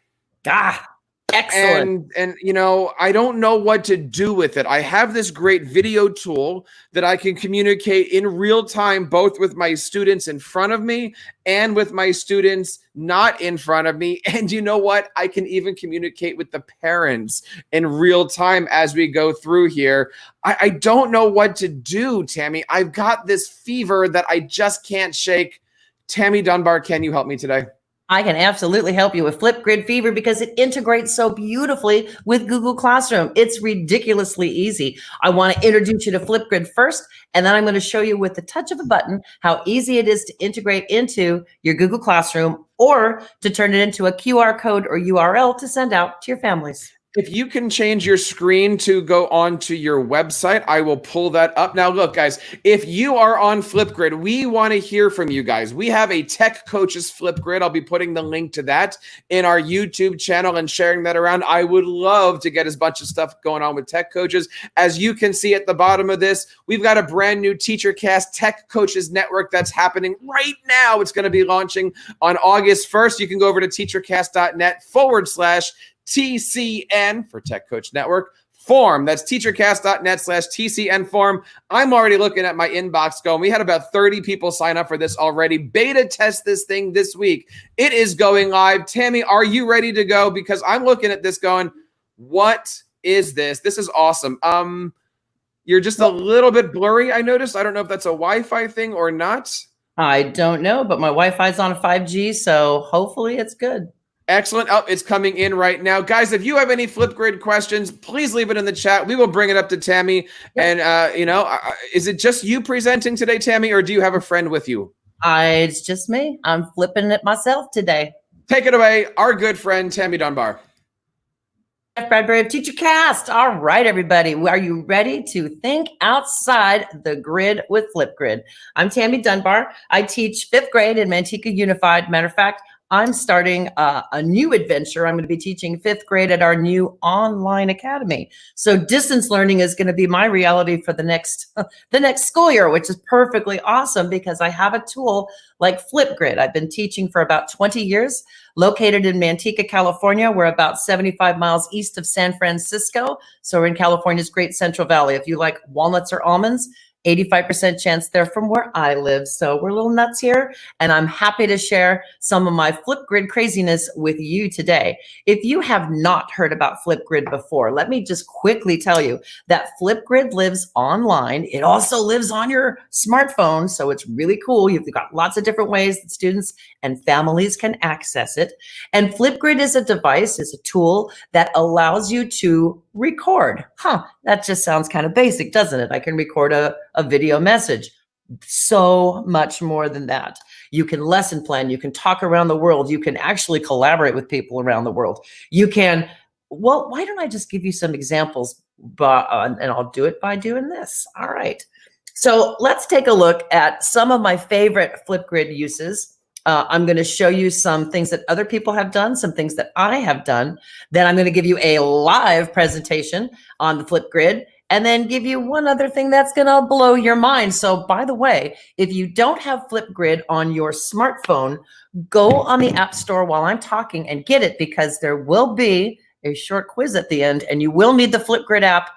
[SPEAKER 9] Excellent.
[SPEAKER 1] And I don't know what to do with it. I have this great video tool that I can communicate in real time, both with my students in front of me and with my students not in front of me. And you know what? I can even communicate with the parents in real time as we go through here. I don't know what to do, Tammy. I've got this fever that I just can't shake. Tammy Dunbar, can you help me today?
[SPEAKER 9] I can absolutely help you with Flipgrid Fever because it integrates so beautifully with Google Classroom. It's ridiculously easy. I want to introduce you to Flipgrid first, and then I'm going to show you with the touch of a button how easy it is to integrate into your Google Classroom or to turn it into a QR code or URL to send out to your families.
[SPEAKER 1] If you can change your screen to go onto your website, I will pull that up. Now, look, guys, if you are on Flipgrid, we want to hear from you guys. We have a Tech Coaches Flipgrid. I'll be putting the link to that in our YouTube channel and sharing that around. I would love to get as much of stuff going on with Tech Coaches. As you can see at the bottom of this, we've got a brand new TeacherCast Tech Coaches Network that's happening right now. It's going to be launching on August 1st. You can go over to teachercast.net/TCN for Tech Coach Network form. That's teachercast.net/TCN form. I'm already looking at my inbox going, we had about 30 people sign up for this already. Beta test this thing this week. It is going live. Tammy, are you ready to go? Because I'm looking at this going, what is this? This is awesome. You're just a little bit blurry, I noticed. I don't know if that's a Wi-Fi thing or not.
[SPEAKER 9] I don't know, but my Wi-Fi's on a 5G, so hopefully it's good.
[SPEAKER 1] Excellent. Oh, it's coming in right now. Guys, if you have any Flipgrid questions, please leave it in the chat. We will bring it up to Tammy. Yep. And, is it just you presenting today, Tammy, or do you have a friend with you?
[SPEAKER 9] It's just me. I'm flipping it myself today.
[SPEAKER 1] Take it away, our good friend, Tammy Dunbar.
[SPEAKER 9] Jeff Bradbury of TeacherCast. All right, everybody. Are you ready to think outside the grid with Flipgrid? I'm Tammy Dunbar. I teach 5th grade in Manteca Unified. Matter of fact, I'm starting a new adventure. I'm going to be teaching 5th grade at our new online academy. So distance learning is going to be my reality for the next school year, which is perfectly awesome because I have a tool like Flipgrid. I've been teaching for about 20 years, located in Manteca, California. We're about 75 miles east of San Francisco. So we're in California's Great Central Valley. If you like walnuts or almonds, 85% chance they're from where I live. So we're a little nuts here, and I'm happy to share some of my Flipgrid craziness with you today. If you have not heard about Flipgrid before, let me just quickly tell you that Flipgrid lives online. It also lives on your smartphone, so it's really cool. You've got lots of different ways that students and families can access it. And Flipgrid is a device, is a tool that allows you to record. That just sounds kind of basic, doesn't it? I can record a video message. So much more than that. You can lesson plan, you can talk around the world, you can actually collaborate with people around the world. You can, well, why don't I just give you some examples, and I'll do it by doing this. All right. So let's take a look at some of my favorite Flipgrid uses. I'm going to show you some things that other people have done, some things that I have done. Then I'm going to give you a live presentation on the Flipgrid, and then give you one other thing that's going to blow your mind. So by the way, if you don't have Flipgrid on your smartphone, go on the App Store while I'm talking and get it, because there will be a short quiz at the end, and you will need the Flipgrid app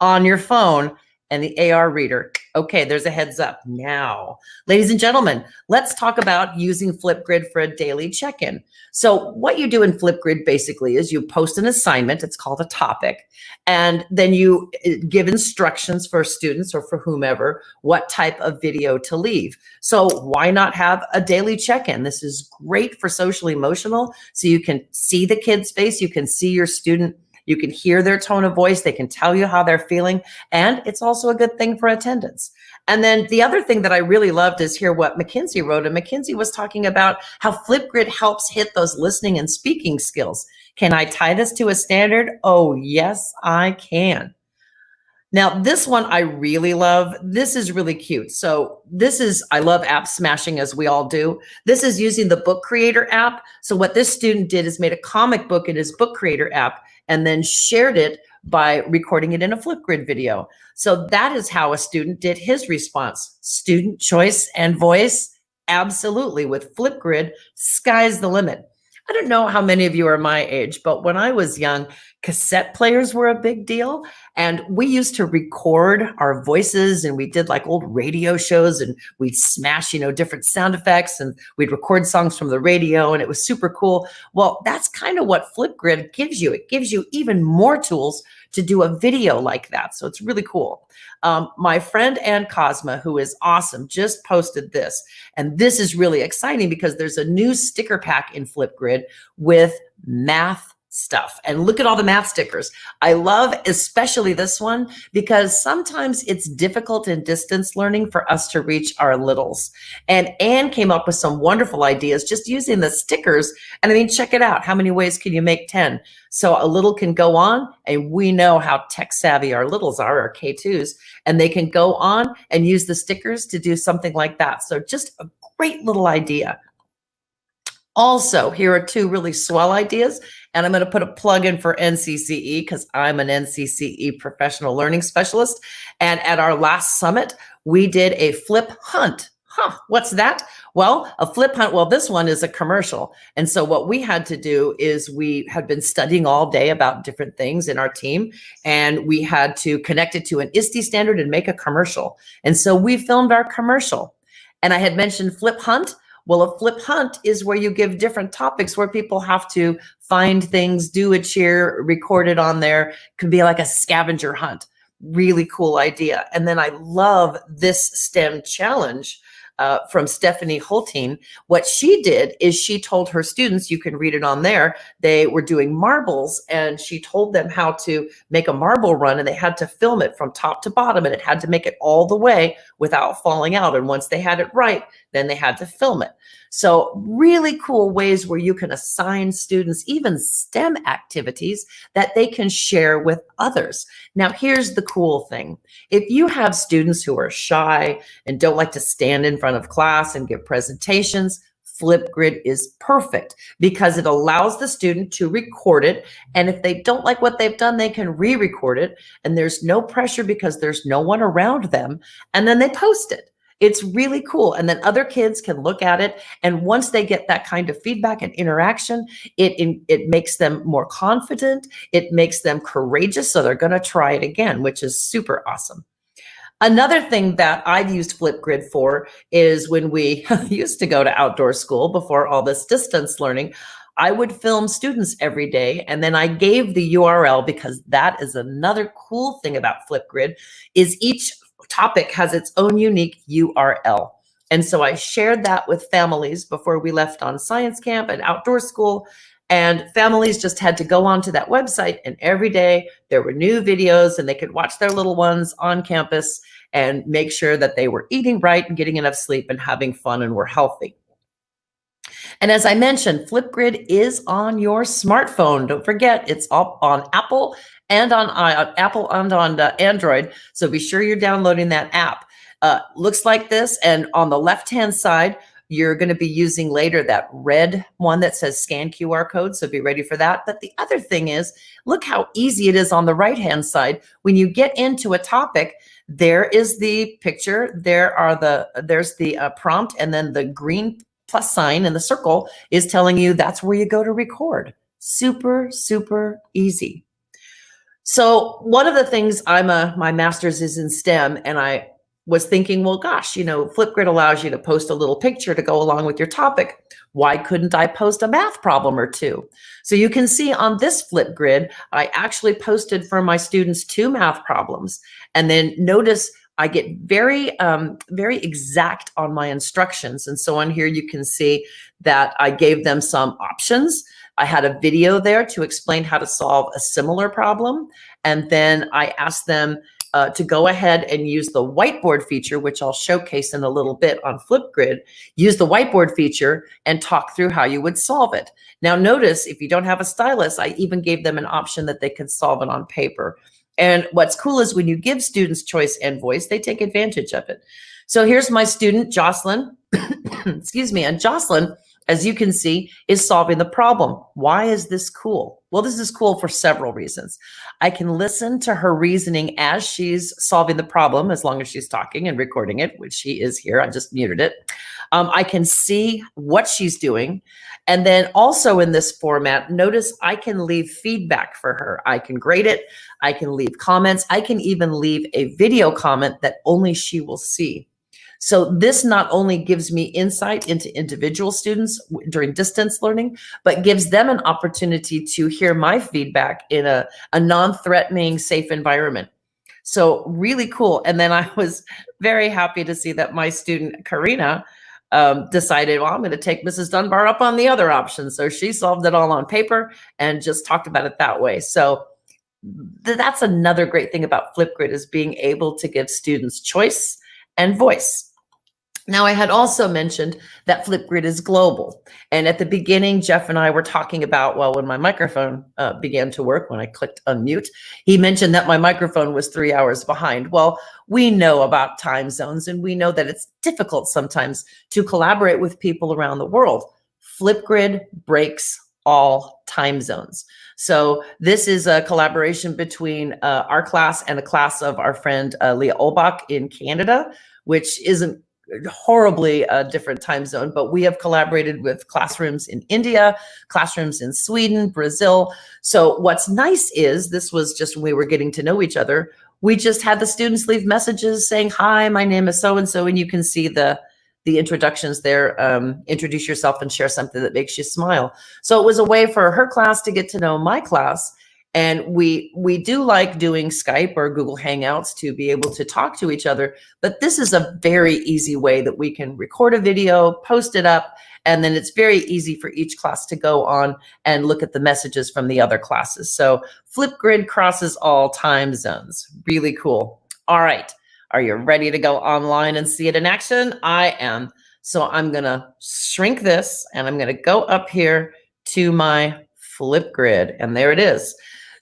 [SPEAKER 9] on your phone and the AR reader. Okay, there's a heads up. Now, ladies and gentlemen, let's talk about using Flipgrid for a daily check-in. So what you do in Flipgrid basically is you post an assignment, it's called a topic, and then you give instructions for students or for whomever what type of video to leave. So why not have a daily check-in? This is great for social emotional, so you can see the kid's face, you can see your student, you can hear their tone of voice. They can tell you how they're feeling. And it's also a good thing for attendance. And then the other thing that I really loved is hear what Mackenzie wrote. And Mackenzie was talking about how Flipgrid helps hit those listening and speaking skills. Can I tie this to a standard? Oh, yes, I can. Now, this one I really love. This is really cute. So I love app smashing, as we all do. This is using the Book Creator app. So what this student did is made a comic book in his Book Creator app and then shared it by recording it in a Flipgrid video. So that is how a student did his response. Student choice and voice, absolutely. With Flipgrid, sky's the limit. I don't know how many of you are my age, but when I was young, cassette players were a big deal. And we used to record our voices, and we did like old radio shows, and we'd smash, different sound effects, and we'd record songs from the radio, and it was super cool. Well, that's kind of what Flipgrid gives you. It gives you even more tools to do a video like that. So it's really cool. My friend Ann Cosma, who is awesome, just posted this. And this is really exciting because there's a new sticker pack in Flipgrid with math stuff. And look at all the math stickers. I love especially this one because sometimes it's difficult in distance learning for us to reach our littles. And Anne came up with some wonderful ideas just using the stickers. And I mean, check it out. How many ways can you make 10? So a little can go on, and we know how tech savvy our littles are, our K2s, and they can go on and use the stickers to do something like that. So just a great little idea. Also, here are two really swell ideas, and I'm going to put a plug in for NCCE because I'm an NCCE professional learning specialist. And at our last summit, we did a flip hunt. What's that? Well, a flip hunt. Well, this one is a commercial. And so what we had to do is we had been studying all day about different things in our team, and we had to connect it to an ISTE standard and make a commercial. And so we filmed our commercial. And I had mentioned flip hunt. Well, a flip hunt is where you give different topics where people have to find things, do a cheer, record it on there. Could be like a scavenger hunt. Really cool idea. And then I love this STEM challenge. from Stephanie Holtein. What she did is she told her students, you can read it on there, they were doing marbles, and she told them how to make a marble run, and they had to film it from top to bottom, and it had to make it all the way without falling out. And once they had it right, then they had to film it. So really cool ways where you can assign students even STEM activities that they can share with others. Now, here's the cool thing. If you have students who are shy and don't like to stand in front of class and give presentations, Flipgrid is perfect because it allows the student to record it. And if they don't like what they've done, they can re-record it. And there's no pressure because there's no one around them. And then they post it. It's really cool. And then other kids can look at it. And once they get that kind of feedback and interaction, it makes them more confident. It makes them courageous. So they're going to try it again, which is super awesome. Another thing that I've used Flipgrid for is when we used to go to outdoor school before all this distance learning, I would film students every day. And then I gave the URL, because that is another cool thing about Flipgrid, is each topic has its own unique URL. And so I shared that with families before we left on science camp and outdoor school. And families just had to go onto that website, and every day there were new videos, and they could watch their little ones on campus and make sure that they were eating right and getting enough sleep and having fun and were healthy. And as I mentioned, Flipgrid is on your smartphone. Don't forget, it's up on Apple and on Android. So be sure you're downloading that app. Looks like this, and on the left-hand side, you're going to be using later that red one that says scan QR code. So be ready for that. But the other thing is, look how easy it is on the right-hand side. When you get into a topic, there is the picture. There's the prompt, and then the green plus sign in the circle is telling you that's where you go to record. Super, super easy. So one of the things, my master's is in STEM, and I was thinking, well, gosh, Flipgrid allows you to post a little picture to go along with your topic. Why couldn't I post a math problem or two? So you can see on this Flipgrid, I actually posted for my students 2 math problems. And then notice I get very, very exact on my instructions. And so on here, you can see that I gave them some options. I had a video there to explain how to solve a similar problem. And then I asked them to go ahead and use the whiteboard feature, which I'll showcase in a little bit on Flipgrid. Use the whiteboard feature and talk through how you would solve it. Now notice, if you don't have a stylus, I even gave them an option that they can solve it on paper. And what's cool is when you give students choice and voice, they take advantage of it. So here's my student, Jocelyn. Excuse me. And Jocelyn, as you can see, is solving the problem. Why is this cool? Well, this is cool for several reasons. I can listen to her reasoning as she's solving the problem, as long as she's talking and recording it, which she is here. I just muted it. I can see what she's doing. And then also in this format, notice I can leave feedback for her. I can grade it. I can leave comments. I can even leave a video comment that only she will see. So this not only gives me insight into individual students during distance learning, but gives them an opportunity to hear my feedback in a non-threatening, safe environment. So really cool. And then I was very happy to see that my student, Karina, decided, well, I'm going to take Mrs. Dunbar up on the other option. So she solved it all on paper and just talked about it that way. So that's another great thing about Flipgrid, is being able to give students choice and voice. Now, I had also mentioned that Flipgrid is global. And at the beginning, Jeff and I were talking about, well, when my microphone began to work, when I clicked unmute, he mentioned that my microphone was 3 hours behind. Well, we know about time zones, and we know that it's difficult sometimes to collaborate with people around the world. Flipgrid breaks all time zones. So this is a collaboration between our class and a class of our friend Leah Olbach in Canada, which isn't horribly different time zone, but we have collaborated with classrooms in India, classrooms in Sweden, Brazil. So what's nice is, this was just when we were getting to know each other, we just had the students leave messages saying, hi, my name is so-and-so, and you can see the introductions there. Introduce yourself and share something that makes you smile. So it was a way for her class to get to know my class. And we do like doing Skype or Google Hangouts to be able to talk to each other, but this is a very easy way that we can record a video, post it up, and then it's very easy for each class to go on and look at the messages from the other classes. So Flipgrid crosses all time zones. Really cool. All right. Are you ready to go online and see it in action? I am. So I'm going to shrink this and I'm going to go up here to my Flipgrid, and there it is.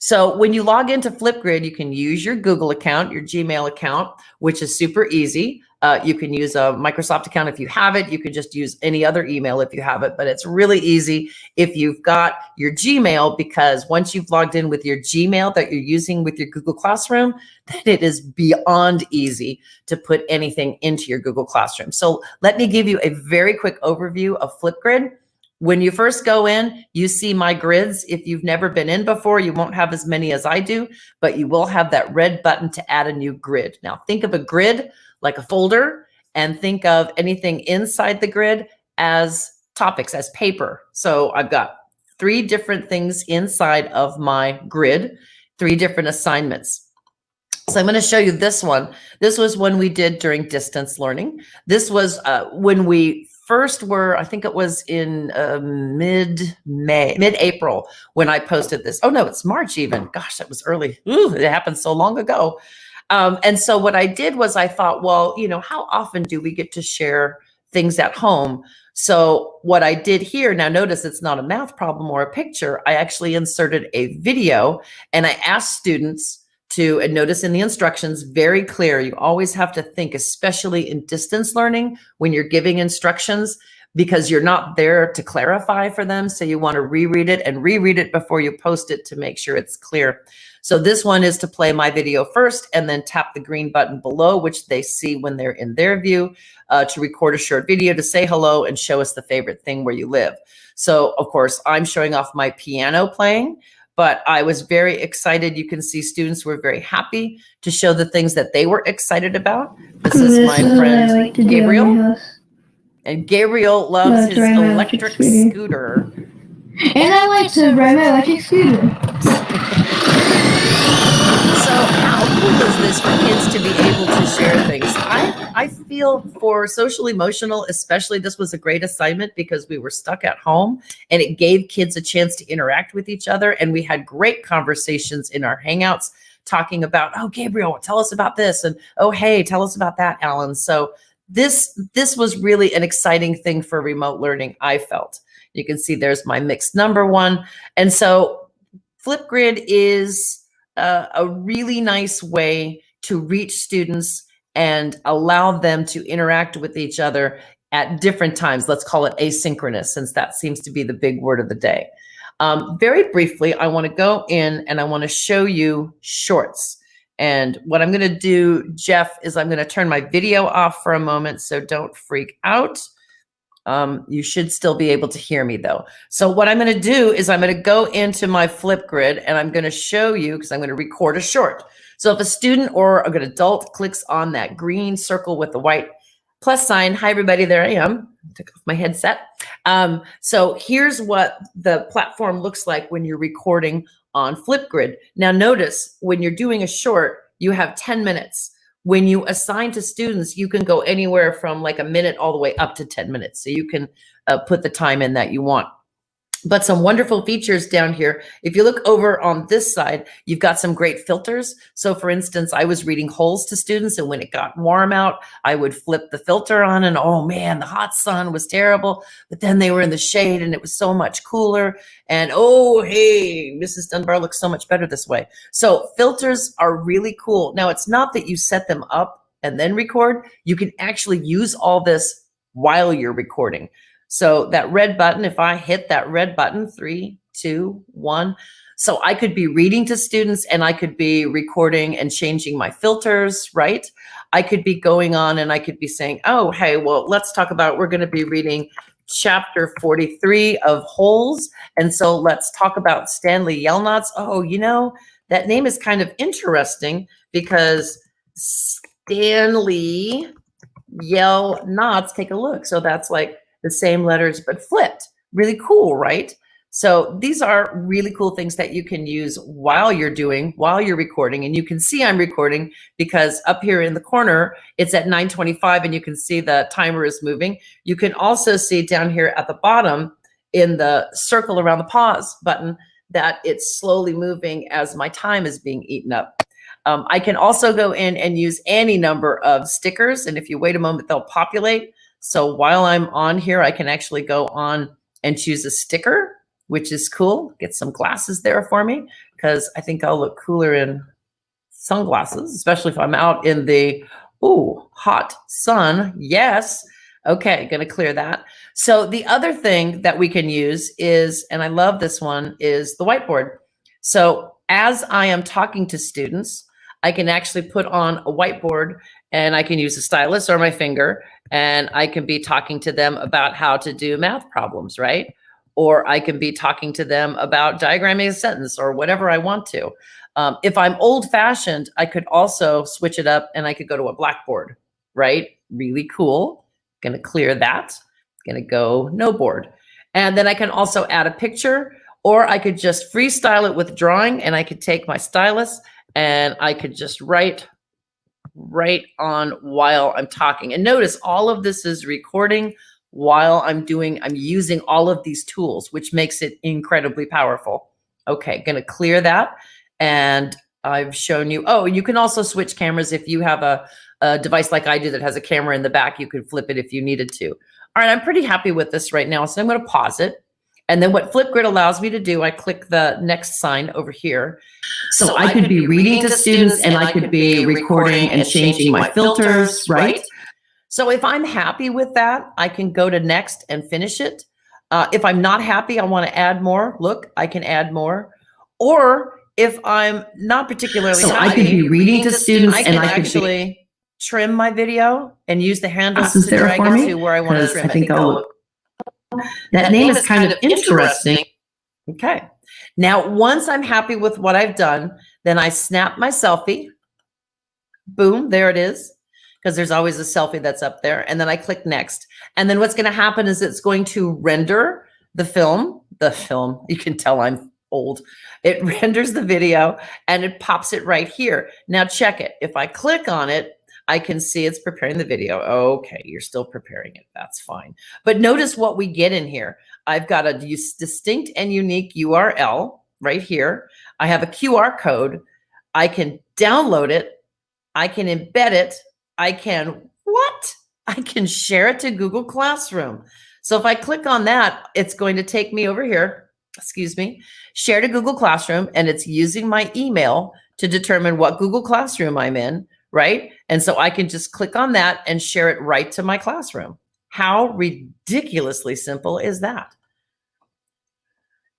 [SPEAKER 9] So when you log into Flipgrid, you can use your Google account, your Gmail account, which is super easy. You can use a Microsoft account if you have it. You can just use any other email if you have it, but it's really easy if you've got your Gmail, because once you've logged in with your Gmail that you're using with your Google Classroom, then it is beyond easy to put anything into your Google Classroom. So let me give you a very quick overview of Flipgrid. When you first go in, you see my grids. If you've never been in before, you won't have as many as I do, but you will have that red button to add a new grid. Now think of a grid like a folder, and think of anything inside the grid as topics, as paper. So I've got 3 different things inside of my grid, 3 different assignments. So I'm going to show you this one. This was one we did during distance learning. This was when we first were, I think it was in mid-April when I posted this. Oh no, it's March even. Gosh, that was early. Ooh, it happened so long ago. And so what I did was I thought, well, you know, how often do we get to share things at home? So what I did here, now notice it's not a math problem or a picture. I actually inserted a video, and I asked students to, and notice in the instructions, very clear, you always have to think, especially in distance learning, when you're giving instructions, because you're not there to clarify for them. So you want to reread it and reread it before you post it to make sure it's clear. So this one is to play my video first and then tap the green button below, which they see when they're in their view, to record a short video, to say hello and show us the favorite thing where you live. So of course, I'm showing off my piano playing, but I was very excited. You can see students were very happy to show the things that they were excited about. This is my friend Gabriel. And Gabriel loves his electric scooter.
[SPEAKER 10] And I like to ride my electric scooter.
[SPEAKER 9] So how cool is this for kids to be able to share things? I feel for social emotional, especially, this was a great assignment because we were stuck at home and it gave kids a chance to interact with each other. And we had great conversations in our Hangouts talking about, oh, Gabriel, tell us about this. And oh, hey, tell us about that, Alan. So this was really an exciting thing for remote learning, I felt. You can see there's my mixed number one. And so Flipgrid is a really nice way to reach students and allow them to interact with each other at different times. Let's call it asynchronous, since that seems to be the big word of the day. Very briefly, I want to go in and I want to show you shorts. And what I'm going to do, Jeff, is I'm going to turn my video off for a moment, so don't freak out. You should still be able to hear me though. So what I'm going to do is I'm going to go into my Flipgrid and I'm going to show you, because I'm going to record a short. So if a student or an adult clicks on that green circle with the white plus sign, hi everybody, there I am. I took off my headset. So here's what the platform looks like when you're recording on Flipgrid. Now notice when you're doing a short, you have 10 minutes. When you assign to students, you can go anywhere from like a minute all the way up to 10 minutes. So you can put the time in that you want. But some wonderful features down here. If you look over on this side, you've got some great filters. So for instance, I was reading Holes to students, and when it got warm out, I would flip the filter on and oh man, the hot sun was terrible. But then they were in the shade and it was so much cooler. And oh, hey, Mrs. Dunbar looks so much better this way. So filters are really cool. Now it's not that you set them up and then record. You can actually use all this while you're recording. So that red button, if I hit that red button, 3, 2, 1. So I could be reading to students and I could be recording and changing my filters, right? I could be going on and I could be saying, oh, hey, well, let's talk about, we're going to be reading chapter 43 of Holes. And so let's talk about Stanley Yelnats. Oh, you know, that name is kind of interesting because Stanley Yelnats, take a look. So that's like the same letters, but flipped. Really cool, right? So these are really cool things that you can use while you're recording. And you can see I'm recording because up here in the corner, it's at 9:25 and you can see the timer is moving. You can also see down here at the bottom in the circle around the pause button that it's slowly moving as my time is being eaten up. I can also go in and use any number of stickers. And if you wait a moment, they'll populate. So while I'm on here, I can actually go on and choose a sticker, which is cool. Get some glasses there for me because I think I'll look cooler in sunglasses, especially if I'm out in the hot sun. Yes. Okay, gonna clear that. So the other thing that we can use is, and I love this one, is the whiteboard. So as I am talking to students, I can actually put on a whiteboard and I can use a stylus or my finger and I can be talking to them about how to do math problems, right? Or I can be talking to them about diagramming a sentence or whatever I want to. If I'm old-fashioned, I could also switch it up and I could go to a blackboard, right? Really cool. Gonna clear that. Gonna go no board. And then I can also add a picture, or I could just freestyle it with drawing and I could take my stylus and I could just write on while I'm talking. And notice all of this is recording while I'm using all of these tools, which makes it incredibly powerful. Okay, gonna clear that. And I've shown you, you can also switch cameras if you have a device like I do that has a camera in the back, you could flip it if you needed to. All right, I'm pretty happy with this right now. So I'm gonna pause it. And then what Flipgrid allows me to do, I click the next sign over here. So I could be reading to students and I could be recording and changing my filters, right? So if I'm happy with that, I can go to next and finish it. If I'm not happy, I want to add more. Look, I can add more. Or if I'm not particularly happy, I could be reading to students and I could actually trim my video and use the handles to drag it to where I want to trim it. I think that name is kind of interesting. Okay. Now, once I'm happy with what I've done, then I snap my selfie. Boom, there it is. Because there's always a selfie that's up there. And then I click next. And then what's going to happen is it's going to render the film. You can tell I'm old. It renders the video and it pops it right here. Now check it. If I click on it, I can see it's preparing the video. Okay, you're still preparing it. That's fine. But notice what we get in here. I've got a distinct and unique URL right here. I have a QR code. I can download it. I can embed it. I can share it to Google Classroom. So if I click on that, it's going to take me over here, share to Google Classroom, and it's using my email to determine what Google Classroom I'm in, right? And so I can just click on that and share it right to my classroom. How ridiculously simple is that?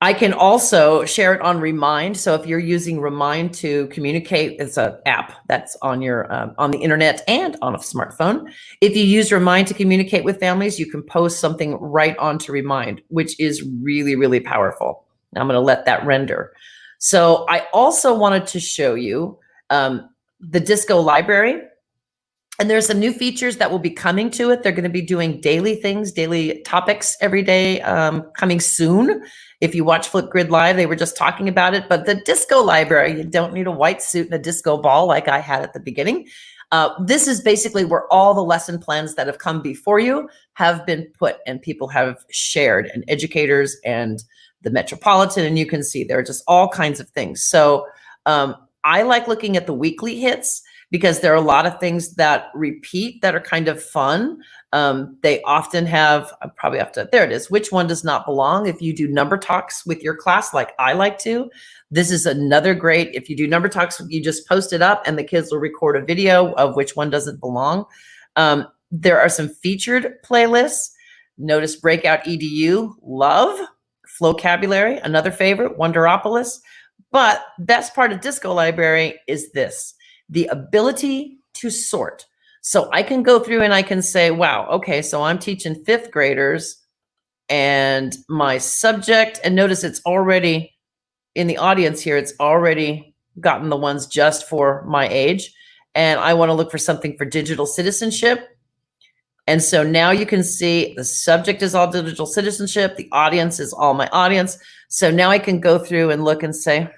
[SPEAKER 9] I can also share it on Remind. So if you're using Remind to communicate, it's an app that's on your on the internet and on a smartphone. If you use Remind to communicate with families, you can post something right onto Remind, which is really, really powerful. Now I'm going to let that render. So I also wanted to show you the Disco library. And there's some new features that will be coming to it. They're going to be doing daily things, daily topics every day coming soon. If you watch Flipgrid Live, they were just talking about it. But the Disco library, you don't need a white suit and a disco ball like I had at the beginning. This is basically where all the lesson plans that have come before you have been put and people have shared, and educators and the Metropolitan. And you can see there are just all kinds of things. So I like looking at the weekly hits, because there are a lot of things that repeat that are kind of fun. They often have, I probably have to, there it is, which one does not belong? If you do number talks with your class like I like to, this is another great, if you do number talks, you just post it up and the kids will record a video of which one doesn't belong. There are some featured playlists. Notice Breakout EDU, love. Flocabulary, another favorite, Wonderopolis. But best part of Disco Library is this, the ability to sort. So I can go through and I can say, wow, okay, so I'm teaching 5th graders and my subject, and notice it's already in the audience here, it's already gotten the ones just for my age. And I want to look for something for digital citizenship. And so now you can see the subject is all digital citizenship. The audience is all my audience. So now I can go through and look and say,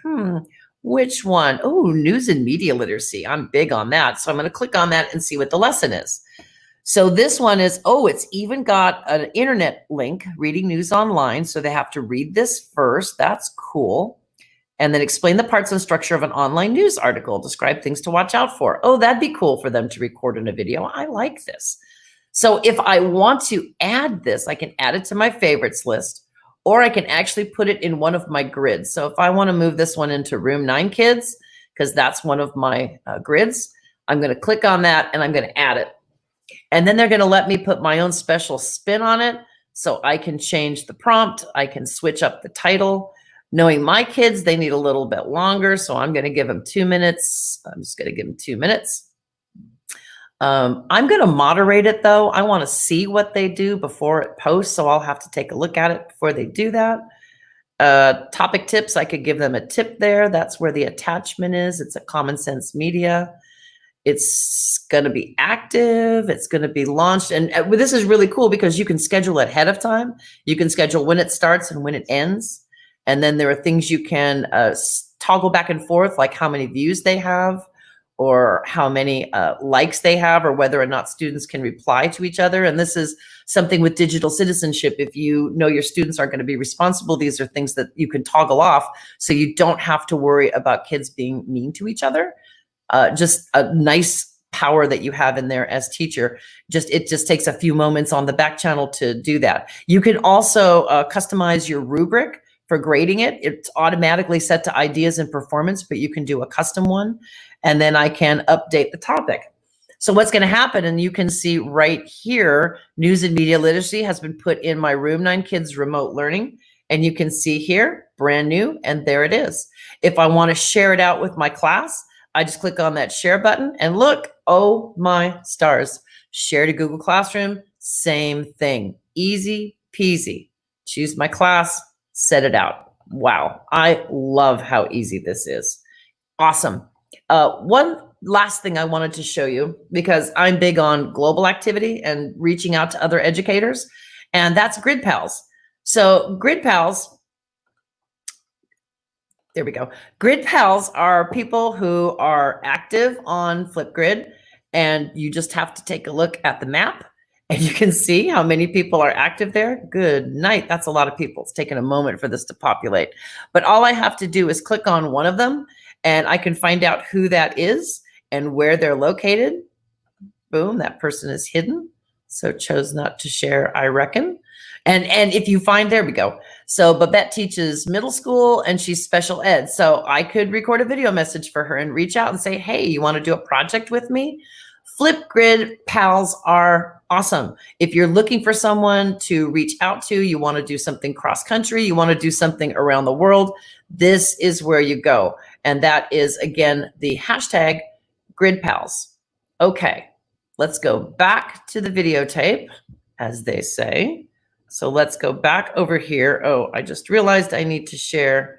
[SPEAKER 9] which one? Oh, news and media literacy. I'm big on that. So I'm going to click on that and see what the lesson is. So this one is, oh, it's even got an internet link, reading news online. So they have to read this first. That's cool. And then explain the parts and structure of an online news article. Describe things to watch out for. Oh, that'd be cool for them to record in a video. I like this. So if I want to add this, I can add it to my favorites list, or I can actually put it in one of my grids. So if I want to move this one into room 9 kids, because that's one of my grids, I'm going to click on that and I'm going to add it. And then they're going to let me put my own special spin on it. So I can change the prompt. I can switch up the title. Knowing my kids, they need a little bit longer. So I'm going to give them 2 minutes. I'm just going to give them 2 minutes. I'm going to moderate it though. I want to see what they do before it posts. So I'll have to take a look at it before they do that. Topic tips, I could give them a tip there. That's where the attachment is. It's a Common Sense Media. It's going to be active. It's going to be launched. And this is really cool because you can schedule it ahead of time. You can schedule when it starts and when it ends. And then there are things you can toggle back and forth, like how many views they have, or how many likes they have, or whether or not students can reply to each other. And this is something with digital citizenship. If you know your students aren't going to be responsible, these are things that you can toggle off so you don't have to worry about kids being mean to each other. Just a nice power that you have in there as teacher. It just takes a few moments on the back channel to do that. You can also customize your rubric for grading it. It's automatically set to ideas and performance, but you can do a custom one. And then I can update the topic. So what's going to happen, and you can see right here, news and media literacy has been put in my room 9 kids remote learning. And you can see here, brand new, and there it is. If I want to share it out with my class, I just click on that share button and look, oh my stars, share to Google Classroom, same thing, easy peasy. Choose my class, set it out. Wow, I love how easy this is. Awesome. One last thing I wanted to show you, because I'm big on global activity and reaching out to other educators, and that's Grid Pals. So Grid Pals, there we go. Grid Pals are people who are active on Flipgrid, and you just have to take a look at the map and you can see how many people are active there. Good night. That's a lot of people. It's taken a moment for this to populate. But all I have to do is click on one of them and I can find out who that is and where they're located. Boom, that person is hidden. So chose not to share, I reckon. And if you find, there we go. So Babette teaches middle school and she's special ed. So I could record a video message for her and reach out and say, hey, you want to do a project with me? Flipgrid Pals are awesome. If you're looking for someone to reach out to, you want to do something cross country, you want to do something around the world, this is where you go. And that is, again, the hashtag Grid Pals. Okay, let's go back to the videotape, as they say. So let's go back over here. Oh, I just realized I need to share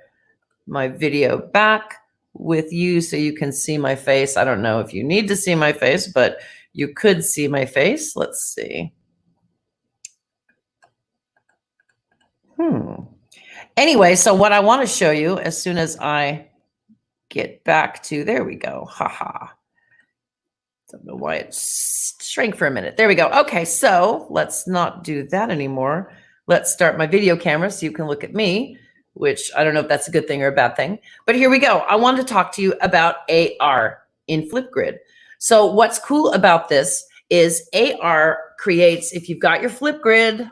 [SPEAKER 9] my video back with you so you can see my face. I don't know if you need to see my face, but you could see my face. Let's see. Anyway, so what I want to show you as soon as I get back to, there we go. Haha. Don't know why it shrank for a minute. There we go. Okay, so let's not do that anymore. Let's start my video camera so you can look at me, which I don't know if that's a good thing or a bad thing. But here we go. I wanted to talk to you about AR in Flipgrid. So what's cool about this is AR creates, if you've got your Flipgrid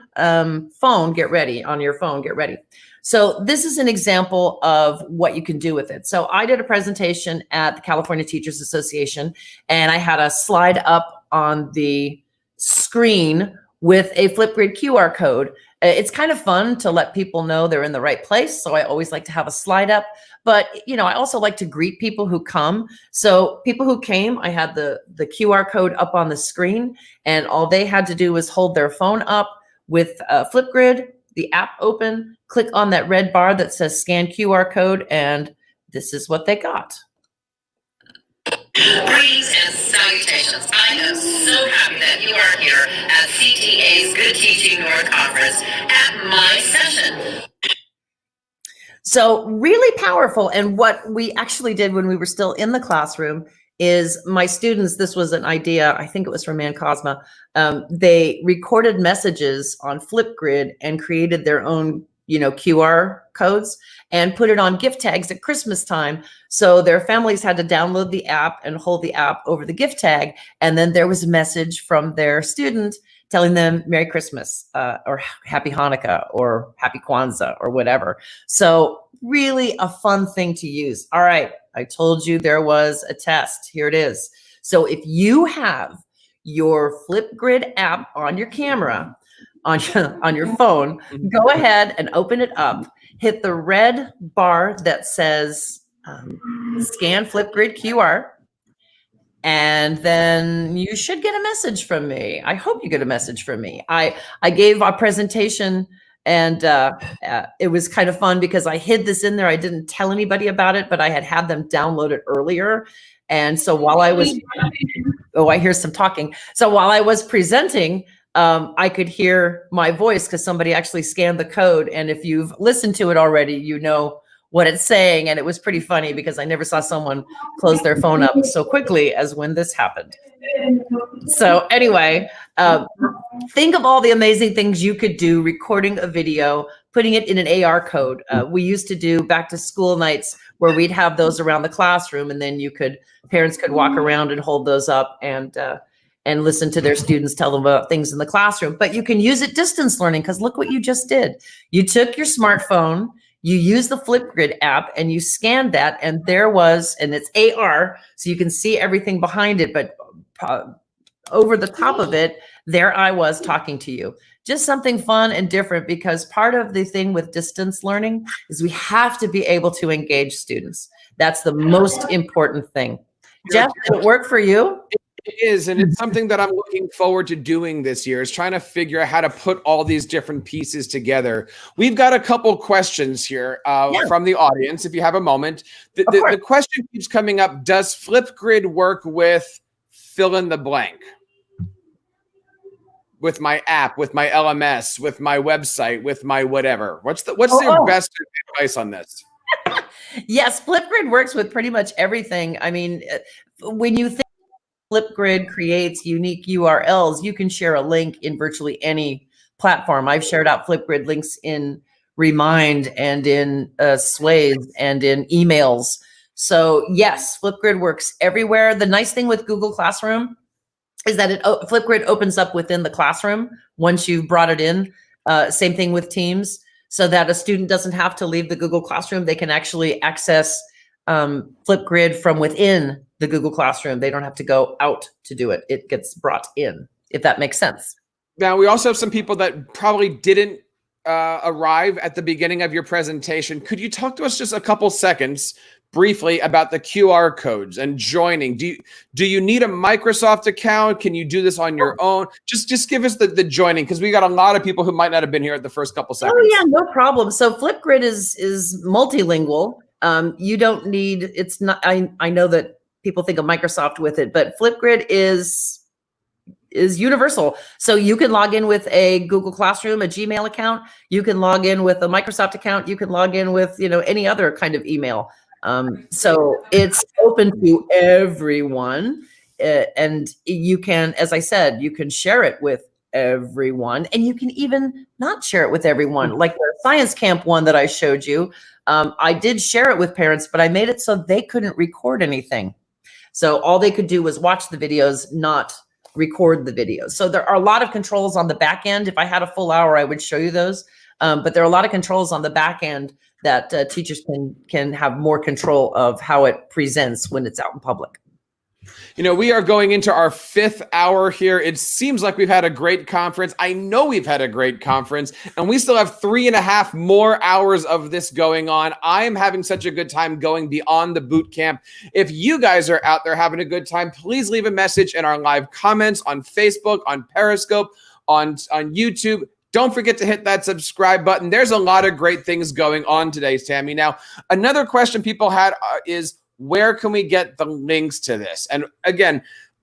[SPEAKER 9] phone, get ready, on your phone, get ready. So this is an example of what you can do with it. So I did a presentation at the California Teachers Association, and I had a slide up on the screen with a Flipgrid QR code. It's kind of fun to let people know they're in the right place. So I always like to have a slide up, but you know, I also like to greet people who come. So people who came, I had the QR code up on the screen, and all they had to do was hold their phone up with Flipgrid, the app open, click on that red bar that says scan QR code, and this is what they got. Greetings and salutations. I am so happy that you are here at CTA's Good Teaching North Conference at my session. So really powerful. And what we actually did when we were still in the classroom is my students, this was an idea, I think it was from Ann Cosma, they recorded messages on Flipgrid and created their own, QR codes and put it on gift tags at Christmas time. So their families had to download the app and hold the app over the gift tag. And then there was a message from their student telling them Merry Christmas or Happy Hanukkah or Happy Kwanzaa or whatever. So really a fun thing to use. All right, I told you there was a test. Here it is. So if you have your Flipgrid app on your camera, on your phone, go ahead and open it up. Hit the red bar that says scan Flipgrid QR. And then you should get a message from me. I hope you get a message from me. I gave our presentation and it was kind of fun because I hid this in there. I didn't tell anybody about it, but I had them download it earlier. And so while I was, I hear some talking. So while I was presenting, I could hear my voice because somebody actually scanned the code. And if you've listened to it already, you know what it's saying. And it was pretty funny because I never saw someone close their phone up so quickly as when this happened. So anyway, think of all the amazing things you could do recording a video, putting it in an AR code. We used to do back to school nights where we'd have those around the classroom, and then parents could walk around and hold those up and listen to their students tell them about things in the classroom. But you can use it distance learning because look what you just did. You took your smartphone, you use the Flipgrid app and you scanned that, and there was, and it's AR, so you can see everything behind it, but over the top of it, there I was talking to you. Just something fun and different, because part of the thing with distance learning is we have to be able to engage students. That's the most important thing. Jeff, did it work for you?
[SPEAKER 1] It is, and it's something that I'm looking forward to doing this year, is trying to figure out how to put all these different pieces together. We've got a couple questions here from the audience, if you have a moment. The question keeps coming up, does Flipgrid work with fill in the blank? With my app, with my LMS, with my website, with my whatever? What's your best advice on this?
[SPEAKER 9] Yes, Flipgrid works with pretty much everything. I mean, when you think Flipgrid creates unique URLs, you can share a link in virtually any platform. I've shared out Flipgrid links in Remind and in Sways and in emails. So yes, Flipgrid works everywhere. The nice thing with Google Classroom is that Flipgrid opens up within the classroom once you've brought it in. Same thing with Teams, so that a student doesn't have to leave the Google Classroom. They can actually access Flipgrid from within the Google Classroom. They don't have to go out to do it. It gets brought in, if that makes sense.
[SPEAKER 1] Now, we also have some people that probably didn't arrive at the beginning of your presentation. Could you talk to us just a couple seconds briefly about the QR codes and joining? Do you need a Microsoft account? Can you do this on your own? Just give us the joining, because we got a lot of people who might not have been here at the first couple seconds.
[SPEAKER 9] Oh yeah, no problem. So Flipgrid is multilingual. You don't need, it's not, I know that people think of Microsoft with it, but Flipgrid is universal. So you can log in with a Google Classroom, a Gmail account. You can log in with a Microsoft account. You can log in with, any other kind of email. So it's open to everyone. And you can, as I said, you can share it with everyone, and you can even not share it with everyone. Like the science camp one that I showed you, I did share it with parents, but I made it so they couldn't record anything. So all they could do was watch the videos, not record the videos. So there are a lot of controls on the back end. If I had a full hour, I would show you those. But there are a lot of controls on the back end that teachers can have more control of how it presents when it's out in public.
[SPEAKER 1] We are going into our 5th hour here. It seems like we've had a great conference. I know we've had a great conference, and we still have 3.5 more hours of this going on. I am having such a good time going beyond the boot camp. If you guys are out there having a good time, please leave a message in our live comments on Facebook, on Periscope, on YouTube. Don't forget to hit that subscribe button. There's a lot of great things going on today, Tammy. Now, another question people had is, where can we get the links to this? And again,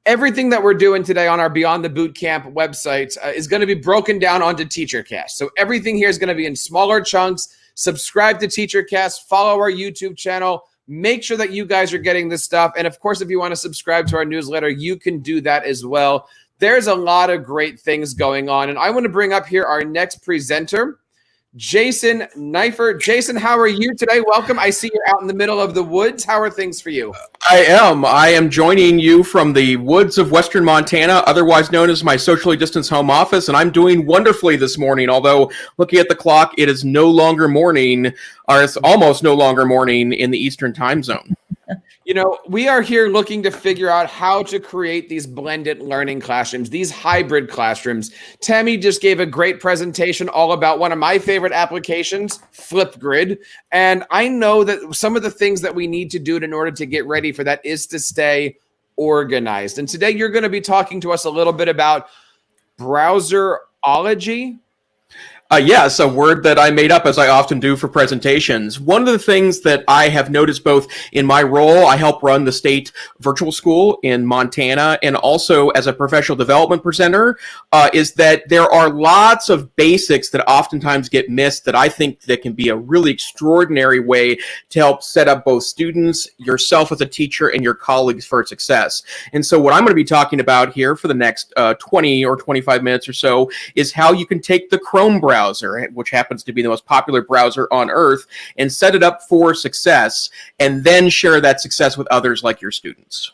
[SPEAKER 1] everything that we're doing today on our Beyond the Bootcamp website is going to be broken down onto TeacherCast. So everything here is going to be in smaller chunks. Subscribe to TeacherCast, follow our YouTube channel, make sure that you guys are getting this stuff. And of course, if you want to subscribe to our newsletter, you can do that as well. There's a lot of great things going on. And I want to bring up here our next presenter, Jason Neiffer. Jason, how are you today? Welcome. I see you're out in the middle of the woods. How are things for you?
[SPEAKER 11] I am joining you from the woods of Western Montana, otherwise known as my socially distanced home office, and I'm doing wonderfully this morning, although looking at the clock, it is no longer morning, or it's almost no longer morning in the Eastern time zone.
[SPEAKER 1] You know, we are here looking to figure out how to create these blended learning classrooms, these hybrid classrooms. Tammy just gave a great presentation all about one of my favorite applications, Flipgrid. And I know that some of the things that we need to do in order to get ready for that is to stay organized. And today you're going to be talking to us a little bit about browserology.
[SPEAKER 11] Yes, a word that I made up, as I often do for presentations. One of the things that I have noticed both in my role, I help run the state virtual school in Montana, and also as a professional development presenter, is that there are lots of basics that oftentimes get missed that I think that can be a really extraordinary way to help set up both students, yourself as a teacher, and your colleagues for success. And so what I'm going to be talking about here for the next 20 or 25 minutes or so is how you can take the Chrome browser, which happens to be the most popular browser on earth, and set it up for success, and then share that success with others like your students.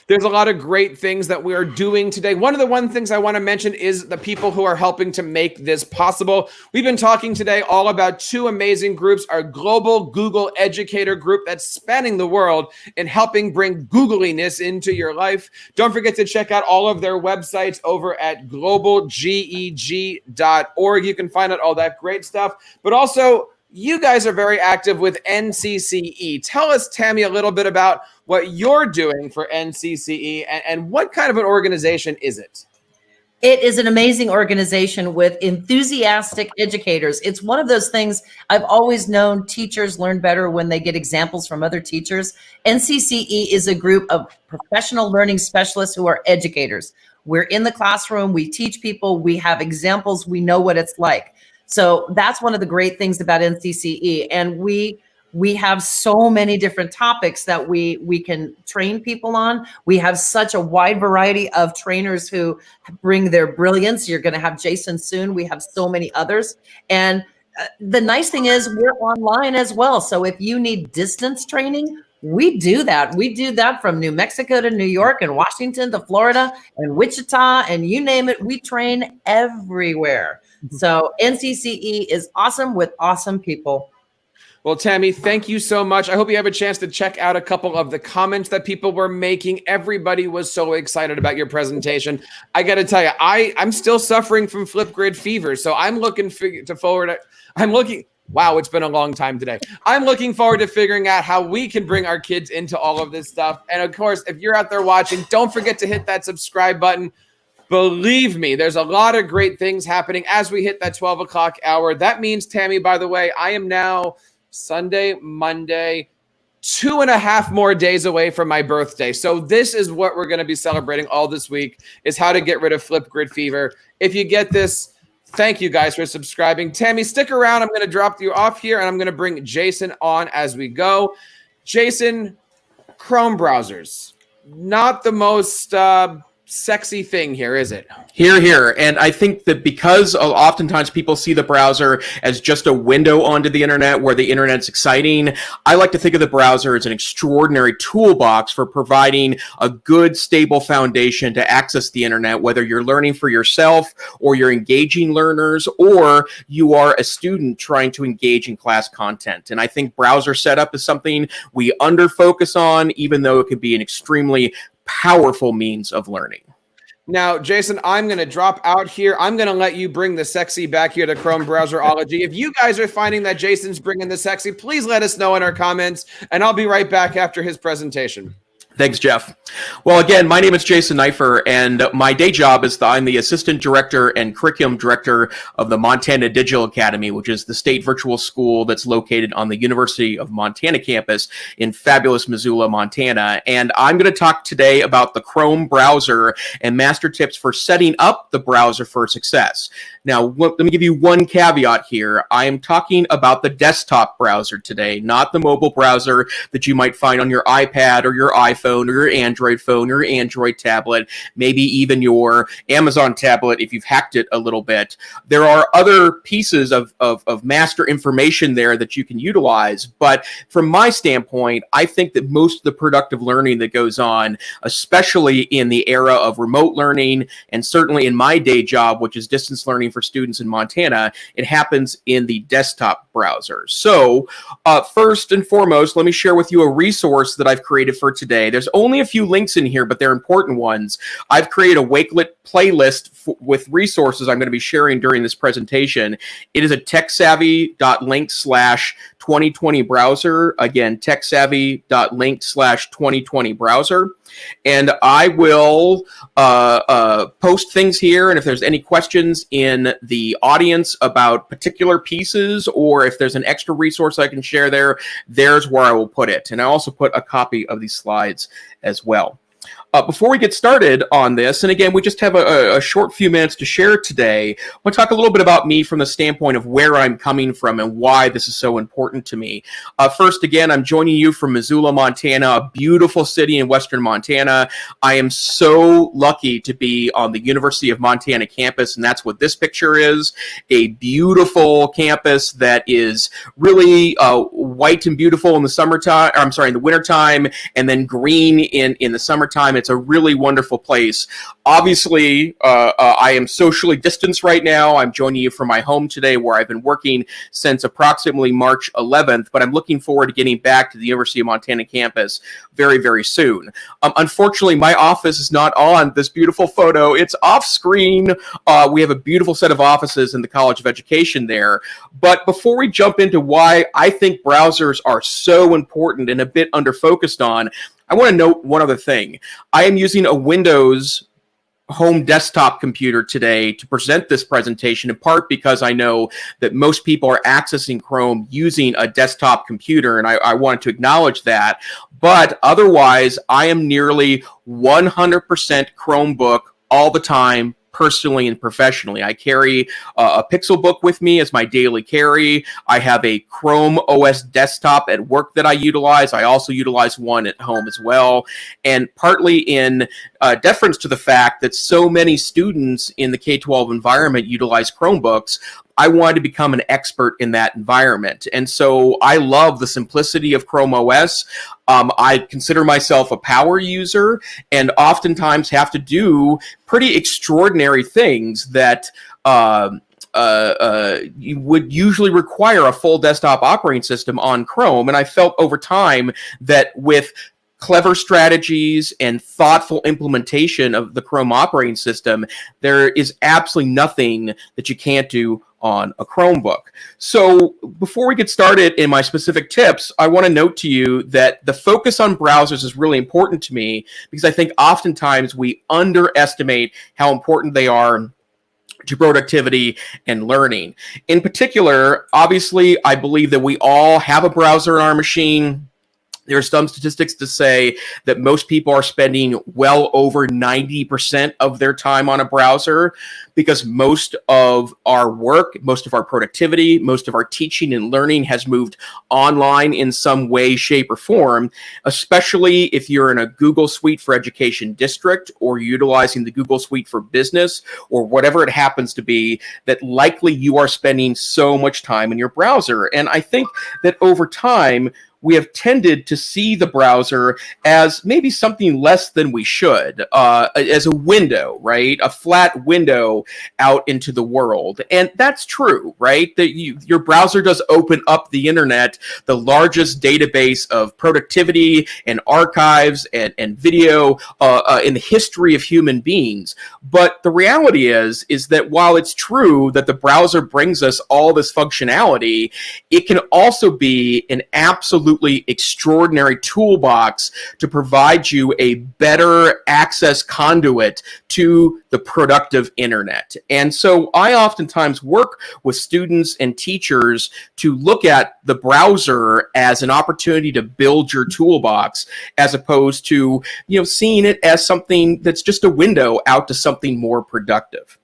[SPEAKER 1] There's a lot of great things that we are doing today. One of the things I want to mention is the people who are helping to make this possible. We've been talking today all about two amazing groups, our global Google educator group that's spanning the world and helping bring Googliness into your life. Don't forget to check out all of their websites over at globalgeg.org. You can find out all that great stuff, but also you guys are very active with NCCE. Tell us, Tammy, a little bit about what you're doing for NCCE and what kind of an organization is it?
[SPEAKER 9] It is an amazing organization with enthusiastic educators. It's one of those things I've always known teachers learn better when they get examples from other teachers. NCCE is a group of professional learning specialists who are educators. We're in the classroom, we teach people, we have examples, we know what it's like. So that's one of the great things about NCCE. And we have so many different topics that we can train people on. We have such a wide variety of trainers who bring their brilliance. You're going to have Jason soon. We have so many others. And the nice thing is we're online as well. So if you need distance training, we do that. We do that from New Mexico to New York and Washington to Florida and Wichita and you name it. We train everywhere. So NCCE is awesome with awesome people.
[SPEAKER 1] Well, Tammy, thank you so much. I hope you have a chance to check out a couple of the comments that people were making. Everybody was so excited about your presentation. I got to tell you, I'm still suffering from Flipgrid fever. So I'm looking forward. Wow, it's been a long time today. I'm looking forward to figuring out how we can bring our kids into all of this stuff. And of course, if you're out there watching, don't forget to hit that subscribe button. Believe me, there's a lot of great things happening as we hit that 12 o'clock hour. That means, Tammy, by the way, I am now Sunday, Monday, 2.5 more days away from my birthday. So this is what we're going to be celebrating all this week, is how to get rid of Flipgrid fever. If you get this, thank you guys for subscribing. Tammy, stick around. I'm going to drop you off here, and I'm going to bring Jason on as we go. Jason, Chrome browsers, not the most sexy thing here, is it?
[SPEAKER 11] Here. And I think that because oftentimes people see the browser as just a window onto the internet where the internet's exciting, I like to think of the browser as an extraordinary toolbox for providing a good, stable foundation to access the internet, whether you're learning for yourself or you're engaging learners or you are a student trying to engage in class content. And I think browser setup is something we under-focus on, even though it can be an extremely powerful means of learning.
[SPEAKER 1] Now, Jason, I'm going to drop out here. I'm going to let you bring the sexy back here to Chrome Browserology. If you guys are finding that Jason's bringing the sexy, please let us know in our comments, and I'll be right back after his presentation.
[SPEAKER 11] Thanks, Jeff. Well, again, my name is Jason Neifer, and my day job is I'm the Assistant Director and Curriculum Director of the Montana Digital Academy, which is the state virtual school that's located on the University of Montana campus in fabulous Missoula, Montana. And I'm going to talk today about the Chrome browser and master tips for setting up the browser for success. Now, let me give you one caveat here. I am talking about the desktop browser today, not the mobile browser that you might find on your iPad or your iPhone or your Android phone or your Android tablet, maybe even your Amazon tablet if you've hacked it a little bit. There are other pieces of master information there that you can utilize, but from my standpoint, I think that most of the productive learning that goes on, especially in the era of remote learning, and certainly in my day job, which is distance learning for students in Montana, it happens in the desktop browser. So first and foremost, let me share with you a resource that I've created for today. There's only a few links in here, but they're important ones. I've created a Wakelet playlist with resources I'm going to be sharing during this presentation. It is at techsavvy.link/2020 browser. Again, techsavvy.link/2020 browser. And I will post things here. And if there's any questions in the audience about particular pieces, or if there's an extra resource I can share there, there's where I will put it. And I also put a copy of these slides as well. Before we get started on this, and again, we just have a short few minutes to share today, I want to talk a little bit about me from the standpoint of where I'm coming from and why this is so important to me. First, again, I'm joining you from Missoula, Montana, a beautiful city in western Montana. I am so lucky to be on the University of Montana campus, and that's what this picture is, a beautiful campus that is really white and beautiful in the summertime, I'm sorry, in the wintertime, and then green in the summertime. It's a really wonderful place. Obviously, I am socially distanced right now. I'm joining you from my home today where I've been working since approximately March 11th, but I'm looking forward to getting back to the University of Montana campus very, very soon. Unfortunately, my office is not on this beautiful photo. It's off screen. We have a beautiful set of offices in the College of Education there. But before we jump into why I think browsers are so important and a bit under-focused on, I want to note one other thing. I am using a Windows home desktop computer today to present this presentation, in part because I know that most people are accessing Chrome using a desktop computer, and I wanted to acknowledge that. But otherwise, I am nearly 100% Chromebook all the time, personally and professionally. I carry a Pixelbook with me as my daily carry. I have a Chrome OS desktop at work that I utilize. I also utilize one at home as well. And partly in deference to the fact that so many students in the K-12 environment utilize Chromebooks, I wanted to become an expert in that environment. And so I love the simplicity of Chrome OS. I consider myself a power user and oftentimes have to do pretty extraordinary things that you would usually require a full desktop operating system on Chrome. And I felt over time that with clever strategies and thoughtful implementation of the Chrome operating system, there is absolutely nothing that you can't do on a Chromebook. So before we get started in my specific tips, I want to note to you that the focus on browsers is really important to me because I think oftentimes we underestimate how important they are to productivity and learning. In particular, obviously, I believe that we all have a browser on our machine. There are some statistics to say that most people are spending well over 90% of their time on a browser because most of our work, most of our productivity, most of our teaching and learning has moved online in some way, shape, or form, especially if you're in a Google Suite for Education district or utilizing the Google Suite for Business or whatever it happens to be, that likely you are spending so much time in your browser. And I think that over time, we have tended to see the browser as maybe something less than we should, as a window, right? A flat window out into the world. And that's true, right? That your browser does open up the internet, the largest database of productivity and archives and video in the history of human beings. But the reality is that while it's true that the browser brings us all this functionality, it can also be an absolute absolutely extraordinary toolbox to provide you a better access conduit to the productive internet. And so I oftentimes work with students and teachers to look at the browser as an opportunity to build your toolbox, as opposed to, seeing it as something that's just a window out to something more productive.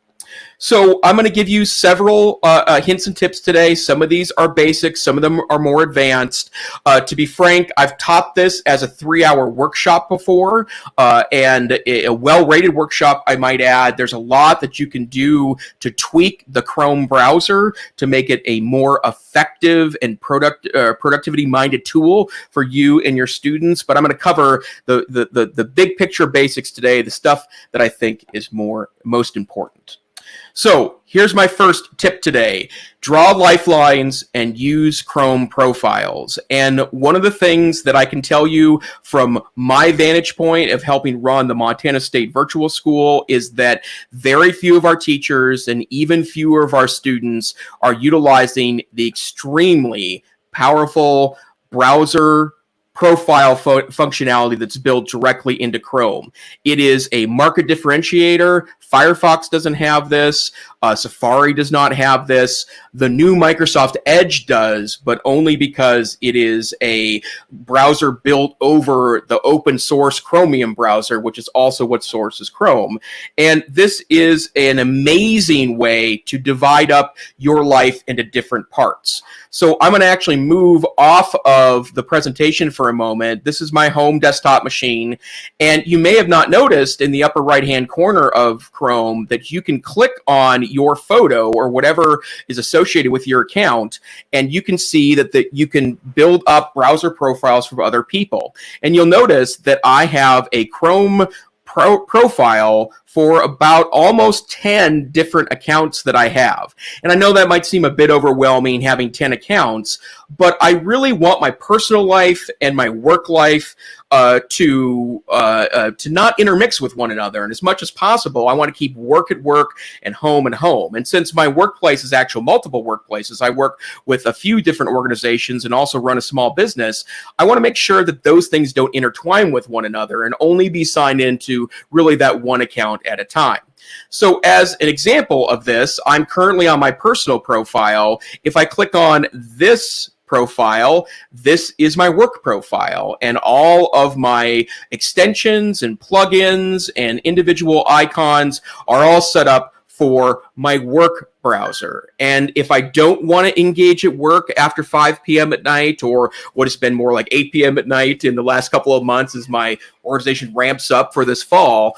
[SPEAKER 11] So I'm going to give you several hints and tips today. Some of these are basic. Some of them are more advanced. To be frank, I've taught this as a 3-hour workshop before, and a well-rated workshop, I might add. There's a lot that you can do to tweak the Chrome browser to make it a more effective and productivity-minded tool for you and your students. But I'm going to cover the big picture basics today, the stuff that I think is most important. So here's my first tip today. Draw lifelines and use Chrome profiles. And one of the things that I can tell you from my vantage point of helping run the Montana State Virtual School is that very few of our teachers and even fewer of our students are utilizing the extremely powerful browser profile functionality that's built directly into Chrome. It is a market differentiator. Firefox doesn't have this. Safari does not have this. The new Microsoft Edge does, but only because it is a browser built over the open source Chromium browser, which is also what sources Chrome. And this is an amazing way to divide up your life into different parts. So I'm going to actually move off of the presentation for a moment. This is my home desktop machine. And you may have not noticed in the upper right-hand corner of Chrome that you can click on your photo or whatever is associated with your account, and you can see that you can build up browser profiles for other people. And you'll notice that I have a Chrome profile for about almost 10 different accounts that I have. And I know that might seem a bit overwhelming having 10 accounts, but I really want my personal life and my work life to not intermix with one another. And as much as possible, I want to keep work at work and home at home. And since my workplace is actual multiple workplaces, I work with a few different organizations and also run a small business, I want to make sure that those things don't intertwine with one another and only be signed into really that one account at a time. So as an example of this, I'm currently on my personal profile. If I click on this profile, this is my work profile, and all of my extensions and plugins and individual icons are all set up for my work browser. And if I don't want to engage at work after 5 p.m. at night, or what has been more like 8 p.m. at night in the last couple of months as my organization ramps up for this fall,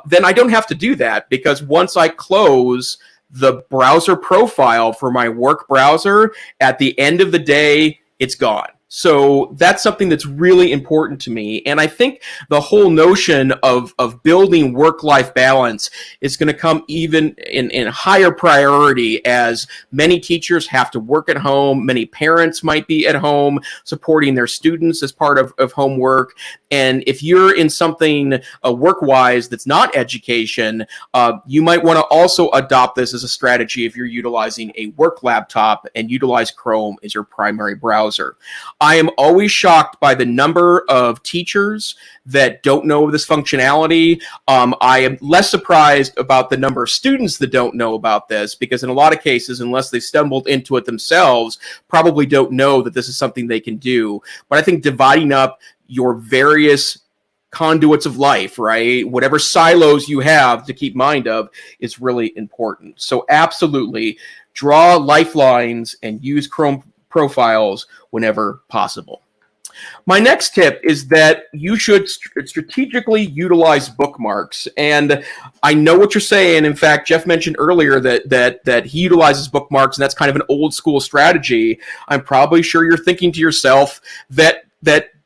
[SPEAKER 11] then I don't have to do that, because once I close the browser profile for my work browser, at the end of the day, it's gone. So that's something that's really important to me. And I think the whole notion of building work-life balance is going to come even in higher priority as many teachers have to work at home. Many parents might be at home supporting their students as part of homework. And if you're in something work-wise that's not education, you might want to also adopt this as a strategy if you're utilizing a work laptop and utilize Chrome as your primary browser. I am always shocked by the number of teachers that don't know this functionality. I am less surprised about the number of students that don't know about this, because in a lot of cases, unless they stumbled into it themselves, probably don't know that this is something they can do. But I think dividing up your various conduits of life, right, whatever silos you have to keep mind of, is really important. So absolutely draw lifelines and use Chrome profiles whenever possible. My next tip is that you should strategically utilize bookmarks. And I know what you're saying. In fact, Jeff mentioned earlier that he utilizes bookmarks, and that's kind of an old school strategy. I'm probably sure you're thinking to yourself that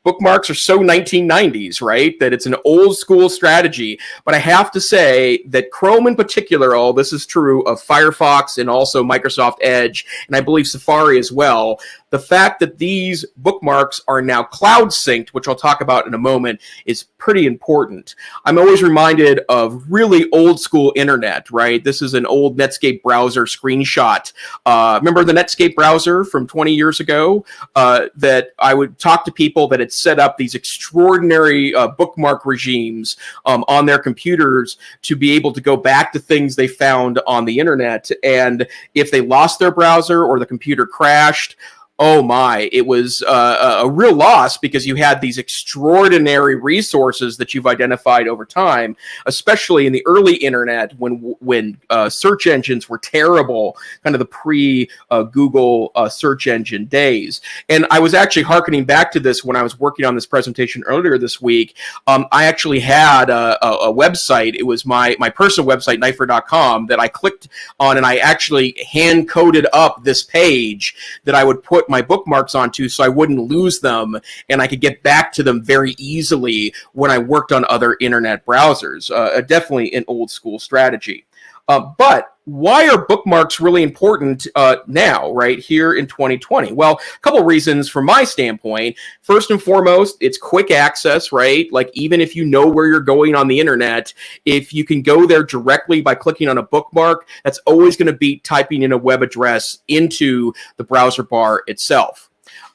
[SPEAKER 11] bookmarks are so 1990s, right? That it's an old school strategy. But I have to say that Chrome in particular, this is true of Firefox and also Microsoft Edge, and I believe Safari as well, the fact that these bookmarks are now cloud synced, which I'll talk about in a moment, is pretty important. I'm always reminded of really old school internet, right? This is an old Netscape browser screenshot. Remember the Netscape browser from 20 years ago? That I would talk to people that had set up these extraordinary bookmark regimes on their computers to be able to go back to things they found on the internet. And if they lost their browser or the computer crashed, oh my, it was a real loss, because you had these extraordinary resources that you've identified over time, especially in the early internet when search engines were terrible, kind of the pre-Google search engine days. And I was actually hearkening back to this when I was working on this presentation earlier this week. I actually had a website. It was my personal website, knifer.com, that I clicked on, and I actually hand-coded up this page that I would put my bookmarks onto so I wouldn't lose them, and I could get back to them very easily when I worked on other internet browsers. Definitely an old school strategy. But why are bookmarks really important now, right here in 2020? Well, a couple reasons from my standpoint. First and foremost, it's quick access, right? Like, even if you know where you're going on the internet, if you can go there directly by clicking on a bookmark, that's always going to beat typing in a web address into the browser bar itself.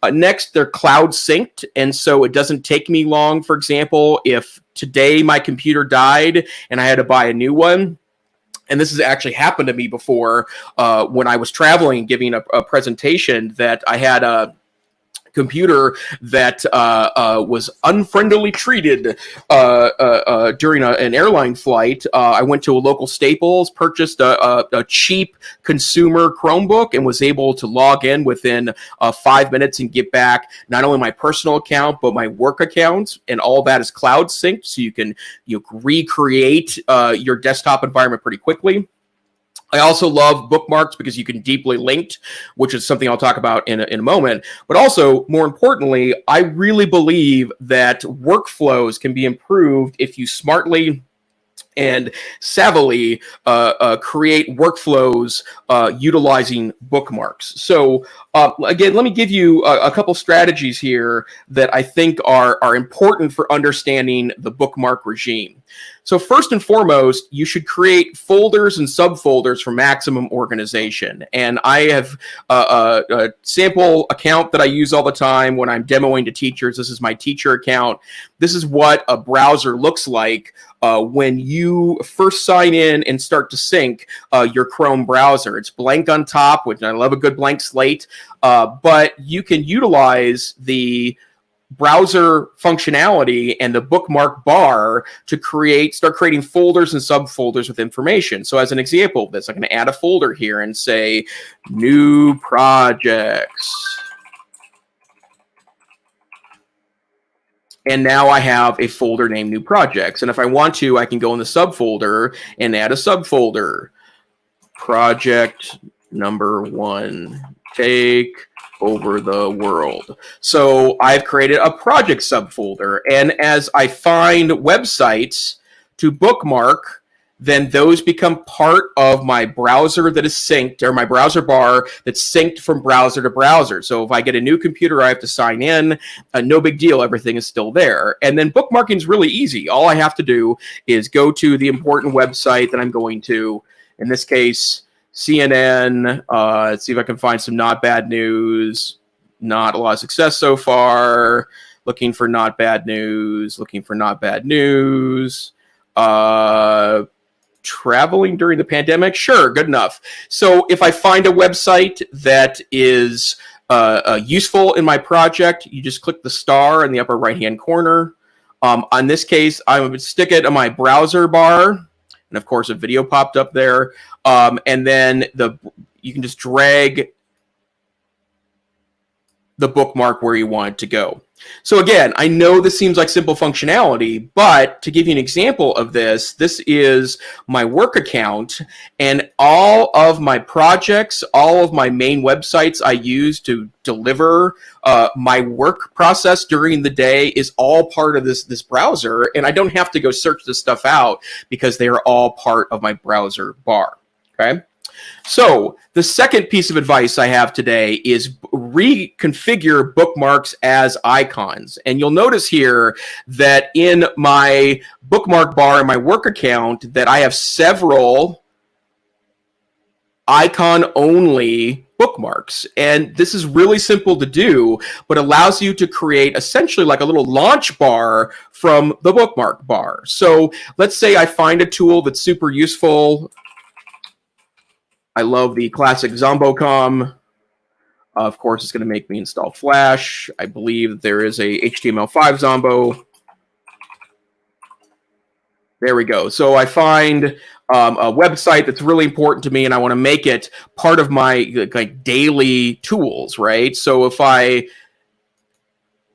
[SPEAKER 11] Next, they're cloud synced, and so it doesn't take me long. For example, if today my computer died and I had to buy a new one, and this has actually happened to me before when I was traveling and giving a presentation, that I had a computer that was unfriendly treated during an airline flight. I went to a local Staples, purchased a cheap consumer Chromebook, and was able to log in within 5 minutes and get back not only my personal account, but my work account. And all that is cloud synced, so you can recreate your desktop environment pretty quickly. I also love bookmarks because you can deeply linked, which is something I'll talk about in a moment. But also, more importantly, I really believe that workflows can be improved if you smartly and savvily create workflows utilizing bookmarks. So again, let me give you a couple strategies here that I think are important for understanding the bookmark regime. So first and foremost, you should create folders and subfolders for maximum organization. And I have a sample account that I use all the time when I'm demoing to teachers. This is my teacher account. This is what a browser looks like when you first sign in and start to sync your Chrome browser. It's blank on top, which I love a good blank slate, but you can utilize the browser functionality and the bookmark bar to start creating folders and subfolders with information. So as an example of this, I'm going to add a folder here and say new projects. And now I have a folder named new projects. And if I want to, I can go in the subfolder and add a subfolder. Project number 1, take over the world. So I've created a project subfolder, and as I find websites to bookmark, then those become part of my browser that is synced, or my browser bar that's synced from browser to browser. So if I get a new computer, I have to sign in, no big deal, everything is still there. And then bookmarking is really easy. All I have to do is go to the important website that I'm going to, in this case, CNN. Let's see if I can find some not bad news. Not a lot of success so far. Looking for not bad news. Looking for not bad news. Traveling during the pandemic? Sure, good enough. So if I find a website that is useful in my project, you just click the star in the upper right-hand corner. On this case, I would stick it on my browser bar. And of course, a video popped up there. And then you can just drag the bookmark where you want it to go. So again, I know this seems like simple functionality, but to give you an example of this, this is my work account, and all of my projects, all of my main websites I use to deliver my work process during the day is all part of this browser, and I don't have to go search this stuff out because they are all part of my browser bar. Okay. So the second piece of advice I have today is reconfigure bookmarks as icons. And you'll notice here that in my bookmark bar in my work account that I have several icon-only bookmarks. And this is really simple to do, but allows you to create essentially like a little launch bar from the bookmark bar. So let's say I find a tool that's super useful. I love the classic Zombocom. Of course, it's going to make me install Flash. I believe there is a HTML5 Zombo. There we go. So I find a website that's really important to me, and I want to make it part of my like daily tools, right? So if I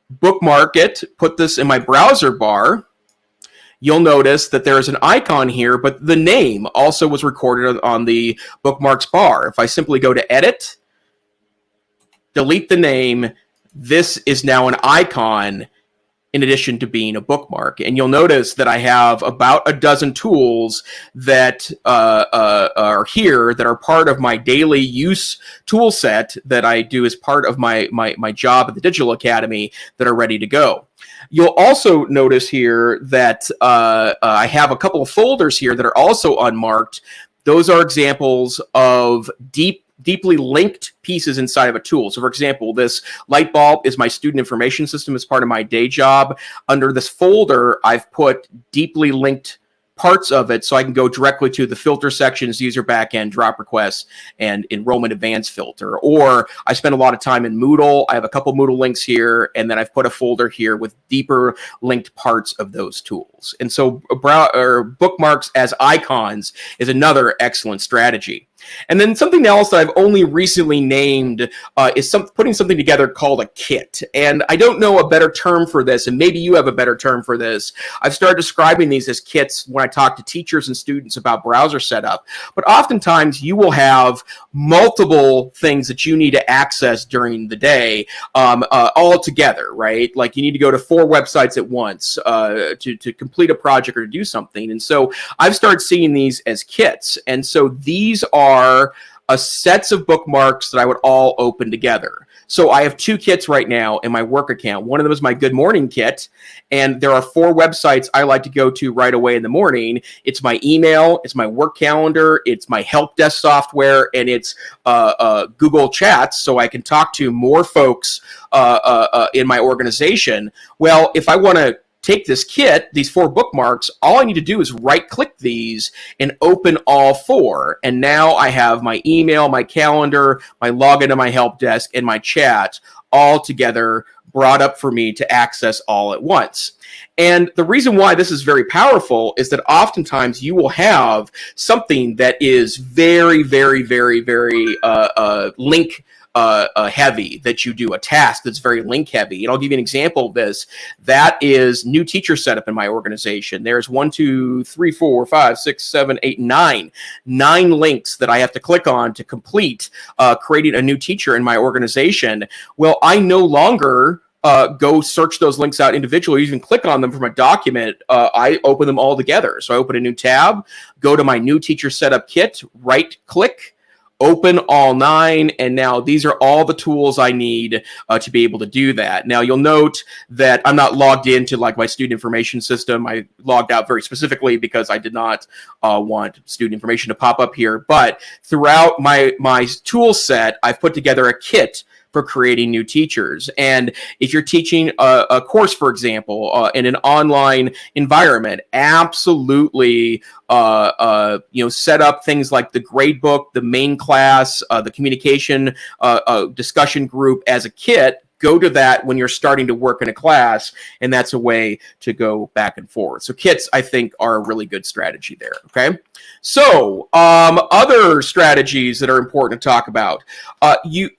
[SPEAKER 11] bookmark it, put this in my browser bar, you'll notice that there's an icon here, but the name also was recorded on the bookmarks bar. If I simply go to edit, delete the name, this is now an icon in addition to being a bookmark. And you'll notice that I have about a dozen tools that are here that are part of my daily use tool set that I do as part of my job at the Digital Academy that are ready to go. You'll also notice here that I have a couple of folders here that are also unmarked. Those are examples of deeply linked pieces inside of a tool. So for example, this light bulb is my student information system as part of my day job. Under this folder, I've put deeply linked parts of it so I can go directly to the filter sections, user backend, drop requests, and enrollment advanced filter. Or I spend a lot of time in Moodle. I have a couple Moodle links here, and then I've put a folder here with deeper linked parts of those tools. And so bookmarks as icons is another excellent strategy. And then something else that I've only recently named is putting something together called a kit. And I don't know a better term for this, and maybe you have a better term for this. I've started describing these as kits when I talk to teachers and students about browser setup. But oftentimes you will have multiple things that you need to access during the day all together, right? Like you need to go to 4 websites at once to complete a project or to do something. And so I've started seeing these as kits. And so these are sets of bookmarks that I would all open together. So I have 2 kits right now in my work account. One of them is my Good Morning kit, and there are 4 websites I like to go to right away in the morning. It's my email, it's my work calendar, it's my help desk software, and it's Google Chats, so I can talk to more folks in my organization. Well, if I want to take this kit, these 4 bookmarks, all I need to do is right-click these and open all 4. And now I have my email, my calendar, my login to my help desk, and my chat all together brought up for me to access all at once. And the reason why this is very powerful is that oftentimes you will have something that is very, very, very, very link heavy that you do, a task that's very link heavy. And I'll give you an example of this. That is new teacher setup in my organization. There's 1, 2, 3, 4, 5, 6, 7, 8, 9 links that I have to click on to complete creating a new teacher in my organization. Well, I no longer go search those links out individually, even click on them from a document. I open them all together. So I open a new tab, go to my new teacher setup kit, right click, open all 9, and now these are all the tools I need to be able to do that. Now you'll note that I'm not logged into like my student information system. I logged out very specifically because I did not want student information to pop up here. But throughout my tool set, I've put together a kit for creating new teachers. And if you're teaching a course, for example, in an online environment, absolutely set up things like the grade book, the main class, the communication discussion group as a kit. Go to that when you're starting to work in a class, and that's a way to go back and forth. So kits, I think, are a really good strategy there, okay? So other strategies that are important to talk about.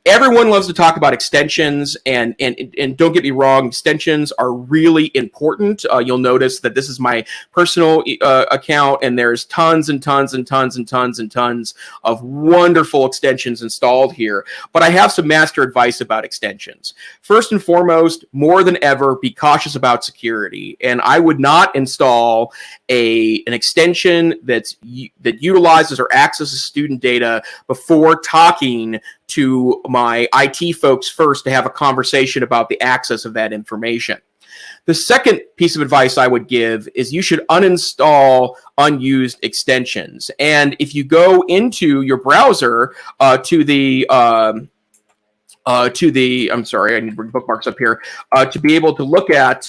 [SPEAKER 11] Everyone loves to talk about extensions, and don't get me wrong, extensions are really important. You'll notice that this is my personal account, and there's tons and tons and tons and tons and tons of wonderful extensions installed here. But I have some master advice about extensions. First and foremost, more than ever, be cautious about security. And I would not install an extension that utilizes or accesses student data before talking to my IT folks first to have a conversation about the access of that information. The second piece of advice I would give is you should uninstall unused extensions. And if you go into your browser to the I'm sorry, I need to bring bookmarks up here to be able to look at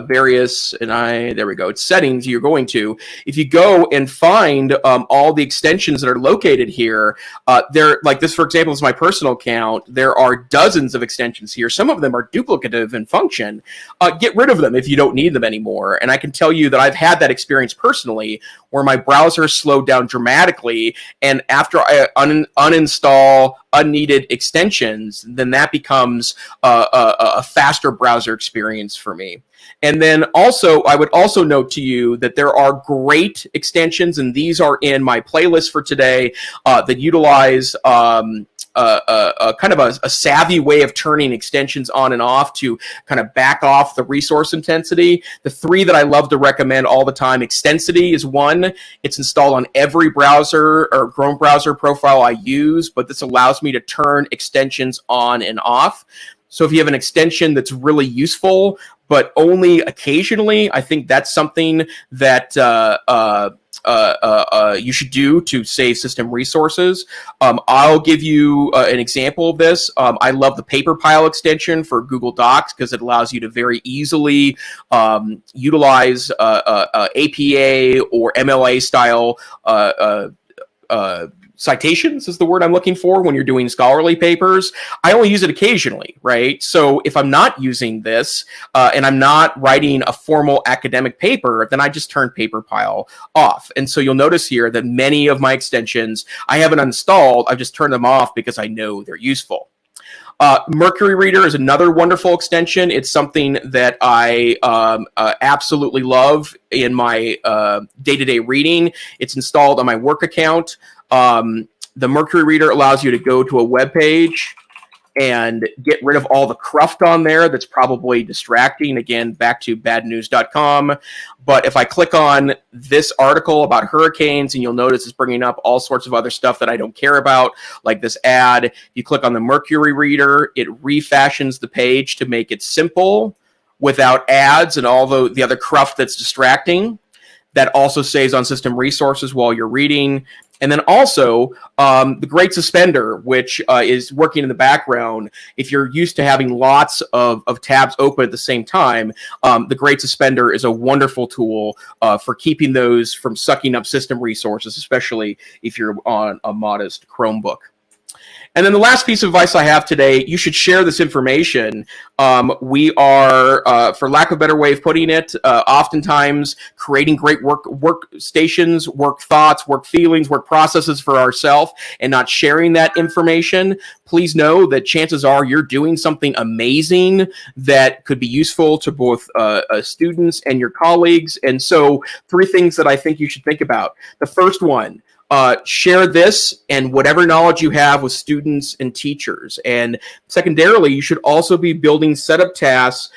[SPEAKER 11] various, there we go, it's settings you're going to. If you go and find all the extensions that are located here, there, like this, for example, is my personal account. There are dozens of extensions here. Some of them are duplicative in function. Get rid of them if you don't need them anymore. And I can tell you that I've had that experience personally where my browser slowed down dramatically. And after I uninstall unneeded extensions, then that becomes a faster browser experience for me. And then also, I would also note to you that there are great extensions, and these are in my playlist for today, that utilize kind of a savvy way of turning extensions on and off to kind of back off the resource intensity. The three that I love to recommend all the time, Extensity is one. It's installed on every browser or Chrome browser profile I use, but this allows me to turn extensions on and off. So if you have an extension that's really useful, but only occasionally, I think that's something that you should do to save system resources. I'll give you an example of this. I love the Paper Pile extension for Google Docs because it allows you to very easily utilize APA or MLA style citations is the word I'm looking for when you're doing scholarly papers. I only use it occasionally, right? So if I'm not using this and I'm not writing a formal academic paper, then I just turn Paper Pile off. And so you'll notice here that many of my extensions I haven't installed. I've just turned them off because I know they're useful. Mercury Reader is another wonderful extension. It's something that I absolutely love in my day-to-day reading. It's installed on my work account. The Mercury Reader allows you to go to a web page and get rid of all the cruft on there that's probably distracting. Again, back to badnews.com. But if I click on this article about hurricanes, and you'll notice it's bringing up all sorts of other stuff that I don't care about, like this ad. You click on the Mercury Reader, it refashions the page to make it simple without ads and all the other cruft that's distracting. That also saves on system resources while you're reading. And then also the Great Suspender, which is working in the background. If you're used to having lots of tabs open at the same time, the Great Suspender is a wonderful tool for keeping those from sucking up system resources, especially if you're on a modest Chromebook. And then the last piece of advice I have today, you should share this information. We are, for lack of a better way of putting it, oftentimes creating great workstations, work thoughts, work feelings, work processes for ourselves and not sharing that information. Please know that chances are you're doing something amazing that could be useful to both students and your colleagues. And so 3 things that I think you should think about. The first one, share this and whatever knowledge you have with students and teachers. And secondarily, you should also be building setup tasks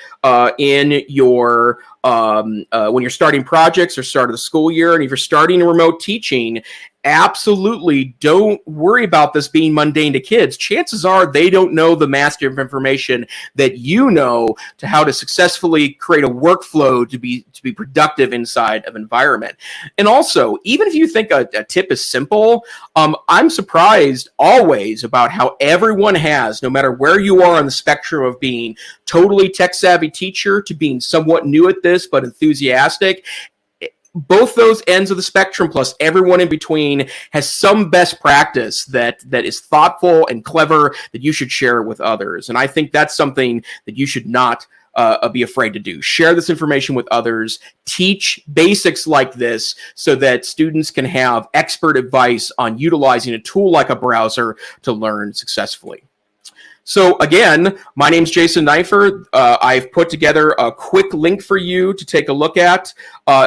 [SPEAKER 11] in your when you're starting projects or start of the school year. And if you're starting remote teaching, absolutely don't worry about this being mundane to kids. Chances are they don't know the master of information that you know to how to successfully create a workflow to be productive inside of environment. And also, even if you think a tip is simple, I'm surprised always about how everyone has, no matter where you are on the spectrum of being totally tech savvy teacher to being somewhat new at this but enthusiastic, both those ends of the spectrum plus everyone in between has some best practice that is thoughtful and clever that you should share with others. And I think that's something that you should not be afraid to do. Share this information with others. Teach basics like this so that students can have expert advice on utilizing a tool like a browser to learn successfully. So again, my name's Jason Neiffer. I've put together a quick link for you to take a look at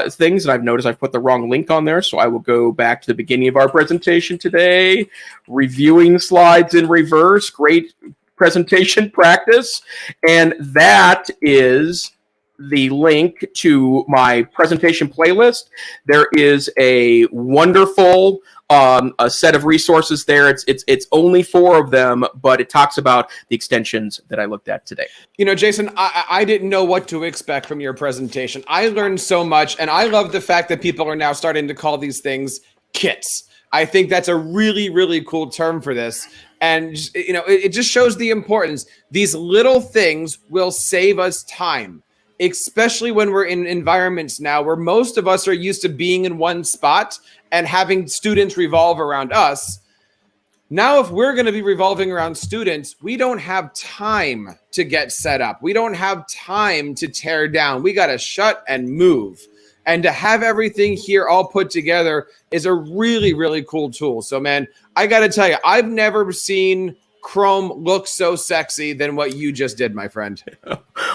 [SPEAKER 11] things, and I've noticed I've put the wrong link on there, so I will go back to the beginning of our presentation today. Reviewing slides in reverse. Great presentation practice, and that is the link to my presentation playlist. There is a wonderful a set of resources there. It's only 4 of them, but it talks about the extensions that I looked at today.
[SPEAKER 1] You know, Jason, I didn't know what to expect from your presentation. I learned so much, and I love the fact that people are now starting to call these things kits. I think that's a really, really cool term for this. And, you know, it just shows the importance. These little things will save us time, especially when we're in environments now where most of us are used to being in one spot and having students revolve around us. Now, if we're going to be revolving around students, we don't have time to get set up. We don't have time to tear down. We got to shut and move. And to have everything here all put together is a really, really cool tool. So, man, I got to tell you, I've never seen Chrome look so sexy than what you just did, my friend.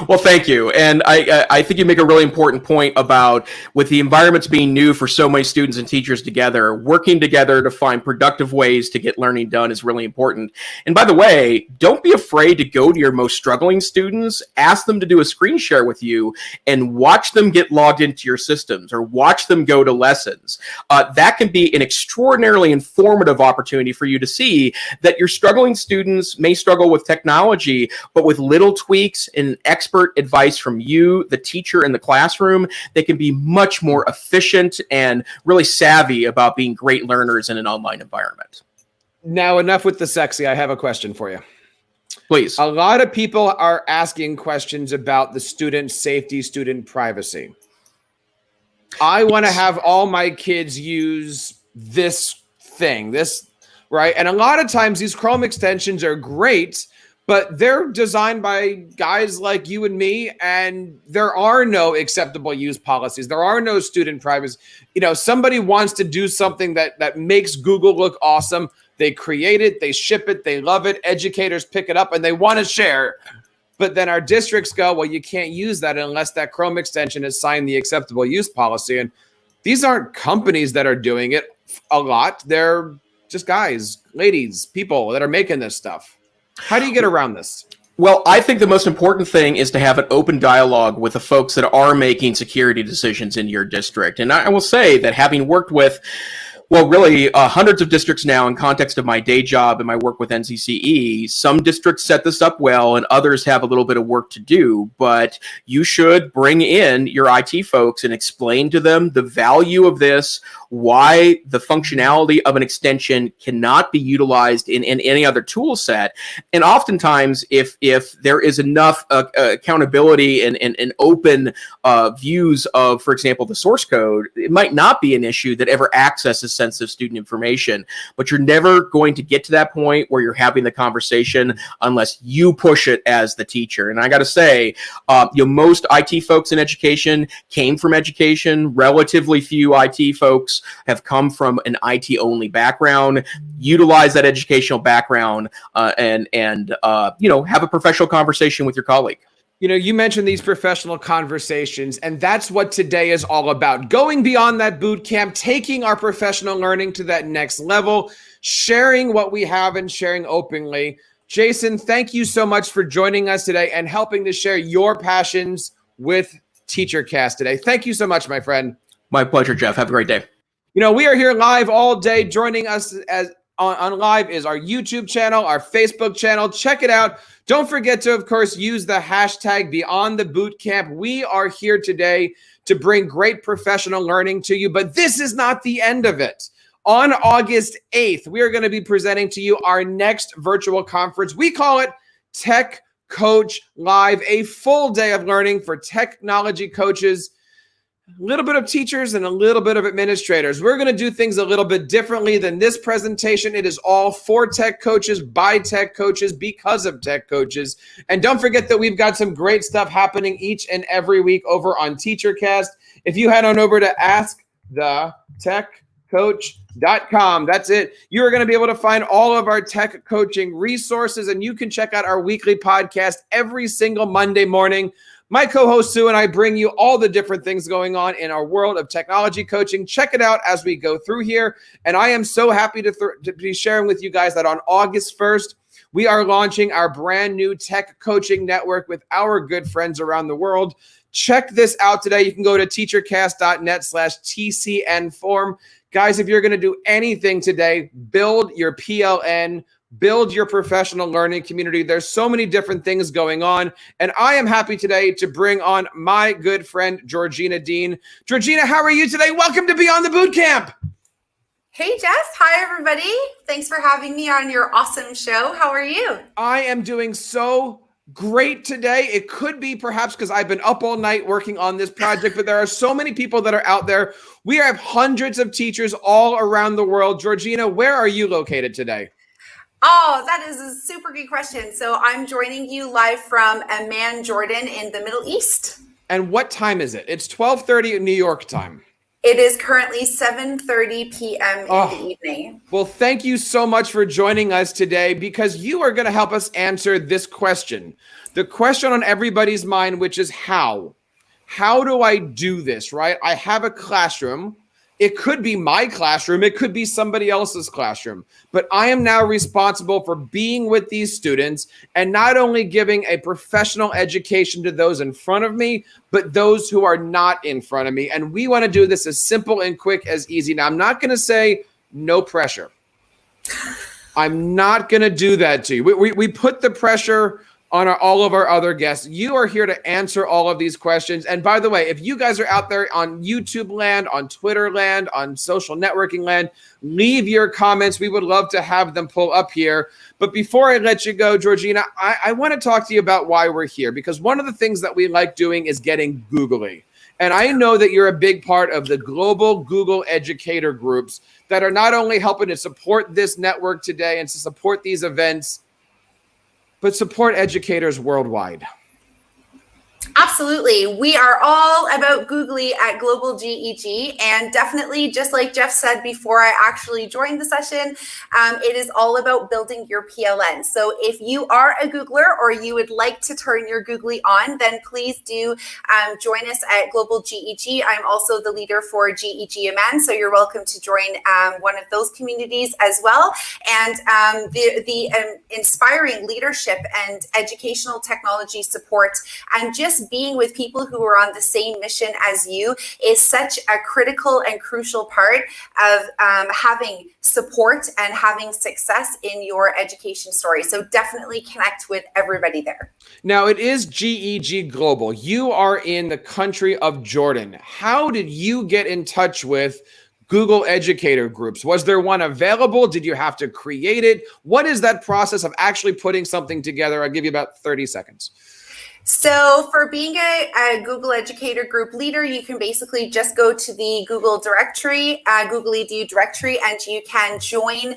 [SPEAKER 11] Well, thank you. And I think you make a really important point about, with the environments being new for so many students and teachers together, working together to find productive ways to get learning done is really important. And by the way, don't be afraid to go to your most struggling students, ask them to do a screen share with you, and watch them get logged into your systems or watch them go to lessons. That can be an extraordinarily informative opportunity for you to see that your struggling students may struggle with technology, but with little tweaks and expert advice from you, the teacher in the classroom, they can be much more efficient and really savvy about being great learners in an online environment.
[SPEAKER 1] Now, enough with the sexy. I have a question for you.
[SPEAKER 11] Please.
[SPEAKER 1] A lot of people are asking questions about the student safety, student privacy. I want to have all my kids use this thing, right? And a lot of times these Chrome extensions are great, but they're designed by guys like you and me, and there are no acceptable use policies. There are no student privacy. You know, somebody wants to do something that makes Google look awesome. They create it, they ship it, they love it. Educators pick it up and they want to share. But then our districts go, well, you can't use that unless that Chrome extension has signed the acceptable use policy. And these aren't companies that are doing it a lot. They're just guys, ladies, people that are making this stuff. How do you get around this?
[SPEAKER 11] Well, I think the most important thing is to have an open dialogue with the folks that are making security decisions in your district. And I will say that, having worked with, well, really hundreds of districts now in context of my day job and my work with NCCE, some districts set this up well and others have a little bit of work to do, but you should bring in your IT folks and explain to them the value of this, why the functionality of an extension cannot be utilized in any other tool set. And oftentimes, if there is enough accountability and open views of, for example, the source code, it might not be an issue that ever accesses sensitive student information. But you're never going to get to that point where you're having the conversation unless you push it as the teacher. And I got to say, most IT folks in education came from education. Relatively few IT folks have come from an IT-only background. Utilize that educational background and have a professional conversation with your colleague.
[SPEAKER 1] You know, you mentioned these professional conversations, and that's what today is all about. Going beyond that boot camp, taking our professional learning to that next level, sharing what we have and sharing openly. Jason, thank you so much for joining us today and helping to share your passions with TeacherCast today. Thank you so much, my friend.
[SPEAKER 11] My pleasure, Jeff. Have a great day.
[SPEAKER 1] You know, we are here live all day. Joining us on live is our YouTube channel, our Facebook channel. Check it out. Don't forget to, of course, use the hashtag #BeyondTheBootcamp. We are here today to bring great professional learning to you, but this is not the end of it. On August 8th, we are going to be presenting to you our next virtual conference. We call it Tech Coach Live, a full day of learning for technology coaches, a little bit of teachers, and a little bit of administrators. We're going to do things a little bit differently than this presentation. It is all for tech coaches, by tech coaches, because of tech coaches. And don't forget that we've got some great stuff happening each and every week over on TeacherCast. If you head on over to AskTheTechCoach.com, that's it. You are going to be able to find all of our tech coaching resources, and you can check out our weekly podcast every single Monday morning. My co-host Sue and I bring you all the different things going on in our world of technology coaching. Check it out as we go through here. And I am so happy to be sharing with you guys that on August 1st, We are launching our brand new tech coaching network with our good friends around the world. Check this out today. You can go to teachercast.net/TCN form. Guys, if you're going to do anything today, build your PLN, build your professional learning community. There's so many different things going on. And I am happy today to bring on my good friend, Georgina Dean. Georgina, how are you today? Welcome to Beyond the Bootcamp.
[SPEAKER 12] Hey, Jeff. Hi, everybody. Thanks for having me on your awesome show. How are you?
[SPEAKER 1] I am doing so great today. It could be perhaps because I've been up all night working on this project, but there are so many people that are out there. We have hundreds of teachers all around the world. Georgina, where are you located today?
[SPEAKER 12] Oh, that is a super good question. So I'm joining you live from Amman, Jordan in the Middle East.
[SPEAKER 1] And what time is it? It's 12:30 New York time.
[SPEAKER 12] It is currently 7:30 p.m. in the evening.
[SPEAKER 1] Well, thank you so much for joining us today, because you are going to help us answer this question. The question on everybody's mind, which is how? How do I do this, right? I have a classroom. It could be my classroom. It could be somebody else's classroom. But I am now responsible for being with these students and not only giving a professional education to those in front of me, but those who are not in front of me. And we want to do this as simple and quick as easy. Now, I'm not going to say no pressure. I'm not going to do that to you. We put the pressure on all of our other guests. You are here to answer all of these questions. And by the way, if you guys are out there on YouTube land, on Twitter land, on social networking land, leave your comments. We would love to have them pull up here. But before I let you go, Georgina, I want to talk to you about why we're here, because one of the things that we like doing is getting googly. And I know that you're a big part of the global Google educator groups that are not only helping to support this network today and to support these events, but support educators worldwide.
[SPEAKER 12] Absolutely. We are all about Googly at Global GEG, and definitely, just like Jeff said before I actually joined the session, it is all about building your PLN. So if you are a Googler or you would like to turn your Googly on, then please do join us at Global GEG. I'm also the leader for GEG Amman, so you're welcome to join one of those communities as well. And the inspiring leadership and educational technology support, and just being with people who are on the same mission as you, is such a critical and crucial part of having support and having success in your education story. So definitely connect with everybody there.
[SPEAKER 1] Now, it is GEG Global. You are in the country of Jordan. How did you get in touch with Google educator groups? Was there one available? Did you have to create it? What is that process of actually putting something together? I'll give you about 30 seconds.
[SPEAKER 12] So for being a Google Educator Group leader, you can basically just go to the Google directory, Google EDU directory, and you can join,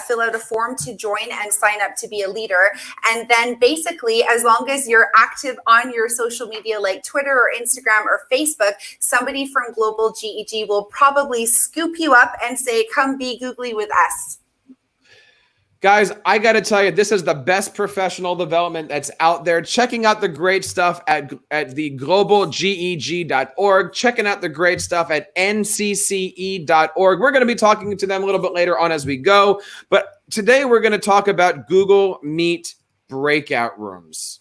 [SPEAKER 12] fill out a form to join and sign up to be a leader. And then basically, as long as you're active on your social media like Twitter or Instagram or Facebook, somebody from Global GEG will probably scoop you up and say, come be Googly with us.
[SPEAKER 1] Guys, I got to tell you, this is the best professional development that's out there. Checking out the great stuff at the globalgeg.org, checking out the great stuff at ncce.org. We're going to be talking to them a little bit later on as we go. But today we're going to talk about Google Meet breakout rooms.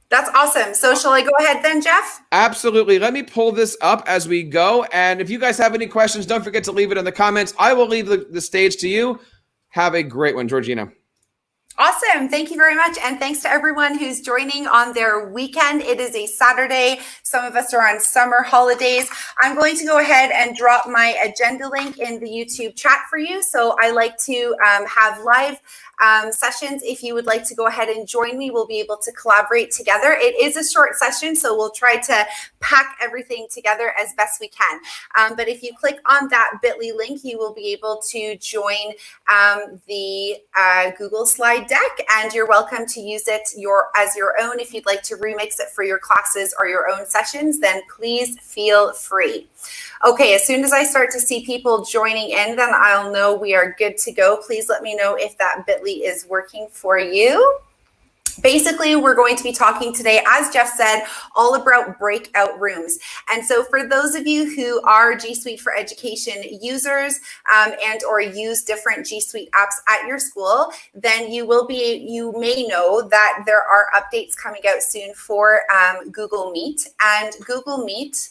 [SPEAKER 12] That's awesome. So shall I go ahead then, Jeff?
[SPEAKER 1] Absolutely. Let me pull this up as we go. And if you guys have any questions, don't forget to leave it in the comments. I will leave the stage to you. Have a great one, Georgina.
[SPEAKER 12] Awesome. Thank you very much. And thanks to everyone who's joining on their weekend. It is a Saturday. Some of us are on summer holidays. I'm going to go ahead and drop my agenda link in the YouTube chat for you. So I like to have live sessions. If you would like to go ahead and join me, we'll be able to collaborate together. It is a short session, so we'll try to pack everything together as best we can. But if you click on that bit.ly link, you will be able to join the Google slide deck, and you're welcome to use it as your own. If you'd like to remix it for your classes or your own sessions, then please feel free. Okay, as soon as I start to see people joining in, then I'll know we are good to go. Please let me know if that bit.ly is working for you. Basically, we're going to be talking today, as Jeff said, all about breakout rooms. And so for those of you who are G Suite for Education users and or use different G Suite apps at your school, then you may know that there are updates coming out soon for Google Meet. And Google Meet,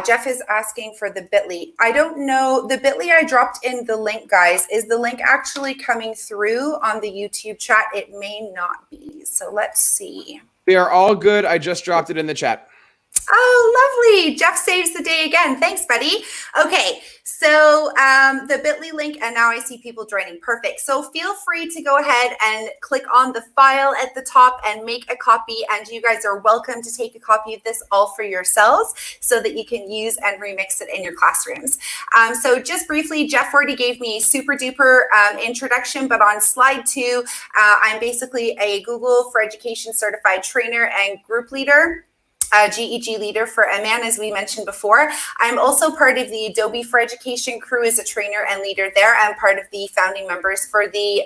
[SPEAKER 12] Jeff is asking for the bit.ly. I don't know, the bit.ly I dropped in the link, guys. Is the link actually coming through on the YouTube chat? It may not be. So let's see.
[SPEAKER 1] We are all good. I just dropped it in the chat.
[SPEAKER 12] Oh, lovely. Jeff saves the day again. Thanks, buddy. Okay, so the bit.ly link, and now I see people joining. Perfect. So feel free to go ahead and click on the file at the top and make a copy. And you guys are welcome to take a copy of this all for yourselves so that you can use and remix it in your classrooms. So just briefly, Jeff already gave me a super duper introduction, but on slide 2, I'm basically a Google for Education certified trainer and group leader. GEG leader for Aman, as we mentioned before. I'm also part of the Adobe for Education crew as a trainer and leader there. I'm part of the founding members for the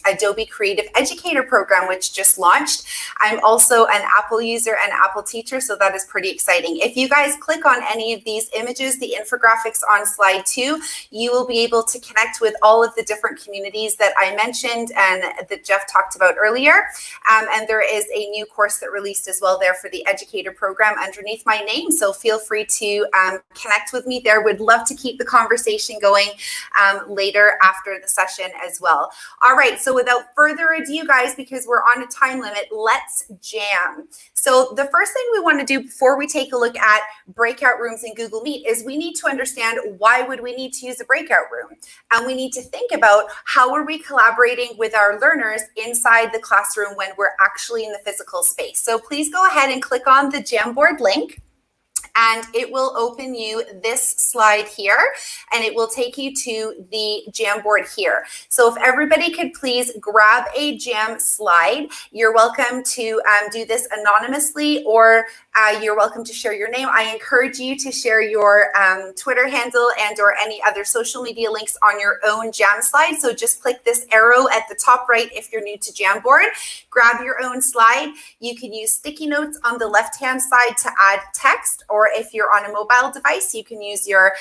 [SPEAKER 12] Adobe Creative Educator program, which just launched. I'm also an Apple user and Apple teacher, so that is pretty exciting. If you guys click on any of these images, the infographics on slide 2, you will be able to connect with all of the different communities that I mentioned and that Jeff talked about earlier. And there is a new course that released as well there for the Educator program underneath my name, so feel free to connect with me there. Would love to keep the conversation going later after the session as well. All right, so without further ado, guys, because we're on a time limit, let's jam. So the first thing we want to do before we take a look at breakout rooms in Google Meet is we need to understand why would we need to use a breakout room, and we need to think about how are we collaborating with our learners inside the classroom when we're actually in the physical space. So please go ahead and click on the Jamboard link, and it will open you this slide here, and it will take you to the Jamboard here. So if everybody could please grab a Jam slide. You're welcome to do this anonymously, or you're welcome to share your name. I encourage you to share your Twitter handle and or any other social media links on your own Jam slide. So just click this arrow at the top right if you're new to Jamboard. Grab your own slide. You can use sticky notes on the left-hand side to add text, or if you're on a mobile device, you can use your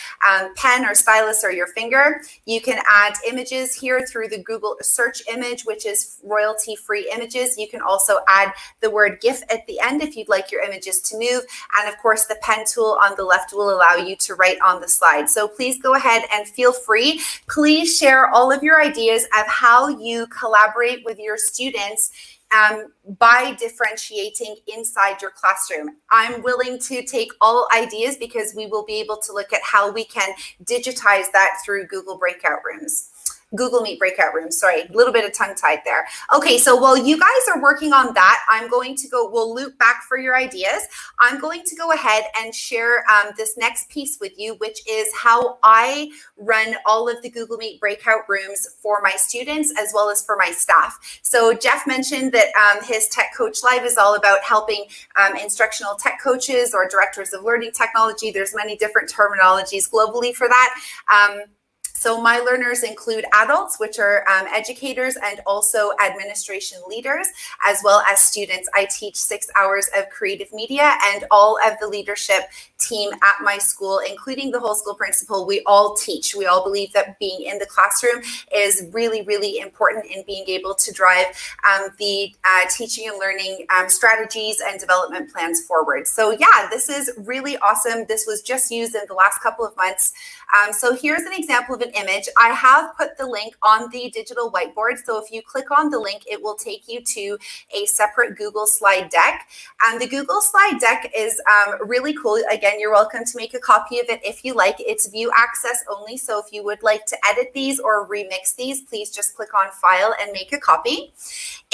[SPEAKER 12] pen or stylus or your finger. You can add images here through the Google search image, which is royalty-free images. You can also add the word GIF at the end if you'd like your images to move. And of course, the pen tool on the left will allow you to write on the slide. So please go ahead and feel free. Please share all of your ideas of how you collaborate with your students by differentiating inside your classroom. I'm willing to take all ideas because we will be able to look at how we can digitize that through Google breakout rooms. Google Meet breakout rooms, sorry, a little bit of tongue tied there. Okay, so while you guys are working on that, I'm going to go, we'll loop back for your ideas. I'm going to go ahead and share this next piece with you, which is how I run all of the Google Meet breakout rooms for my students as well as for my staff. So Jeff mentioned that his Tech Coach Live is all about helping instructional tech coaches or directors of learning technology. There's many different terminologies globally for that. So my learners include adults, which are educators and also administration leaders, as well as students. I teach 6 hours of creative media, and all of the leadership team at my school, including the whole school principal, we all teach. We all believe that being in the classroom is really, really important in being able to drive the teaching and learning strategies and development plans forward. So yeah, this is really awesome. This was just used in the last couple of months. So here's an example of an image. I have put the link on the digital whiteboard. So if you click on the link, it will take you to a separate Google slide deck. And the Google slide deck is really cool. Again, you're welcome to make a copy of it if you like. It's view access only. So if you would like to edit these or remix these, please just click on file and make a copy.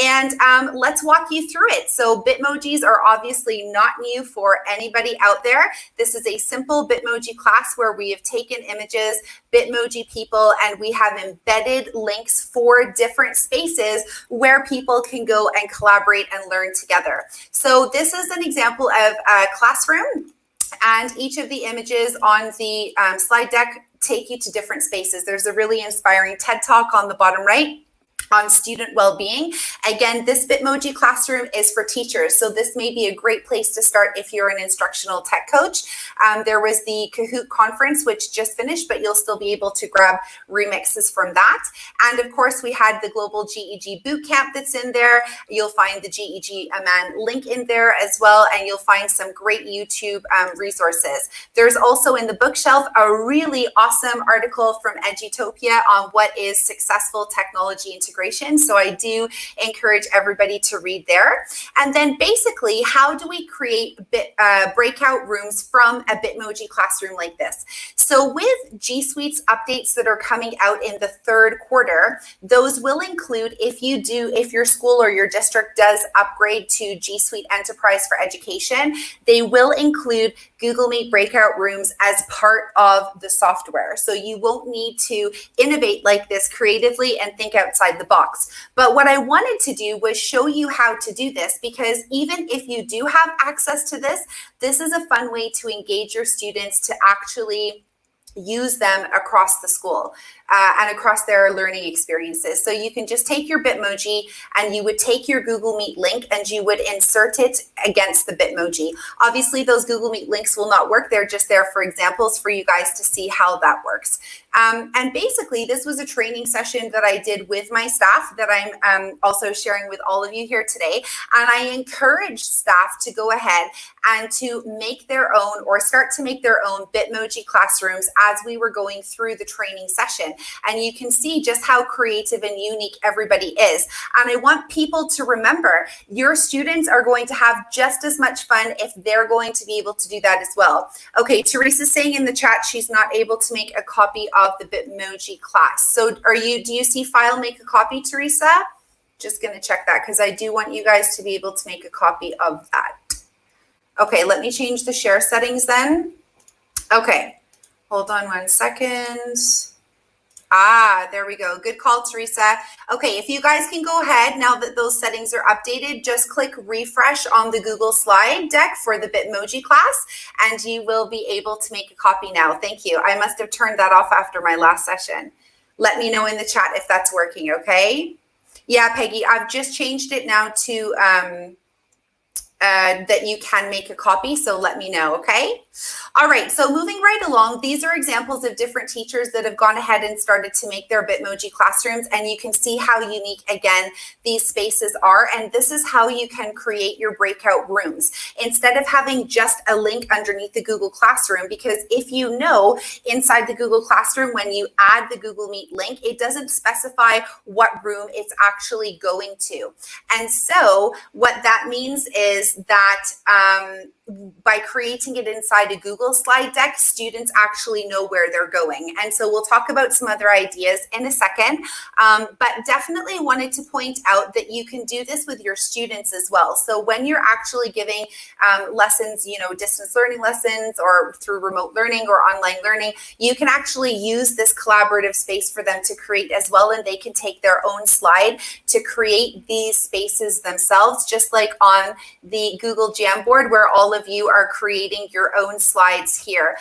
[SPEAKER 12] And let's walk you through it. So Bitmojis are obviously not new for anybody out there. This is a simple Bitmoji class where we have taken images, Bitmoji people, and we have embedded links for different spaces where people can go and collaborate and learn together. So this is an example of a classroom, and each of the images on the slide deck take you to different spaces. There's a really inspiring TED Talk on the bottom right. on student well-being. Again, this Bitmoji classroom is for teachers, so this may be a great place to start if you're an instructional tech coach. There was the Kahoot conference, which just finished, but you'll still be able to grab remixes from that. And of course, we had the Global GEG Bootcamp that's in there. You'll find the GEG Aman link in there as well, and you'll find some great YouTube resources. There's also in the bookshelf a really awesome article from Edutopia on what is successful technology integration. So I do encourage everybody to read there. And then basically, how do we create breakout rooms from a Bitmoji classroom like this? So with G Suite's updates that are coming out in the third quarter, those will include, if your school or your district does upgrade to G Suite Enterprise for Education, they will include Google Meet breakout rooms as part of the software. So you won't need to innovate like this creatively and think outside the box. But what I wanted to do was show you how to do this, because even if you do have access to this, this is a fun way to engage your students to actually use them across the school and across their learning experiences. So you can just take your Bitmoji and you would take your Google Meet link and you would insert it against the Bitmoji. Obviously, those Google Meet links will not work. They're just there for examples for you guys to see how that works. And basically, this was a training session that I did with my staff that I'm also sharing with all of you here today. And I encourage staff to go ahead and to make their own or start to make their own Bitmoji classrooms as we were going through the training session. And you can see just how creative and unique everybody is. And I want people to remember, your students are going to have just as much fun if they're going to be able to do that as well. Okay, Teresa's saying in the chat she's not able to make a copy of the Bitmoji class. So do you see file make a copy, Teresa? Just going to check that because I do want you guys to be able to make a copy of that. Okay, let me change the share settings then. Okay, hold on 1 second. There we go. Good call, Teresa. Okay, if you guys can go ahead, now that those settings are updated, just click refresh on the Google slide deck for the Bitmoji class, and you will be able to make a copy now. Thank you. I must have turned that off after my last session. Let me know in the chat if that's working, okay? Yeah, Peggy, I've just changed it now to that you can make a copy, so let me know, okay? All right, so moving right along, these are examples of different teachers that have gone ahead and started to make their Bitmoji classrooms, and you can see how unique, again, these spaces are, and this is how you can create your breakout rooms. Instead of having just a link underneath the Google Classroom, because if you know, inside the Google Classroom, when you add the Google Meet link, it doesn't specify what room it's actually going to. And so what that means is that by creating it inside a Google slide deck, students actually know where they're going. And so we'll talk about some other ideas in a second, but definitely wanted to point out that you can do this with your students as well. So when you're actually giving lessons, distance learning lessons or through remote learning or online learning, you can actually use this collaborative space for them to create as well, and they can take their own slide to create these spaces themselves, just like on the Google Jamboard where all of you are creating your own slides here.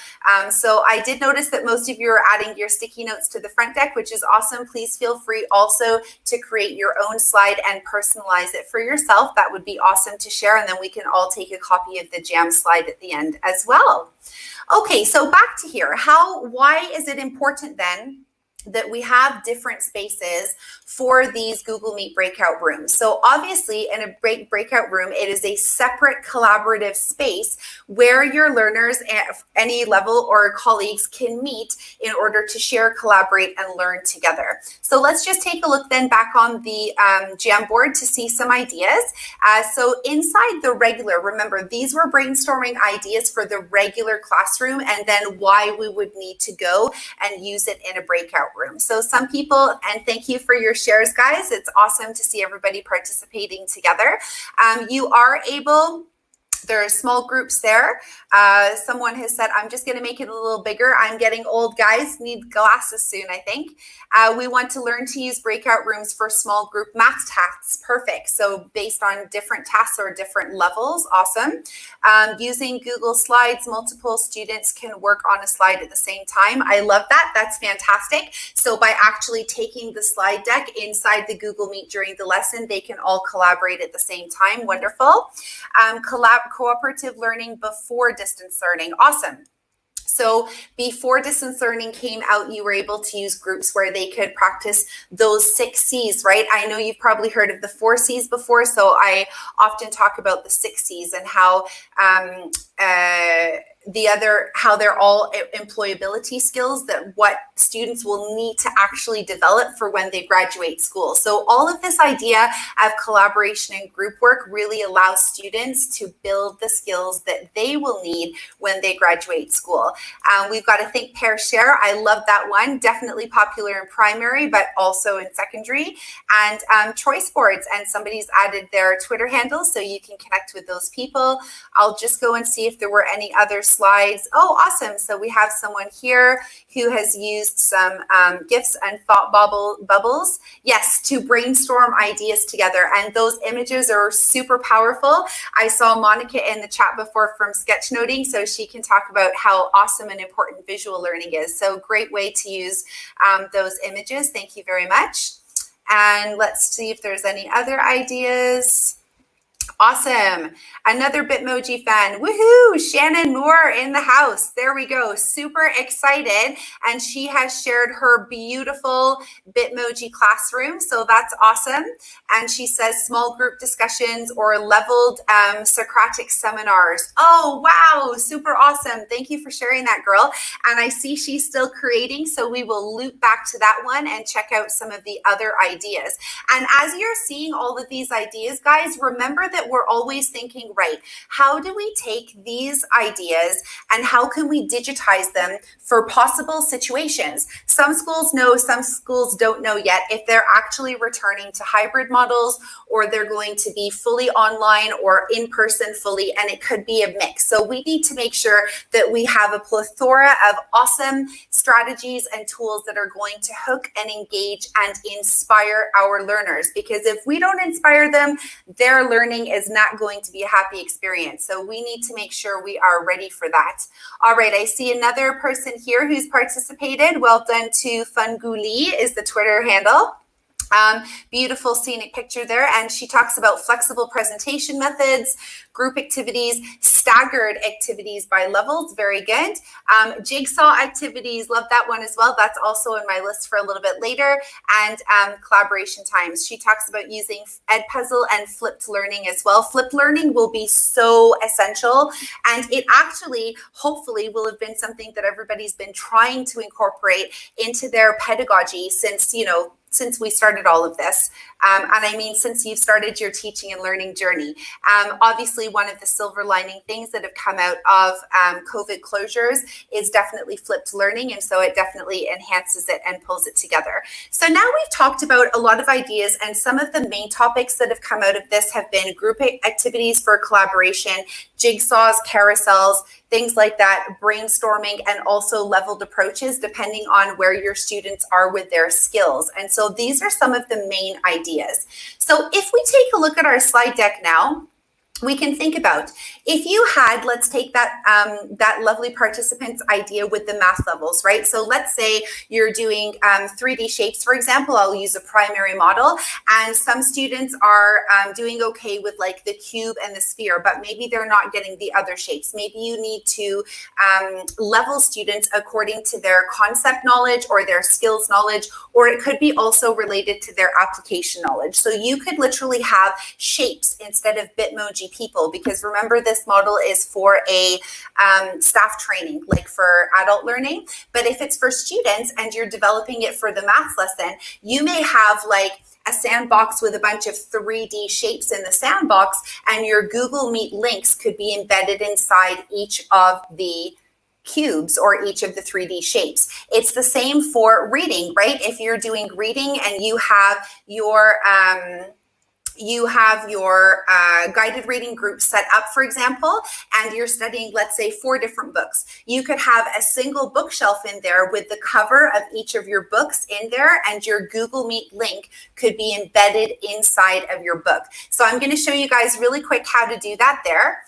[SPEAKER 12] So I did notice that most of you are adding your sticky notes to the front deck, which is awesome. Please feel free also to create your own slide and personalize it for yourself. That would be awesome to share, and then we can all take a copy of the Jam slide at the end as well. Okay, so back to here. Why is it important then that we have different spaces for these Google Meet breakout rooms? So obviously in a breakout room, it is a separate collaborative space where your learners at any level or colleagues can meet in order to share, collaborate, and learn together. So let's just take a look then back on the Jamboard to see some ideas. So inside the regular, remember, these were brainstorming ideas for the regular classroom and then why we would need to go and use it in a breakout room. So some people, and thank you for your shares, guys. It's awesome to see everybody participating together. You are able There are small groups there. Someone has said, I'm just going to make it a little bigger. I'm getting old, guys. Need glasses soon, I think. We want to learn to use breakout rooms for small group math tasks. Perfect. So based on different tasks or different levels. Awesome. Using Google Slides, multiple students can work on a slide at the same time. I love that. That's fantastic. So by actually taking the slide deck inside the Google Meet during the lesson, they can all collaborate at the same time. Wonderful. Cooperative learning before distance learning. Awesome. So before distance learning came out, you were able to use groups where they could practice those 6 C's, right? I know you've probably heard of the 4 C's before, so I often talk about the 6 C's and how how they're all employability skills that what students will need to actually develop for when they graduate school. So all of this idea of collaboration and group work really allows students to build the skills that they will need when they graduate school. We've got to think, pair, share. I love that one. Definitely popular in primary, but also in secondary. And choice boards. And somebody's added their Twitter handles so you can connect with those people. I'll just go and see if there were any other slides. Oh, awesome. So we have someone here who has used some GIFs and thought bubbles. Yes, to brainstorm ideas together. And those images are super powerful. I saw Monica in the chat before from sketchnoting, so she can talk about how awesome and important visual learning is. So great way to use those images. Thank you very much. And let's see if there's any other ideas. Awesome. Another Bitmoji fan. Woohoo! Shannon Moore in the house. There we go. Super excited. And she has shared her beautiful Bitmoji classroom. So that's awesome. And she says small group discussions or leveled Socratic seminars. Oh, wow. Super awesome. Thank you for sharing that, girl. And I see she's still creating. So we will loop back to that one and check out some of the other ideas. And as you're seeing all of these ideas, guys, remember that we're always thinking, right, how do we take these ideas and how can we digitize them for possible situations? Some schools know, some schools don't know yet if they're actually returning to hybrid models or they're going to be fully online or in person fully, and it could be a mix. So we need to make sure that we have a plethora of awesome strategies and tools that are going to hook and engage and inspire our learners, because if we don't inspire them, their learning is not going to be a happy experience. So we need to make sure we are ready for that. All right, I see another person here who's participated. Well done to Funguli is the Twitter handle. Beautiful scenic picture there. And she talks about flexible presentation methods, group activities, staggered activities by levels. Very good. Jigsaw activities. Love that one as well. That's also in my list for a little bit later. And collaboration times. She talks about using Edpuzzle and flipped learning as well. Flipped learning will be so essential. And it actually, hopefully, will have been something that everybody's been trying to incorporate into their pedagogy since, since we started all of this. And I mean, since you've started your teaching and learning journey. Obviously, one of the silver lining things that have come out of COVID closures is definitely flipped learning. And so it definitely enhances it and pulls it together. So now we've talked about a lot of ideas, and some of the main topics that have come out of this have been group activities for collaboration, jigsaws, carousels, things like that, brainstorming, and also leveled approaches depending on where your students are with their skills. And so these are some of the main ideas. So if we take a look at our slide deck now, we can think about if you had, let's take that that lovely participant's idea with the math levels, right? So let's say you're doing 3D shapes, for example. I'll use a primary model, and some students are doing okay with like the cube and the sphere, but maybe they're not getting the other shapes. Maybe you need to level students according to their concept knowledge or their skills knowledge, or it could be also related to their application knowledge. So you could literally have shapes instead of Bitmoji people, because remember, this model is for a staff training, like for adult learning. But if it's for students and you're developing it for the math lesson, you may have like a sandbox with a bunch of 3D shapes in the sandbox, and your Google Meet links could be embedded inside each of the cubes or each of the 3D shapes. It's the same for reading, right? If you're doing reading and you have your you have your guided reading group set up, for example, and you're studying, let's say, 4 different books. You could have a single bookshelf in there with the cover of each of your books in there, and your Google Meet link could be embedded inside of your book. So I'm going to show you guys really quick how to do that there.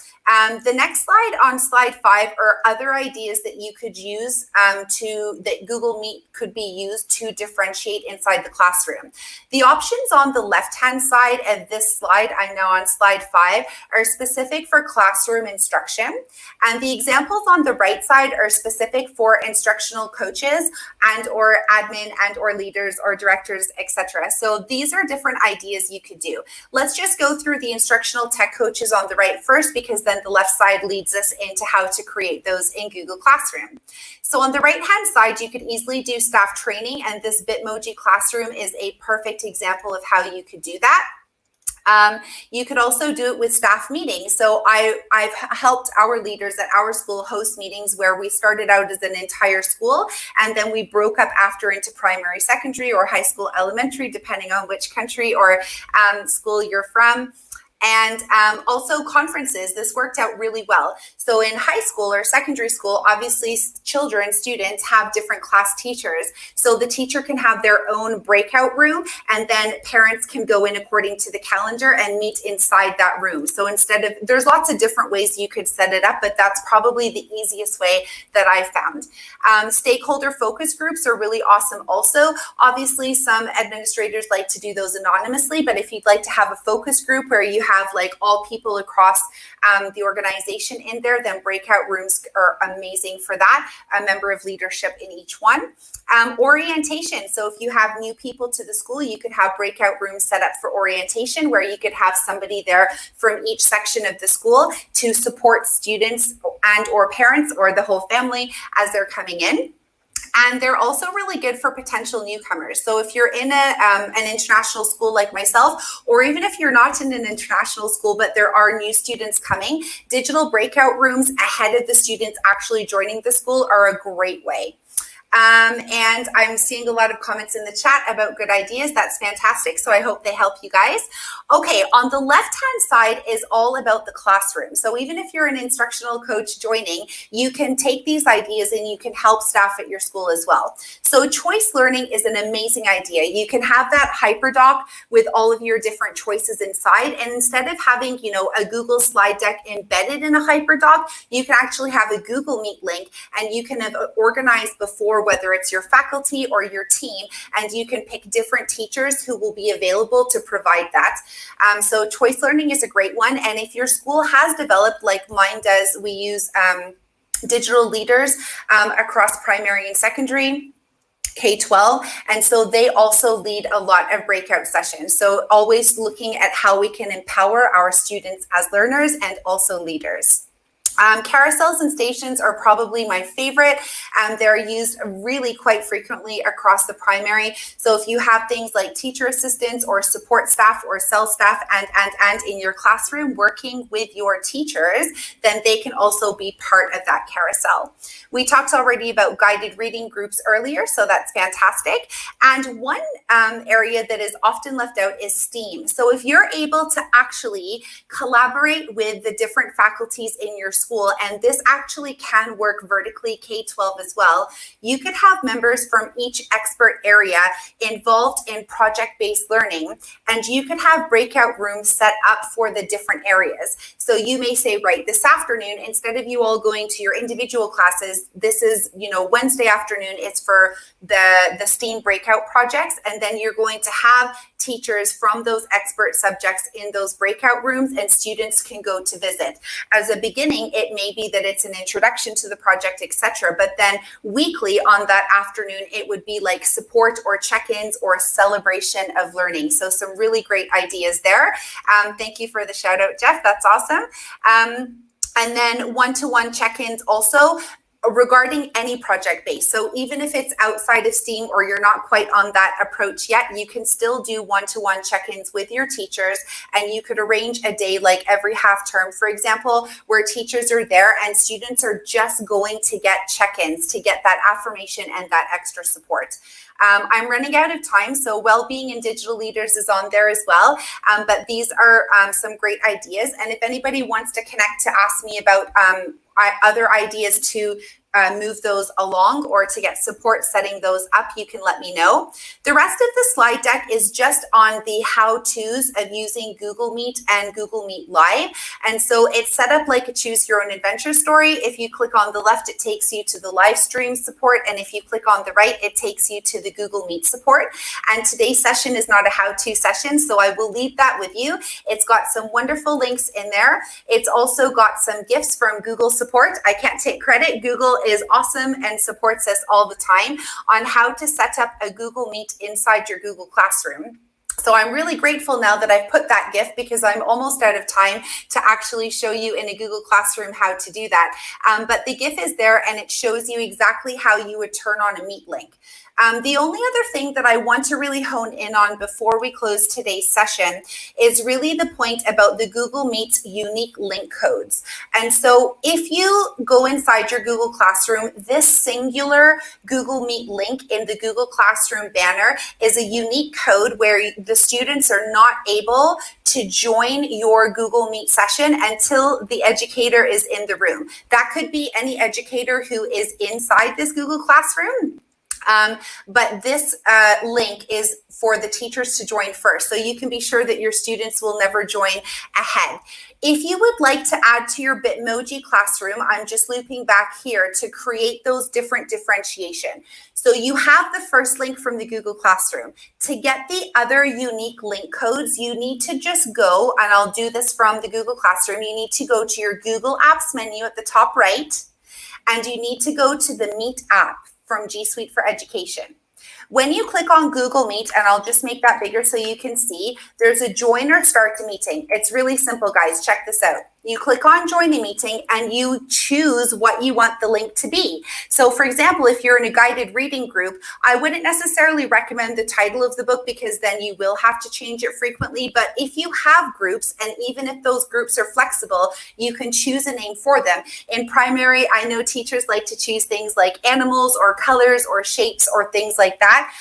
[SPEAKER 12] The next slide, on slide 5, are other ideas that you could use that Google Meet could be used to differentiate inside the classroom. The options on the left-hand side of this slide, I'm now on slide 5, are specific for classroom instruction. And the examples on the right side are specific for instructional coaches and or admin and or leaders or directors, etc. So these are different ideas you could do. Let's just go through the instructional tech coaches on the right first, because then the left side leads us into how to create those in Google Classroom. So on the right-hand side, you could easily do staff training, and this Bitmoji Classroom is a perfect example of how you could do that. You could also do it with staff meetings. So I've helped our leaders at our school host meetings where we started out as an entire school, and then we broke up after into primary, secondary, or high school, elementary, depending on which country or school you're from. And also conferences, this worked out really well. So in high school or secondary school, obviously students have different class teachers. So the teacher can have their own breakout room, and then parents can go in according to the calendar and meet inside that room. So there's lots of different ways you could set it up, but that's probably the easiest way that I found. Stakeholder focus groups are really awesome also. Obviously, some administrators like to do those anonymously, but if you'd like to have a focus group where you have like all people across the organization in there, then breakout rooms are amazing for that. A member of leadership in each one. Orientation. So if you have new people to the school, you could have breakout rooms set up for orientation, where you could have somebody there from each section of the school to support students and or parents or the whole family as they're coming in. And they're also really good for potential newcomers. So if you're in an international school like myself, or even if you're not in an international school, but there are new students coming, digital breakout rooms ahead of the students actually joining the school are a great way. And I'm seeing a lot of comments in the chat about good ideas. That's fantastic. So I hope they help you guys. Okay, on the left-hand side is all about the classroom. So even if you're an instructional coach joining, you can take these ideas and you can help staff at your school as well. So choice learning is an amazing idea. You can have that hyperdoc with all of your different choices inside. And instead of having, a Google slide deck embedded in a hyperdoc, you can actually have a Google Meet link, and you can have organized before whether it's your faculty or your team, and you can pick different teachers who will be available to provide that. So choice learning is a great one. And if your school has developed, like mine does, we use digital leaders across primary and secondary, K-12, and so they also lead a lot of breakout sessions. So always looking at how we can empower our students as learners and also leaders. Carousels and stations are probably my favorite. They're used really quite frequently across the primary. So if you have things like teacher assistants or support staff or cell staff and in your classroom working with your teachers, then they can also be part of that carousel. We talked already about guided reading groups earlier, so that's fantastic. And one area that is often left out is STEAM. So if you're able to actually collaborate with the different faculties in your school, and this actually can work vertically K-12 as well, you could have members from each expert area involved in project-based learning, and you could have breakout rooms set up for the different areas. So you may say, right, this afternoon, instead of you all going to your individual classes, this is, Wednesday afternoon, it's for the STEAM breakout projects, and then you're going to have teachers from those expert subjects in those breakout rooms, and students can go to visit. As a beginning, it may be that it's an introduction to the project, etc. But then weekly on that afternoon, it would be like support or check-ins or celebration of learning. So some really great ideas there. Thank you for the shout out, Jeff. That's awesome. And then one-to-one check-ins also. regarding any project base. So even if it's outside of STEAM or you're not quite on that approach yet, you can still do one-to-one check-ins with your teachers, and you could arrange a day like every half term, for example, where teachers are there and students are just going to get check-ins to get that affirmation and that extra support. I'm running out of time, so Wellbeing and Digital Leaders is on there as well. But these are some great ideas. And if anybody wants to connect to ask me about other ideas to move those along or to get support setting those up, you can let me know. The rest of the slide deck is just on the how-tos of using Google Meet and Google Meet Live. And so it's set up like a choose your own adventure story. If you click on the left, it takes you to the live stream support. And if you click on the right, it takes you to the Google Meet support. And today's session is not a how-to session, so I will leave that with you. It's got some wonderful links in there. It's also got some gifts from Google support. I can't take credit. Google is awesome and supports us all the time on how to set up a Google Meet inside your Google Classroom. So I'm really grateful now that I've put that gift, because I'm almost out of time to actually show you in a Google Classroom how to do that. But the GIF is there and it shows you exactly how you would turn on a Meet link. The only other thing that I want to really hone in on before we close today's session is really the point about the Google Meet unique link codes. And so if you go inside your Google Classroom, this singular Google Meet link in the Google Classroom banner is a unique code where the students are not able to join your Google Meet session until the educator is in the room. That could be any educator who is inside this Google Classroom. But this link is for the teachers to join first. So you can be sure that your students will never join ahead. If you would like to add to your Bitmoji classroom, I'm just looping back here to create those different differentiation. So you have the first link from the Google Classroom. To get the other unique link codes, you need to just go, and I'll do this from the Google Classroom, you need to go to your Google Apps menu at the top right, and you need to go to the Meet app from G Suite for Education. When you click on Google Meet, and I'll just make that bigger so you can see, there's a join or start the meeting. It's really simple, guys. Check this out. You click on join a meeting and you choose what you want the link to be. So for example, if you're in a guided reading group, I wouldn't necessarily recommend the title of the book, because then you will have to change it frequently. But if you have groups, and even if those groups are flexible, you can choose a name for them. In primary, I know teachers like to choose things like animals or colors or shapes or things like that.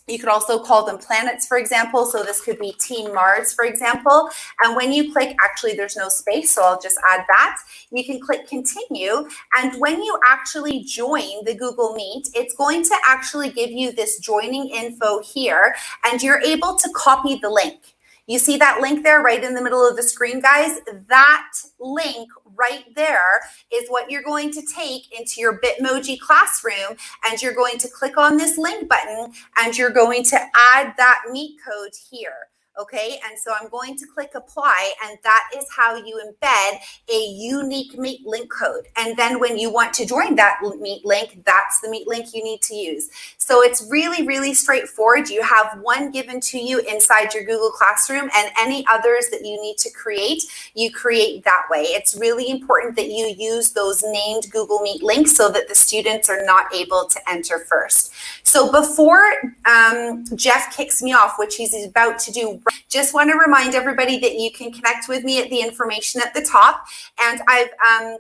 [SPEAKER 12] You could also call them planets, for example. So this could be Team Mars, for example. And when you click, actually there's no space, so I'll just add that. You can click continue. And when you actually join the Google Meet, it's going to actually give you this joining info here, and you're able to copy the link. You see that link there right in the middle of the screen, guys? That link right there is what you're going to take into your Bitmoji classroom, and you're going to click on this link button and you're going to add that Meet code here. Okay, and so I'm going to click apply, and that is how you embed a unique Meet link code. And then when you want to join that Meet link, that's the Meet link you need to use. So it's really, really straightforward. You have one given to you inside your Google Classroom, and any others that you need to create, you create that way. It's really important that you use those named Google Meet links so that the students are not able to enter first. So before Jeff kicks me off, which he's about to do, just want to remind everybody that you can connect with me at the information at the top. And I've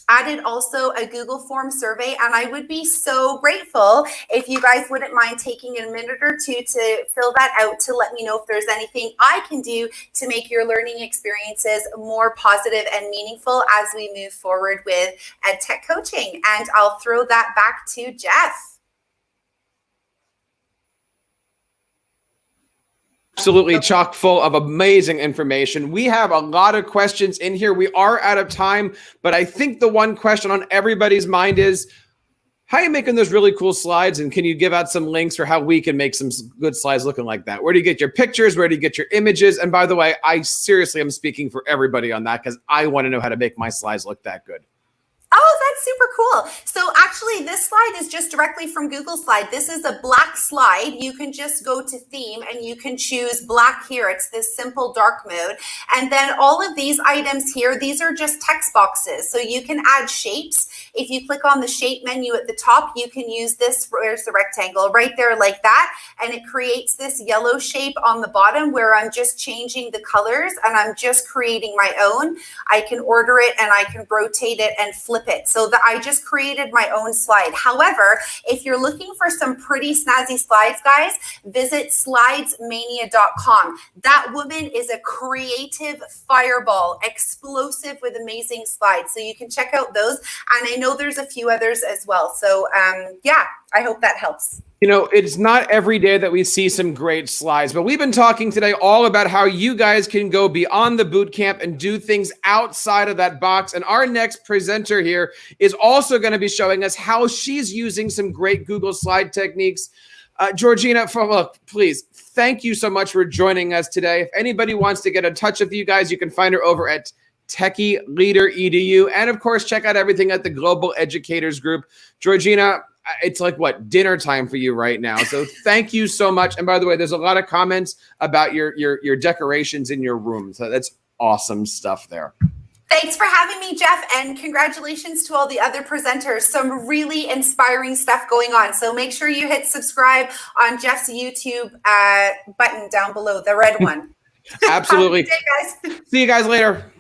[SPEAKER 12] added also a Google form survey, and I would be so grateful if you guys wouldn't mind taking a minute or two to fill that out, to let me know if there's anything I can do to make your learning experiences more positive and meaningful as we move forward with EdTech coaching. And I'll throw that back to Jeff.
[SPEAKER 1] Absolutely chock full of amazing information. We have a lot of questions in here. We are out of time, but I think the one question on everybody's mind is, how are you making those really cool slides? And can you give out some links for how we can make some good slides looking like that? Where do you get your pictures? Where do you get your images? And by the way, I seriously am speaking for everybody on that, because I want to know how to make my slides look that good.
[SPEAKER 12] Oh, that's super cool. So actually this slide is just directly from Google Slide. This is a black slide. You can just go to theme and you can choose black here. It's this simple dark mode. And then all of these items here, these are just text boxes. So you can add shapes. If you click on the shape menu at the top, you can use this, where's the rectangle, right there like that. And it creates this yellow shape on the bottom where I'm just changing the colors and I'm just creating my own. I can order it and I can rotate it and flip it. So that I just created my own slide. However, if you're looking for some pretty snazzy slides, guys, visit slidesmania.com. That woman is a creative fireball, explosive with amazing slides. So you can check out those. And I know there's a few others as well. So yeah, I hope that helps.
[SPEAKER 1] You know, it's not every day that we see some great slides, but we've been talking today all about how you guys can go beyond the boot camp and do things outside of that box. And our next presenter here is also going to be showing us how she's using some great Google Slide techniques. Georgina, look, please, thank you so much for joining us today. If anybody wants to get in touch with you guys, you can find her over at Techie Leader EDU. And of course, check out everything at the Global Educators Group. Georgina, it's like what, dinner time for you right now. So thank you so much. And by the way, there's a lot of comments about your decorations in your room. So that's awesome stuff there.
[SPEAKER 12] Thanks for having me, Jeff, and congratulations to all the other presenters. Some really inspiring stuff going on. So make sure you hit subscribe on Jeff's YouTube button down below, the red one.
[SPEAKER 1] Absolutely.
[SPEAKER 12] Have a good day, guys.
[SPEAKER 1] See you guys later.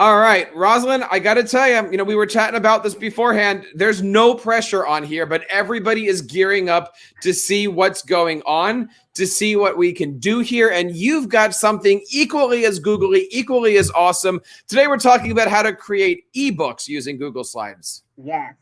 [SPEAKER 1] All right, Rosalind, I got to tell you, we were chatting about this beforehand. There's no pressure on here, but everybody is gearing up to see what's going on, to see what we can do here. And you've got something equally as googly, equally as awesome. Today, we're talking about how to create ebooks using Google Slides.
[SPEAKER 13] Yes.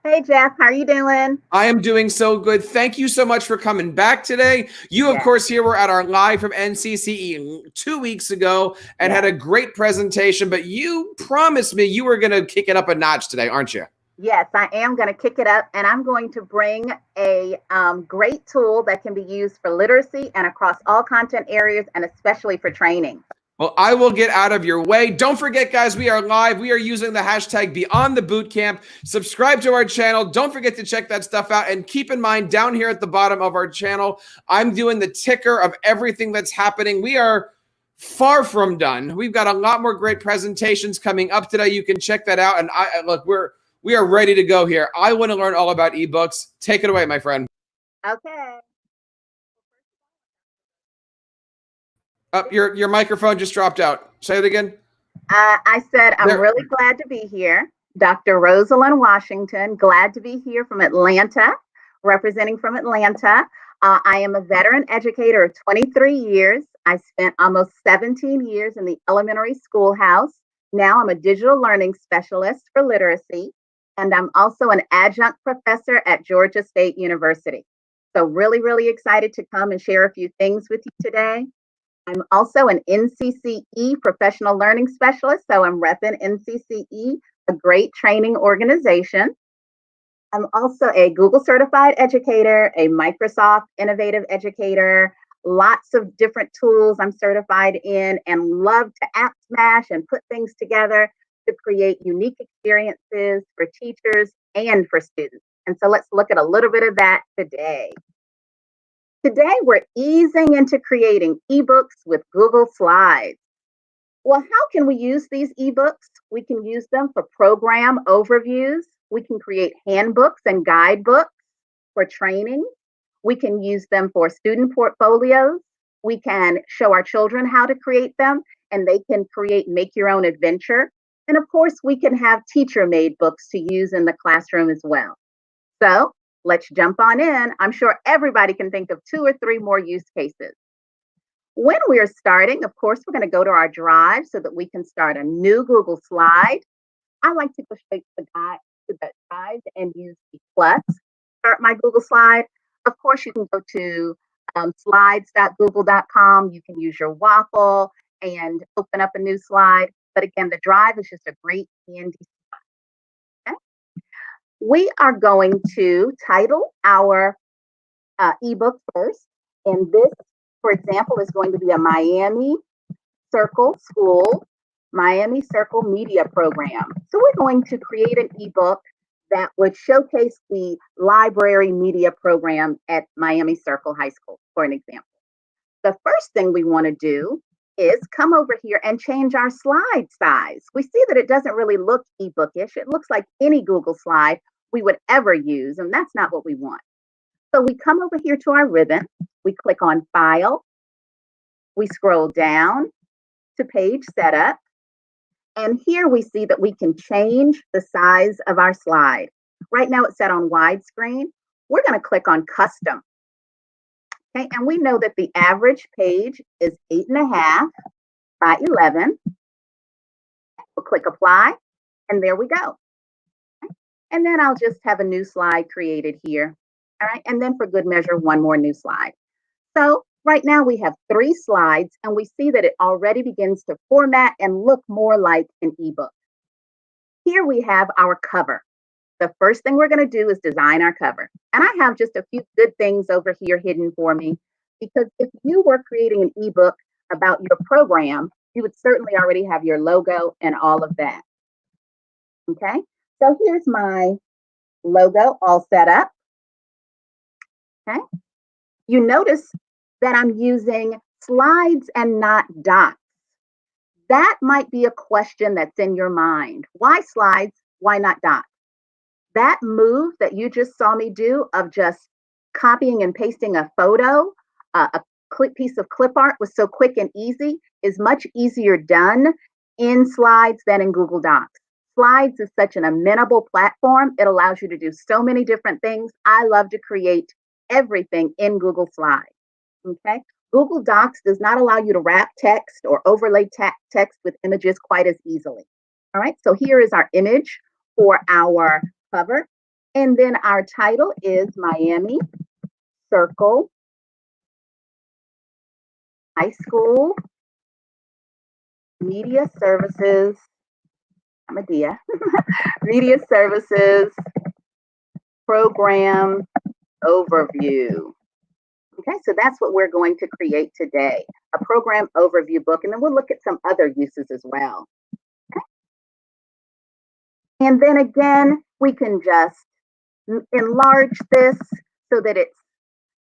[SPEAKER 13] Hey, Jeff, how are you doing?
[SPEAKER 1] I am doing so good. Thank you so much for coming back today. You, of course, here were at our live from NCCE 2 weeks ago and had a great presentation, but you promised me you were going to kick it up a notch today, aren't you?
[SPEAKER 13] Yes, I am going to kick it up, and I'm going to bring a great tool that can be used for literacy and across all content areas, and especially for training.
[SPEAKER 1] Well, I will get out of your way. Don't forget, guys, we are live. We are using the hashtag #BeyondTheBootcamp. Subscribe to our channel. Don't forget to check that stuff out. And keep in mind, down here at the bottom of our channel, I'm doing the ticker of everything that's happening. We are far from done. We've got a lot more great presentations coming up today. You can check that out. And look, we are ready to go here. I want to learn all about ebooks. Take it away, my friend.
[SPEAKER 13] Okay.
[SPEAKER 1] Your microphone just dropped out. Say it again.
[SPEAKER 13] I said, I'm really glad to be here. Dr. Rosalind Washington, glad to be here from Atlanta, representing from Atlanta. I am a veteran educator of 23 years. I spent almost 17 years in the elementary schoolhouse. Now I'm a digital learning specialist for literacy, and I'm also an adjunct professor at Georgia State University. So really, really excited to come and share a few things with you today. I'm also an NCCE professional learning specialist, so I'm repping NCCE, a great training organization. I'm also a Google certified educator, a Microsoft innovative educator, lots of different tools I'm certified in, and love to app smash and put things together to create unique experiences for teachers and for students. And so let's look at a little bit of that today. Today, we're easing into creating ebooks with Google Slides. Well, how can we use these ebooks? We can use them for program overviews. We can create handbooks and guidebooks for training. We can use them for student portfolios. We can show our children how to create them, and they can create make your own adventure. And of course, we can have teacher-made books to use in the classroom as well. So let's jump on in. I'm sure everybody can think of 2 or 3 more use cases. When we're starting, of course, we're going to go to our drive so that we can start a new Google slide. I like to go straight to the drive and use the plus, start my Google slide. Of course, you can go to slides.google.com. You can use your waffle and open up a new slide. But again, the drive is just a great handy spot. Okay? We are going to title our ebook first. And this, for example, is going to be a Miami Circle School Miami Circle Media Program. So we're going to create an ebook that would showcase the library media program at Miami Circle High School, for an example. The first thing we want to do is come over here and change our slide size. We see that it doesn't really look ebookish. It looks like any Google slide we would ever use, and that's not what we want. So we come over here to our ribbon, we click on File, we scroll down to Page Setup, and here we see that we can change the size of our slide. Right now it's set on widescreen. We're going to click on Custom. Okay, and we know that the average page is 8.5 by 11. We'll click Apply, and there we go. Okay. And then I'll just have a new slide created here. All right, and then for good measure, one more new slide. So right now we have 3 slides, and we see that it already begins to format and look more like an ebook. Here we have our cover. The first thing we're going to do is design our cover. And I have just a few good things over here hidden for me, because if you were creating an ebook about your program, you would certainly already have your logo and all of that. Okay, so here's my logo all set up. Okay, you notice that I'm using slides and not dots. That might be a question that's in your mind. Why slides? Why not dots? That move that you just saw me do of just copying and pasting a photo, a piece of clip art was so quick and easy, is much easier done in slides than in Google Docs. Slides is such an amenable platform. It allows you to do so many different things. I love to create everything in Google Slides. Okay. Google Docs does not allow you to wrap text or overlay text with images quite as easily. All right. So here is our image for our cover. And then our title is Miami Circle High School Media Services. I'm a Dia. Media Services Program Overview. Okay, so that's what we're going to create today, a program overview book, and then we'll look at some other uses as well. Okay. And then again, we can just enlarge this so that it's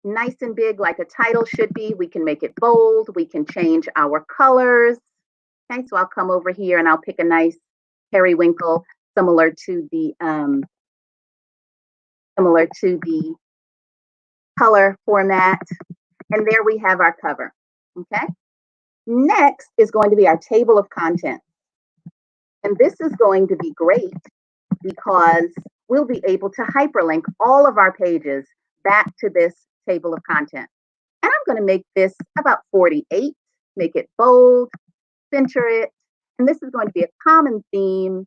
[SPEAKER 13] nice and big like a title should be. We can make it bold. We can change our colors. Okay, so I'll come over here and I'll pick a nice periwinkle similar to the color format. And there we have our cover. Okay. Next is going to be our table of contents. And this is going to be great because we'll be able to hyperlink all of our pages back to this table of contents. And I'm going to make this about 48, make it bold, center it. And this is going to be a common theme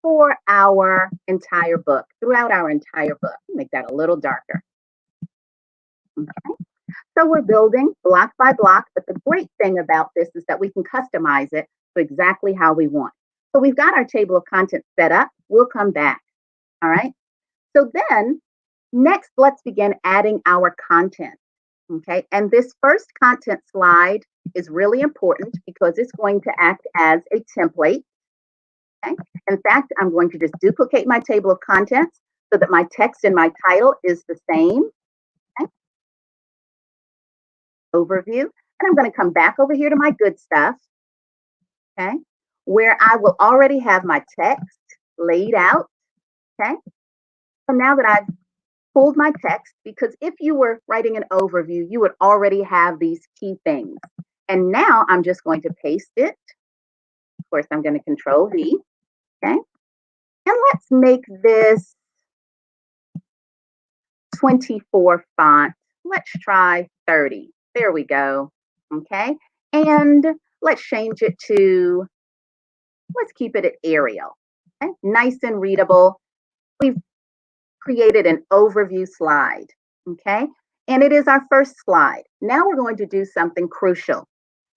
[SPEAKER 13] for our entire book, throughout our entire book. Make that a little darker. Okay. So we're building block by block, but the great thing about this is that we can customize it to exactly how we want. So we've got our table of contents set up. We'll come back. All right. So then next, let's begin adding our content. Okay. And this first content slide is really important because it's going to act as a template. Okay. In fact, I'm going to just duplicate my table of contents so that my text and my title is the same. Okay. Overview. And I'm going to come back over here to my good stuff. Okay. Where I will already have my text laid out. Okay. So now that I've pulled my text, because if you were writing an overview, you would already have these key things. And now I'm just going to paste it. Of course, I'm going to Control V. Okay. And let's make this 24 font. Let's try 30. There we go. Okay. And let's change it to, let's keep it at Arial. Okay. Nice and readable. We've created an overview slide. Okay. And it is our first slide. Now we're going to do something crucial.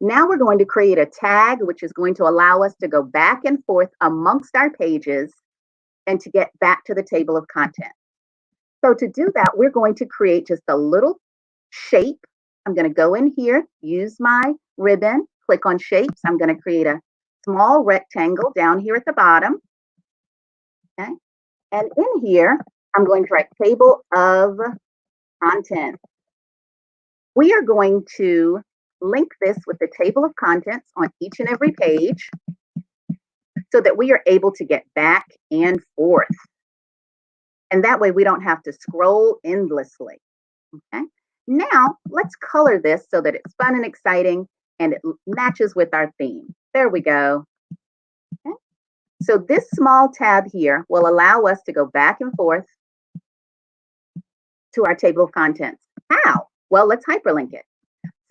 [SPEAKER 13] Now we're going to create a tag, which is going to allow us to go back and forth amongst our pages and to get back to the table of contents. So to do that, we're going to create just a little shape. I'm going to go in here, use my ribbon, click on shapes. I'm going to create a small rectangle down here at the bottom. Okay. And in here, I'm going to write table of contents. We are going to link this with the table of contents on each and every page so that we are able to get back and forth. And that way we don't have to scroll endlessly. Okay. Now let's color this so that it's fun and exciting and it matches with our theme. There we go. Okay. So this small tab here will allow us to go back and forth to our table of contents. How? Well, let's hyperlink it.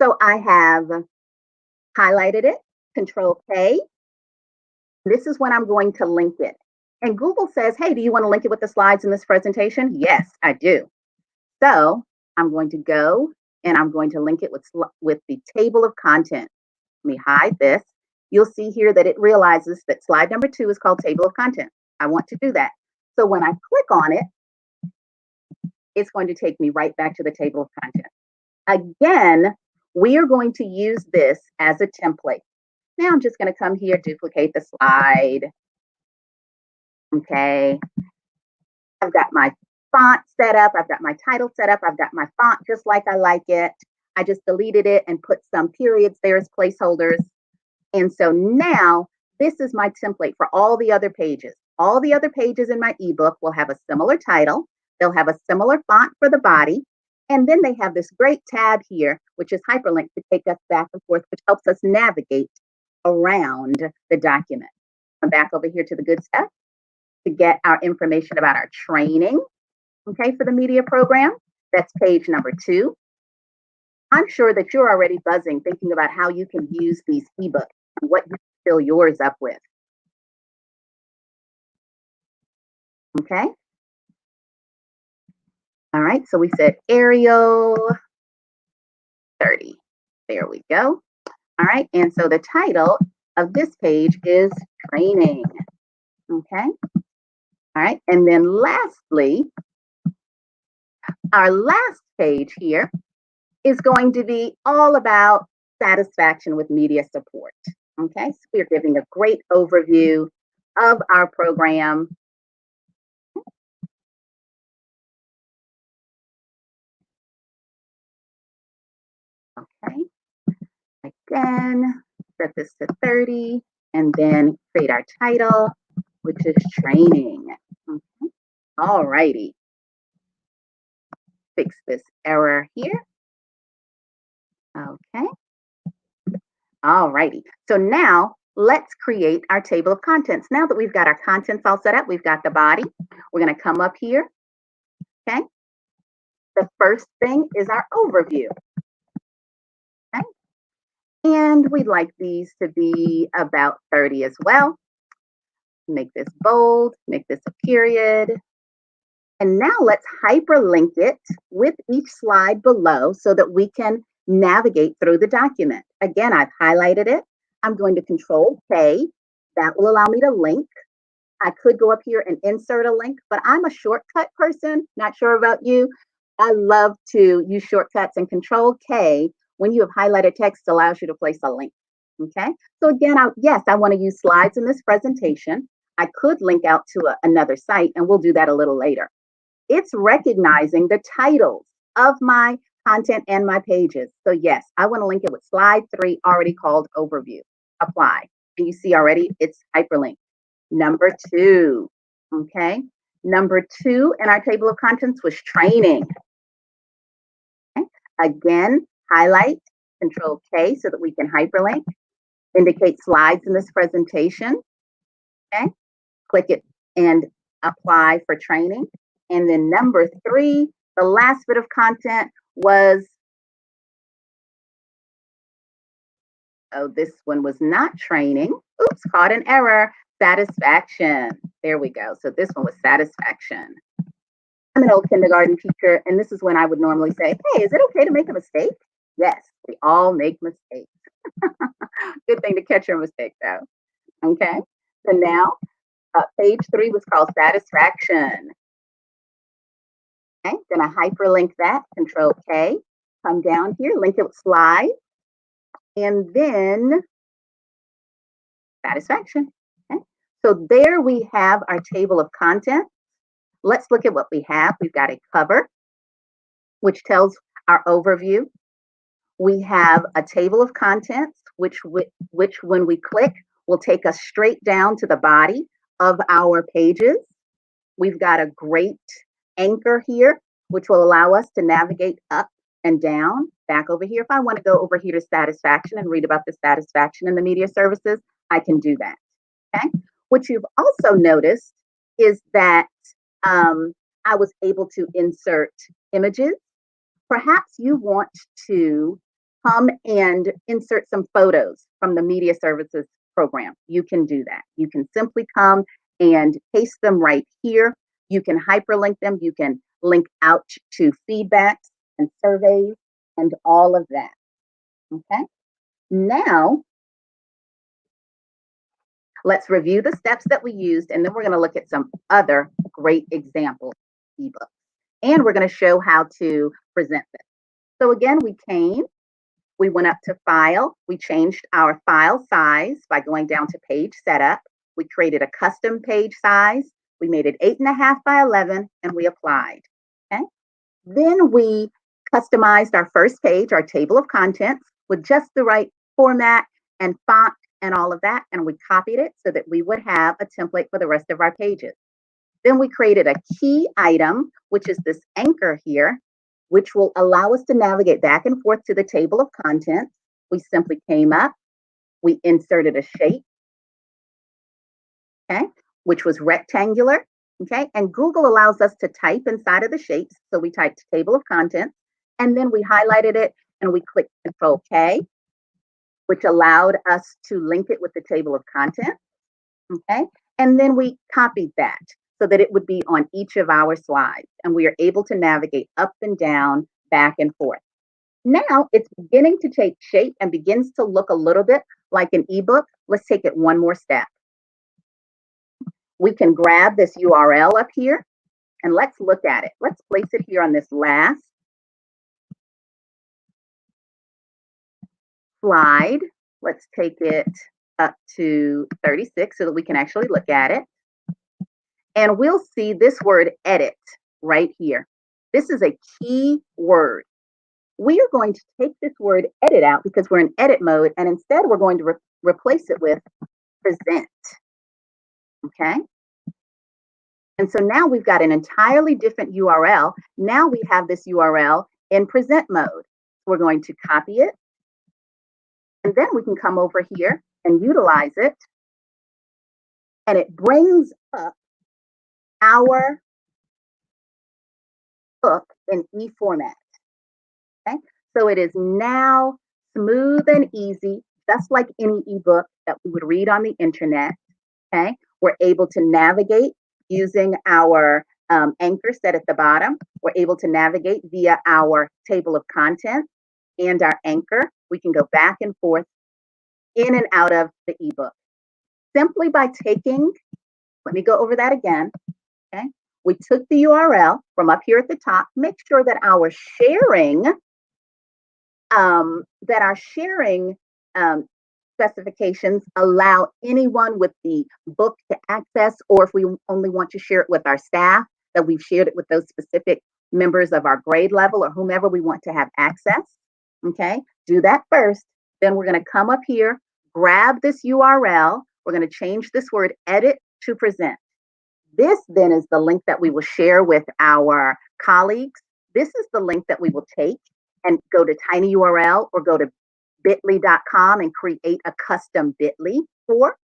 [SPEAKER 13] So I have highlighted it, Control K. This is when I'm going to link it. And Google says, hey, do you want to link it with the slides in this presentation? Yes, I do. So I'm going to go and I'm going to link it with the table of contents. Let me hide this. You'll see here that it realizes that slide number 2 is called table of contents. I want to do that. So when I click on it, it's going to take me right back to the table of contents. Again, we are going to use this as a template. Now I'm just going to come here, duplicate the slide. Okay. I've got my font set up. I've got my title set up. I've got my font just like I like it. I just deleted it and put some periods there as placeholders. And so now this is my template for all the other pages. All the other pages in my ebook will have a similar title. They'll have a similar font for the body. And then they have this great tab here, which is hyperlinked to take us back and forth, which helps us navigate around the document. I'm back over here to the good stuff to get our information about our training, okay, for the media program. That's page number 2. I'm sure that you're already buzzing thinking about how you can use these ebooks and what you fill yours up with. Okay. All right, so we said Arial 30. There we go. All right, and so the title of this page is training. Okay. All right, and then lastly, our last page here is going to be all about satisfaction with media support. Okay, so we're giving a great overview of our program. Okay, again, set this to 30 and then create our title, which is training. Okay. All righty. Fix this error here. Okay. All righty. So now let's create our table of contents. Now that we've got our contents all set up, we've got the body. We're going to come up here. Okay. The first thing is our overview. Okay. And we'd like these to be about 30 as well. Make this bold, make this a period. And now let's hyperlink it with each slide below so that we can navigate through the document. Again, I've highlighted it. I'm going to Control K. That will allow me to link. I could go up here and insert a link, but I'm a shortcut person. Not sure about you. I love to use shortcuts, and Control K, when you have highlighted text, allows you to place a link. Okay. So again, yes, I want to use slides in this presentation. I could link out to another site, and we'll do that a little later. It's recognizing the titles of my content and my pages. So yes, I want to link it with slide 3, already called overview. Apply. And you see already it's hyperlinked. Number 2. Okay. Number 2 in our table of contents was training. Okay. Again, highlight, Control K so that we can hyperlink. Indicate slides in this presentation. Okay. Click it and apply for training. And then number 3, the last bit of content was, oh, this one was not training. Oops, caught an error. Satisfaction. There we go. So this one was satisfaction. I'm an old kindergarten teacher, and this is when I would normally say, hey, is it okay to make a mistake? Yes, we all make mistakes. Good thing to catch your mistake, though. Okay. So now, page 3 was called satisfaction. Okay, gonna hyperlink that, Control K, come down here, link it with slide, and then satisfaction. Okay. So there we have our table of contents. Let's look at what we have. We've got a cover, which tells our overview. We have a table of contents, which when we click, will take us straight down to the body of our pages. We've got a great anchor here, which will allow us to navigate up and down. Back over here, if I want to go over here to satisfaction and read about the satisfaction in the media services, I can do that. Okay. What you've also noticed is that I was able to insert images. Perhaps you want to come and insert some photos from the media services program. You can do that. You can simply come and paste them right here. You can hyperlink them. You can link out to feedbacks and surveys and all of that. Okay. Now, let's review the steps that we used, and then we're going to look at some other great example ebooks. And we're going to show how to present this. So again, we went up to File. We changed our file size by going down to Page Setup. We created a custom page size. We made it 8.5 by 11, and we applied. Okay. Then we customized our first page, our table of contents, with just the right format and font and all of that, and we copied it so that we would have a template for the rest of our pages. Then we created a key item, which is this anchor here, which will allow us to navigate back and forth to the table of contents. We simply came up, we inserted a shape, okay, which was rectangular, okay, and Google allows us to type inside of the shapes. So we typed table of contents, and then we highlighted it and we clicked Control K, which allowed us to link it with the table of contents, okay, and then we copied that so that it would be on each of our slides, and we are able to navigate up and down, back and forth. Now it's beginning to take shape and begins to look a little bit like an ebook. Let's take it one more step. We can grab this URL up here and let's look at it. Let's place it here on this last slide. Let's take it up to 36 so that we can actually look at it. And we'll see this word edit right here. This is a key word. We are going to take this word edit out because we're in edit mode, and instead we're going to replace it with present. Okay. And so now we've got an entirely different URL. Now we have this URL in present mode. We're going to copy it, and then we can come over here and utilize it, and it brings up our book in e-format. Okay, so it is now smooth and easy, just like any ebook that we would read on the internet. Okay, we're able to navigate using our anchor set at the bottom. We're able to navigate via our table of contents and our anchor. We can go back and forth in and out of the ebook simply by taking, let me go over that again. Okay, we took the URL from up here at the top. Make sure that our sharing, specifications allow anyone with the book to access, or if we only want to share it with our staff, that we've shared it with those specific members of our grade level or whomever we want to have access. Okay, do that first. Then we're going to come up here, grab this URL. We're going to change this word edit to present. This then is the link that we will share with our colleagues. This is the link that we will take and go to tinyurl or go to bit.ly.com and create a custom bit.ly for.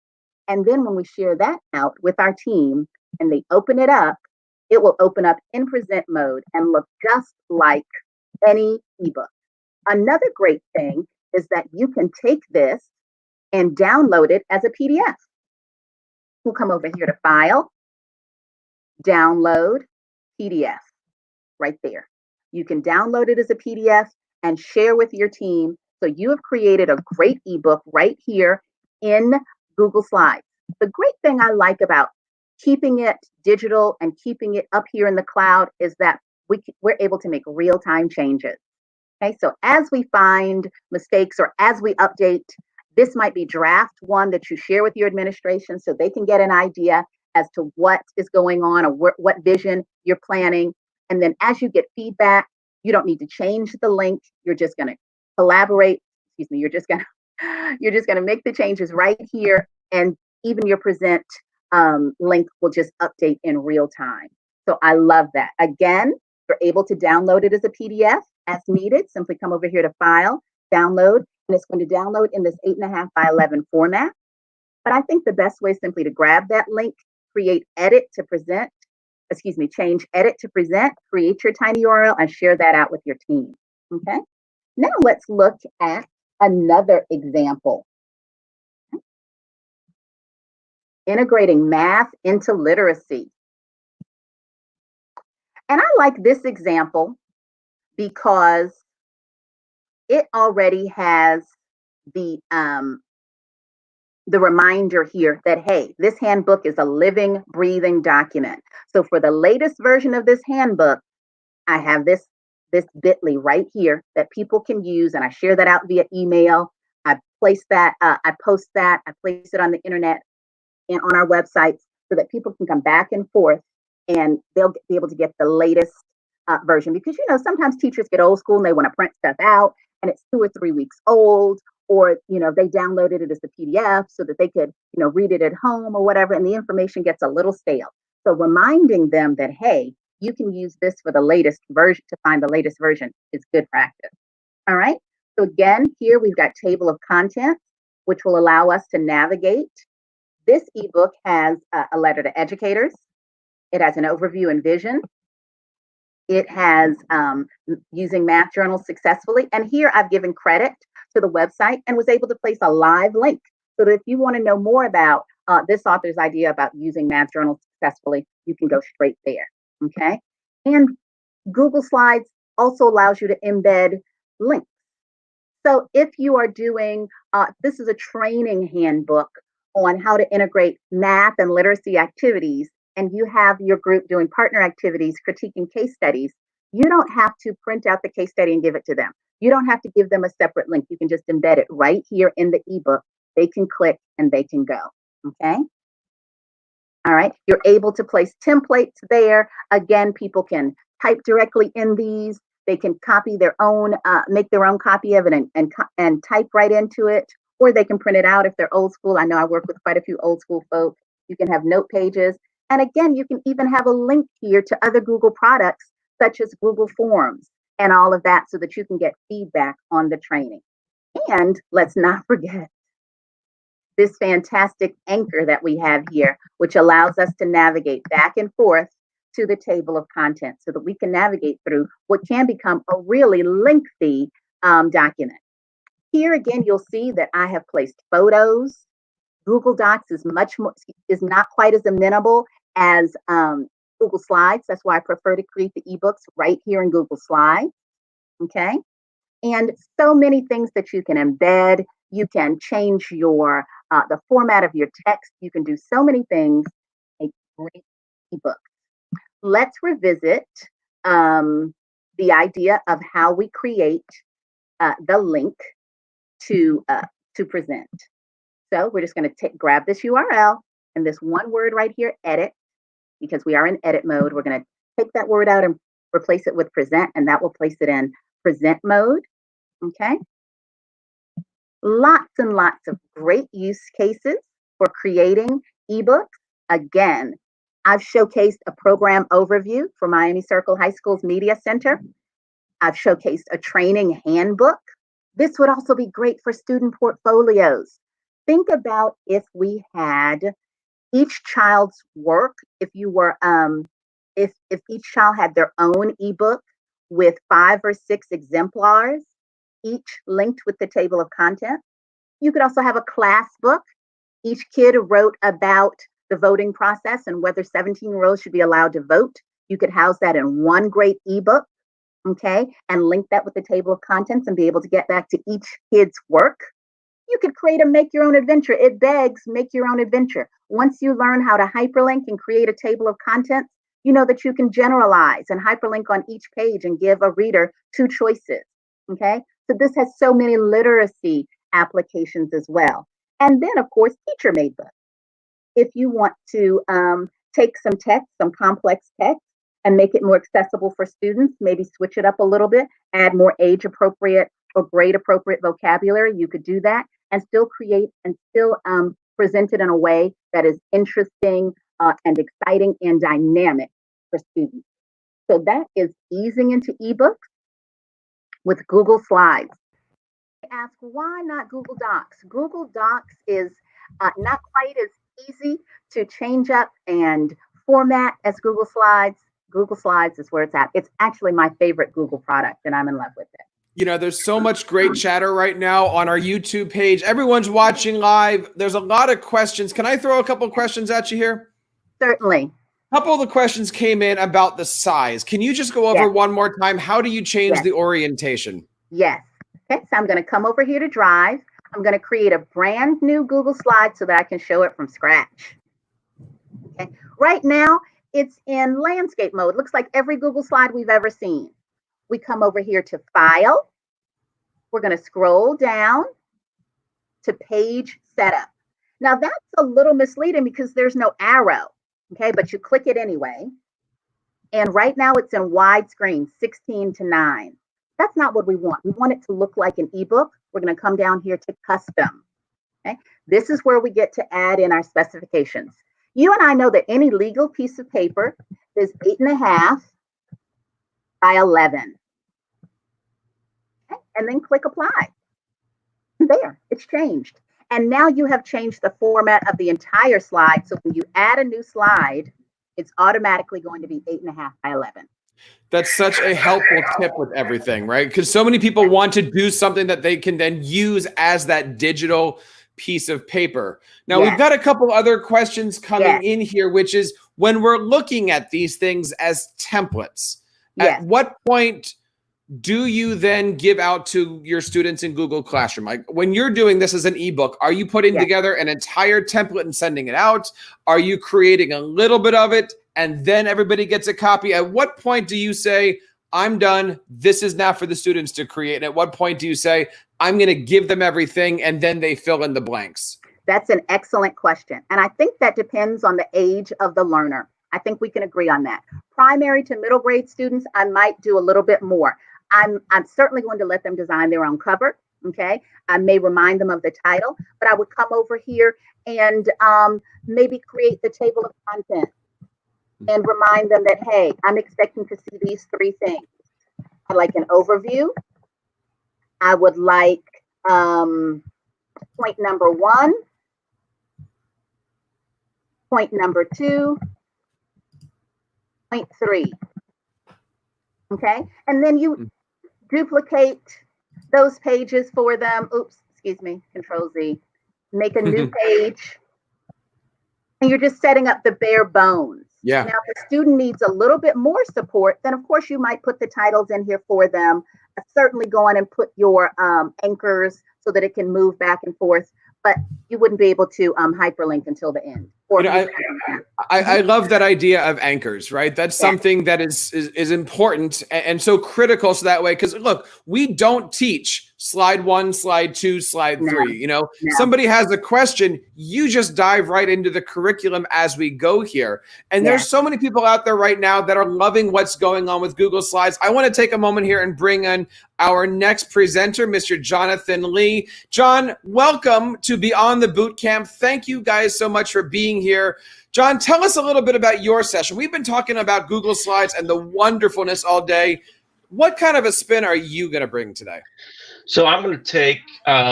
[SPEAKER 13] And then when we share that out with our team and they open it up, it will open up in present mode and look just like any ebook. Another great thing is that you can take this and download it as a PDF. We'll come over here to File, Download, PDF, right there. You can download it as a PDF and share with your team. So you have created a great ebook right here in Google Slides. The great thing I like about keeping it digital and keeping it up here in the cloud is that we're able to make real-time changes. Okay, so as we find mistakes or as we update This might be draft one that you share with your administration so they can get an idea as to what is going on or what vision you're planning. And then as you get feedback, you don't need to change the link. You're just going to collaborate. Excuse me. You're just going to make the changes right here. And even your present link will just update in real time. So I love that. Again, you're able to download it as a PDF as needed. Simply come over here to File, Download, and it's going to download in this 8.5 by 11 format. But I think the best way is simply to grab that link, create edit to present, change edit to present, create your tiny URL, and share that out with your team. Okay. Now let's look at another example. Integrating math into literacy. And I like this example because it already has the reminder here that, hey, this handbook is a living, breathing document. So for the latest version of this handbook, I have this bit.ly right here that people can use, and I share that out via email. I place that, I post that, I place it on the internet and on our websites so that people can come back and forth and they'll be able to get the latest version. Because, sometimes teachers get old school and they want to print stuff out and it's 2 or 3 weeks old, or, they downloaded it as a PDF so that they could, read it at home or whatever, and the information gets a little stale. So reminding them that, hey, you can use this for the latest version, to find the latest version, is good practice. All right. So again, here we've got table of contents, which will allow us to navigate. This ebook has a letter to educators. It has an overview and vision. It has using math journals successfully. And here I've given credit to the website and was able to place a live link so that if you want to know more about this author's idea about using math journals successfully, you can go straight there. Okay. And Google Slides also allows you to embed links. So if you are doing, this is a training handbook on how to integrate math and literacy activities, and you have your group doing partner activities, critiquing case studies, you don't have to print out the case study and give it to them. You don't have to give them a separate link. You can just embed it right here in the ebook. They can click and they can go. Okay. All right. You're able to place templates there. Again, people can type directly in these. They can copy their own, make their own copy of it and type right into it, or they can print it out if they're old school. I know I work with quite a few old school folks. You can have note pages. And again, you can even have a link here to other Google products, such as Google Forms and all of that, so that you can get feedback on the training. And let's not forget this fantastic anchor that we have here, which allows us to navigate back and forth to the table of contents so that we can navigate through what can become a really lengthy document. Here again, you'll see that I have placed photos. Google Docs is not quite as amenable as Google Slides. That's why I prefer to create the ebooks right here in Google Slides. Okay. And so many things that you can embed. You can change your the format of your text. You can do so many things. A great ebook. Let's revisit the idea of how we create the link to present. So we're just going to grab this URL and this one word right here, edit, because we are in edit mode. We're going to take that word out and replace it with present, and that will place it in present mode. Okay. Lots and lots of great use cases for creating ebooks. Again, I've showcased a program overview for Miami Circle High School's Media Center. I've showcased a training handbook. This would also be great for student portfolios. Think about if we had each child's work, if each child had their own ebook with 5 or 6 exemplars, each linked with the table of contents. You could also have a class book. Each kid wrote about the voting process and whether 17-year-olds should be allowed to vote. You could house that in one great ebook, okay, and link that with the table of contents and be able to get back to each kid's work. You could create a make your own adventure. It begs make your own adventure. Once you learn how to hyperlink and create a table of contents, you know that you can generalize and hyperlink on each page and give a reader 2 choices, okay? So this has so many literacy applications as well. And then, of course, teacher-made books. If you want to take some text, some complex text, and make it more accessible for students, maybe switch it up a little bit, add more age-appropriate or grade-appropriate vocabulary, you could do that and still create and still present it in a way that is interesting and exciting and dynamic for students. So that is easing into ebooks with Google Slides. Ask why not Google Docs? Google Docs is not quite as easy to change up and format as Google Slides. Google Slides is where it's at. It's actually my favorite Google product, and I'm in love with it.
[SPEAKER 1] You know, there's so much great chatter right now on our YouTube page. Everyone's watching live. There's a lot of questions. Can I throw a couple of questions at you here?
[SPEAKER 13] Certainly.
[SPEAKER 1] A couple of the questions came in about the size. Can you just go over one more time? How do you change the orientation?
[SPEAKER 13] Yes. Okay, so I'm going to come over here to Drive. I'm going to create a brand new Google slide so that I can show it from scratch. Okay. Right now, it's in landscape mode. Looks like every Google slide we've ever seen. We come over here to File. We're going to scroll down to Page Setup. Now, that's a little misleading because there's no arrow, okay? But you click it anyway. And right now, it's in widescreen, 16:9. That's not what we want. We want it to look like an ebook. We're going to come down here to Custom. Okay? This is where we get to add in our specifications. You and I know that any legal piece of paper is 8.5 by 11. Okay? And then click Apply. There, it's changed. And now you have changed the format of the entire slide. So when you add a new slide, it's automatically going to be 8.5 by 11.
[SPEAKER 1] That's such a helpful tip with everything, right? Because so many people want to do something that they can then use as that digital piece of paper. Now, we've got a couple other questions coming in here, which is when we're looking at these things as templates, at what point do you then give out to your students in Google Classroom? Like when you're doing this as an ebook, are you putting together an entire template and sending it out? Are you creating a little bit of it and then everybody gets a copy? At what point do you say, I'm done, this is now for the students to create? And at what point do you say, I'm going to give them everything and then they fill in the blanks?
[SPEAKER 13] That's an excellent question. And I think that depends on the age of the learner. I think we can agree on that. Primary to middle grade students, I might do a little bit more. I'm certainly going to let them design their own cover, okay? I may remind them of the title, but I would come over here and maybe create the table of contents and remind them that, hey, I'm expecting to see these 3 things. I'd like an overview. I would like point number 1, point number 2, point 3. Okay, and then you duplicate those pages for them. Oops, excuse me, Control Z. Make a new page. And you're just setting up the bare bones.
[SPEAKER 1] Yeah.
[SPEAKER 13] Now, if the student needs a little bit more support, then of course you might put the titles in here for them. Certainly go on and put your anchors so that it can move back and forth, but you wouldn't be able to hyperlink until the end. Or
[SPEAKER 1] you know, I love that idea of anchors, right? That's something that is important and so critical. So that way, because look, we don't teach slide 1, slide 2, slide 3. You know, somebody has a question, you just dive right into the curriculum as we go here. And there's so many people out there right now that are loving what's going on with Google Slides. I want to take a moment here and bring in our next presenter, Mr. Jonathan Lee. John, welcome to Beyond the Bootcamp. Thank you guys so much for being here. John, tell us a little bit about your session. We've been talking about Google Slides and the wonderfulness all day. What kind of a spin are you going to bring today?
[SPEAKER 14] So I'm going to take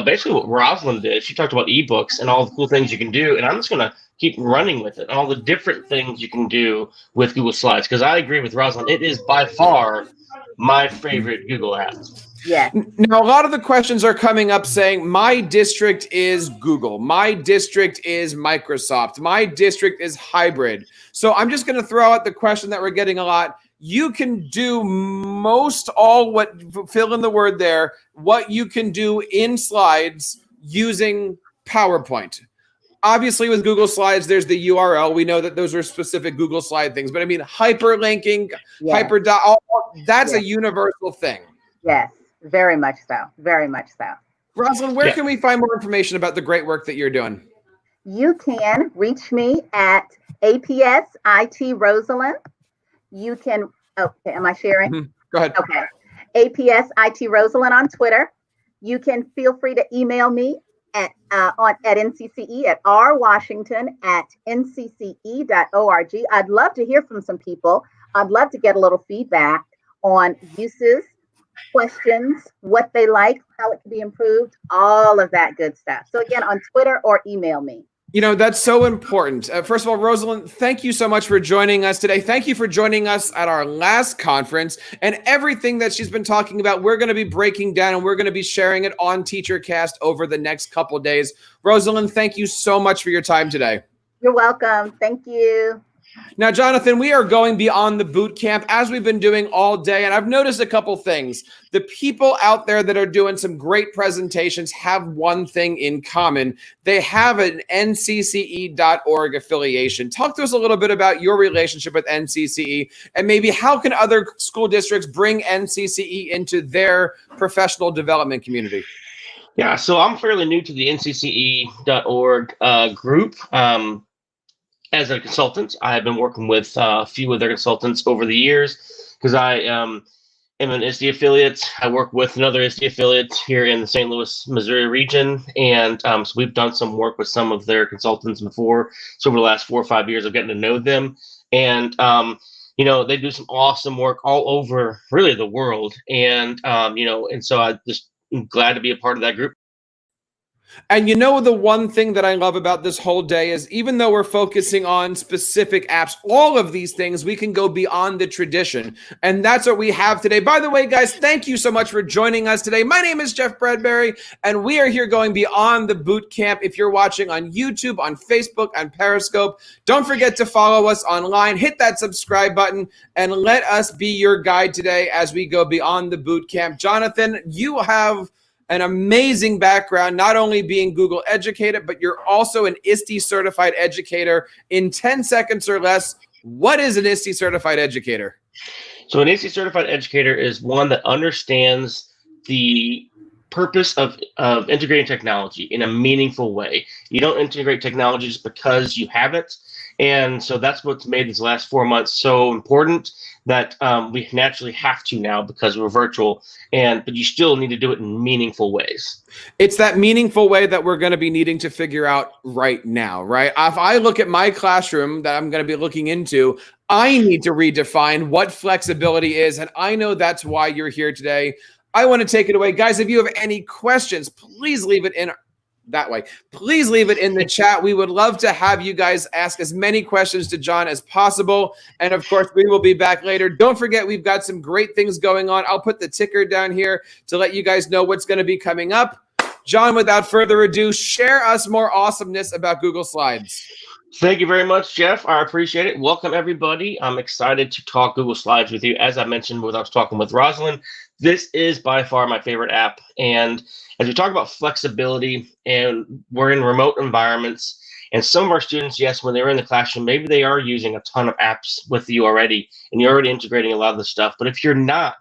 [SPEAKER 14] basically what Rosalind did. She talked about ebooks and all the cool things you can do, and I'm just going to keep running with it, all the different things you can do with Google Slides, because I agree with Rosalind. It is by far my favorite Google app.
[SPEAKER 13] Yeah.
[SPEAKER 1] Now, a lot of the questions are coming up saying, my district is Google. My district is Microsoft. My district is hybrid. So I'm just going to throw out the question that we're getting a lot. You can do most all what, fill in the word there, what you can do in slides using PowerPoint. Obviously, with Google Slides, there's the URL. We know that those are specific Google Slide things. But I mean, hyperlinking, that's a universal thing.
[SPEAKER 13] Yes, very much so. Very much so.
[SPEAKER 1] Rosalind, where can we find more information about the great work that you're doing?
[SPEAKER 13] You can reach me at APS IT Rosalind. You can, okay, am I sharing?
[SPEAKER 1] Mm-hmm. Go ahead.
[SPEAKER 13] Okay. APS IT Rosalind on Twitter. You can feel free to email me at NCCE at rwashington@ncce.org. I'd love to hear from some people. I'd love to get a little feedback on uses, questions, what they like, how it can be improved, all of that good stuff. So again, on Twitter or email me.
[SPEAKER 1] You know, that's so important. First of all, Rosalind, thank you so much for joining us today. Thank you for joining us at our last conference, and everything that she's been talking about, we're going to be breaking down and we're going to be sharing it on TeacherCast over the next couple of days. Rosalind, thank you so much for your time today.
[SPEAKER 13] You're welcome. Thank you.
[SPEAKER 1] Now, Jonathan, we are going beyond the boot camp as we've been doing all day, and I've noticed a couple things. The people out there that are doing some great presentations have one thing in common. They have an ncce.org affiliation. Talk to us a little bit about your relationship with NCCE, and maybe how can other school districts bring NCCE into their professional development community?
[SPEAKER 14] Yeah, so I'm fairly new to the ncce.org group. As a consultant, I have been working with a few of their consultants over the years because I am an ISTE affiliate. I work with another ISTE affiliate here in the St. Louis, Missouri region. And so we've done some work with some of their consultants before. So over the last 4 or 5 years, I've gotten to know them. And, you know, they do some awesome work all over really the world. And, you know, and so I'm glad to be a part of that group.
[SPEAKER 1] And you know, the one thing that I love about this whole day is even though we're focusing on specific apps, all of these things, we can go beyond the tradition. And that's what we have today. By the way, guys, thank you so much for joining us today. My name is Jeff Bradbury, and we are here going beyond the boot camp. If you're watching on YouTube, on Facebook, on Periscope, don't forget to follow us online, hit that subscribe button, and let us be your guide today as we go beyond the boot camp. Jonathan, you have an amazing background, not only being Google educated, but you're also an ISTE certified educator. In 10 seconds or less, what is an ISTE certified educator?
[SPEAKER 14] So an ISTE certified educator is one that understands the purpose of integrating technology in a meaningful way. You don't integrate technology just because you have it. And so that's what's made these last 4 months so important, that we naturally have to now because we're virtual, but you still need to do it in meaningful ways.
[SPEAKER 1] It's that meaningful way that we're going to be needing to figure out right now, right? If I look at my classroom that I'm going to be looking into, I need to redefine what flexibility is, and I know that's why you're here today. I want to take it away. Guys, if you have any questions, please leave it in that way. Please leave it in the chat. We would love to have you guys ask as many questions to John as possible. And of course, we will be back later. Don't forget, we've got some great things going on. I'll put the ticker down here to let you guys know what's going to be coming up. John, without further ado, share us more awesomeness about Google Slides.
[SPEAKER 14] Thank you very much, Jeff. I appreciate it. Welcome, everybody. I'm excited to talk Google Slides with you. As I mentioned when I was talking with Rosalind, this is by far my favorite app. And as we talk about flexibility, and we're in remote environments, and some of our students, yes, when they're in the classroom, maybe they are using a ton of apps with you already, and you're already integrating a lot of the stuff. But if you're not,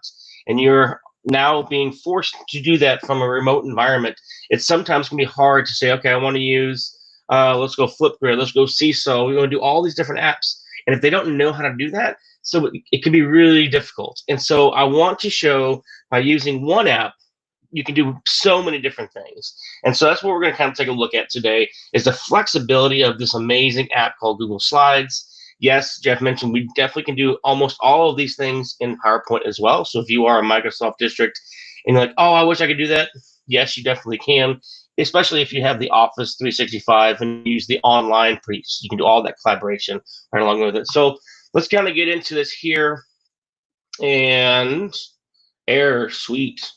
[SPEAKER 14] and you're now being forced to do that from a remote environment, it sometimes can be hard to say, okay, I want to use, let's go Flipgrid, let's go Seesaw, we want to do all these different apps. And if they don't know how to do that, so it can be really difficult. And so I want to show by using one app, you can do so many different things. And so that's what we're going to kind of take a look at today, is the flexibility of this amazing app called Google Slides. Yes, Jeff mentioned we definitely can do almost all of these things in PowerPoint as well. So if you are a Microsoft district and you're like, oh, I wish I could do that. Yes, you definitely can, especially if you have the Office 365 and use the online piece. You can do all that collaboration right along with it. So let's kind of get into this here. And sweet.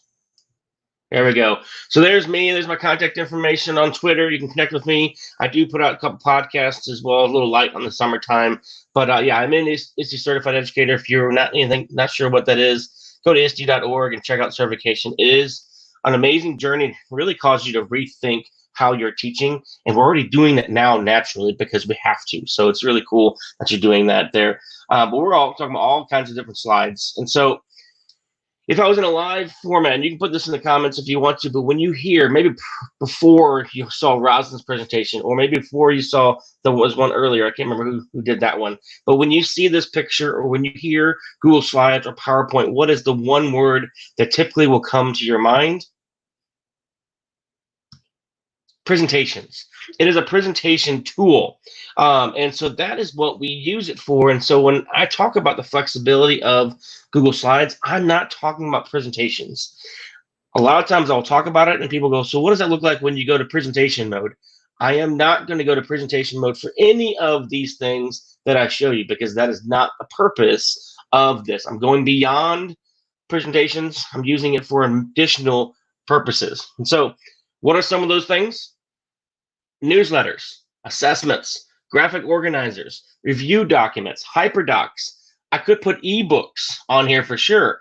[SPEAKER 14] There we go. So there's me. There's my contact information on Twitter. You can connect with me. I do put out a couple podcasts as well, a little light on the summertime. But yeah, I'm an ISTE certified educator. If you're not sure what that is, go to ISTE.org and check out certification. It is an amazing journey. It really causes you to rethink how you're teaching. And we're already doing that now naturally because we have to. So it's really cool that you're doing that there. But we're all talking about all kinds of different slides. And so if I was in a live format, and you can put this in the comments if you want to, but when you hear, maybe before you saw Rosalind's presentation, or maybe before you saw, there was one earlier, I can't remember who did that one, but when you see this picture, or when you hear Google Slides or PowerPoint, what is the one word that typically will come to your mind? Presentations. It is a presentation tool. And so that is what we use it for. And so when I talk about the flexibility of Google Slides, I'm not talking about presentations. A lot of times I'll talk about it and people go, so what does that look like when you go to presentation mode? I am not going to go to presentation mode for any of these things that I show you, because that is not the purpose of this. I'm going beyond presentations. I'm using it for additional purposes. And so what are some of those things? Newsletters, assessments, graphic organizers, review documents, hyperdocs. I could put ebooks on here for sure.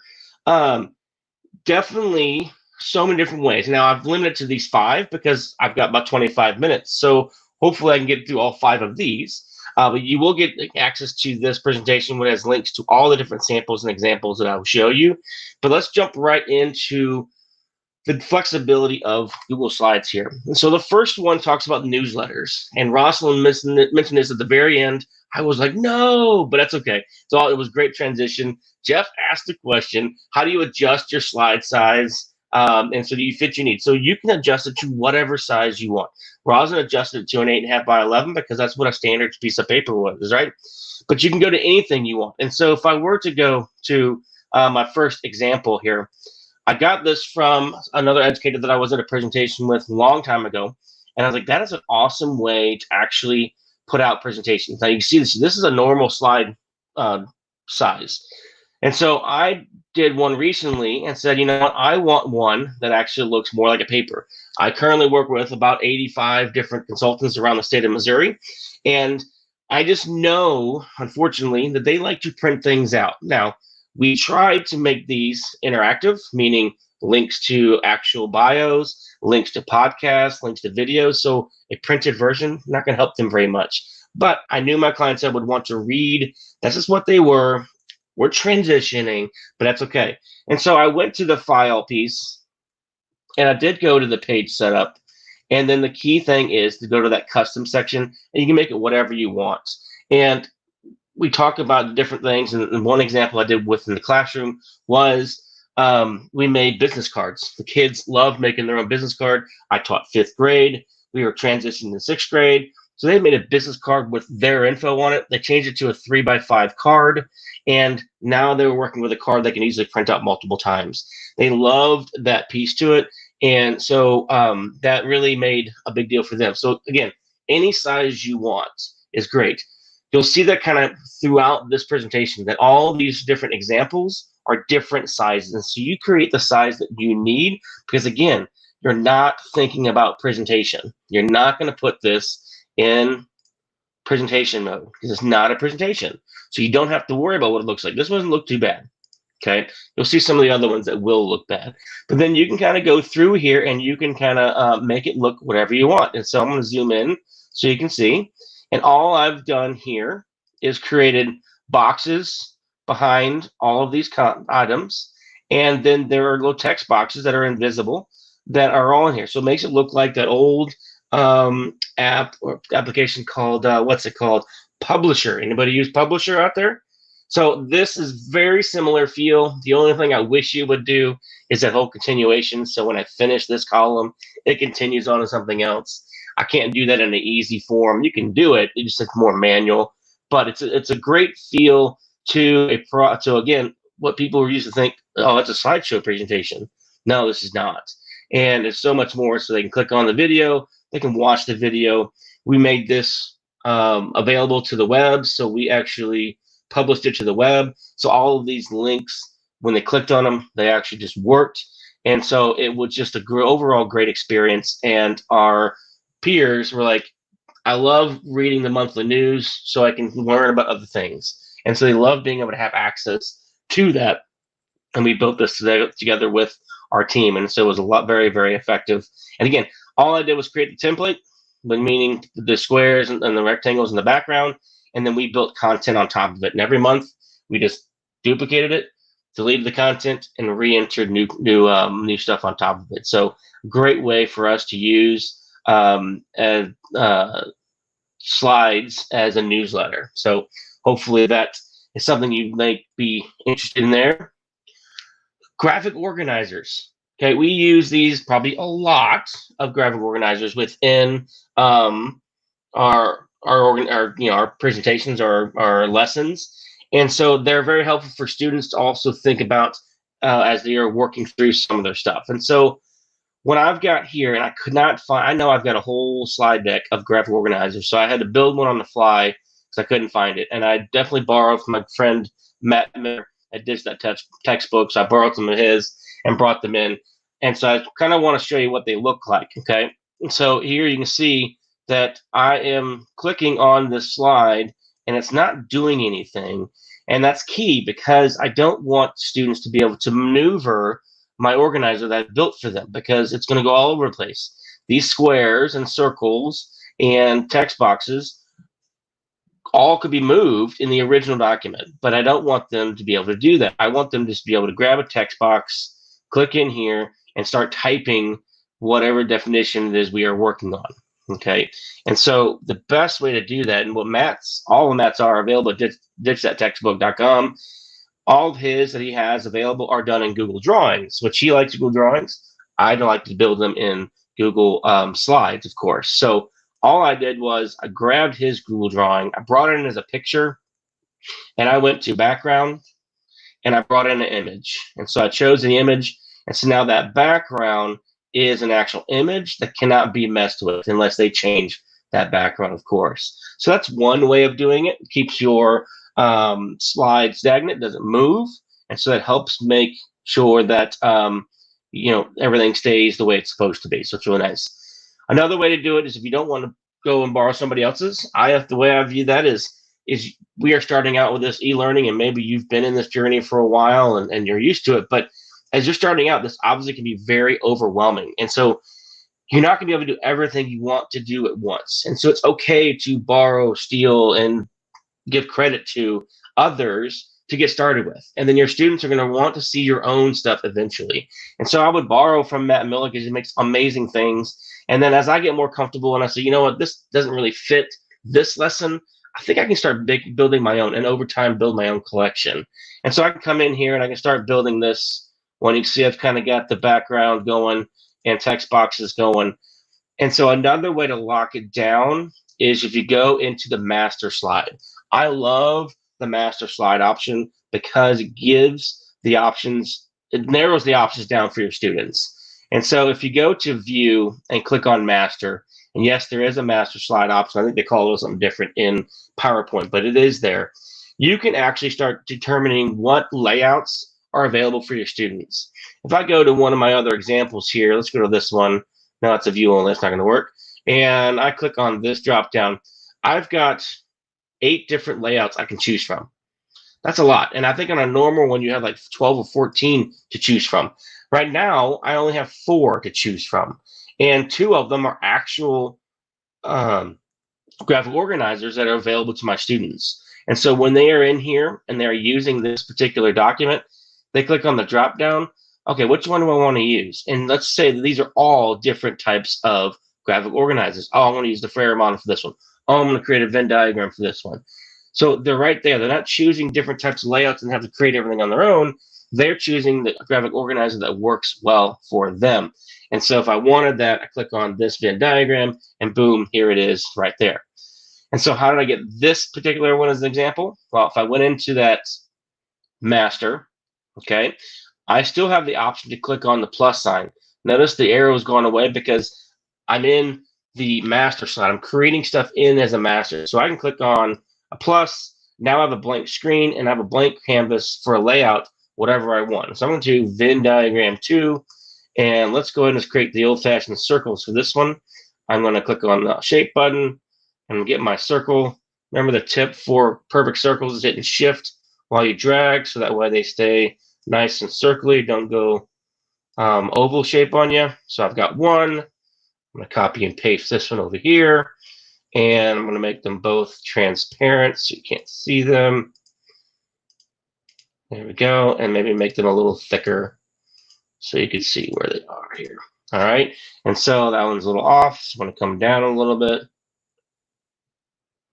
[SPEAKER 14] Definitely so many different ways. Now I've limited to these 5 because I've got about 25 minutes. So hopefully I can get through all 5 of these. But you will get access to this presentation, which has links to all the different samples and examples that I will show you. But let's jump right into the flexibility of Google Slides here. And so the first one talks about newsletters, and Rosalind mentioned this at the very end. I was like, no, but that's okay. So it was great transition. Jeff asked the question, how do you adjust your slide size and so that you fit your needs? So you can adjust it to whatever size you want. Rosalind adjusted it to an 8.5 by 11 because that's what a standard piece of paper was, right? But you can go to anything you want. And so if I were to go to my first example here, I got this from another educator that I was at a presentation with a long time ago. And I was like, that is an awesome way to actually put out presentations. Now you can see this is a normal slide size. And so I did one recently and said, you know what, I want one that actually looks more like a paper. I currently work with about 85 different consultants around the state of Missouri. And I just know, unfortunately, that they like to print things out. Now, we tried to make these interactive, meaning links to actual bios, links to podcasts, links to videos. So a printed version, not going to help them very much. But I knew my clients would want to read. This is what they were. We're transitioning, but that's okay. And so I went to the file piece, and I did go to the page setup. And then the key thing is to go to that custom section, and you can make it whatever you want. And we talk about different things, and one example I did within the classroom was we made business cards. The kids love making their own business card. I taught 5th grade. We were transitioning to 6th grade. So they made a business card with their info on it. They changed it to a 3x5 card, and now they were working with a card they can easily print out multiple times. They loved that piece to it, and so that really made a big deal for them. So again, any size you want is great. You'll see that kind of throughout this presentation, that all these different examples are different sizes. And so you create the size that you need, because again, you're not thinking about presentation. You're not going to put this in presentation mode because it's not a presentation. So you don't have to worry about what it looks like. This one doesn't look too bad. Okay. You'll see some of the other ones that will look bad, but then you can kind of go through here and you can kind of make it look whatever you want. And so I'm going to zoom in so you can see. And all I've done here is created boxes behind all of these items. And then there are little text boxes that are invisible that are all in here. So it makes it look like that old app or application called, what's it called? Publisher. Anybody use Publisher out there? So this is very similar feel. The only thing I wish you would do is that whole continuation. So when I finish this column, it continues on to something else. I can't do that in an easy form. You can do it. It's just more manual, but it's a great feel to so again, what people used to think, oh, it's a slideshow presentation. No, this is not. And it's so much more. So they can click on the video. They can watch the video. We made this available to the web. So we actually published it to the web. So all of these links, when they clicked on them, they actually just worked. And so it was just a overall great experience. And our peers were like, I love reading the monthly news so I can learn about other things. And so they love being able to have access to that. And we built this together with our team. And so it was a lot, very, very effective. And again, all I did was create the template, meaning the squares and the rectangles in the background. And then we built content on top of it. And every month we just duplicated it, deleted the content, and re-entered new stuff on top of it. So great way for us to use slides as a newsletter. So hopefully that is something you might be interested in there. Graphic organizers. Okay, we use these probably a lot of graphic organizers within our presentations or our lessons, and so they're very helpful for students to also think about as they are working through some of their stuff. And so what I've got here, and I could not find, I know I've got a whole slide deck of graphic organizers, so I had to build one on the fly because I couldn't find it. And I definitely borrowed from my friend Matt Miller at Ditch That Textbook, so I borrowed some of his and brought them in. And so I kind of want to show you what they look like, okay? And so here you can see that I am clicking on this slide, and it's not doing anything. And that's key because I don't want students to be able to maneuver my organizer that I've built for them, because it's going to go all over the place. These squares and circles and text boxes all could be moved in the original document, but I don't want them to be able to do that. I want them to just be able to grab a text box, click in here, and start typing whatever definition it is we are working on. Okay, and so the best way to do that, and what all of Matt's are available at ditchthattextbook.com. All of his that he has available are done in Google Drawings, which he likes Google Drawings. I don't like to build them in Google Slides, of course. So all I did was I grabbed his Google Drawing, I brought it in as a picture, and I went to background, and I brought in an image. And so I chose the image, and so now that background is an actual image that cannot be messed with unless they change that background, of course. So that's one way of doing it. It keeps your slide stagnant, doesn't move, and so that helps make sure that everything stays the way it's supposed to be. So it's really nice. Another way to do it is if you don't want to go and borrow somebody else's. The way I view that is we are starting out with this e-learning, and maybe you've been in this journey for a while and you're used to it, but as you're starting out, this obviously can be very overwhelming, and so you're not going to be able to do everything you want to do at once. And so it's okay to borrow, steal, and give credit to others to get started with. And then your students are going to want to see your own stuff eventually. And so I would borrow from Matt Miller because he makes amazing things. And then as I get more comfortable and I say, you know what, this doesn't really fit this lesson, I think I can start building my own, and over time build my own collection. And so I can come in here and I can start building this one. You can see I've kind of got the background going and text boxes going. And so another way to lock it down is if you go into the master slide. I love the master slide option because it gives the options, it narrows the options down for your students. And so if you go to view and click on master, and yes, there is a master slide option. I think they call it something different in PowerPoint, but it is there. You can actually start determining what layouts are available for your students. If I go to one of my other examples here, let's go to this one. No, it's a view only, it's not going to work. And I click on this drop down. I've got 8 different layouts I can choose from. That's a lot. And I think on a normal one, you have like 12 or 14 to choose from. Right now, I only have 4 to choose from. And 2 of them are actual graphic organizers that are available to my students. And so when they are in here and they're using this particular document, they click on the drop down. Okay, which one do I want to use? And let's say that these are all different types of graphic organizers. Oh, I want to use the Freire model for this one. Oh, I'm going to create a Venn diagram for this one. So they're right there. They're not choosing different types of layouts and have to create everything on their own. They're choosing the graphic organizer that works well for them. And so if I wanted that, I click on this Venn diagram, and boom, here it is right there. And so how did I get this particular one as an example? Well, if I went into that master, okay, I still have the option to click on the plus sign. Notice the arrow has gone away because I'm in the master slide. I'm creating stuff in as a master. So I can click on a plus. Now I have a blank screen and I have a blank canvas for a layout, whatever I want. So I'm going to do Venn diagram 2. And let's go ahead and create the old-fashioned circles for this one. I'm going to click on the shape button and get my circle. Remember, the tip for perfect circles is hitting shift while you drag, so that way they stay nice and circly, don't go oval shape on you. So I've got one. I'm going to copy and paste this one over here, and I'm going to make them both transparent so you can't see them. There we go. And maybe make them a little thicker so you can see where they are here. All right. And so that one's a little off. So I'm going to come down a little bit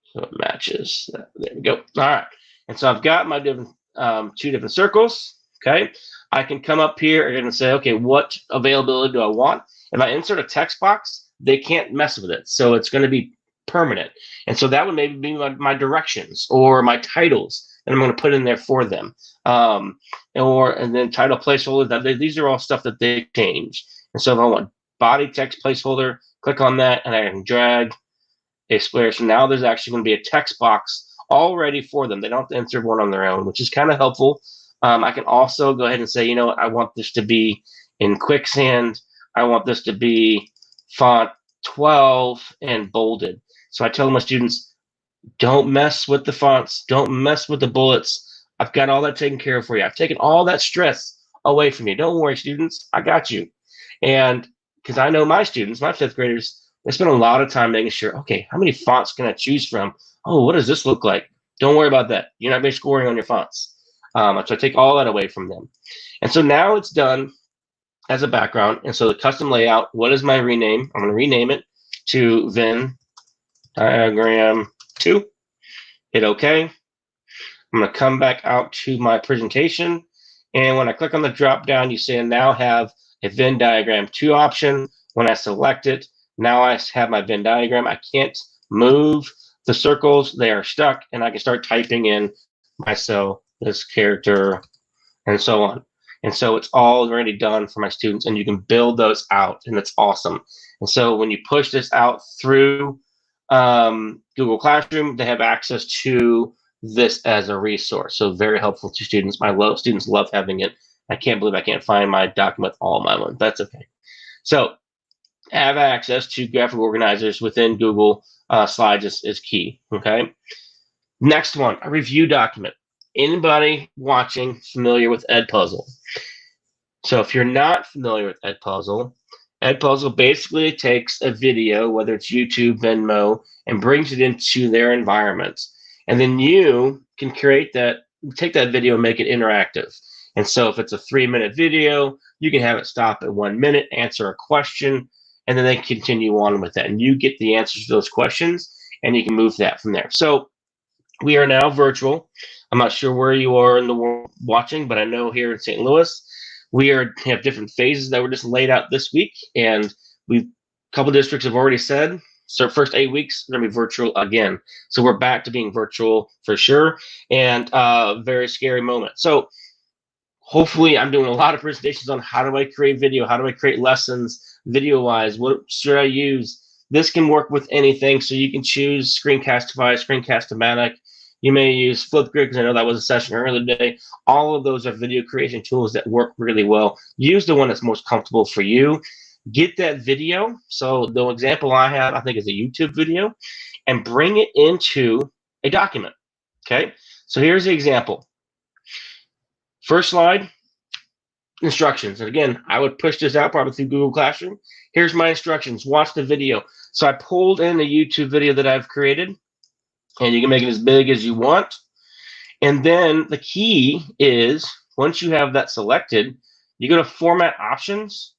[SPEAKER 14] so it matches. There we go. All right. And so I've got my different 2 different circles. Okay. I can come up here and say, okay, what availability do I want? If I insert a text box, they can't mess with it. So it's going to be permanent. And so that would maybe be my directions or my titles that I'm going to put in there for them. And then title placeholder. These are all stuff that they change. And so if I want body text placeholder, click on that and I can drag a square. So now there's actually going to be a text box all ready for them. They don't have to insert one on their own, which is kind of helpful. I can also go ahead and say, you know what, I want this to be in quicksand. I want this to be font 12 and bolded. So I tell my students, don't mess with the fonts. Don't mess with the bullets. I've got all that taken care of for you. I've taken all that stress away from you. Don't worry, students. I got you. And because I know my students, my 5th graders, they spend a lot of time making sure, okay, how many fonts can I choose from? Oh, what does this look like? Don't worry about that. You're not going to be scoring on your fonts. So I take all that away from them. And so now it's done as a background. And so the custom layout, what is my rename? I'm going to rename it to Venn Diagram 2. Hit OK. I'm going to come back out to my presentation. And when I click on the drop down, you see I now have a Venn Diagram 2 option. When I select it, now I have my Venn diagram. I can't move the circles. They are stuck. And I can start typing in my cell, this character, and so on. And so it's all already done for my students, and you can build those out, and it's awesome. And so when you push this out through Google Classroom, they have access to this as a resource. So very helpful to students. My students love having it. I can't believe I can't find my document, all my ones. That's okay. So have access to graphic organizers within Google Slides is key. Okay. Next one, a review document. Anybody watching familiar with Edpuzzle? So if you're not familiar with Edpuzzle basically takes a video, whether it's YouTube, Venmo, and brings it into their environment. And then you can take that video and make it interactive. And so if it's a 3-minute video, you can have it stop at 1 minute, answer a question, and then they continue on with that. And you get the answers to those questions, and you can move that from there. So we are now virtual. I'm not sure where you are in the world watching, but I know here in St. Louis, we have different phases that were just laid out this week. And a couple districts have already said, so first 8 weeks, we're going to be virtual again. So we're back to being virtual for sure. And very scary moment. So hopefully I'm doing a lot of presentations on how do I create video? How do I create lessons video-wise? What should I use? This can work with anything. So you can choose Screencastify, Screencast-O-Matic. You may use Flipgrid, because I know that was a session earlier today. All of those are video creation tools that work really well. Use the one that's most comfortable for you. Get that video. So the example I have, I think, is a YouTube video, and bring it into a document. Okay. So here's the example. First slide, instructions. And again, I would push this out probably through Google Classroom. Here's my instructions. Watch the video. So I pulled in a YouTube video that I've created, and you can make it as big as you want. And then the key is, once you have that selected, you go to Format Options.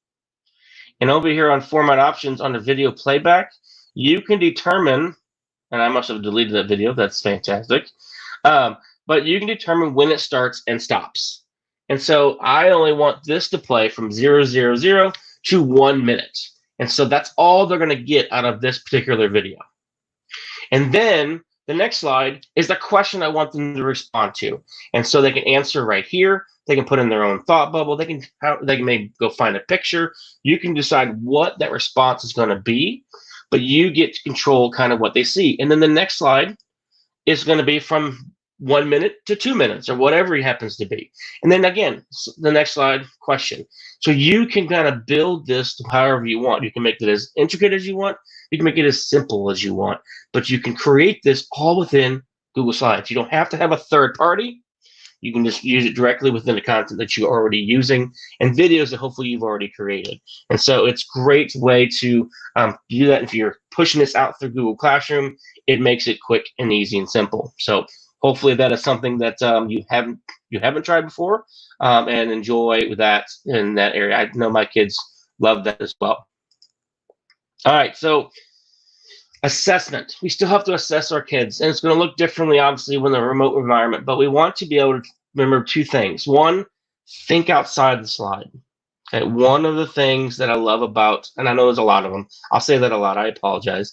[SPEAKER 14] And over here on Format Options under Video Playback, you can determine, and I must have deleted that video. That's fantastic. But you can determine when it starts and stops. And so I only want this to play from 000 to 1 minute. And so that's all they're going to get out of this particular video. And then the next slide is the question I want them to respond to. And so they can answer right here. They can put in their own thought bubble. They can maybe go find a picture. You can decide what that response is going to be, but you get to control kind of what they see. And then the next slide is going to be from 1 minute to 2 minutes, or whatever it happens to be. And then again, the next slide, question. So you can kind of build this however you want. You can make it as intricate as you want. You can make it as simple as you want, but you can create this all within Google Slides. You don't have to have a third party. You can just use it directly within the content that you're already using and videos that hopefully you've already created. And so it's a great way to do that. If you're pushing this out through Google Classroom, it makes it quick and easy and simple. So hopefully that is something that you haven't tried before, and enjoy that in that area. I know my kids love that as well. All right, so assessment. We still have to assess our kids, and it's going to look differently, obviously, when they're in a remote environment, but we want to be able to remember two things. One, think outside the slide. Okay, one of the things that I love about, and I know there's a lot of them, I'll say that a lot, I apologize,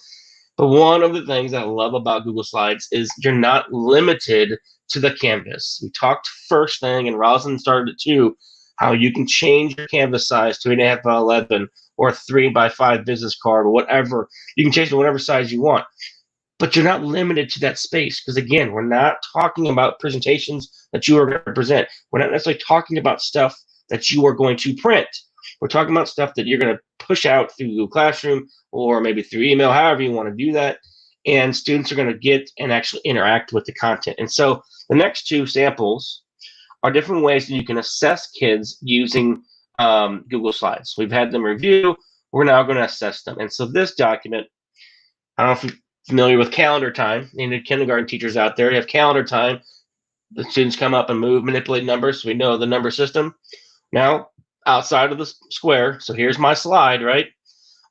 [SPEAKER 14] but one of the things that I love about Google Slides is you're not limited to the canvas. We talked first thing, and Rosalind started it too, how you can change your canvas size to 8.5 by 11 or a 3 by 5 business card or whatever. You can change it to whatever size you want. But you're not limited to that space, because again, we're not talking about presentations that you are going to present. We're not necessarily talking about stuff that you are going to print. We're talking about stuff that you're going to push out through Google Classroom or maybe through email, however you want to do that. And students are going to get and actually interact with the content. And so the next two samples are different ways that you can assess kids using Google Slides. We've had them review. We're now going to assess them. And so this document, I don't know if you're familiar with calendar time. Any kindergarten teachers out there, you have calendar time. The students come up and move, manipulate numbers. So we know the number system. Now, outside of the square, so here's my slide, right?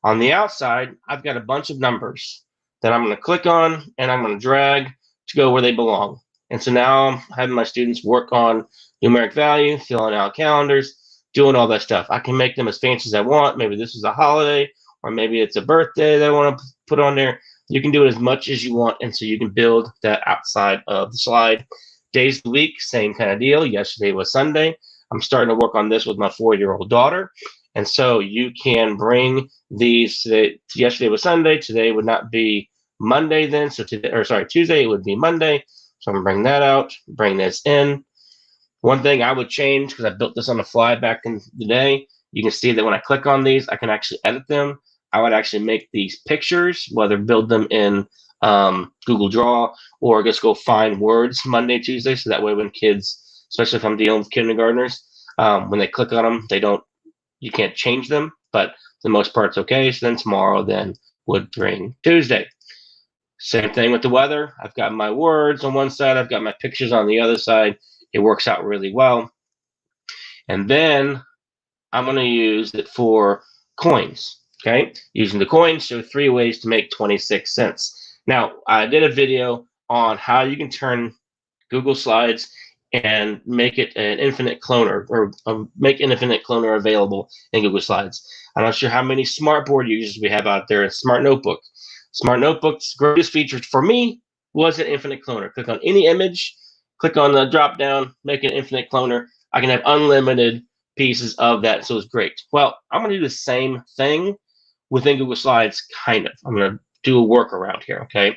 [SPEAKER 14] On the outside, I've got a bunch of numbers that I'm going to click on, and I'm going to drag to go where they belong. And so now I'm having my students work on numeric value, filling out calendars, doing all that stuff. I can make them as fancy as I want. Maybe this is a holiday, or maybe it's a birthday that I want to put on there. You can do it as much as you want, and so you can build that outside of the slide. Days of the week, same kind of deal. Yesterday was Sunday. I'm starting to work on this with my 4-year-old daughter. And so you can bring these today. Yesterday was Sunday. Today would not be Monday then. So today, or sorry, Tuesday, it would be Monday. So I'm gonna bring that out, bring this in. One thing I would change, because I built this on the fly back in the day, you can see that when I click on these, I can actually edit them. I would actually make these pictures, whether build them in Google Draw or just go find words Monday, Tuesday. So that way when kids, especially if I'm dealing with kindergartners, when they click on them, you can't change them, but for the most part it's okay. So then tomorrow then would bring Tuesday. Same thing with the weather. I've got my words on one side, I've got my pictures on the other side. It works out really well. And then I'm going to use it for coins. Okay, using the coins, so 3 ways to make 26 cents. Now, I did a video on how you can turn Google Slides and make it an infinite cloner, or make an infinite cloner available in Google Slides. I'm not sure how many smartboard users we have out there in Smart Notebook. Smart Notebook's greatest feature for me was an infinite cloner. Click on any image, click on the drop down, make an infinite cloner. I can have unlimited pieces of that, so it's great. Well, I'm going to do the same thing within Google Slides, kind of. I'm going to do a workaround here, okay?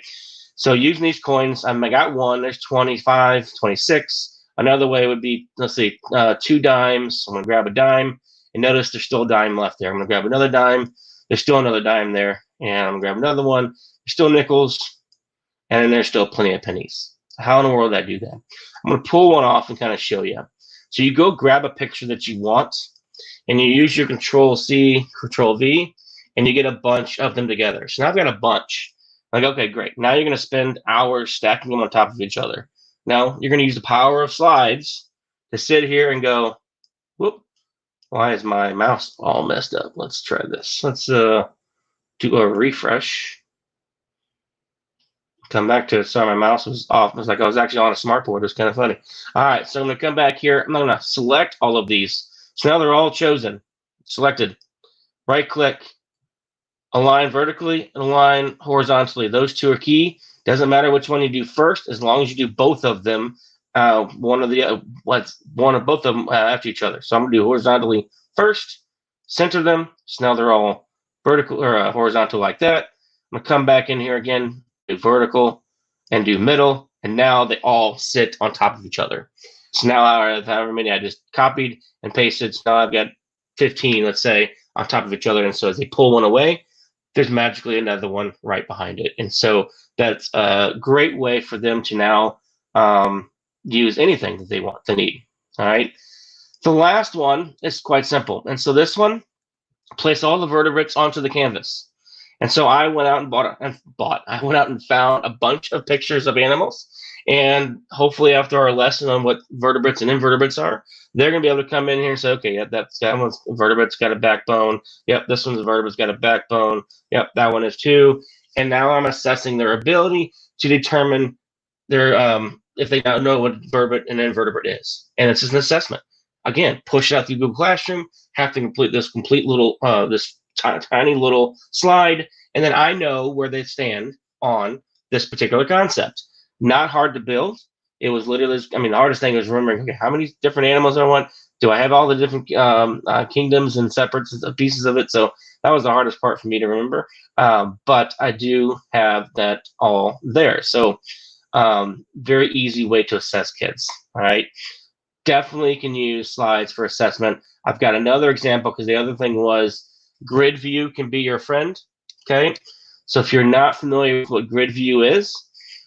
[SPEAKER 14] So using these coins, I got one, there's 25, 26. Another way would be, let's see, 2 dimes. I'm going to grab a dime, and notice there's still a dime left there. I'm going to grab another dime. There's still another dime there, and I'm going to grab another one. There's still nickels, and then there's still plenty of pennies. How in the world did I do that? I'm going to pull one off and kind of show you. So you go grab a picture that you want, and you use your Control-C, Control-V, and you get a bunch of them together. So now I've got a bunch. Like, okay, great. Now you're going to spend hours stacking them on top of each other. Now you're going to use the power of slides to sit here and go, whoop, why is my mouse all messed up? Let's try this. Let's do a refresh. Come back to it. Sorry, my mouse was off. It was like I was actually on a smartboard. It was kind of funny. All right, so I'm going to come back here. I'm going to select all of these. So now they're all chosen, selected. Right click, align vertically and align horizontally. Those 2 are key. Doesn't matter which one you do first, as long as you do both of them, one of both of them after each other. So I'm going to do horizontally first, center them. So now they're all vertical or horizontal like that. I'm going to come back in here again, do vertical and do middle, and now they all sit on top of each other. So now however many I just copied and pasted, so now I've got 15, let's say, on top of each other. And so as they pull one away, there's magically another one right behind it. And so that's a great way for them to now use anything that they need. All right. The last one is quite simple. And so this one, place all the vertebrates onto the canvas. And so I went out and I went out and found a bunch of pictures of animals, And hopefully after our lesson on what vertebrates and invertebrates are, they're going to be able to come in here and say, okay, yeah, that one's vertebrate's got a backbone. Yep, this one's a vertebrate's got a backbone. Yep, that one is too. And now I'm assessing their ability to determine their if they now know what vertebrate and invertebrate is. And it's just an assessment. Again, push it out through Google Classroom, have to complete this little this tiny little slide, and then I know where they stand on this particular concept. Not hard to build. It was literally, I mean, the hardest thing was remembering, okay, how many different animals I want? Do I have all the different kingdoms and separate pieces of it? So that was the hardest part for me to remember. But I do have that all there. So very easy way to assess kids. All right. Definitely can use slides for assessment. I've got another example because the other thing was grid view can be your friend. Okay. So if you're not familiar with what grid view is,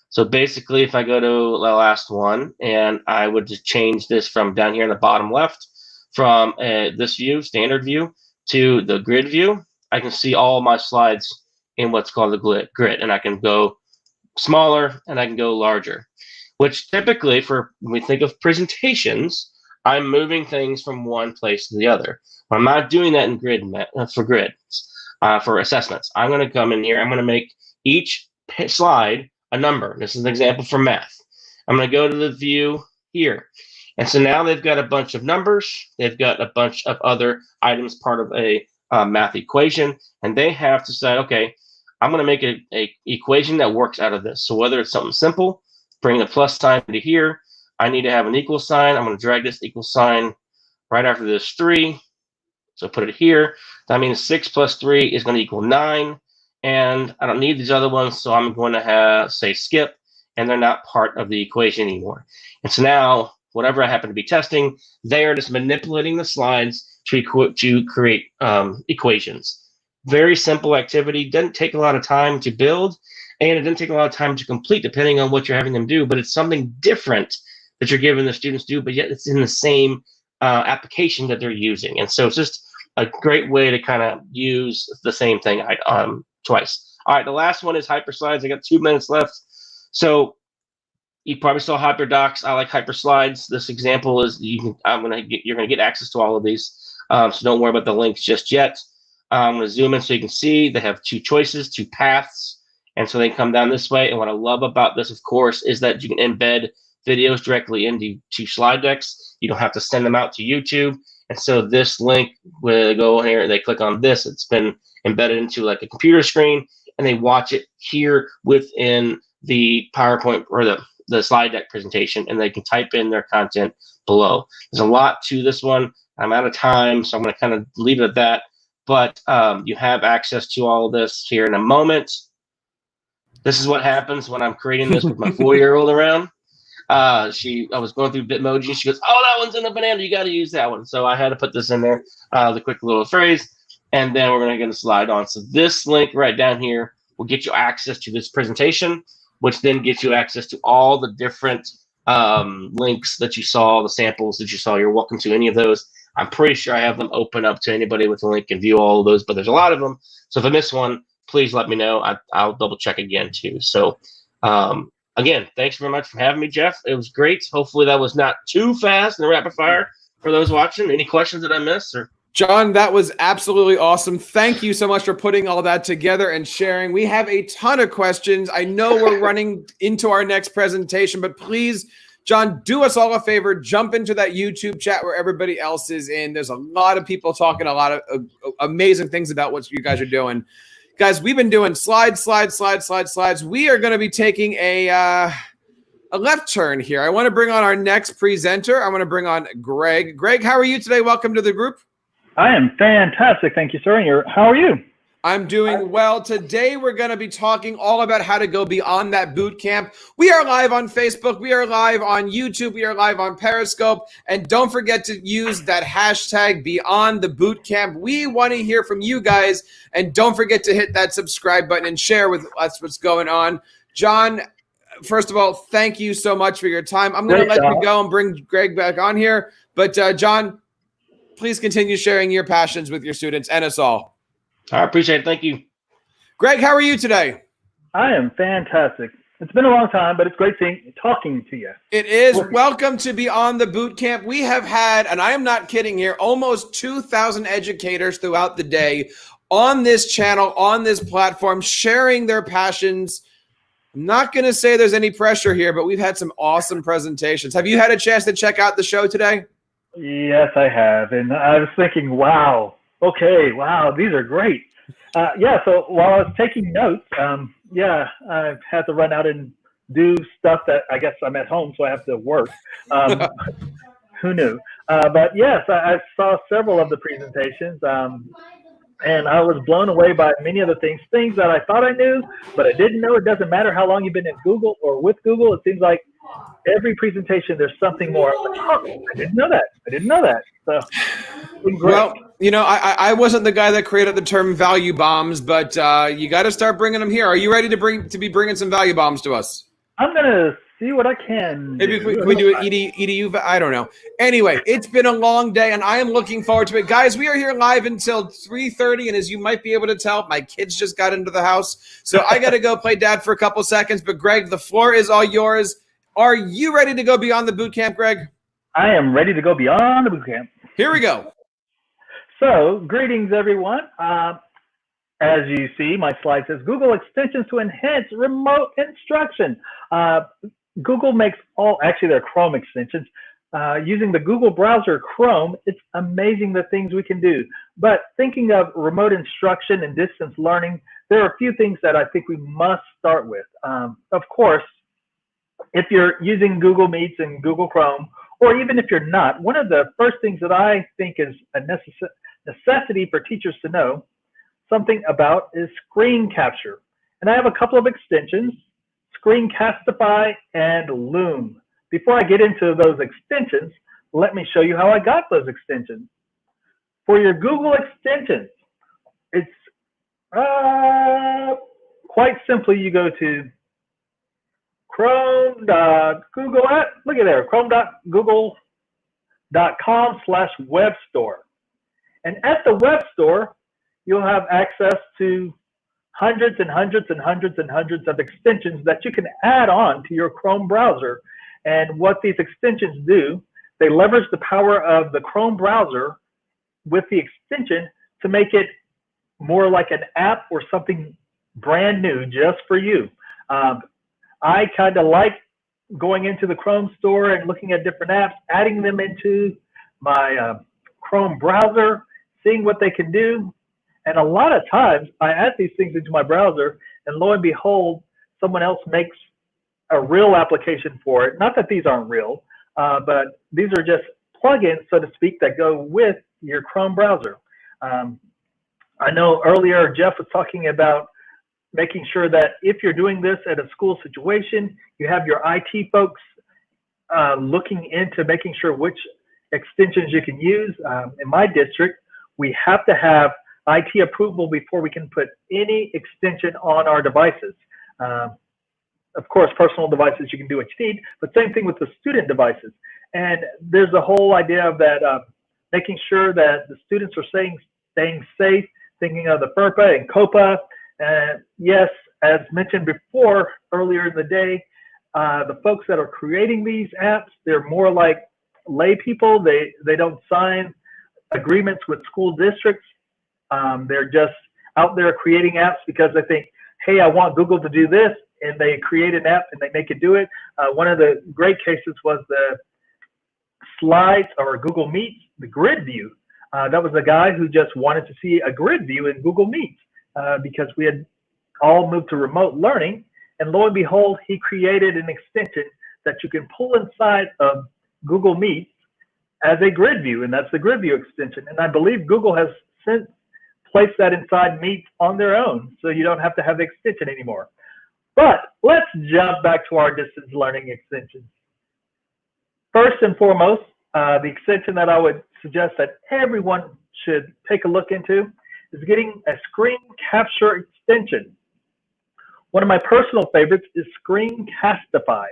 [SPEAKER 14] so basically if I go to the last one and I would just change this from down here in the bottom left from this view, standard view, to the grid view, I can see all my slides in what's called the grid, and I can go smaller and I can go larger, which typically when we think of presentations, I'm moving things from one place to the other. But I'm not doing that in for assessments. I'm going to come in here. I'm going to make each slide a number. This is an example for math. I'm going to go to the view here. And so now they've got a bunch of numbers. They've got a bunch of other items part of a math equation. And they have to say, okay, I'm going to make an equation that works out of this. So whether it's something simple, bring the plus sign to here. I need to have an equal sign. I'm going to drag this equal sign right after this 3. So put it here. That means 6 plus 3 is going to equal 9. And I don't need these other ones, so I'm going to say skip, and they're not part of the equation anymore. And so now, whatever I happen to be testing, they are just manipulating the slides to create equations. Very simple activity. Doesn't take a lot of time to build, and it doesn't take a lot of time to complete, depending on what you're having them do. But it's something different that you're giving the students to do, but yet it's in the same application that they're using. And so it's just a great way to kind of use the same thing twice. All right, the last one is hyperslides. I got 2 minutes left. So you probably saw HyperDocs. I like hyperslides. This example is you're gonna get access to all of these. So don't worry about the links just yet. I'm gonna zoom in so you can see they have 2 choices, 2 paths, and so they come down this way. And what I love about this, of course, is that you can embed videos directly into slide decks. You don't have to send them out to YouTube. And so this link, when they go here and they click on this, it's been embedded into like a computer screen, and they watch it here within the PowerPoint or the slide deck presentation, and they can type in their content below. There's a lot to this one. I'm out of time, so I'm going to kind of leave it at that. But you have access to all of this here in a moment. This is what happens when I'm creating this with my 4-year-old around. I was going through Bitmoji. She goes, "Oh, that one's in the banana. You got to use that one." So I had to put this in there, the quick little phrase, and then we're going to slide on. So this link right down here will get you access to this presentation, which then gets you access to all the different links that you saw, the samples that you saw. You're welcome to any of those. I'm pretty sure I have them open up to anybody with a link and view all of those, but there's a lot of them. So if I miss one, please let me know. I'll double check again too. So again, thanks very much for having me, Jeff. It was great. Hopefully that was not too fast and rapid fire for those watching. Any questions that I missed? Or
[SPEAKER 1] John, that was absolutely awesome. Thank you so much for putting all that together and sharing. We have a ton of questions. I know we're running into our next presentation, but please, John, do us all a favor. Jump into that YouTube chat where everybody else is in. There's a lot of people talking a lot of amazing things about what you guys are doing. Guys, we've been doing slides. We are going to be taking a left turn here. I want to bring on our next presenter. I want to bring on Greg. Greg, how are you today? Welcome to the group.
[SPEAKER 15] I am fantastic. Thank you, sir. And how are you?
[SPEAKER 1] I'm doing well. Today, we're going to be talking all about how to go beyond that boot camp. We are live on Facebook. We are live on YouTube. We are live on Periscope. And don't forget to use that hashtag Beyond the Boot Camp. We want to hear from you guys. And don't forget to hit that subscribe button and share with us what's going on. John, first of all, thank you so much for your time. I'm going to let you go and bring Greg back on here. But John, please continue sharing your passions with your students and us all.
[SPEAKER 14] I appreciate it. Thank you.
[SPEAKER 1] Greg, how are you today?
[SPEAKER 15] I am fantastic. It's been a long time, but it's great talking to you.
[SPEAKER 1] It is. Welcome to Beyond the Boot Camp. We have had, and I am not kidding here, almost 2,000 educators throughout the day on this channel, on this platform, sharing their passions. I'm not going to say there's any pressure here, but we've had some awesome presentations. Have you had a chance to check out the show today?
[SPEAKER 15] Yes, I have. And I was thinking, wow, okay, wow, these are great. Yeah, so while I was taking notes, yeah, I've had to run out and do stuff that I guess I'm at home, so I have to work. Who knew? But yes, I saw several of the presentations, and I was blown away by many of the things that I thought I knew, but I didn't know. It doesn't matter how long you've been in Google or with Google. It seems like every presentation, there's something more. Like, oh, I didn't know that. I didn't know that. So,
[SPEAKER 1] well, you know, I wasn't the guy that created the term value bombs, but you got to start bringing them here. Are you ready to be bringing some value bombs to us?
[SPEAKER 15] I'm gonna see what I can.
[SPEAKER 1] Maybe we do an EDU. I don't know. Anyway, it's been a long day, and I am looking forward to it, guys. We are here live until 3:30, and as you might be able to tell, my kids just got into the house, so I got to go play dad for a couple seconds. But Greg, the floor is all yours. Are you ready to go beyond the boot camp, Greg?
[SPEAKER 15] I am ready to go beyond the boot camp.
[SPEAKER 1] Here we go.
[SPEAKER 15] So, greetings, everyone. As you see, my slide says Google extensions to enhance remote instruction. Google makes actually they're Chrome extensions. Using the Google browser Chrome, it's amazing the things we can do. But thinking of remote instruction and distance learning, there are a few things that I think we must start with. Of course, if you're using Google Meets and Google Chrome, or even if you're not, one of the first things that I think is a necessity for teachers to know something about is screen capture. And I have a couple of extensions, Screencastify and Loom. Before I get into those extensions, let me show you how I got those extensions. For your Google extensions, it's quite simply, you go to chrome.google, look at there, chrome.google.com/web store. And at the web store, you'll have access to hundreds and hundreds and hundreds and hundreds of extensions that you can add on to your Chrome browser. And what these extensions do, they leverage the power of the Chrome browser with the extension to make it more like an app or something brand new just for you. I kind of like going into the Chrome store and looking at different apps, adding them into my Chrome browser, seeing what they can do. And a lot of times I add these things into my browser, and lo and behold, someone else makes a real application for it. Not that these aren't real, but these are just plugins, so to speak, that go with your Chrome browser. I know earlier Jeff was talking about making sure that if you're doing this at a school situation, you have your IT folks looking into making sure which extensions you can use. In my district, we have to have IT approval before we can put any extension on our devices. Of course, personal devices, you can do what you need, but same thing with the student devices. And there's a whole idea of that, making sure that the students are staying safe, thinking of the FERPA and COPA. Yes, as mentioned before, earlier in the day, the folks that are creating these apps, they're more like lay people. They don't sign agreements with school districts. They're just out there creating apps because they think, hey, I want Google to do this, and they create an app and they make it do it. One of the great cases was the slides or Google Meets, the grid view. That was a guy who just wanted to see a grid view in Google Meets because we had all moved to remote learning, and lo and behold, he created an extension that you can pull inside of Google Meets as a grid view, and that's the grid view extension. And I believe Google has since placed that inside Meets on their own, so you don't have to have the extension anymore. But let's jump back to our distance learning extensions. First and foremost, the extension that I would suggest that everyone should take a look into is getting a screen capture extension. One of my personal favorites is Screencastify.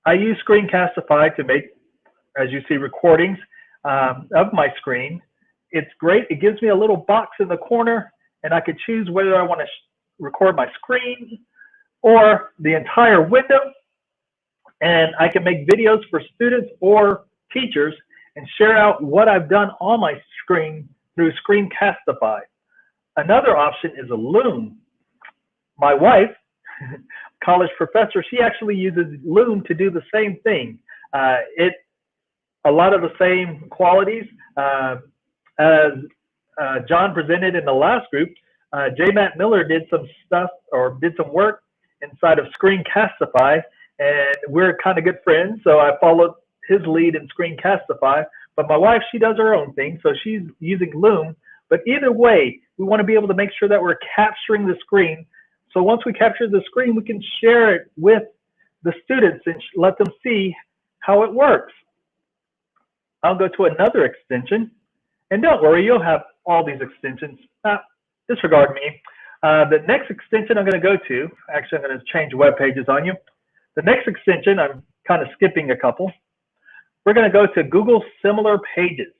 [SPEAKER 15] I use Screencastify to make, as you see, recordings of my screen. It's great. It gives me a little box in the corner, and I could choose whether I want to record my screen or the entire window, and I can make videos for students or teachers and share out what I've done on my screen through Screencastify. Another option is a Loom. My wife, college professor, she actually uses Loom to do the same thing. A lot of the same qualities as John presented in the last group. J. Matt Miller did some stuff or did some work inside of Screencastify, and we're kind of good friends, so I followed his lead in Screencastify. But my wife, she does her own thing, so she's using Loom. But either way, we want to be able to make sure that we're capturing the screen. So once we capture the screen, we can share it with the students and let them see how it works. I'll go to another extension, and don't worry, you'll have all these extensions. Disregard me. The next extension I'm going to go to, actually I'm going to change web pages on you. The next extension, I'm kind of skipping a couple. We're going to go to Google Similar Pages.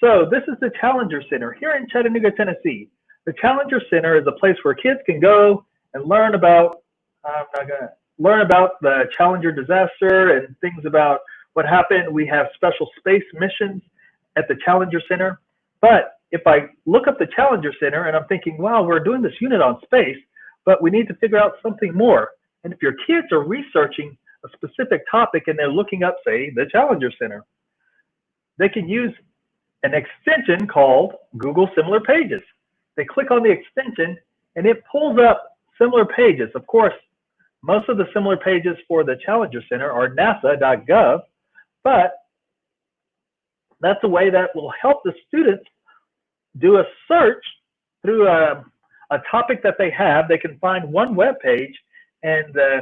[SPEAKER 15] So this is the Challenger Center here in Chattanooga, Tennessee. The Challenger Center is a place where kids can go and learn about, the Challenger disaster and things about what happened. We have special space missions at the Challenger Center. But if I look up the Challenger Center and I'm thinking, wow, we're doing this unit on space, but we need to figure out something more. And if your kids are researching a specific topic and they're looking up, say, the Challenger Center, they can use an extension called Google Similar Pages. They click on the extension and it pulls up similar pages. Of course, most of the similar pages for the Challenger Center are nasa.gov, but that's a way that will help the students do a search through a topic that they have. They can find one web page, and the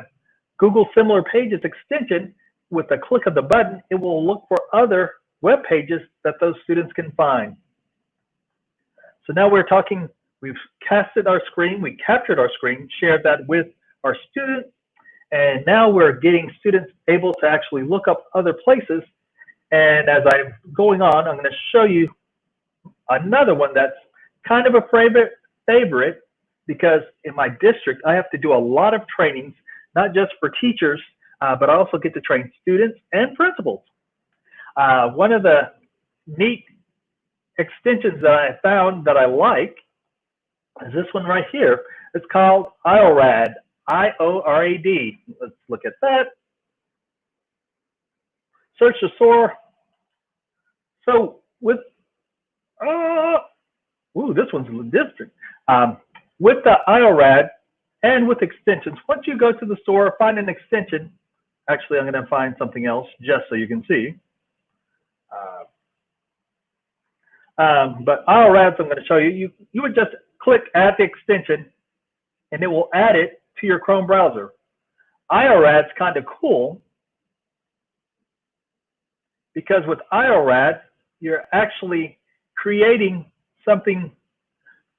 [SPEAKER 15] Google Similar Pages extension, with the click of the button, it will look for other web pages that those students can find. So now we're talking, we've casted our screen, we captured our screen, shared that with our students, and now we're getting students able to actually look up other places. And as I'm going on, I'm going to show you another one that's kind of a favorite, because in my district, I have to do a lot of trainings, not just for teachers, but I also get to train students and principals. One of the neat extensions that I found that I like is this one right here. It's called IORAD, I-O-R-A-D. Let's look at that. Search the SOAR. So with, this one's a little different. With the IORAD and with extensions, once you go to the store, find an extension. Actually, I'm going to find something else just so you can see. But IORADs, I'm going to show you. You would just click add the extension, and it will add it to your Chrome browser. IORAD's kind of cool because with IORAD, you're actually creating something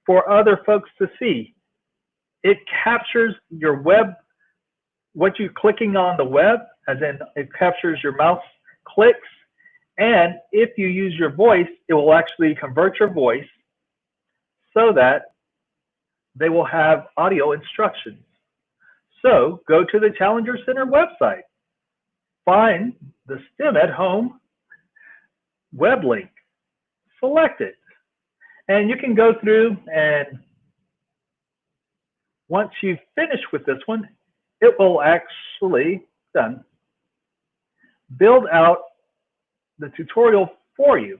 [SPEAKER 15] for other folks to see. It captures your web, what you're clicking on the web, as in it captures your mouse clicks. And if you use your voice, it will actually convert your voice so that they will have audio instructions. So go to the Challenger Center website, find the STEM at Home web link, select it, and you can go through, and once you finish with this one, it will actually build out the tutorial for you.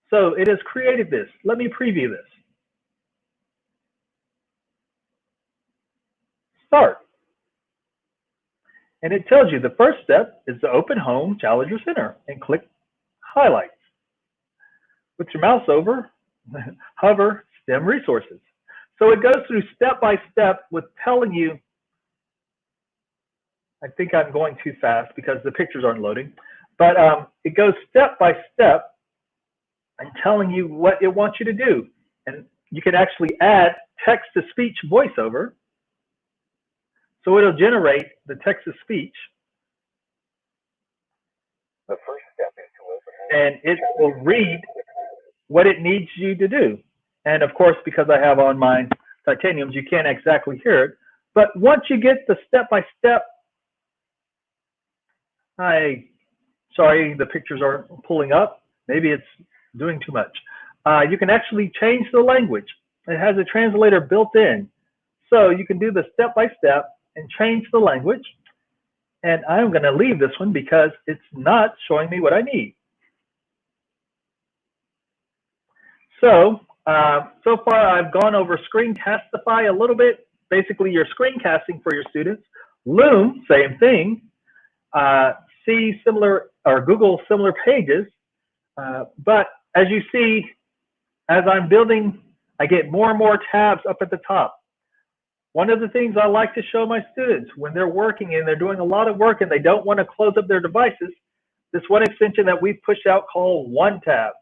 [SPEAKER 15] So it has created this. Let me preview this. Start. And it tells you the first step is to open Home Challenger Center and click Highlights. With your mouse over, hover STEM Resources. So it goes through step by step with telling you, I think I'm going too fast because the pictures aren't loading, but it goes step by step and telling you what it wants you to do. And you can actually add text-to-speech voiceover. So it'll generate the text-to-speech. The first step is to open, and it will read what it needs you to do. And of course, because I have on my titaniums, you can't exactly hear it. But once you get the step-by-step, sorry, the pictures aren't pulling up. Maybe it's doing too much. You can actually change the language. It has a translator built in. So you can do the step-by-step and change the language. And I'm going to leave this one because it's not showing me what I need. So, so far I've gone over Screencastify a little bit. Basically, you're screencasting for your students. Loom, same thing. See similar, or Google similar pages. But as you see, as I'm building, I get more and more tabs up at the top. One of the things I like to show my students when they're working and they're doing a lot of work and they don't want to close up their devices, this one extension that we push out called One Tab.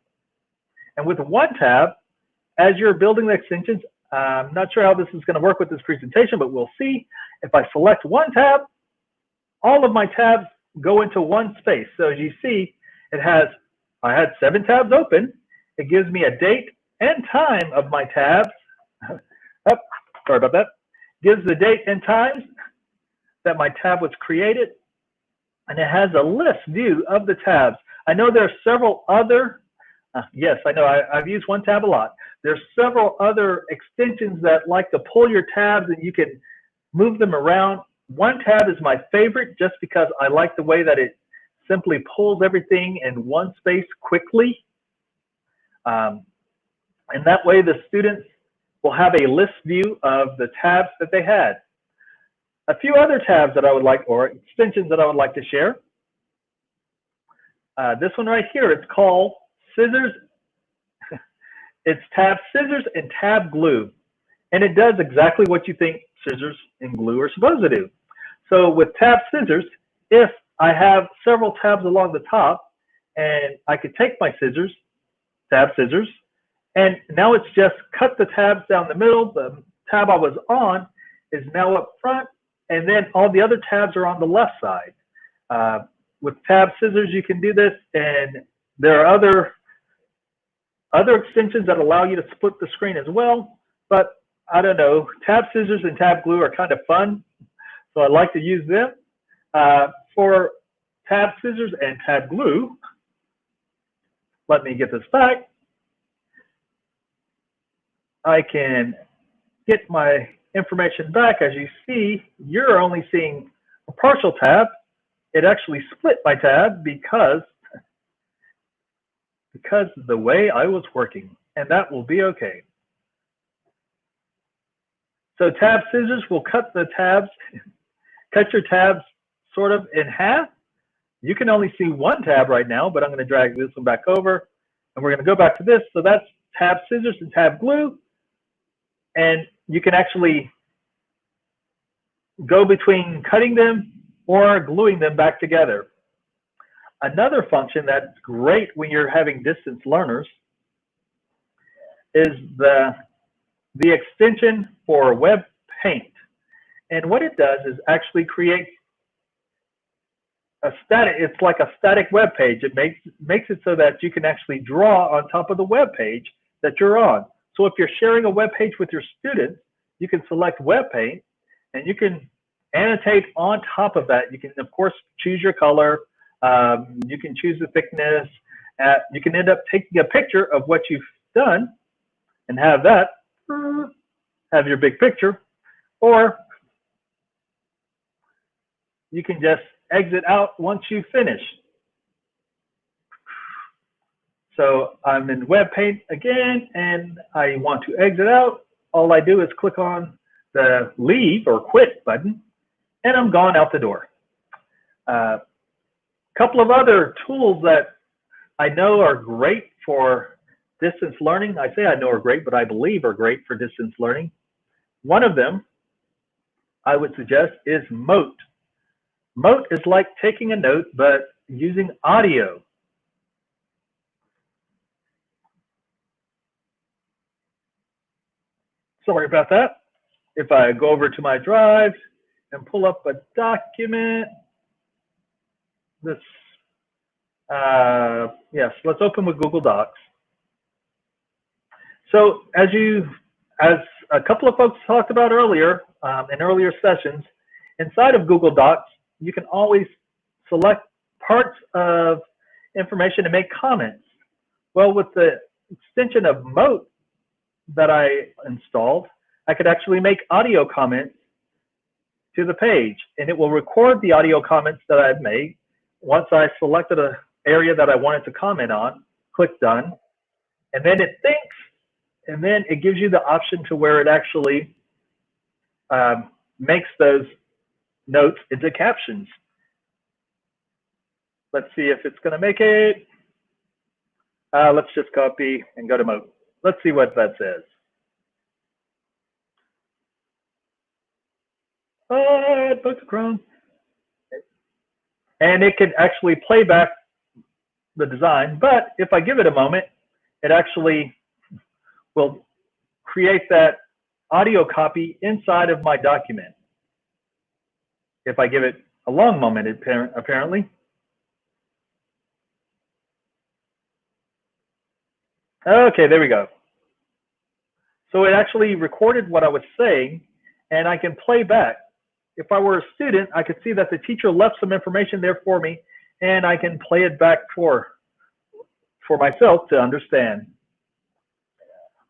[SPEAKER 15] And with One Tab, as you're building the extensions, I'm not sure how this is going to work with this presentation, but we'll see. If I select One Tab, all of my tabs go into one space. So as you see, I had 7 tabs open. It gives me a date and time of my tabs. Sorry about that. Gives the date and times that my tab was created. And it has a list view of the tabs. I know there are several other, yes, I know I've used One Tab a lot. There's several other extensions that like to pull your tabs and you can move them around. One Tab is my favorite just because I like the way that it simply pulls everything in one space quickly. And that way the students will have a list view of the tabs that they had. A few other tabs that I would like, or extensions that I would like to share. This one right here, it's called Scissors. It's Tab Scissors and Tab Glue. And it does exactly what you think scissors and glue are supposed to do. So with Tab Scissors, if I have several tabs along the top, and I could take my scissors, Tab Scissors, and now it's just cut the tabs down the middle. The tab I was on is now up front, and then all the other tabs are on the left side. With Tab Scissors, you can do this, and there are other extensions that allow you to split the screen as well, but I don't know, Tab Scissors and Tab Glue are kind of fun, so I like to use them. For Tab Scissors and Tab Glue, let me get this back. I can get my information back. As you see, you're only seeing a partial tab. It actually split my tab because of the way I was working, and that will be okay. So Tab Scissors will cut the tabs, cut your tabs sort of in half. You can only see one tab right now, but I'm going to drag this one back over, and we're going to go back to this. So that's Tab Scissors and Tab Glue, and you can actually go between cutting them or gluing them back together. Another function that's great when you're having distance learners is the extension for Web Paint. And what it does is actually create a static, it's like a static web page. It makes it so that you can actually draw on top of the web page that you're on. So if you're sharing a web page with your students, you can select Web Paint and you can annotate on top of that. You can, of course, choose your color. You can choose the thickness. You can end up taking a picture of what you've done and have that, have your big picture, or you can just exit out once you finish. So I'm in Web Paint again, and I want to exit out. All I do is click on the Leave or Quit button, and I'm gone out the door. Couple of other tools that I know are great for distance learning. I say I know are great, but I believe are great for distance learning. One of them I would suggest is Mote. Mote is like taking a note, but using audio. Sorry about that. If I go over to my drive and pull up a document, this, yes, let's open with Google Docs. So as a couple of folks talked about earlier, in earlier sessions, inside of Google Docs, you can always select parts of information and make comments. Well, with the extension of Moat that I installed, I could actually make audio comments to the page, and it will record the audio comments that I've made. Once I selected an area that I wanted to comment on, click done, and then it thinks, and then it gives you the option to where it actually makes those notes into captions. Let's see if it's going to make it. Let's just copy and go to Moat. Let's see what that says. Book of Chrome. And it can actually play back the design, but if I give it a moment, it actually will create that audio copy inside of my document. If I give it a long moment, apparently. Okay, there we go. So it actually recorded what I was saying, and I can play back. If I were a student, I could see that the teacher left some information there for me, and I can play it back for myself to understand.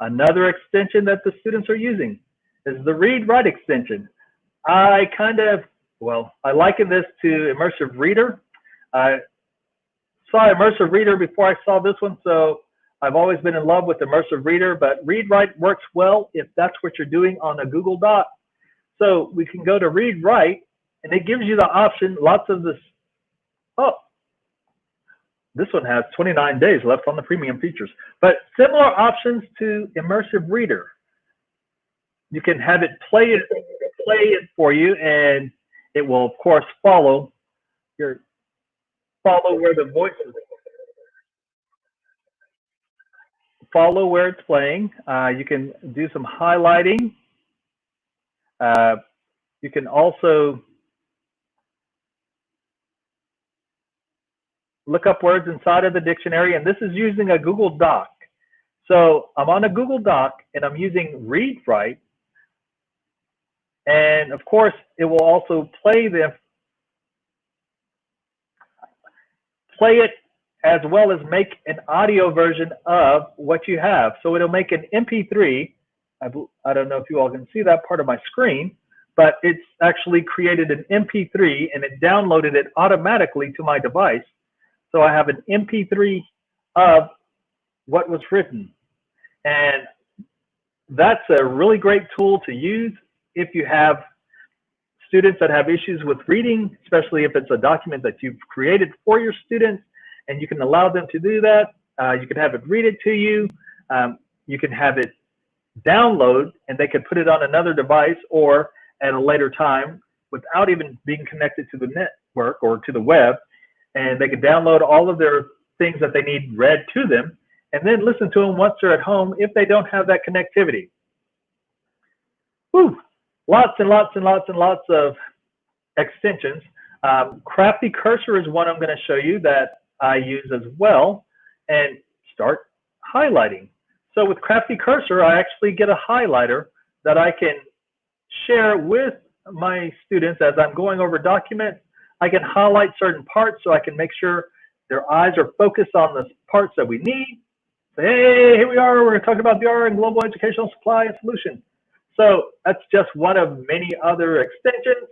[SPEAKER 15] Another extension that the students are using is the read-write extension. I liken this to Immersive Reader. I saw Immersive Reader before I saw this one, so I've always been in love with Immersive Reader, but read-write works well if that's what you're doing on a Google Doc. So we can go to read-write, and it gives you the option, lots of this. Oh, this one has 29 days left on the premium features, but similar options to Immersive Reader. You can have it play it for you, and it will, of course, follow where the voice is. Follow where it's playing. You can do some highlighting. You can also look up words inside of the dictionary, and this is using a Google Doc. So I'm on a Google Doc, and I'm using read-write, and of course, it will also play it as well as make an audio version of what you have. So it'll make an MP3. I don't know if you all can see that part of my screen, but it's actually created an MP3 and it downloaded it automatically to my device. So I have an MP3 of what was written. And that's a really great tool to use if you have students that have issues with reading, especially if it's a document that you've created for your students, and you can allow them to do that. You can have it read it to you. You can have it download, and they can put it on another device or at a later time without even being connected to the network or to the web. And they can download all of their things that they need read to them and then listen to them once they're at home if they don't have that connectivity. Woo! Lots and lots and lots and lots of extensions. Crafty Cursor is one I'm going to show you that I use as well, and start highlighting. So with Crafty Cursor, I actually get a highlighter that I can share with my students as I'm going over documents. I can highlight certain parts so I can make sure their eyes are focused on the parts that we need. So, hey, here we are. We're going to talk about VR and global educational supply and solution. So that's just one of many other extensions.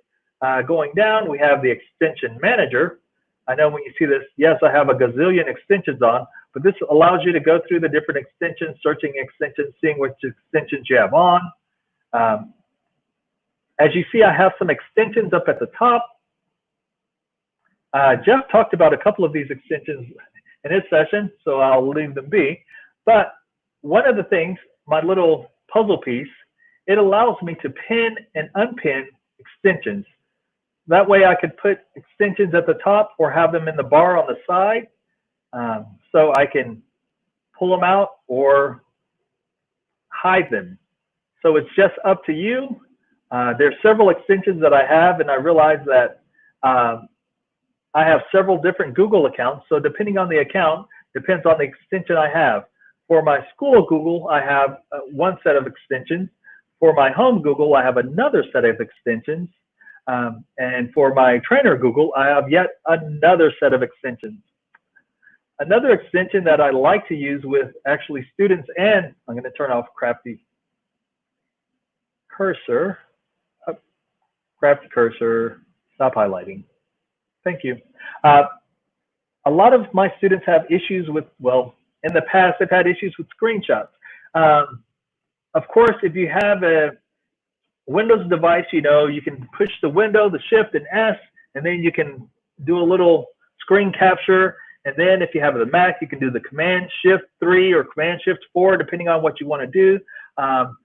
[SPEAKER 15] Going down, we have the extension manager. I know when you see this, yes, I have a gazillion extensions on, but this allows you to go through the different extensions, searching extensions, seeing which extensions you have on. As you see, I have some extensions up at the top. Jeff talked about a couple of these extensions in his session, so I'll leave them be. But one of the things, my little puzzle piece, it allows me to pin and unpin extensions. That way I could put extensions at the top or have them in the bar on the side, so I can pull them out or hide them. So it's just up to you. There's several extensions that I have, and I realize that I have several different Google accounts. So depending on the account, depends on the extension I have. For my school Google, I have one set of extensions. For my home Google, I have another set of extensions. And for my trainer Google, I have yet another set of extensions. Another extension that I like to use with actually students, and I'm going to turn off Crafty Cursor. Crafty Cursor, stop highlighting. Thank you. A lot of my students have issues with, well, in the past, they've had issues with screenshots. Of course, if you have a Windows device, you know, you can push the window, the shift and S, and then you can do a little screen capture. And then if you have the Mac, you can do the Command Shift 3 or Command Shift 4, depending on what you want to do. On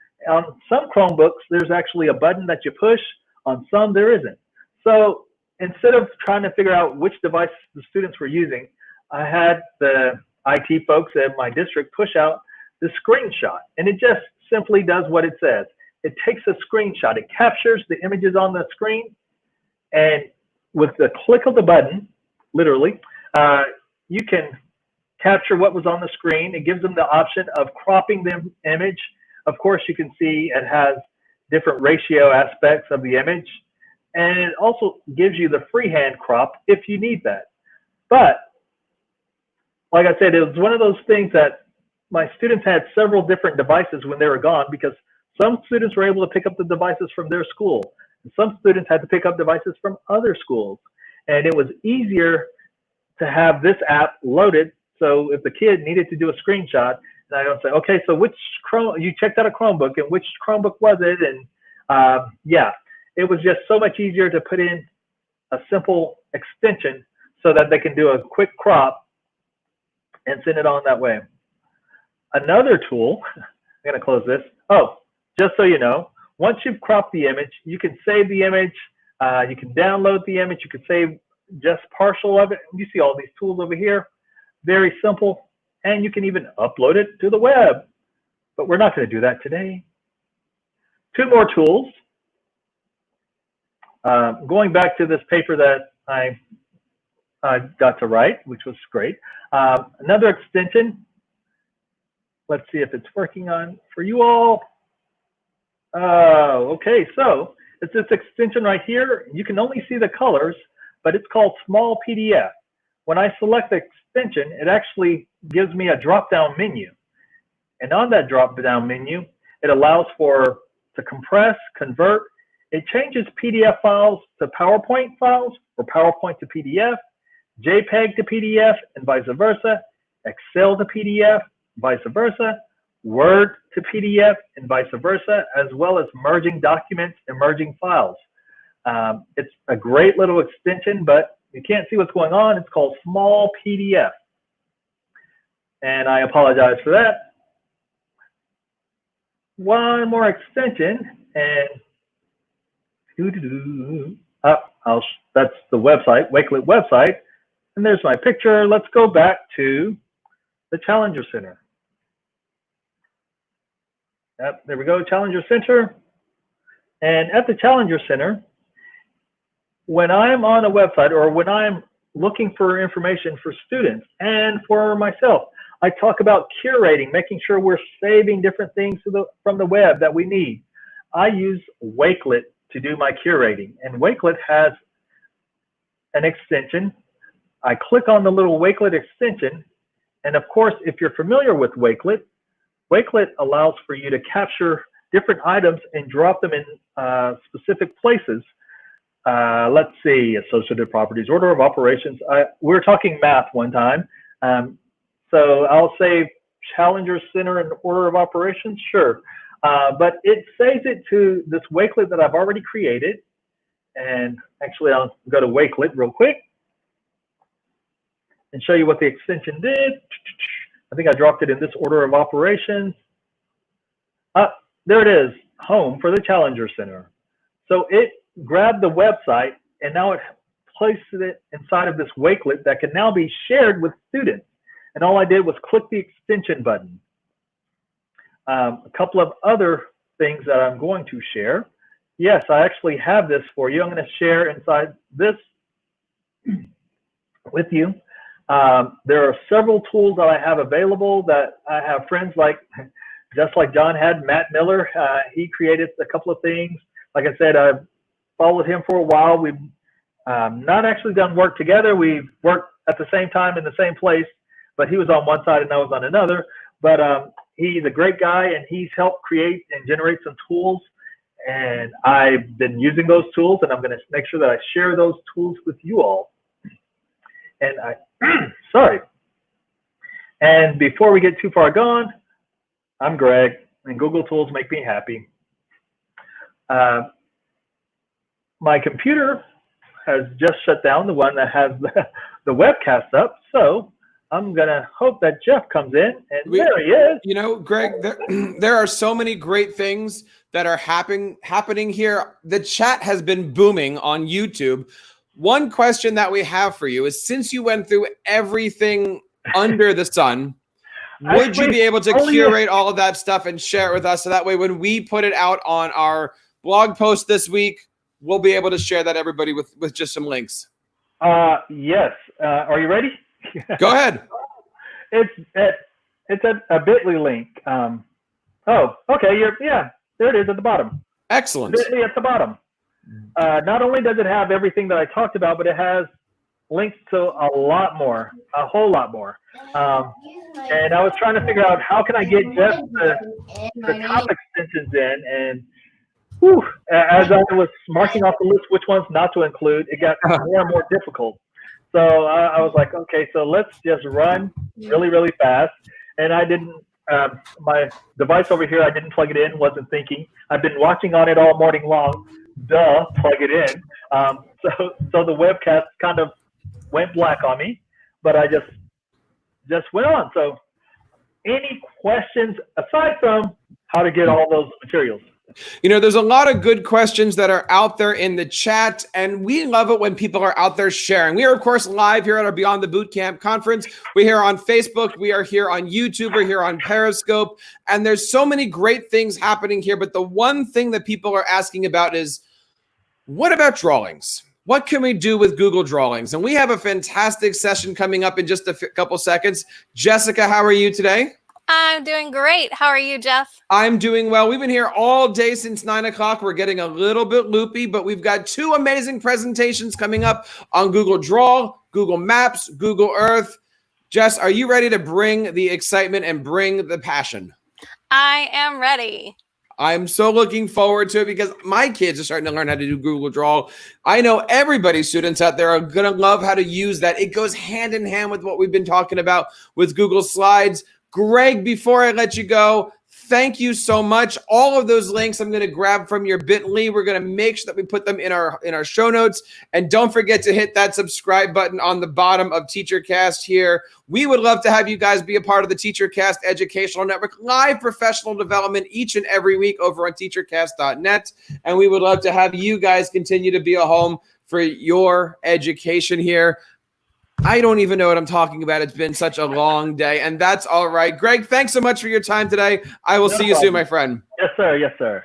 [SPEAKER 15] some Chromebooks, there's actually a button that you push. On some, there isn't. So instead of trying to figure out which device the students were using, I had the IT folks at my district push out the screenshot, and it just simply does what it says. It takes a screenshot, it captures the images on the screen, and with the click of the button, literally, you can capture what was on the screen. It gives them the option of cropping the image. Of course, you can see it has different ratio aspects of the image, and it also gives you the freehand crop if you need that. But like I said, it was one of those things that my students had several different devices when they were gone, because some students were able to pick up the devices from their school, and some students had to pick up devices from other schools. And it was easier to have this app loaded, so if the kid needed to do a screenshot, and I don't say, okay, so which you checked out a Chromebook, and which Chromebook was it? And yeah, it was just so much easier to put in a simple extension so that they can do a quick crop and send it on that way. Another tool, I'm going to close this. Oh, just so you know, once you've cropped the image, you can save the image, you can download the image, you can save just partial of it. You see all these tools over here, very simple, and you can even upload it to the web. But we're not going to do that today. Two more tools. Going back to this paper that I got to write, which was great. Another extension. Let's see if it's working on for you all. Okay, so it's this extension right here. You can only see the colors, but it's called Small PDF. When I select the extension, it actually gives me a drop-down menu. And on that drop-down menu, it allows to compress, convert. It changes PDF files to PowerPoint files, or PowerPoint to PDF, JPEG to PDF, and vice versa, Excel to PDF, vice versa, Word to PDF, and vice versa, as well as merging documents and merging files. It's a great little extension, but you can't see what's going on. It's called Small PDF. And I apologize for that. One more extension, and that's the website, Wakelet website. And there's my picture. Let's go back to the Challenger Center. Yep, there we go, Challenger Center. And at the Challenger Center, when I'm on a website or when I'm looking for information for students and for myself, I talk about curating, making sure we're saving different things from the web that we need. I use Wakelet to do my curating, and Wakelet has an extension. I click on the little Wakelet extension, and of course, if you're familiar with Wakelet, Wakelet allows for you to capture different items and drop them in specific places. Let's see, associated properties, order of operations. We were talking math one time. So I'll say Challenger Center and order of operations, sure. But it saves it to this Wakelet that I've already created. And actually, I'll go to Wakelet real quick and show you what the extension did. I think I dropped it in this order of operations. There it is, home for the Challenger Center. So it grabbed the website, and now it places it inside of this Wakelet that can now be shared with students. And all I did was click the extension button. A couple of other things that I'm going to share. Yes, I actually have this for you. I'm going to share inside this with you. There are several tools that I have available that I have friends like, just like John had, Matt Miller. He created a couple of things. Like I said, I've followed him for a while. We've not actually done work together. We've worked at the same time in the same place, but he was on one side and I was on another. But he's a great guy, and he's helped create and generate some tools. And I've been using those tools, and I'm going to make sure that I share those tools with you all. And sorry. And before we get too far gone, I'm Greg, and Google Tools make me happy. My computer has just shut down, the one that has the webcast up. So I'm going to hope that Jeff comes in, and there he is.
[SPEAKER 1] You know, Greg, there are so many great things that are happening here. The chat has been booming on YouTube. One question that we have for you is, since you went through everything under the sun, would you be able to curate all of that stuff and share it with us, so that way when we put it out on our blog post this week, we'll be able to share that everybody with just some links?
[SPEAKER 15] Yes. Are you ready?
[SPEAKER 1] Go ahead.
[SPEAKER 15] It's a bit.ly link. Oh, okay. There it is at the bottom.
[SPEAKER 1] Excellent.
[SPEAKER 15] Bit.ly at the bottom. Not only does it have everything that I talked about, but it has links to a lot more, a whole lot more. And I was trying to figure out, how can I get just the top extensions in, and whew, as I was marking off the list which ones not to include, it got more and more difficult. So I was like, okay, so let's just run really, really fast. And I didn't, my device over here, I didn't plug it in, wasn't thinking. I've been watching on it all morning long. Duh, plug it in. So the webcast kind of went black on me, but I just went on. So any questions aside from how to get all those materials?
[SPEAKER 1] You know, there's a lot of good questions that are out there in the chat, and we love it when people are out there sharing. We are, of course, live here at our Beyond the Bootcamp conference. We're here on Facebook. We are here on YouTube. We're here on Periscope. And there's so many great things happening here. But the one thing that people are asking about is, what about drawings? What can we do with Google Drawings? And we have a fantastic session coming up in just a couple seconds. Jessica, how are you today?
[SPEAKER 16] I'm doing great. How are you, Jeff?
[SPEAKER 1] I'm doing well. We've been here all day since 9 o'clock. We're getting a little bit loopy, but we've got two amazing presentations coming up on Google Draw, Google Maps, Google Earth. Jess, are you ready to bring the excitement and bring the passion?
[SPEAKER 16] I am ready.
[SPEAKER 1] I'm so looking forward to it, because my kids are starting to learn how to do Google Draw. I know everybody's students out there are going to love how to use that. It goes hand in hand with what we've been talking about with Google Slides. Greg, before I let you go, thank you so much. All of those links I'm going to grab from your bit.ly. We're going to make sure that we put them in our show notes. And don't forget to hit that subscribe button on the bottom of TeacherCast here. We would love to have you guys be a part of the TeacherCast Educational Network, live professional development each and every week over on teachercast.net. And we would love to have you guys continue to be a home for your education here. I don't even know what I'm talking about. It's been such a long day, and that's all right. Greg, thanks so much for your time today. I will see you soon, my friend.
[SPEAKER 15] Yes, sir. Yes, sir.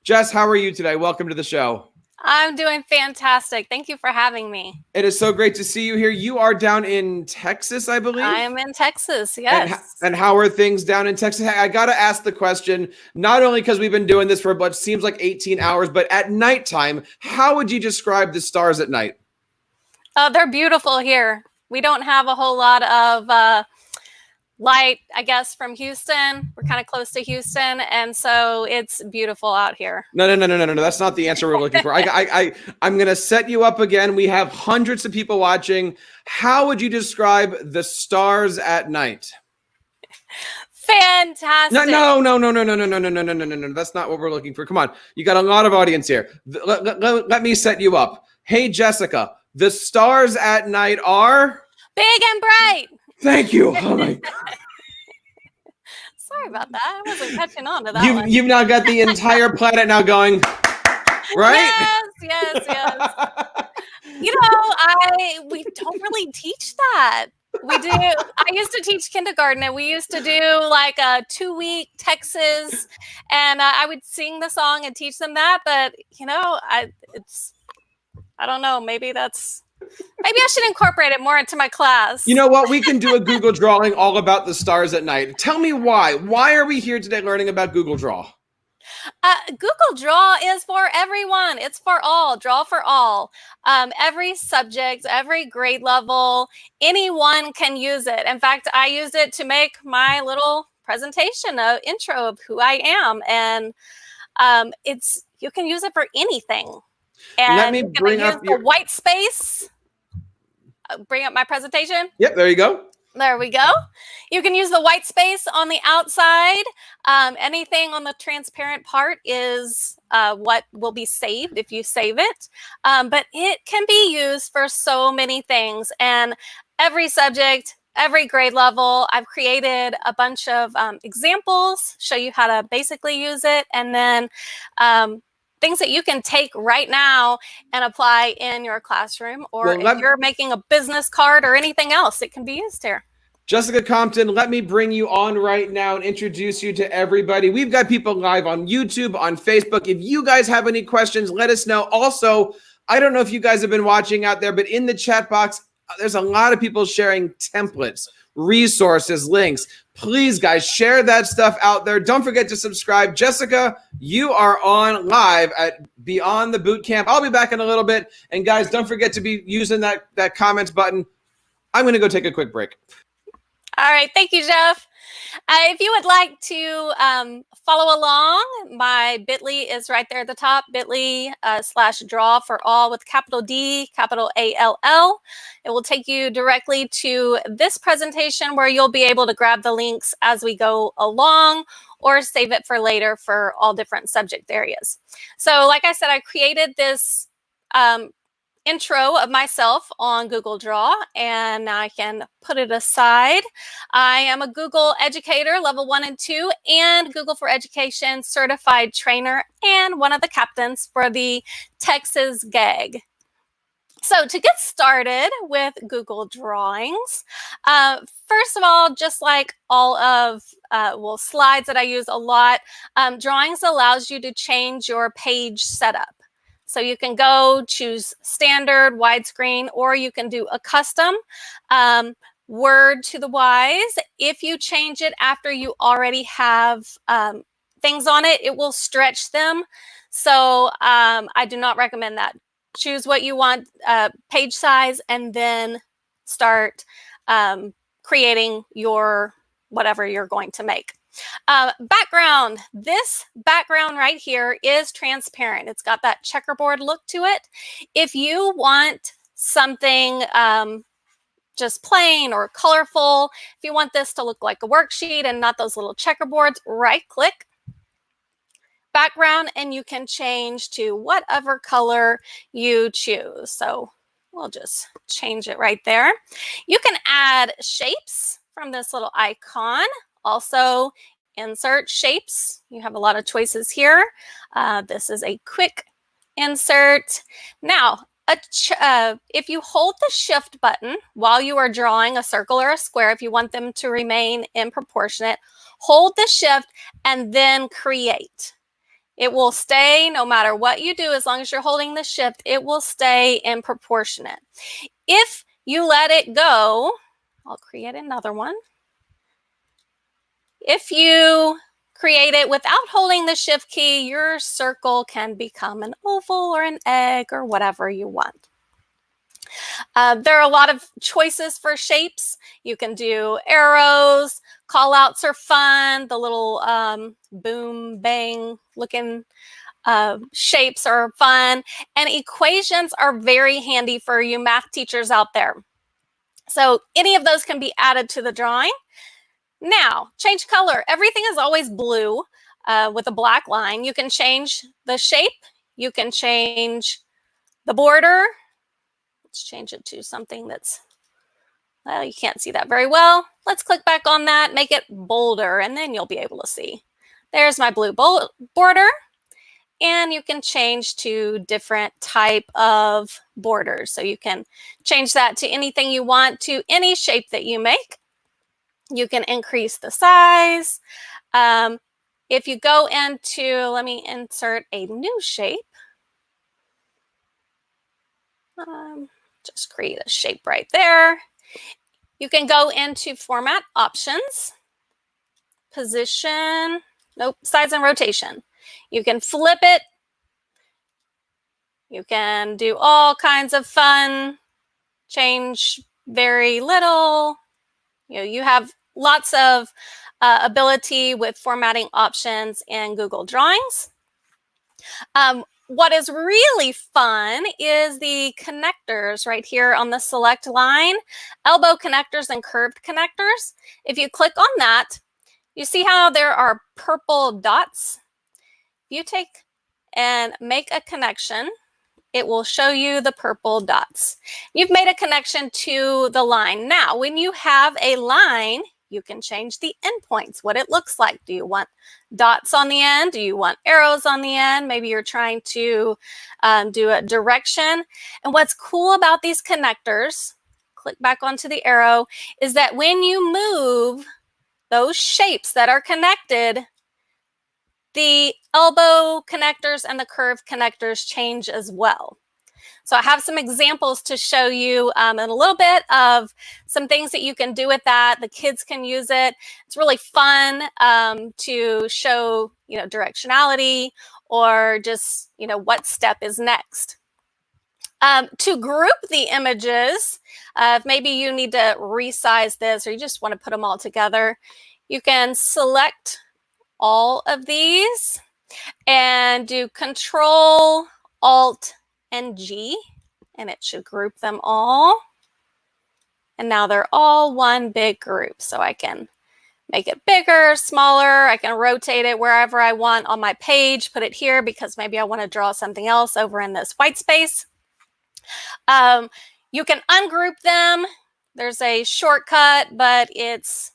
[SPEAKER 1] Jess, how are you today? Welcome to the show.
[SPEAKER 16] I'm doing fantastic. Thank you for having me.
[SPEAKER 1] It is so great to see you here. You are down in Texas, I believe?
[SPEAKER 16] I am in Texas, yes.
[SPEAKER 1] And how are things down in Texas? I got to ask the question, not only because we've been doing this for what seems like 18 hours, but at nighttime, how would you describe the stars at night?
[SPEAKER 16] They're beautiful here. We don't have a whole lot of light, I guess, from Houston. We're kind of close to Houston, and so it's beautiful out here.
[SPEAKER 1] No. That's not the answer we're looking for. I'm going to set you up again. We have hundreds of people watching. How would you describe the stars at night?
[SPEAKER 16] Fantastic.
[SPEAKER 1] No. That's not what we're looking for. Come on. You got a lot of audience here. Let me set you up. Hey, Jessica. The stars at night are
[SPEAKER 16] big and bright.
[SPEAKER 1] Thank you. Oh my God.
[SPEAKER 16] Sorry about that. I wasn't catching on to that one.
[SPEAKER 1] You've now got the entire planet now going, right?
[SPEAKER 16] Yes. You know, we don't really teach that. We do. I used to teach kindergarten, and we used to do like a 2-week Texas, and I would sing the song and teach them that. But you know, I don't know. Maybe that's Maybe I should incorporate it more into my class.
[SPEAKER 1] You know what? We can do a Google drawing all about the stars at night. Tell me why. Why are we here today learning about Google Draw?
[SPEAKER 16] Google Draw is for everyone. It's for all. Draw for all. Every subject, every grade level, anyone can use it. In fact, I use it to make my little presentation, intro of who I am, and you can use it for anything. And
[SPEAKER 1] Let me
[SPEAKER 16] you can
[SPEAKER 1] bring
[SPEAKER 16] use
[SPEAKER 1] up
[SPEAKER 16] the white space. Bring up my presentation.
[SPEAKER 1] Yep, there you go.
[SPEAKER 16] There we go. You can use the white space on the outside. Anything on the transparent part is what will be saved if you save it. But it can be used for so many things. And every subject, every grade level, I've created a bunch of examples, show you how to basically use it. And then things that you can take right now and apply in your classroom, or if you're making a business card or anything else, it can be used here.
[SPEAKER 1] Jessica Compton, let me bring you on right now and introduce you to everybody. We've got people live on YouTube, on Facebook. If you guys have any questions, let us know. Also, I don't know if you guys have been watching out there, but in the chat box, there's a lot of people sharing templates, resources, links. Please, guys, share that stuff out there. Don't forget to subscribe. Jessica, you are on live at Beyond the Bootcamp. I'll be back in a little bit. And guys, don't forget to be using that comments button. I'm going to go take a quick break.
[SPEAKER 16] All right. Thank you, Jeff. If you would like to follow along, my bit.ly is right there at the top, bit.ly/draw for all with capital D, capital ALL. It will take you directly to this presentation where you'll be able to grab the links as we go along or save it for later for all different subject areas. So like I said, I created this intro of myself on Google Draw, and I can put it aside. I am a Google Educator level 1 and 2 and Google for Education certified trainer and one of the captains for the Texas GAG. So to get started with Google Drawings, first of all, just like all of, slides that I use a lot, Drawings allows you to change your page setup. So you can go choose standard, widescreen, or you can do a custom word to the wise. If you change it after you already have things on it, it will stretch them. So I do not recommend that. Choose what you want, page size, and then start creating your whatever you're going to make. Background. This background right here is transparent. It's got that checkerboard look to it. If you want something just plain or colorful, if you want this to look like a worksheet and not those little checkerboards, right click background and you can change to whatever color you choose. So we'll just change it right there. You can add shapes from this little icon. Also, insert shapes. You have a lot of choices here. This is a quick insert. Now, if you hold the shift button while you are drawing a circle or a square, if you want them to remain in proportionate, hold the shift and then create. It will stay no matter what you do. As long as you're holding the shift, it will stay in proportionate. If you let it go, I'll create another one. If you create it without holding the shift key, your circle can become an oval or an egg or whatever you want. There are a lot of choices for shapes. You can do arrows, call outs are fun. The little boom, bang looking shapes are fun. And equations are very handy for you math teachers out there. So any of those can be added to the drawing. Now, change color. Everything is always blue with a black line. You can change the shape. You can change the border. Let's change it to something that's, well, you can't see that very well. Let's click back on that, make it bolder, and then you'll be able to see. There's my blue border. And you can change to different type of borders. So you can change that to anything you want, to any shape that you make. You can increase the size. If you go into, let me insert a new shape. Just create a shape right there. You can go into format options, position, nope, size and rotation. You can flip it. You can do all kinds of fun, change very little. You have lots of ability with formatting options in Google Drawings. What is really fun is the connectors right here on the select line, elbow connectors and curved connectors. If you click on that, you see how there are purple dots? You take and make a connection, it will show you the purple dots. You've made a connection to the line. Now, when you have a line, you can change the endpoints, what it looks like. Do you want dots on the end? Do you want arrows on the end? Maybe you're trying to do a direction. And what's cool about these connectors, click back onto the arrow, is that when you move those shapes that are connected, the elbow connectors and the curved connectors change as well. So I have some examples to show you in a little bit of some things that you can do with that. The kids can use it. It's really fun to show, directionality or just, what step is next. To group the images, if maybe you need to resize this or you just want to put them all together, you can select all of these and do Control, Alt, and G, and it should group them all. And now they're all one big group. So I can make it bigger, smaller. I can rotate it wherever I want on my page, put it here because maybe I want to draw something else over in this white space. You can ungroup them. There's a shortcut, but it's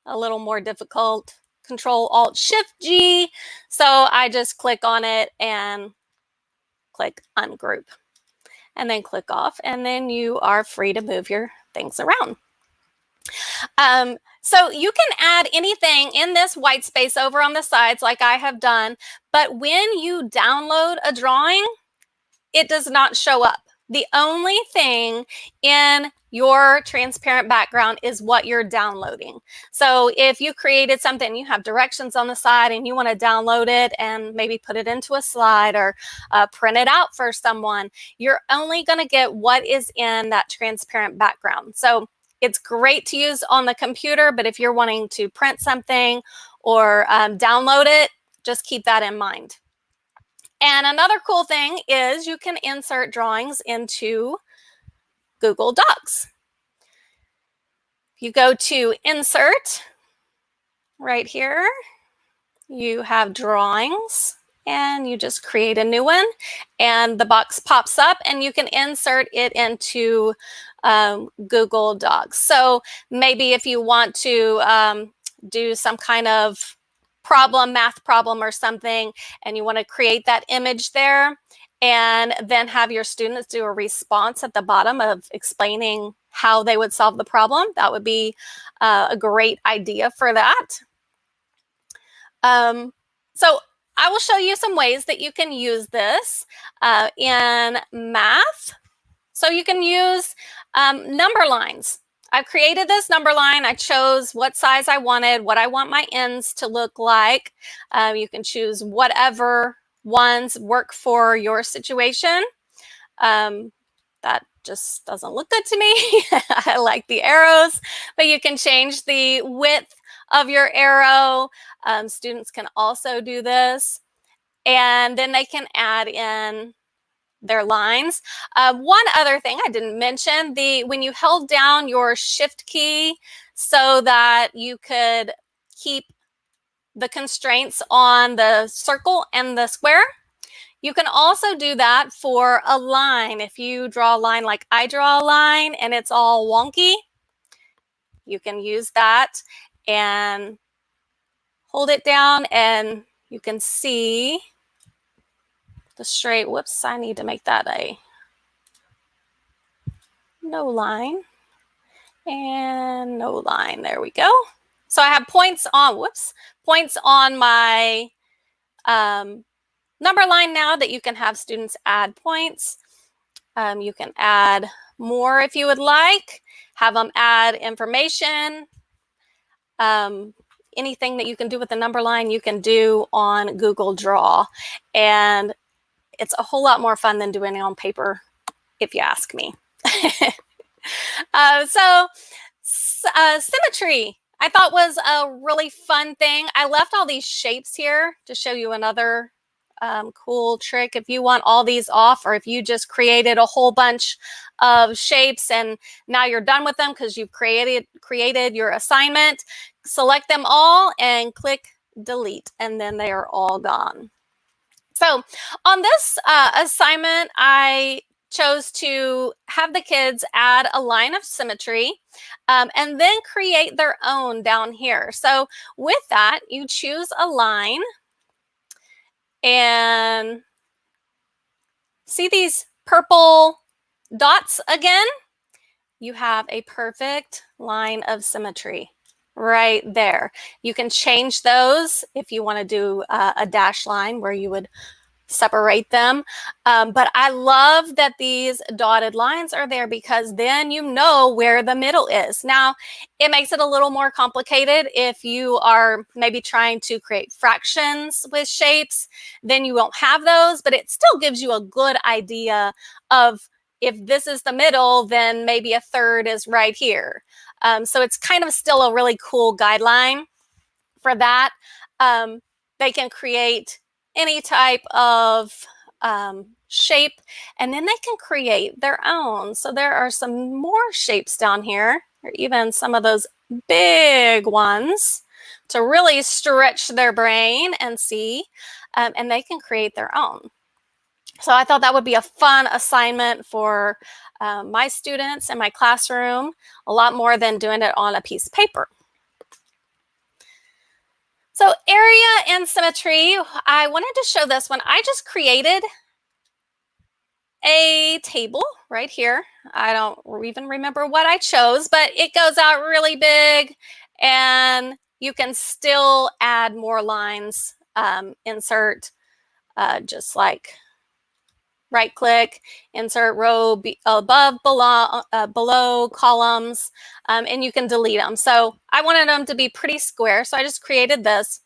[SPEAKER 16] a little more difficult. Control, Alt, Shift, G. So I just click on it and click ungroup and then click off, and then you are free to move your things around. So you can add anything in this white space over on the sides like I have done, but when you download a drawing, it does not show up. The only thing in your transparent background is what you're downloading. So if you created something, you have directions on the side and you want to download it and maybe put it into a slide or print it out for someone, you're only going to get what is in that transparent background. So it's great to use on the computer, but if you're wanting to print something or download it, just keep that in mind. And another cool thing is you can insert drawings into Google Docs. You go to Insert right here. You have Drawings and you just create a new one and the box pops up and you can insert it into Google Docs. So maybe if you want to do some kind of math problem or something, and you want to create that image there and then have your students do a response at the bottom of explaining how they would solve the problem, that would be a great idea for that. So I will show you some ways that you can use this in math. So you can use number lines. I've created this number line. I chose what size I wanted, what I want my ends to look like. You can choose whatever ones work for your situation. That just doesn't look good to me. I like the arrows, but you can change the width of your arrow. Students can also do this. And then they can add in their lines. One other thing I didn't mention, when you held down your shift key so that you could keep the constraints on the circle and the square, you can also do that for a line. If you draw a line like I draw a line and it's all wonky, you can use that and hold it down and you can see the straight, whoops, I need to make that a no line and no line. There we go. So I have points on, points on my number line now that you can have students add points. You can add more if you would like, have them add information. Anything that you can do with the number line, you can do on Google Draw. And it's a whole lot more fun than doing it on paper, if you ask me. Symmetry, I thought was a really fun thing. I left all these shapes here to show you another cool trick. If you want all these off, or if you just created a whole bunch of shapes and now you're done with them because you've created your assignment, select them all and click delete, and then they are all gone. So on this assignment, I chose to have the kids add a line of symmetry and then create their own down here. So with that, you choose a line and see these purple dots again? You have a perfect line of symmetry right there. You can change those if you want to do a dash line where you would separate them. But I love that these dotted lines are there because then you know where the middle is. Now, it makes it a little more complicated if you are maybe trying to create fractions with shapes, then you won't have those, but it still gives you a good idea of if this is the middle, then maybe a third is right here. So it's kind of still a really cool guideline for that. They can create any type of shape, and then they can create their own. So there are some more shapes down here, or even some of those big ones to really stretch their brain and see, and they can create their own. So I thought that would be a fun assignment for my students in my classroom, a lot more than doing it on a piece of paper. So area and symmetry, I wanted to show this one. I just created a table right here. I don't even remember what I chose, but it goes out really big and you can still add more lines, insert, just like right click, insert row above, below columns, and you can delete them. So I wanted them to be pretty square, so I just created this.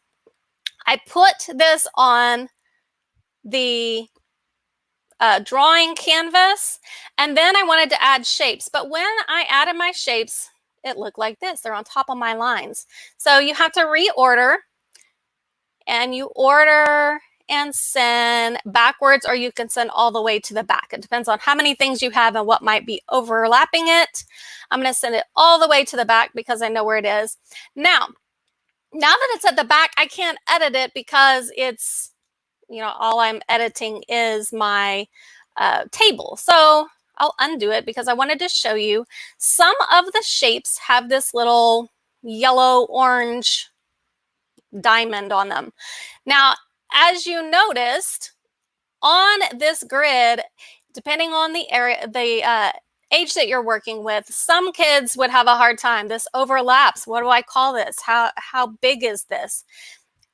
[SPEAKER 16] I put this on the drawing canvas, and then I wanted to add shapes. But when I added my shapes, it looked like this. They're on top of my lines. So you have to reorder, and you order and send backwards, or you can send all the way to the back. It depends on how many things you have and what might be overlapping it. I'm going to send it all the way to the back because I know where it is. Now that it's at the back, I can't edit it because it's, you know, all I'm editing is my table. So I'll undo it because I wanted to show you some of the shapes have this little yellow orange diamond on them. Now, as you noticed on this grid, depending on the area, the age that you're working with, some kids would have a hard time. This overlaps. What do I call this? How big is this?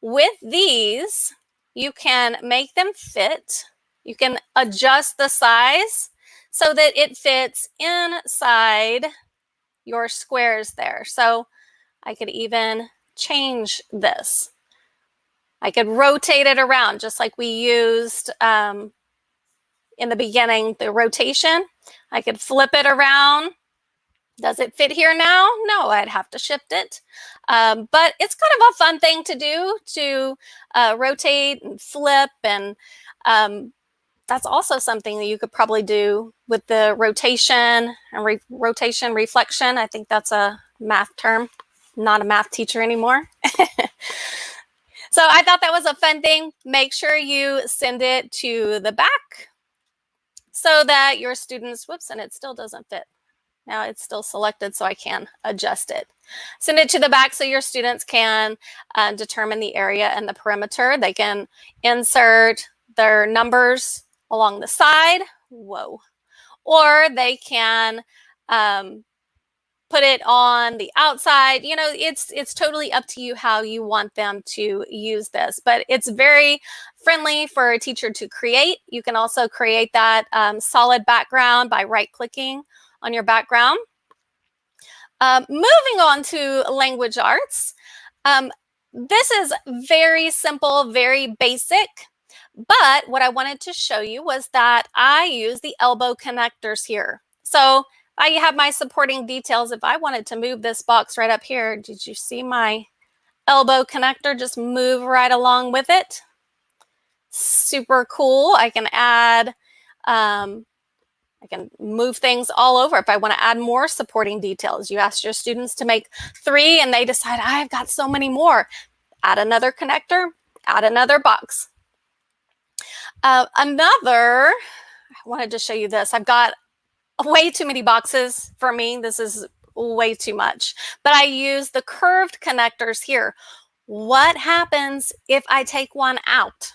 [SPEAKER 16] With these, you can make them fit. You can adjust the size so that it fits inside your squares there. So I could even change this. I could rotate it around just like we used in the beginning, the rotation. I could flip it around. Does it fit here now? No, I'd have to shift it. But it's kind of a fun thing to do, to rotate and flip. And that's also something that you could probably do with the rotation and rotation reflection. I think that's a math term. Not a math teacher anymore. So I thought that was a fun thing. Make sure you send it to the back so that your students, whoops, and it still doesn't fit. Now it's still selected, so I can adjust it. Send it to the back so your students can determine the area and the perimeter. They can insert their numbers along the side, whoa, or they can put it on the outside. You know, it's totally up to you how you want them to use this, but it's very friendly for a teacher to create. You can also create that solid background by right-clicking on your background. Moving on to language arts. This is very simple, very basic, but what I wanted to show you was that I use the elbow connectors here. So I have my supporting details. If I wanted to move this box right up here, did you see my elbow connector just move right along with it? Super cool. I can add, I can move things all over. If I want to add more supporting details, you ask your students to make 3 and they decide, I've got so many more. Add another connector, add another box. I wanted to show you this. I've got way too many boxes for me. This is way too much, but I use the curved connectors here. What happens if I take one out?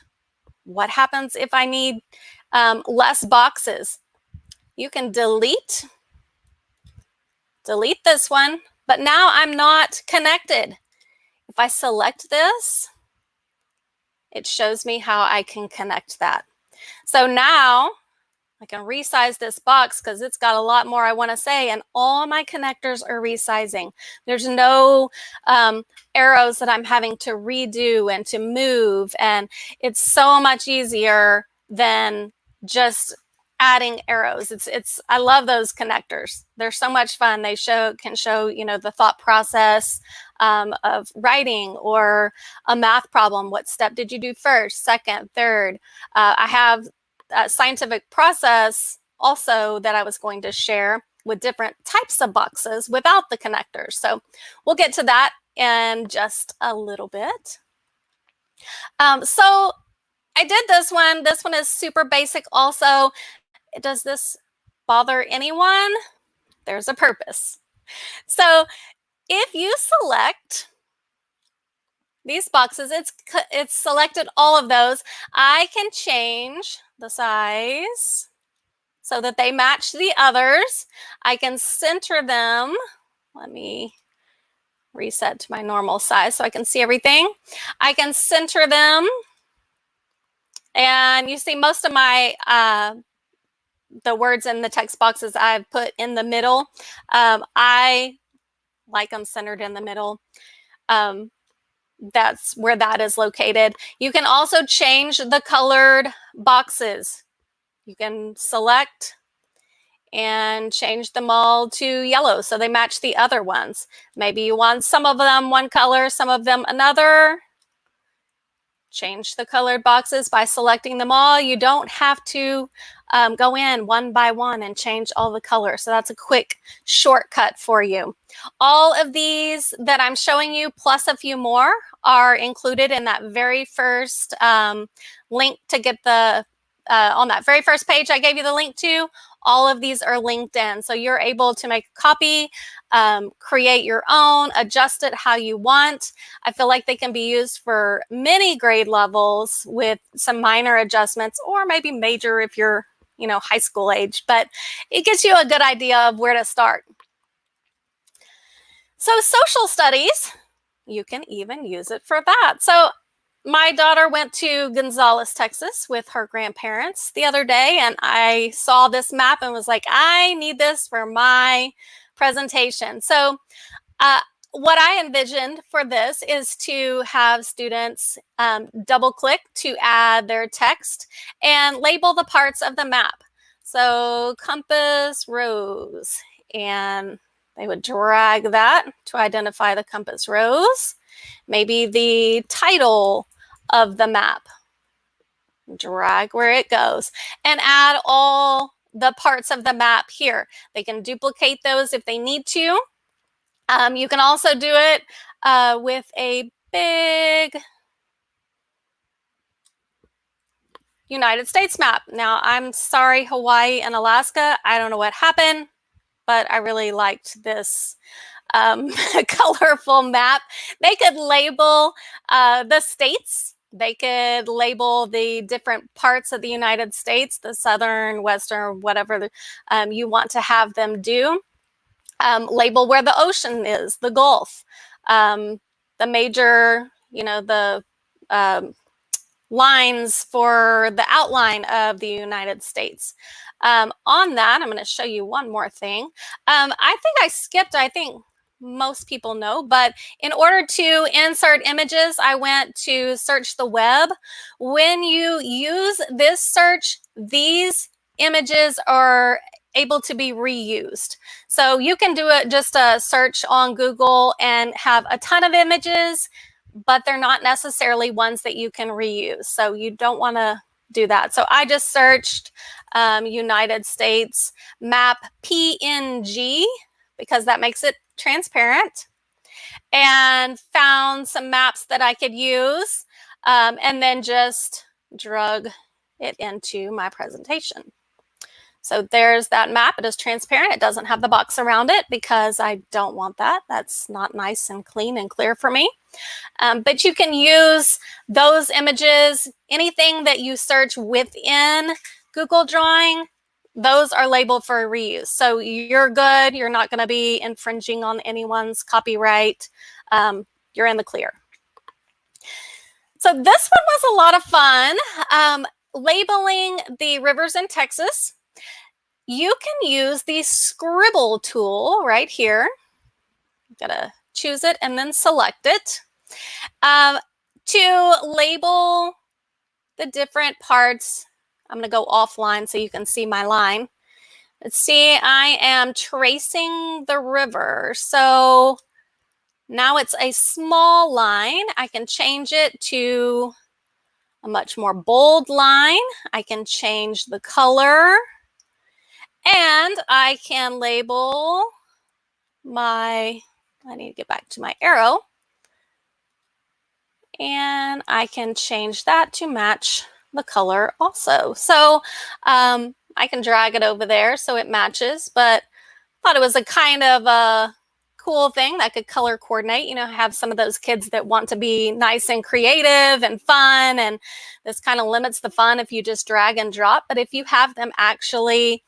[SPEAKER 16] What happens if I need less boxes? You can delete this one, but now I'm not connected. If I select this, it shows me how I can connect that. So now I can resize this box because it's got a lot more I want to say, and all my connectors are resizing. There's no arrows that I'm having to redo and to move, and it's so much easier than just adding arrows. I love those connectors. They're so much fun. They can show, you know, the thought process of writing or a math problem. What step did you do first, second, third? I have a scientific process also that I was going to share with different types of boxes without the connectors. So we'll get to that in just a little bit. So I did this one. This one is super basic also. Does this bother anyone? There's a purpose. So if you select these boxes, it's selected all of those. I can change the size so that they match the others. I can center them. Let me reset to my normal size so I can see everything. I can center them. And you see most of my the words in the text boxes I've put in the middle. I like them centered in the middle. That's where that is located. You can also change the colored boxes. You can select and change them all to yellow so they match the other ones. Maybe you want some of them one color, some of them another. Change the colored boxes by selecting them all. You don't have to go in one by one and change all the colors. So that's a quick shortcut for you. All of these that I'm showing you, plus a few more, are included in that very first link to get the, on that very first page I gave you the link to. All of these are linked in. So you're able to make a copy, create your own, adjust it how you want. I feel like they can be used for many grade levels with some minor adjustments, or maybe major if you're, you know, high school age, but it gives you a good idea of where to start. So social studies, you can even use it for that. So my daughter went to Gonzales, Texas with her grandparents the other day, and I saw this map and was like, I need this for my presentation. So what I envisioned for this is to have students double click to add their text and label the parts of the map. So compass rose, and they would drag that to identify the compass rose. Maybe the title of the map, drag where it goes, and add all the parts of the map here. They can duplicate those if they need to. You can also do it with a big United States map. Now, I'm sorry, Hawaii and Alaska, I don't know what happened, but I really liked this colorful map. They could label the states. They could label the different parts of the United States, the southern, western, whatever you want to have them do. Label where the ocean is, the Gulf, the major, the lines for the outline of the United States. On that, I'm going to show you one more thing. I think I skipped, I think most people know, but in order to insert images, I went to search the web. When you use this search, these images are able to be reused. So you can do just a search on Google and have a ton of images, but they're not necessarily ones that you can reuse. So you don't want to do that. So I just searched United States map PNG because that makes it transparent, and found some maps that I could use, and then just drug it into my presentation. So there's that map. It is transparent. It doesn't have the box around it because I don't want that. That's not nice and clean and clear for me. But you can use those images, anything that you search within Google Drawing, those are labeled for reuse. So you're good. You're not going to be infringing on anyone's copyright. You're in the clear. So this one was a lot of fun. Labeling the rivers in Texas. You can use the scribble tool right here. You gotta choose it and then select it to label the different parts. I'm gonna go offline so you can see my line. Let's see, I am tracing the river. So now it's a small line. I can change it to a much more bold line. I can change the color. And I can label I need to get back to my arrow. And I can change that to match the color also. So I can drag it over there so it matches, but I thought it was a kind of a cool thing that could color coordinate. You know, have some of those kids that want to be nice and creative and fun, and this kind of limits the fun if you just drag and drop. But if you have them actually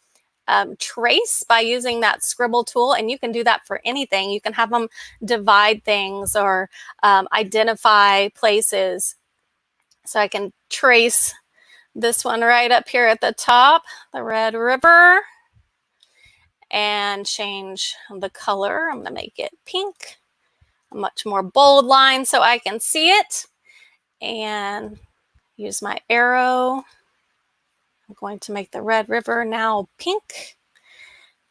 [SPEAKER 16] trace by using that scribble tool, and you can do that for anything. You can have them divide things or identify places. So I can trace this one right up here at the top, the Red River, and change the color. I'm going to make it pink, a much more bold line so I can see it, and use my arrow. I'm going to make the Red River now pink,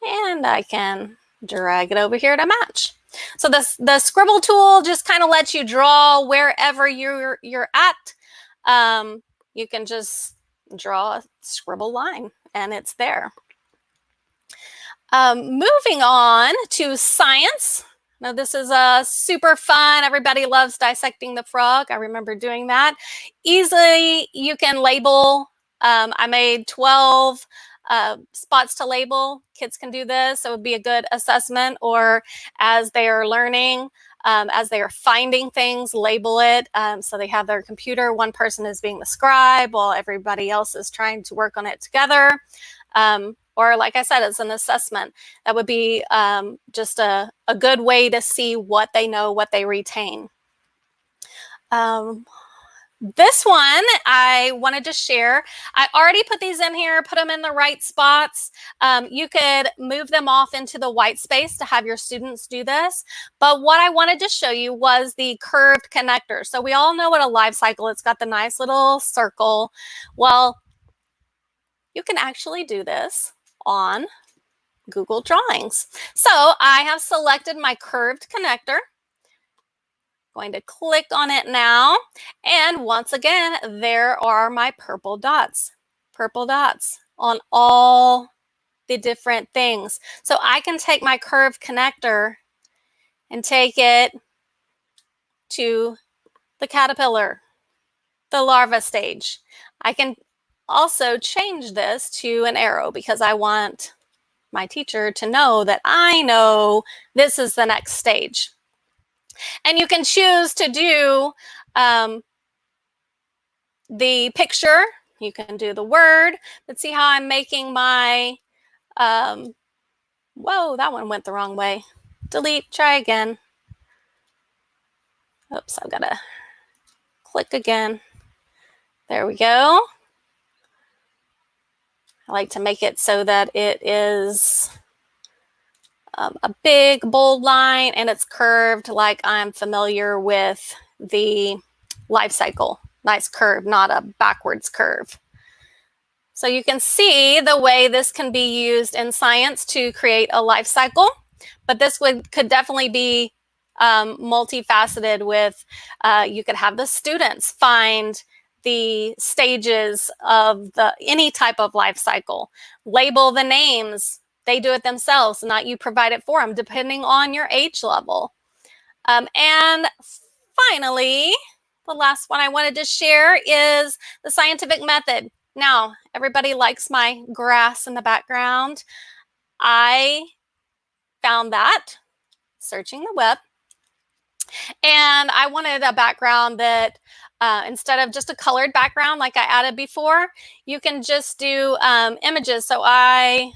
[SPEAKER 16] and I can drag it over here to match. So the scribble tool just kind of lets you draw wherever you're at. You can just draw a scribble line and it's there. Moving on to science. Now this is super fun. Everybody loves dissecting the frog. I remember doing that. Easily you can label. I made 12 spots to label. Kids can do this. So it would be a good assessment, or as they are learning, as they are finding things, label it. So they have their computer. One person is being the scribe while everybody else is trying to work on it together. Or like I said, as an assessment, that would be just a good way to see what they know, what they retain. This one I wanted to share. I already put these in here, put them in the right spots. You could move them off into the white space to have your students do this. But what I wanted to show you was the curved connector. So we all know what a life cycle, it's got the nice little circle. Well, you can actually do this on Google Drawings. So I have selected my curved connector. Going to click on it now. And once again, there are my purple dots on all the different things. So I can take my curved connector and take it to the caterpillar, the larva stage. I can also change this to an arrow because I want my teacher to know that I know this is the next stage. And you can choose to do the picture. You can do the word. Let's see how I'm making my Whoa, that one went the wrong way. Delete, try again. Oops, I've got to click again. There we go. I like to make it so that it is a big, bold line and it's curved like I'm familiar with the life cycle. Nice curve, not a backwards curve. So you can see the way this can be used in science to create a life cycle, but this could definitely be multifaceted with, you could have the students find the stages of any type of life cycle, label the names. They do it themselves, not you provide it for them, depending on your age level. And finally, the last one I wanted to share is the scientific method. Now, everybody likes my grass in the background. I found that searching the web, and I wanted a background that instead of just a colored background like I added before, you can just do images. So I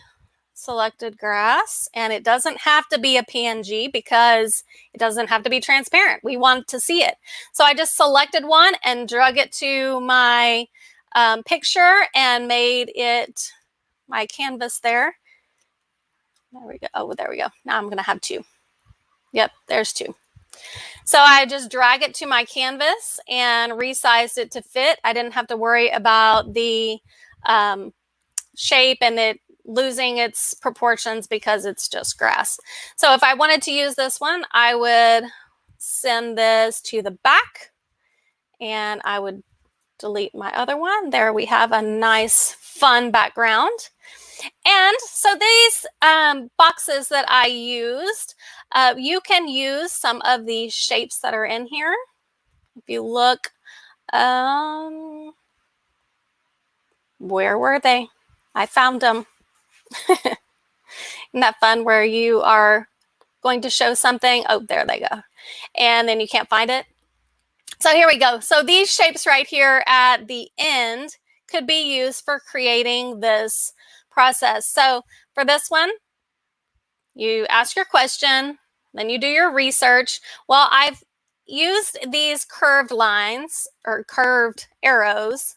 [SPEAKER 16] selected grass, and it doesn't have to be a PNG because it doesn't have to be transparent. We want to see it. So I just selected one and drug it to my picture and made it my canvas there. There we go. Oh, there we go. Now I'm going to have two. Yep, there's two. So I just drag it to my canvas and resized it to fit. I didn't have to worry about the shape and it losing its proportions because it's just grass. So if I wanted to use this one, I would send this to the back and I would delete my other one. There we have a nice fun background. And so these boxes that I used, you can use some of the shapes that are in here. If you look, where were they? I found them. Isn't that fun where you are going to show something? Oh, there they go. And then you can't find it. So here we go. So these shapes right here at the end could be used for creating this process. So for this one, you ask your question, then you do your research. Well, I've used these curved lines or curved arrows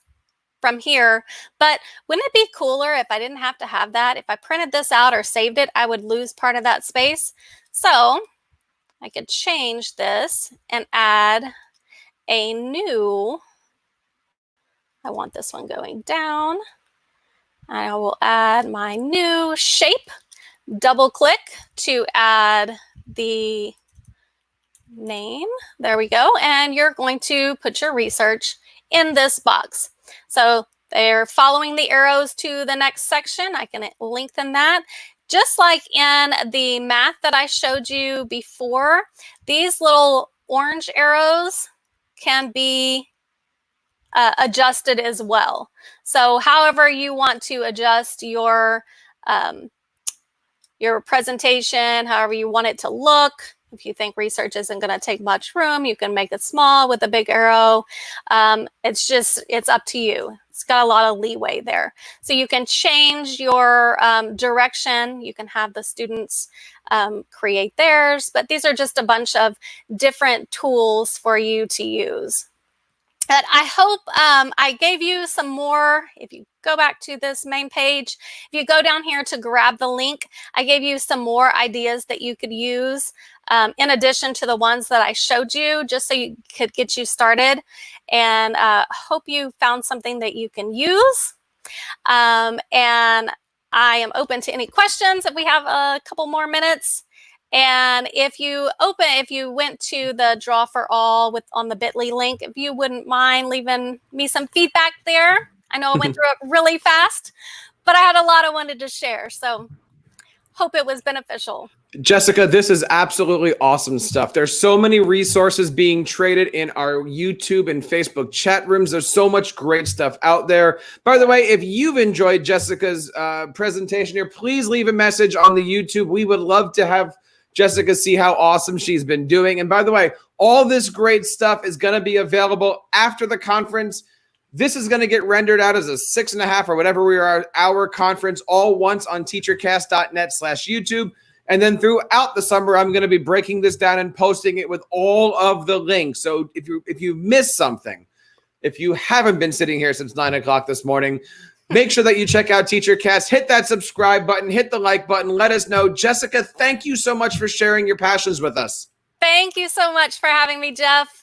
[SPEAKER 16] from here, but wouldn't it be cooler if I didn't have to have that? If I printed this out or saved it, I would lose part of that space. So I could change this and add a new, I want this one going down. I will add my new shape, double click to add the name. There we go. And you're going to put your research in this box. So they're following the arrows to the next section. I can lengthen that. Just like in the math that I showed you before, these little orange arrows can be adjusted as well. So however you want to adjust your presentation, however you want it to look. If you think research isn't going to take much room, you can make it small with a big arrow. It's up to you. It's got a lot of leeway there. So you can change your direction. You can have the students create theirs, but these are just a bunch of different tools for you to use. But I hope I gave you some more. If you go back to this main page, if you go down here to grab the link, I gave you some more ideas that you could use in addition to the ones that I showed you, just so you could get you started. And hope you found something that you can use. And I am open to any questions if we have a couple more minutes. And if you went to the Draw for All on the bit.ly link, if you wouldn't mind leaving me some feedback there. I know I went through it really fast, but I had a lot I wanted to share. So hope it was beneficial.
[SPEAKER 1] Jessica, this is absolutely awesome stuff. There's so many resources being traded in our YouTube and Facebook chat rooms. There's so much great stuff out there. By the way, if you've enjoyed Jessica's presentation here, please leave a message on the YouTube. We would love to have Jessica see how awesome she's been doing. And by the way, all this great stuff is going to be available after the conference. This is going to get rendered out as a 6.5 or whatever we are hour conference all once on teachercast.net/YouTube. And then throughout the summer, I'm going to be breaking this down and posting it with all of the links. So if you miss something, if you haven't been sitting here since 9 o'clock this morning, make sure that you check out TeacherCast. Hit that subscribe button, hit the like button, let us know. Jessica, thank you so much for sharing your passions with us.
[SPEAKER 16] Thank you so much for having me, Jeff.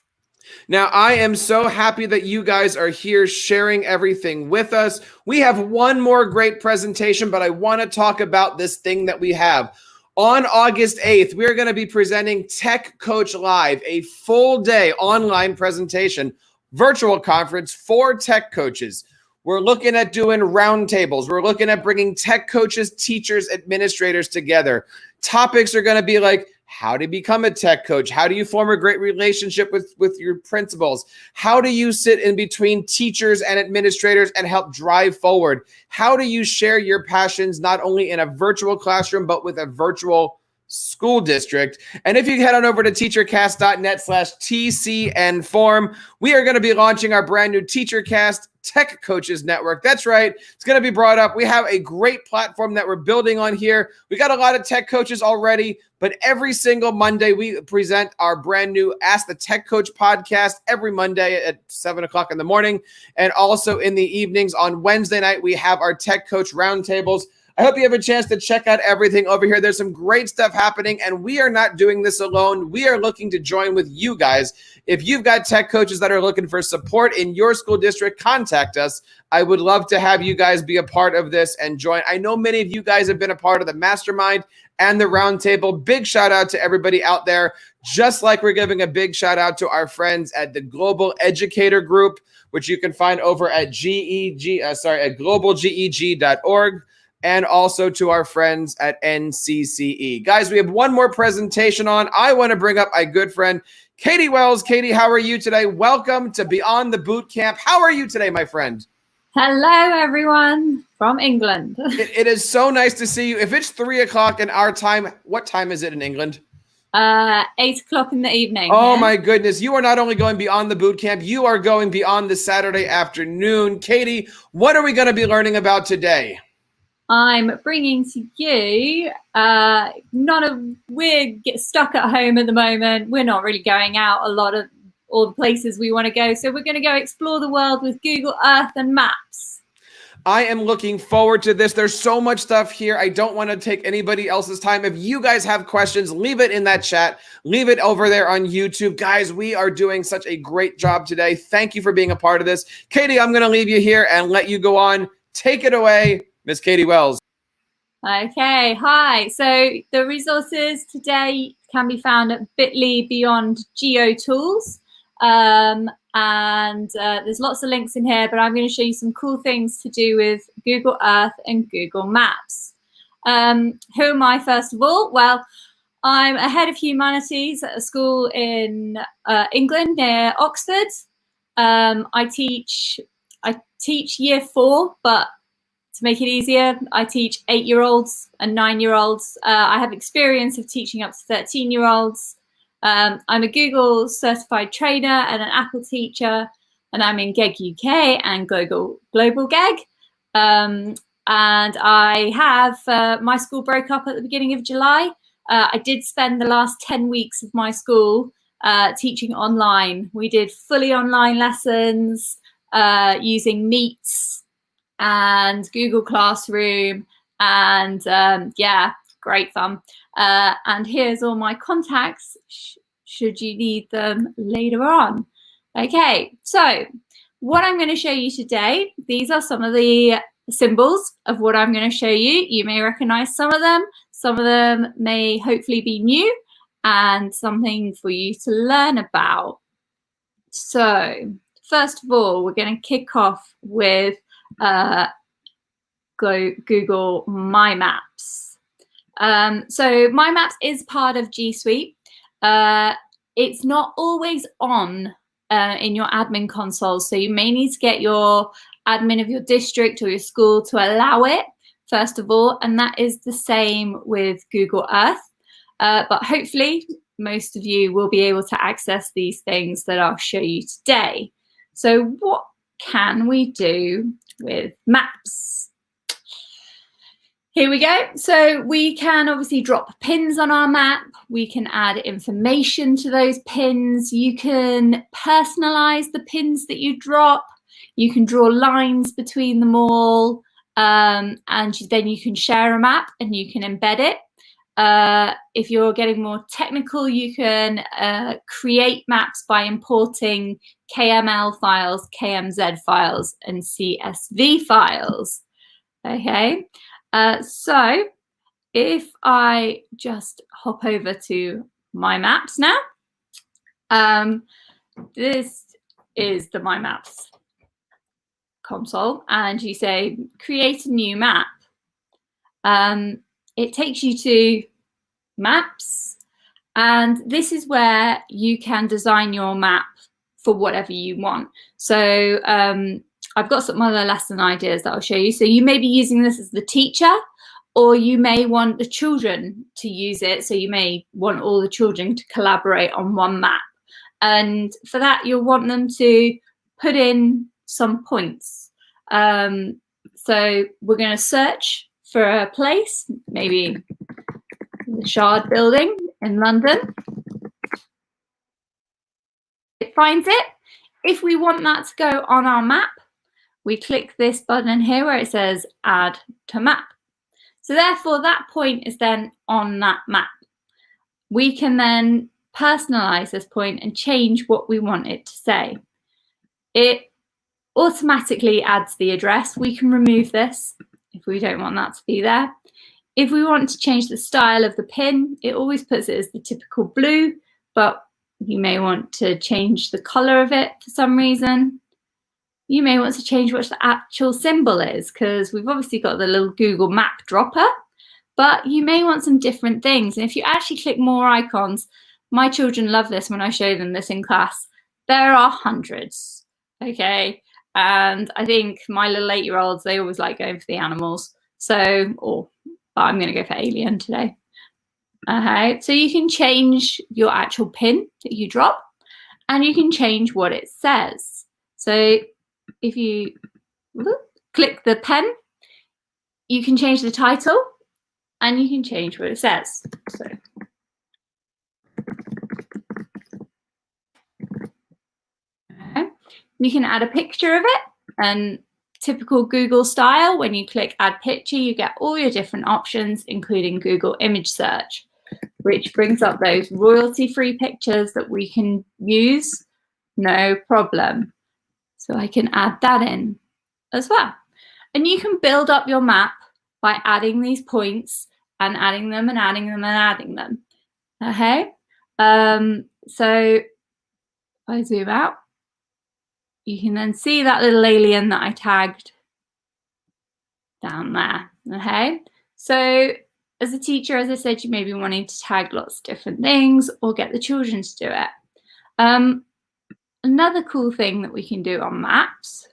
[SPEAKER 1] Now, I am so happy that you guys are here sharing everything with us. We have one more great presentation, but I want to talk about this thing that we have. On August 8th, we're going to be presenting Tech Coach Live, a full day online presentation, virtual conference for tech coaches. We're looking at doing roundtables. We're looking at bringing tech coaches, teachers, administrators together. Topics are going to be like how to become a tech coach. How do you form a great relationship with your principals? How do you sit in between teachers and administrators and help drive forward? How do you share your passions not only in a virtual classroom, but with a virtual school district? And if you head on over to teachercast.net/TCN form, we are going to be launching our brand new TeacherCast Tech Coaches Network. That's right. It's going to be brought up. We have a great platform that we're building on here. We got a lot of tech coaches already, but every single Monday we present our brand new Ask the Tech Coach podcast every Monday at 7 o'clock in the morning. And also in the evenings on Wednesday night, we have our Tech Coach Roundtables. I hope you have a chance to check out everything over here. There's some great stuff happening, and we are not doing this alone. We are looking to join with you guys. If you've got tech coaches that are looking for support in your school district, contact us. I would love to have you guys be a part of this and join. I know many of you guys have been a part of the mastermind and the roundtable. Big shout out to everybody out there, just like we're giving a big shout out to our friends at the Global Educator Group, which you can find over at globalgeg.org. And also to our friends at NCCE. Guys, we have one more presentation on. I want to bring up my good friend, Katie Wells. Katie, how are you today? Welcome to Beyond the Bootcamp. How are you today, my friend?
[SPEAKER 5] Hello, everyone from England.
[SPEAKER 1] It is so nice to see you. If it's 3 o'clock in our time, what time is it in England?
[SPEAKER 5] 8 o'clock in the evening.
[SPEAKER 1] Oh, yeah? My goodness. You are not only going beyond the bootcamp, you are going beyond the Saturday afternoon. Katie, what are we going to be learning about today?
[SPEAKER 5] I'm bringing to you, we're stuck at home at the moment. We're not really going out a lot of all the places we want to go. So we're going to go explore the world with Google Earth and Maps.
[SPEAKER 1] I am looking forward to this. There's so much stuff here. I don't want to take anybody else's time. If you guys have questions, leave it in that chat. Leave it over there on YouTube. Guys, we are doing such a great job today. Thank you for being a part of this. Katie, I'm going to leave you here and let you go on. Take it away, Miss Katie Wells.
[SPEAKER 5] Okay, hi. So the resources today can be found at bit.ly beyond GeoTools. There's lots of links in here, but I'm going to show you some cool things to do with Google Earth and Google Maps. Who am I, first of all? Well, I'm a head of humanities at a school in England near Oxford. I teach year 4, but to make it easier, I teach 8-year-olds and 9-year-olds. I have experience of teaching up to 13-year-olds. I'm a Google certified trainer and an Apple teacher, and I'm in GEG UK and Global GEG. And I have, my school broke up at the beginning of July. I did spend the last 10 weeks of my school teaching online. We did fully online lessons using Meets and Google Classroom, and yeah, great fun. And here's all my contacts should you need them later on. Okay, so what I'm going to show you today, these are some of the symbols of what I'm going to show you. You may recognize some of them may hopefully be new and something for you to learn about. So first of all, we're going to kick off with Google My Maps. So My Maps is part of G Suite. It's not always on in your admin console, so you may need to get your admin of your district or your school to allow it, first of all, and that is the same with Google Earth. But hopefully most of you will be able to access these things that I'll show you today. So what can we do with maps? Here we go. So we can obviously drop pins on our map. We can add information to those pins. You can personalize the pins that you drop. You can draw lines between them all. And then you can share a map and you can embed it. If you're getting more technical, you can create maps by importing KML files, KMZ files, and CSV files. Okay. So if I just hop over to my maps now, this is the My Maps console, and you say create a new map. It takes you to maps, and this is where you can design your map for whatever you want. So I've got some other lesson ideas that I'll show you. So you may be using this as the teacher, or you may want the children to use it. So you may want all the children to collaborate on one map. And for that, you'll want them to put in some points. So we're going to search for a place, maybe the Shard building in London. It finds it. If we want that to go on our map, we click this button here where it says add to map. So therefore that point is then on that map. We can then personalize this point and change what we want it to say. It automatically adds the address. We can remove this if we don't want that to be there. If we want to change the style of the pin, it always puts it as the typical blue, but you may want to change the color of it for some reason. You may want to change what the actual symbol is, because we've obviously got the little Google map dropper, but you may want some different things. And if you actually click more icons, my children love this when I show them this in class. There are hundreds, okay? And I think my little 8-year-olds, they always like going for the animals. So, but I'm going to go for alien today. Okay, so you can change your actual pin that you drop, and you can change what it says. So if you click the pen, you can change the title and you can change what it says. So you can add a picture of it, and typical Google style, when you click add picture, you get all your different options, including Google image search, which brings up those royalty-free pictures that we can use, no problem. So I can add that in as well. And you can build up your map by adding these points and adding them and adding them and adding them. Okay, so if I zoom out, you can then see that little alien that I tagged down there. Okay, so as a teacher, as I said, you may be wanting to tag lots of different things or get the children to do it. Another cool thing that we can do on maps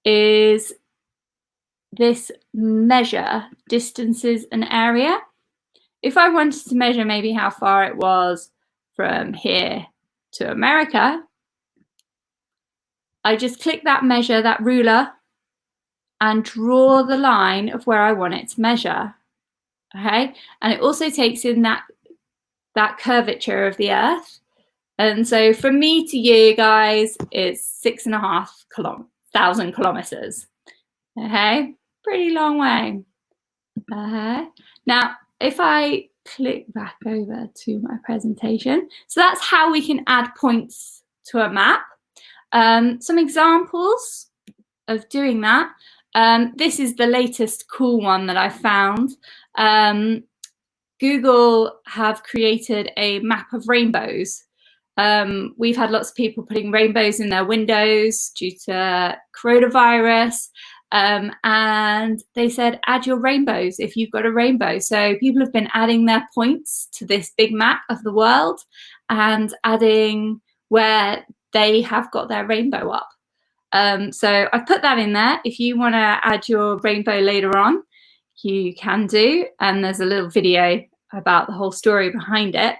[SPEAKER 5] is this measure distances and area. If I wanted to measure maybe how far it was from here to America, I just click that measure, that ruler, and draw the line of where I want it to measure. Okay, and it also takes in that curvature of the Earth. And so from me to you guys, it's 6,500 kilometers. Okay, pretty long way. Now, if I click back over to my presentation, so that's how we can add points to a map. Some examples of doing that. This is the latest cool one that I found. Google have created a map of rainbows. We've had lots of people putting rainbows in their windows due to coronavirus. And they said, add your rainbows if you've got a rainbow. So people have been adding their points to this big map of the world and adding where they have got their rainbow up. So I've put that in there. If you want to add your rainbow later on, you can do. And there's a little video about the whole story behind it.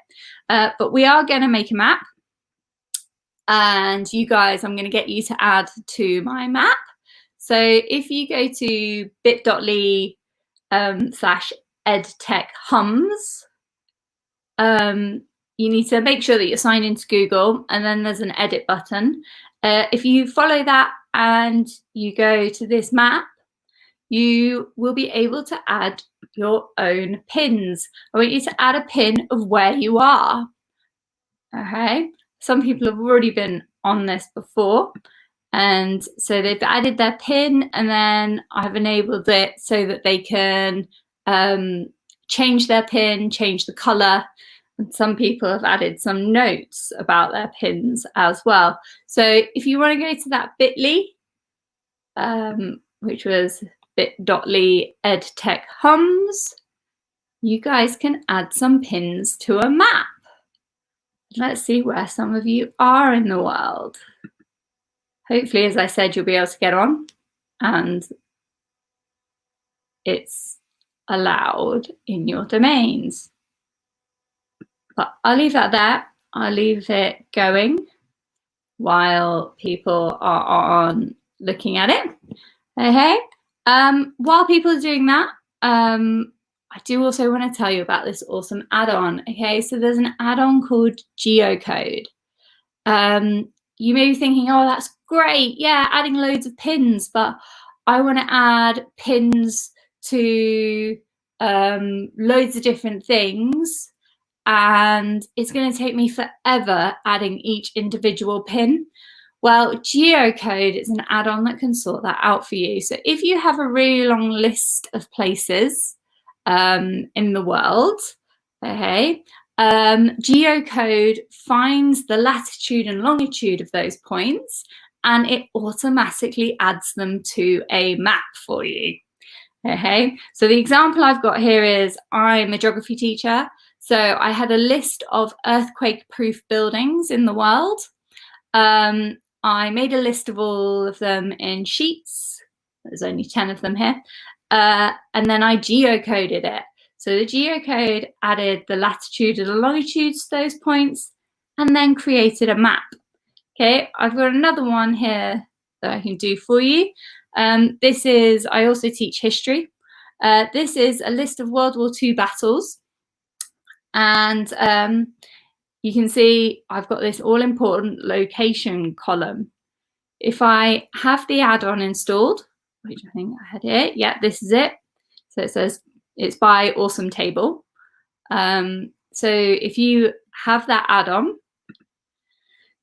[SPEAKER 5] But we are going to make a map.
[SPEAKER 17] And you guys, I'm going to get you to add to my map. So if you go to bit.ly/edtechhums, you need to make sure that you're signed into Google, and then there's an edit button. If you follow that and you go to this map, you will be able to add your own pins. I want you to add a pin of where you are. Okay, some people have already been on this before, and so they've added their pin, and then I've enabled it so that they can change their pin, change the color. And some people have added some notes about their pins as well. So if you want to go to that bit.ly, which was bit.ly/edtechhums, you guys can add some pins to a map. Let's see where some of you are in the world. Hopefully, as I said, you'll be able to get on, and it's allowed in your domains. But I'll leave that there. I'll leave it going while people are on looking at it. Okay. While people are doing that, I do also want to tell you about this awesome add-on. Okay, so there's an add-on called Geocode. You may be thinking, oh, that's great. Yeah, adding loads of pins, but I want to add pins to loads of different things, and it's going to take me forever adding each individual pin. Well, Geocode is an add-on that can sort that out for you. So if you have a really long list of places in the world, okay, Geocode finds the latitude and longitude of those points, and it automatically adds them to a map for you. Okay, so the example I've got here is I'm a geography teacher. So I had a list of earthquake-proof buildings in the world. I made a list of all of them in sheets. There's only 10 of them here. And then I geocoded it. So the geocode added the latitude and the longitude to those points, and then created a map. Okay, I've got another one here that I can do for you. This is, I also teach history. This is a list of World War II battles. And you can see I've got this all-important location column. If I have the add-on installed, which I think I had here, yeah, this is it. So it says it's by Awesome Table. So if you have that add-on,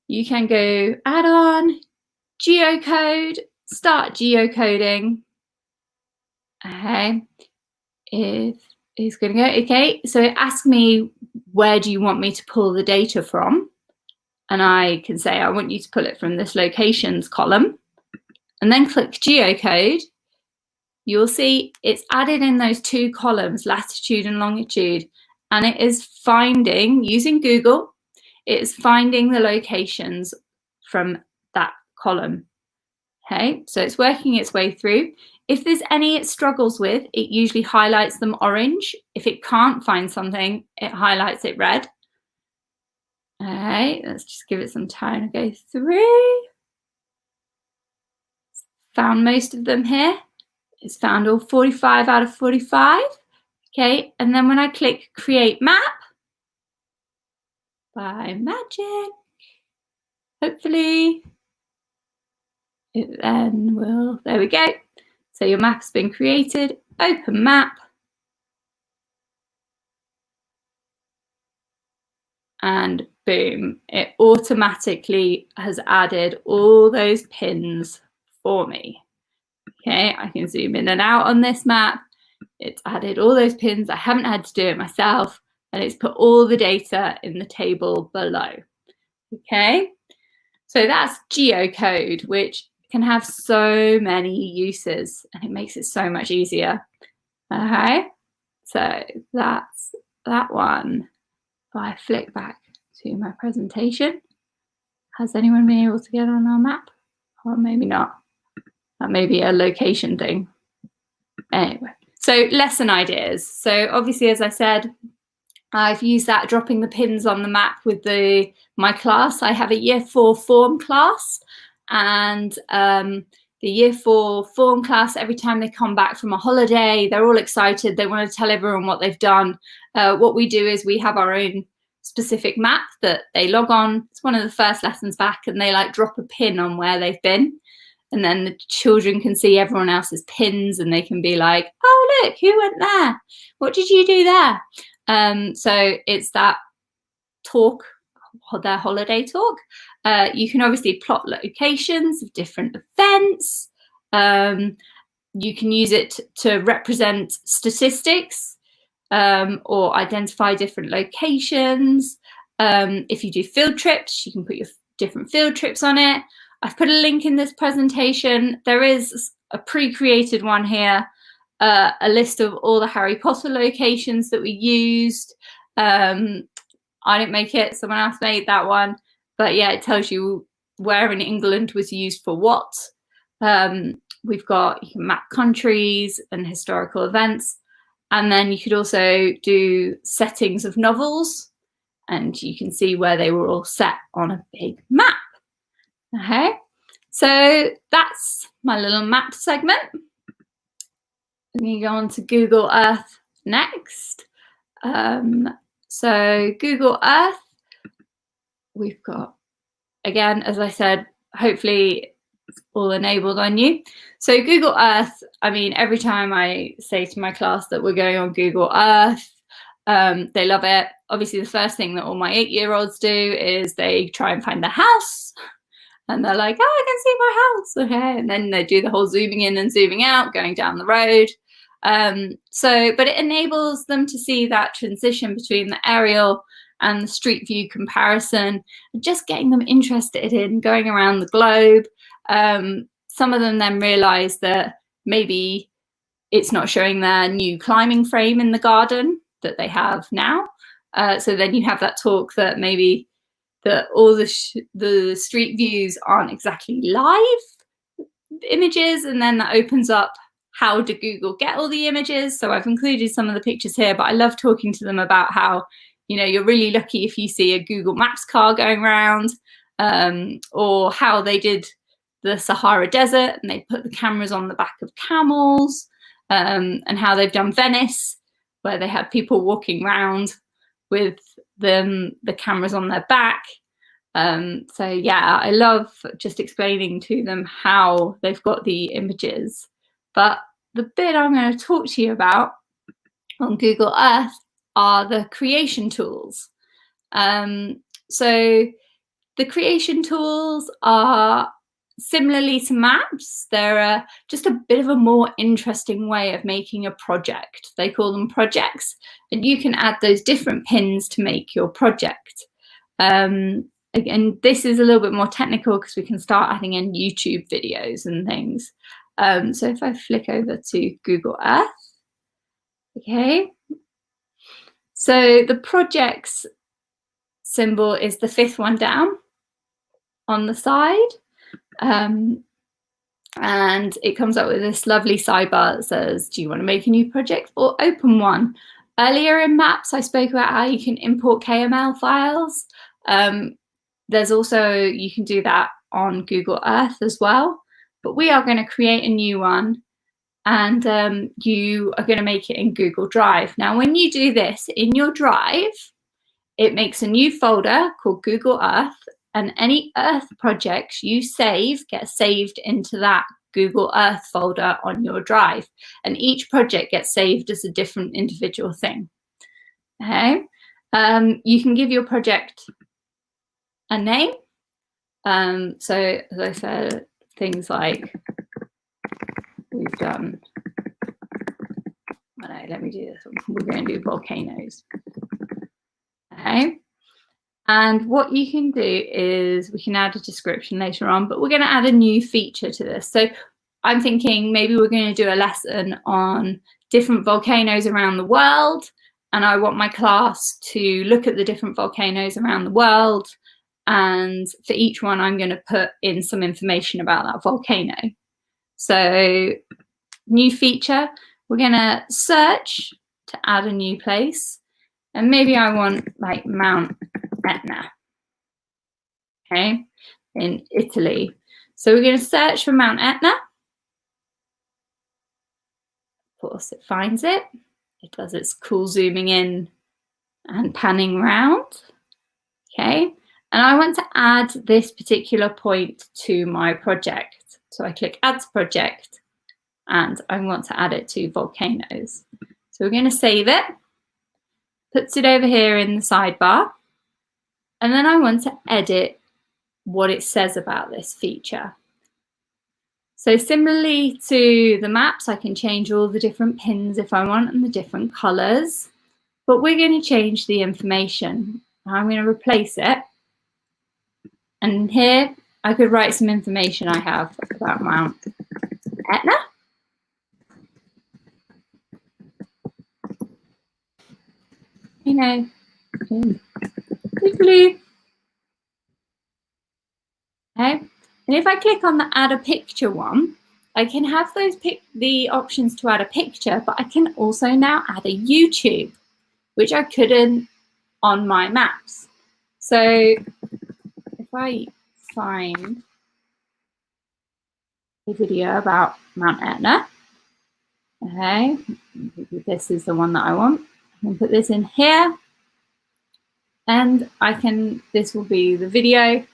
[SPEAKER 17] you can go add-on, geocode, start geocoding. Okay, it's going to go, okay, so it asks me, where do you want me to pull the data from? And I can say, I want you to pull it from this locations column, and then click geocode. You'll see it's added in those two columns, latitude and longitude, and it is finding, using Google, it's finding the locations from that column. Okay, so it's working its way through. If there's any it struggles with, it usually highlights them orange. If it can't find something, it highlights it red. All right, let's just give it some time to go through. Found most of them here. It's found all 45 out of 45. Okay, and then when I click Create Map, by magic, hopefully, it then will, there we go. So your map's been created, open map. And boom, it automatically has added all those pins for me. Okay, I can zoom in and out on this map. It's added all those pins. I haven't had to do it myself, and it's put all the data in the table below. Okay, so that's geocode, which can have so many uses, and it makes it so much easier. Okay, so that's that one. If I flick back to my presentation, has anyone been able to get on our map? Or maybe not. That may be a location thing. Anyway, so lesson ideas. So obviously, as I said, I've used that dropping the pins on the map with my class. I have a year 4 form class, and the year 4 form class, every time they come back from a holiday, they're all excited. They want to tell everyone what they've done. What we do is we have our own specific map that they log on. It's one of the first lessons back, and they like drop a pin on where they've been. And then the children can see everyone else's pins, and they can be like, oh, look, who went there? What did you do there? So it's that talk, their holiday talk. You can obviously plot locations of different events. You can use it to represent statistics or identify different locations. If you do field trips, you can put your different field trips on it. I've put a link in this presentation. There is a pre-created one here, a list of all the Harry Potter locations that we used. I didn't make it, someone else made that one. But yeah, it tells you where in England was used for what. We've got, you can map countries and historical events. And then you could also do settings of novels, and you can see where they were all set on a big map. Okay, so that's my little map segment. I'm going to go on to Google Earth next. So Google Earth, we've got, again, as I said, hopefully it's all enabled on you. So Google Earth, I mean, every time I say to my class that we're going on Google Earth, they love it. Obviously, the first thing that all my 8-year-olds do is they try and find the house. And they're like, oh, I can see my house. Okay. And then they do the whole zooming in and zooming out, going down the road. But it enables them to see that transition between the aerial and the street view comparison, and just getting them interested in going around the globe. Some of them then realize that maybe it's not showing their new climbing frame in the garden that they have now. So then you have that talk that maybe that all the street views aren't exactly live images, and then that opens up how did Google get all the images. So I've included some of the pictures here, but I love talking to them about how, you know, you're really lucky if you see a Google Maps car going around, or how they did the Sahara Desert and they put the cameras on the back of camels, and how they've done Venice, where they had people walking around with the cameras on their back. So yeah, I love just explaining to them how they've got the images. But the bit I'm going to talk to you about on Google Earth are the creation tools. So the creation tools are similarly to maps. They're just a bit of a more interesting way of making a project. They call them projects, and you can add those different pins to make your project. Again, this is a little bit more technical because we can start adding in YouTube videos and things. So if I flick over to Google Earth, okay. So the projects symbol is the 5th one down on the side. And it comes up with this lovely sidebar that says, do you want to make a new project or open one? Earlier in Maps, I spoke about how you can import KML files. There's also, you can do that on Google Earth as well. But we are going to create a new one, and you are going to make it in Google Drive. Now, when you do this in your Drive, it makes a new folder called Google Earth, and any Earth projects you save get saved into that Google Earth folder on your Drive. And each project gets saved as a different individual thing. Okay. You can give your project a name. So as I said, things like we've done, let me do this. We're going to do volcanoes. Okay. And what you can do is we can add a description later on, but we're going to add a new feature to this. So I'm thinking maybe we're going to do a lesson on different volcanoes around the world. And I want my class to look at the different volcanoes around the world. And for each one, I'm going to put in some information about that volcano. So new feature, we're going to search to add a new place. And maybe I want like Mount Etna, okay, in Italy. So we're going to search for Mount Etna. Of course, it finds it. It does its cool zooming in and panning round, okay. And I want to add this particular point to my project. So I click Add to Project, and I want to add it to volcanoes. So we're going to save it, puts it over here in the sidebar, and then I want to edit what it says about this feature. So similarly to the maps, I can change all the different pins if I want and the different colors, but we're going to change the information. I'm going to replace it. And here I could write some information I have about Mount Etna. You know, blue. Okay. And if I click on the add a picture one, I can have the options to add a picture, but I can also now add a YouTube, which I couldn't on my maps. So if I find a video about Mount Etna, okay, this is the one that I want. I can put this in here, and this will be the video.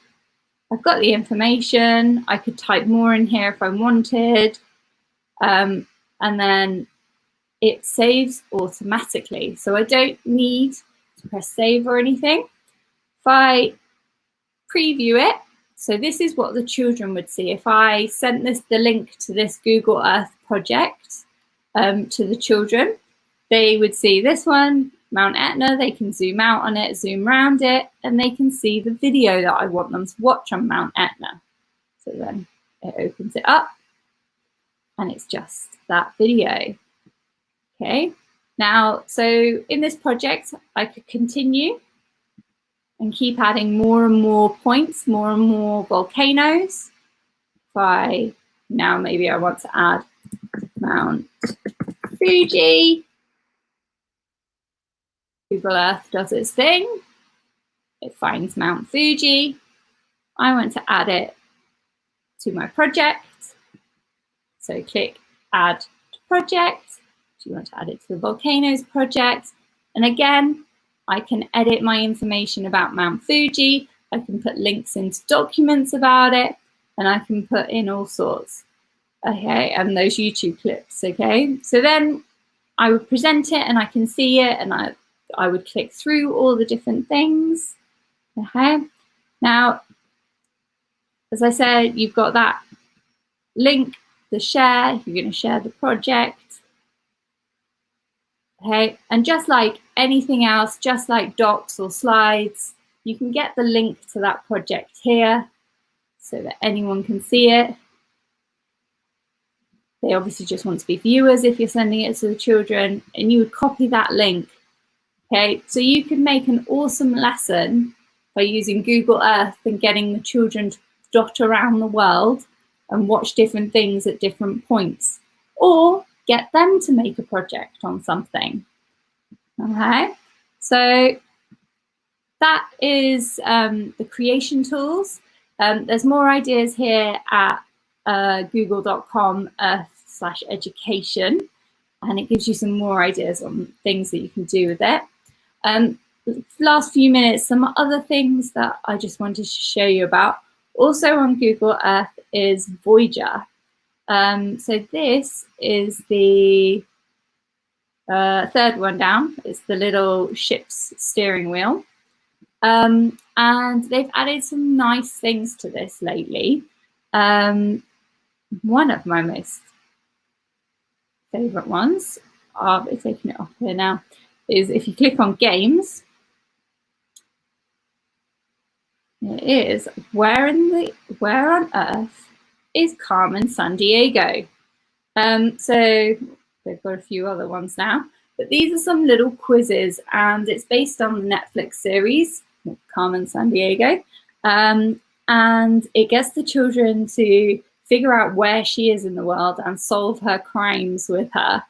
[SPEAKER 17] I've got the information. I could type more in here if I wanted. And then it saves automatically. So I don't need to press save or anything. If I preview it, so this is what the children would see. If I sent the link to this Google Earth project to the children, they would see this one, Mount Etna. They can zoom out on it, zoom around it, and they can see the video that I want them to watch on Mount Etna. So then it opens it up, and it's just that video. Okay, now, so in this project, I could continue and keep adding more and more points, more and more volcanoes. Now maybe I want to add Mount Fuji. Google Earth does its thing. It finds Mount Fuji. I want to add it to my project. So click Add to Project. Do you want to add it to the Volcanoes project? And again, I can edit my information about Mount Fuji. I can put links into documents about it, and I can put in all sorts. Okay, and those YouTube clips. Okay, so then I would present it and I can see it, and I would click through all the different things. Okay, now, as I said, you've got that link, the share, you're going to share the project. Okay, and just like anything else, just like docs or slides, you can get the link to that project here so that anyone can see it. They obviously just want to be viewers if you're sending it to the children, and you would copy that link. Okay, so you can make an awesome lesson by using Google Earth and getting the children to dot around the world and watch different things at different points, or get them to make a project on something. Okay, so that is the creation tools. There's more ideas here at google.com/education, and it gives you some more ideas on things that you can do with it. Last few minutes, some other things that I just wanted to show you about. Also on Google Earth is Voyager. So this is the third one down. It's the little ship's steering wheel. And they've added some nice things to this lately. One of my most favorite ones, I'll be taking it off here now, is if you click on games, it is where on earth is Carmen Sandiego? So they've got a few other ones now, but these are some little quizzes, and it's based on the Netflix series Carmen Sandiego, and it gets the children to figure out where she is in the world and solve her crimes with her.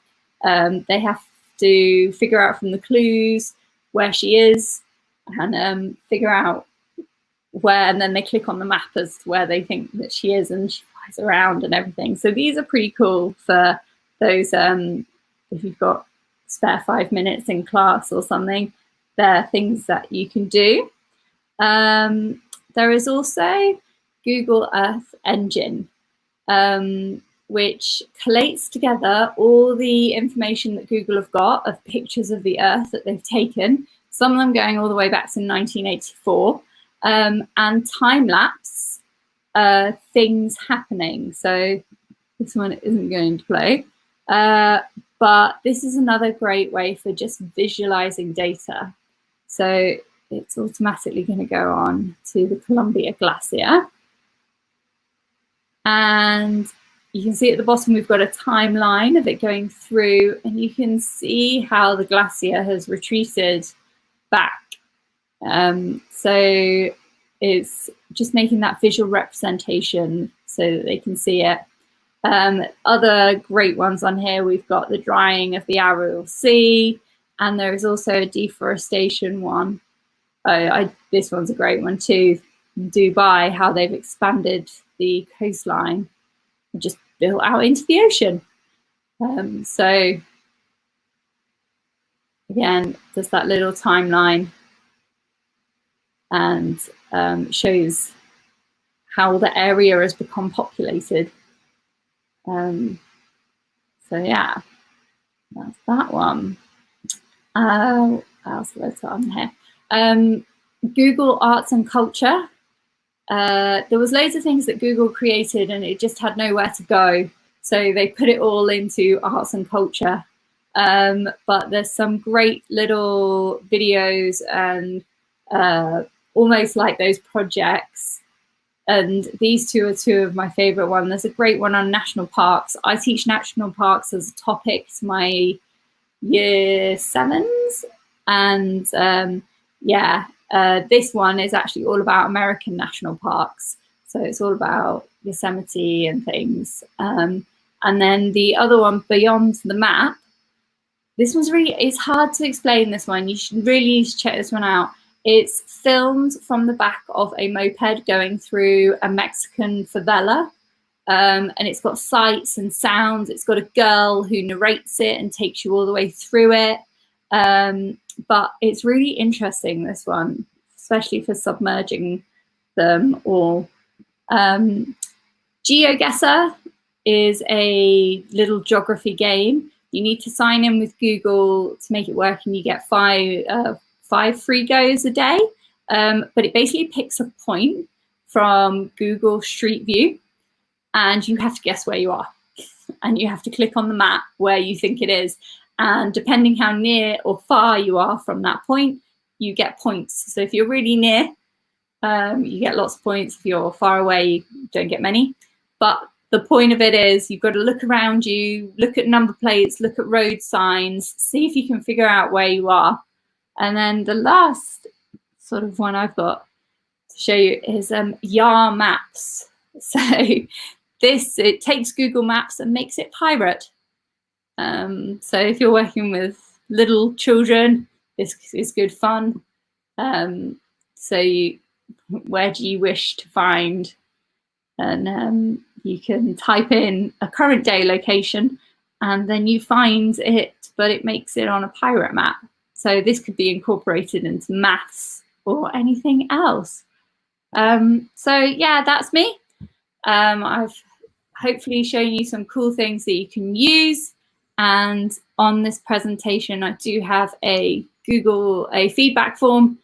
[SPEAKER 17] They have to figure out from the clues where she is and figure out where, and then they click on the map as where they think that she is, and she flies around and everything. So these are pretty cool for those, if you've got spare 5 minutes in class or something, they're things that you can do. There is also Google Earth Engine, which collates together all the information that Google have got of pictures of the Earth that they've taken, some of them going all the way back to 1984, and time-lapse things happening. So this one isn't going to play, but this is another great way for just visualizing data. So it's automatically going to go on to the Columbia Glacier. And you can see at the bottom, we've got a timeline of it going through, and you can see how the glacier has retreated back. So it's just making that visual representation so that they can see it. Other great ones on here, we've got the drying of the Aral Sea, and there is also a deforestation one. This one's a great one too. Dubai, how they've expanded the coastline and just built out into the ocean. So again, just that little timeline, and shows how the area has become populated. So yeah, that's that one. What else have I got on here? Google Arts and Culture. There was loads of things that Google created and it just had nowhere to go. So they put it all into arts and culture. But there's some great little videos and almost like those projects. And these two are two of my favorite ones. There's a great one on national parks. I teach national parks as a topic to my year 7s. And yeah, this one is actually all about American national parks. So it's all about Yosemite and things. And then the other one, Beyond the Map. This one's really, it's hard to explain this one. You should really need to check this one out. It's filmed from the back of a moped going through a Mexican favela. And it's got sights and sounds. It's got a girl who narrates it and takes you all the way through it. But it's really interesting, this one, especially for submerging them all. GeoGuessr is a little geography game. You need to sign in with Google to make it work, and you get five free goes a day. But it basically picks a point from Google Street View, and you have to guess where you are. And you have to click on the map where you think it is. And depending how near or far you are from that point, you get points. So if you're really near, you get lots of points. If you're far away, you don't get many. But the point of it is you've got to look around you, look at number plates, look at road signs, see if you can figure out where you are. And then the last sort of one I've got to show you is YAR Maps. So it takes Google Maps and makes it pirate. So if you're working with little children, this is good fun. So where do you wish to find? And you can type in a current day location and then you find it, but it makes it on a pirate map. So this could be incorporated into maths or anything else. So yeah, that's me. I've hopefully shown you some cool things that you can use. And on this presentation, I do have a feedback form,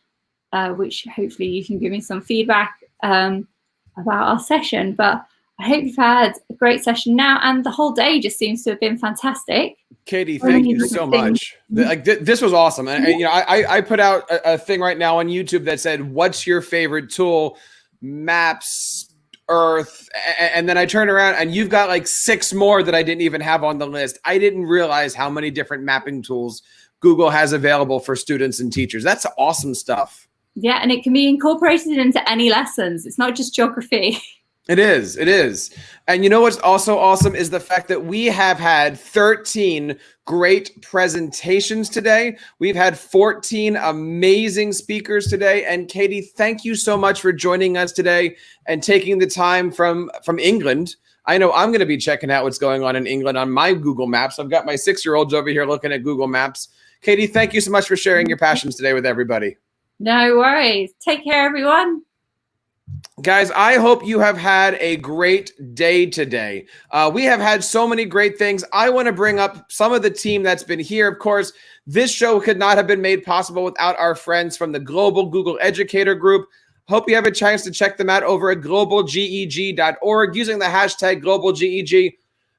[SPEAKER 17] which hopefully you can give me some feedback about our session. But I hope you've had a great session now, and the whole day just seems to have been fantastic.
[SPEAKER 1] Katie, thank you so much. This was awesome. And you know, I put out a thing right now on YouTube that said, "What's your favorite tool?" Maps, Earth, and then I turn around and you've got like 6 more that I didn't even have on the list. I didn't realize how many different mapping tools Google has available for students and teachers. That's awesome stuff.
[SPEAKER 17] Yeah, and it can be incorporated into any lessons. It's not just geography.
[SPEAKER 1] It is. It is. And you know what's also awesome is the fact that we have had 13 great presentations today. We've had 14 amazing speakers today. And Katie, thank you so much for joining us today and taking the time from England. I know I'm going to be checking out what's going on in England on my Google Maps. I've got my 6-year-olds over here looking at Google Maps. Katie, thank you so much for sharing your passions today with everybody.
[SPEAKER 17] No worries. Take care, everyone.
[SPEAKER 1] Guys, I hope you have had a great day today. We have had so many great things. I want to bring up some of the team that's been here. Of course, this show could not have been made possible without our friends from the Global Google Educator Group. Hope you have a chance to check them out over at globalgeg.org using the hashtag globalgeg.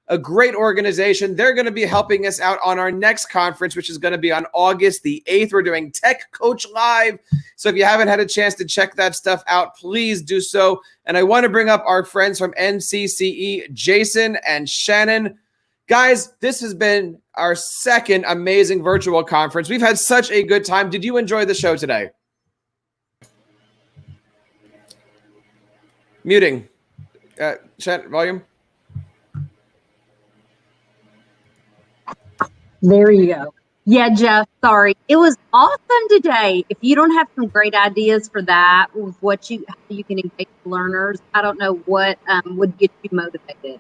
[SPEAKER 1] A great organization. They're going to be helping us out on our next conference, which is going to be on August the 8th. We're doing Tech Coach Live. So if you haven't had a chance to check that stuff out, please do so. And I want to bring up our friends from NCCE, Jason and Shannon. Guys, this has been our second amazing virtual conference. We've had such a good time. Did you enjoy the show today? Muting. Chat volume.
[SPEAKER 18] There you go. Yeah, Jeff, sorry. It was awesome today. If you don't have some great ideas for that, with how you can engage learners, I don't know what would get you motivated.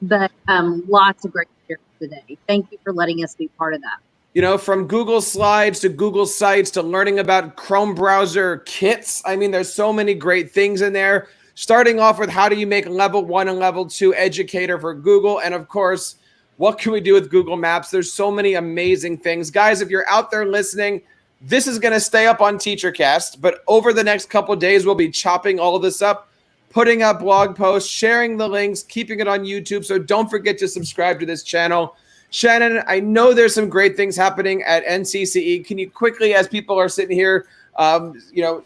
[SPEAKER 18] But lots of great shares today. Thank you for letting us be part of that.
[SPEAKER 1] You know, from Google Slides to Google Sites to learning about Chrome browser kits. I mean, there's so many great things in there. Starting off with how do you make level 1 and level 2 educator for Google. And of course, what can we do with Google Maps? There's so many amazing things. Guys, if you're out there listening, this is going to stay up on TeacherCast, but over the next couple of days, we'll be chopping all of this up, putting up blog posts, sharing the links, keeping it on YouTube. So don't forget to subscribe to this channel. Shannon, I know there's some great things happening at NCCE. Can you quickly, as people are sitting here,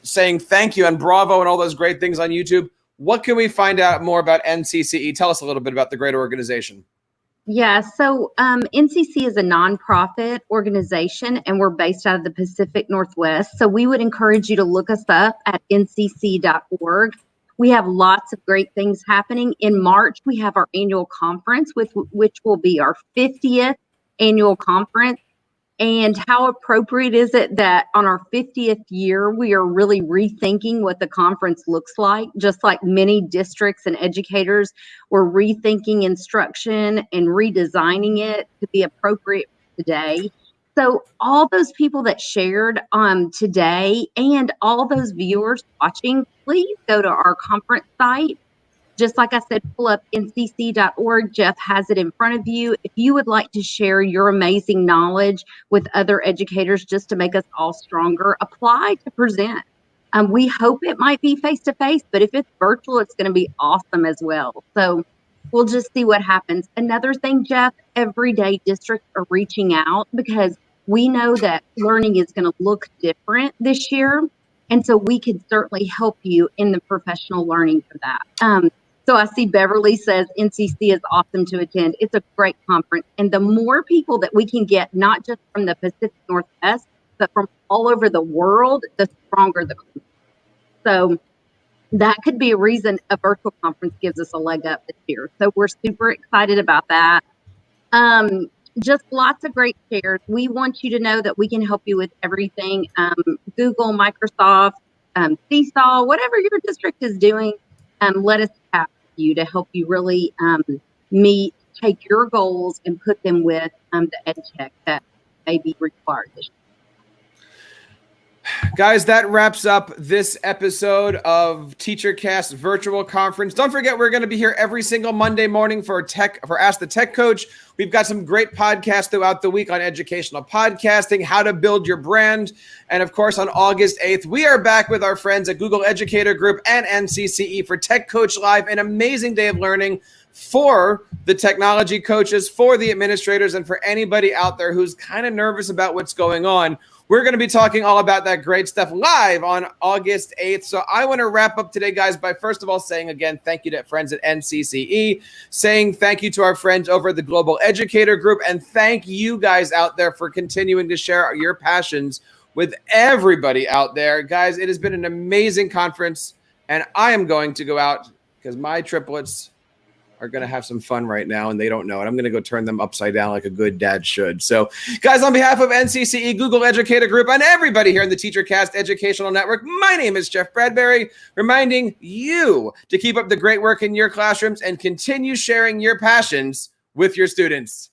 [SPEAKER 1] saying thank you and bravo and all those great things on YouTube, what can we find out more about NCCE? Tell us a little bit about the great organization.
[SPEAKER 18] Yeah, so NCC is a nonprofit organization, and we're based out of the Pacific Northwest. So we would encourage you to look us up at ncc.org. We have lots of great things happening. In March, we have our annual conference, which will be our 50th annual conference. And how appropriate is it that on our 50th year, we are really rethinking what the conference looks like, just like many districts and educators were rethinking instruction and redesigning it to be appropriate today. So all those people that shared today and all those viewers watching, please go to our conference site. Just like I said, pull up ncc.org. Jeff has it in front of you. If you would like to share your amazing knowledge with other educators just to make us all stronger, apply to present. We hope it might be face-to-face, but if it's virtual, it's going to be awesome as well. So we'll just see what happens. Another thing, Jeff, every day districts are reaching out because we know that learning is going to look different this year. And so we can certainly help you in the professional learning for that. So I see Beverly says NCC is awesome to attend. It's a great conference. And the more people that we can get, not just from the Pacific Northwest, but from all over the world, the stronger the conference. So that could be a reason a virtual conference gives us a leg up this year. So we're super excited about that. Just lots of great shares. We want you to know that we can help you with everything. Google, Microsoft, Seesaw, whatever your district is doing, let us tap you to help you really take your goals and put them with the ed tech that may be required this year.
[SPEAKER 1] Guys, that wraps up this episode of TeacherCast Virtual Conference. Don't forget, we're going to be here every single Monday morning for Ask the Tech Coach. We've got some great podcasts throughout the week on educational podcasting, how to build your brand. And of course, on August 8th, we are back with our friends at Google Educator Group and NCCE for Tech Coach Live, an amazing day of learning for the technology coaches, for the administrators, and for anybody out there who's kind of nervous about what's going on. We're going to be talking all about that great stuff live on August 8th. So I want to wrap up today, guys, by first of all saying again, thank you to friends at NCCE, saying thank you to our friends over at the Global Educator Group, and thank you guys out there for continuing to share your passions with everybody out there. Guys, it has been an amazing conference, and I am going to go out because my triplets are going to have some fun right now, and they don't know it. I'm going to go turn them upside down like a good dad should. So, guys, on behalf of NCCE, Google Educator Group, and everybody here in the TeacherCast Educational Network, my name is Jeff Bradbury, reminding you to keep up the great work in your classrooms and continue sharing your passions with your students.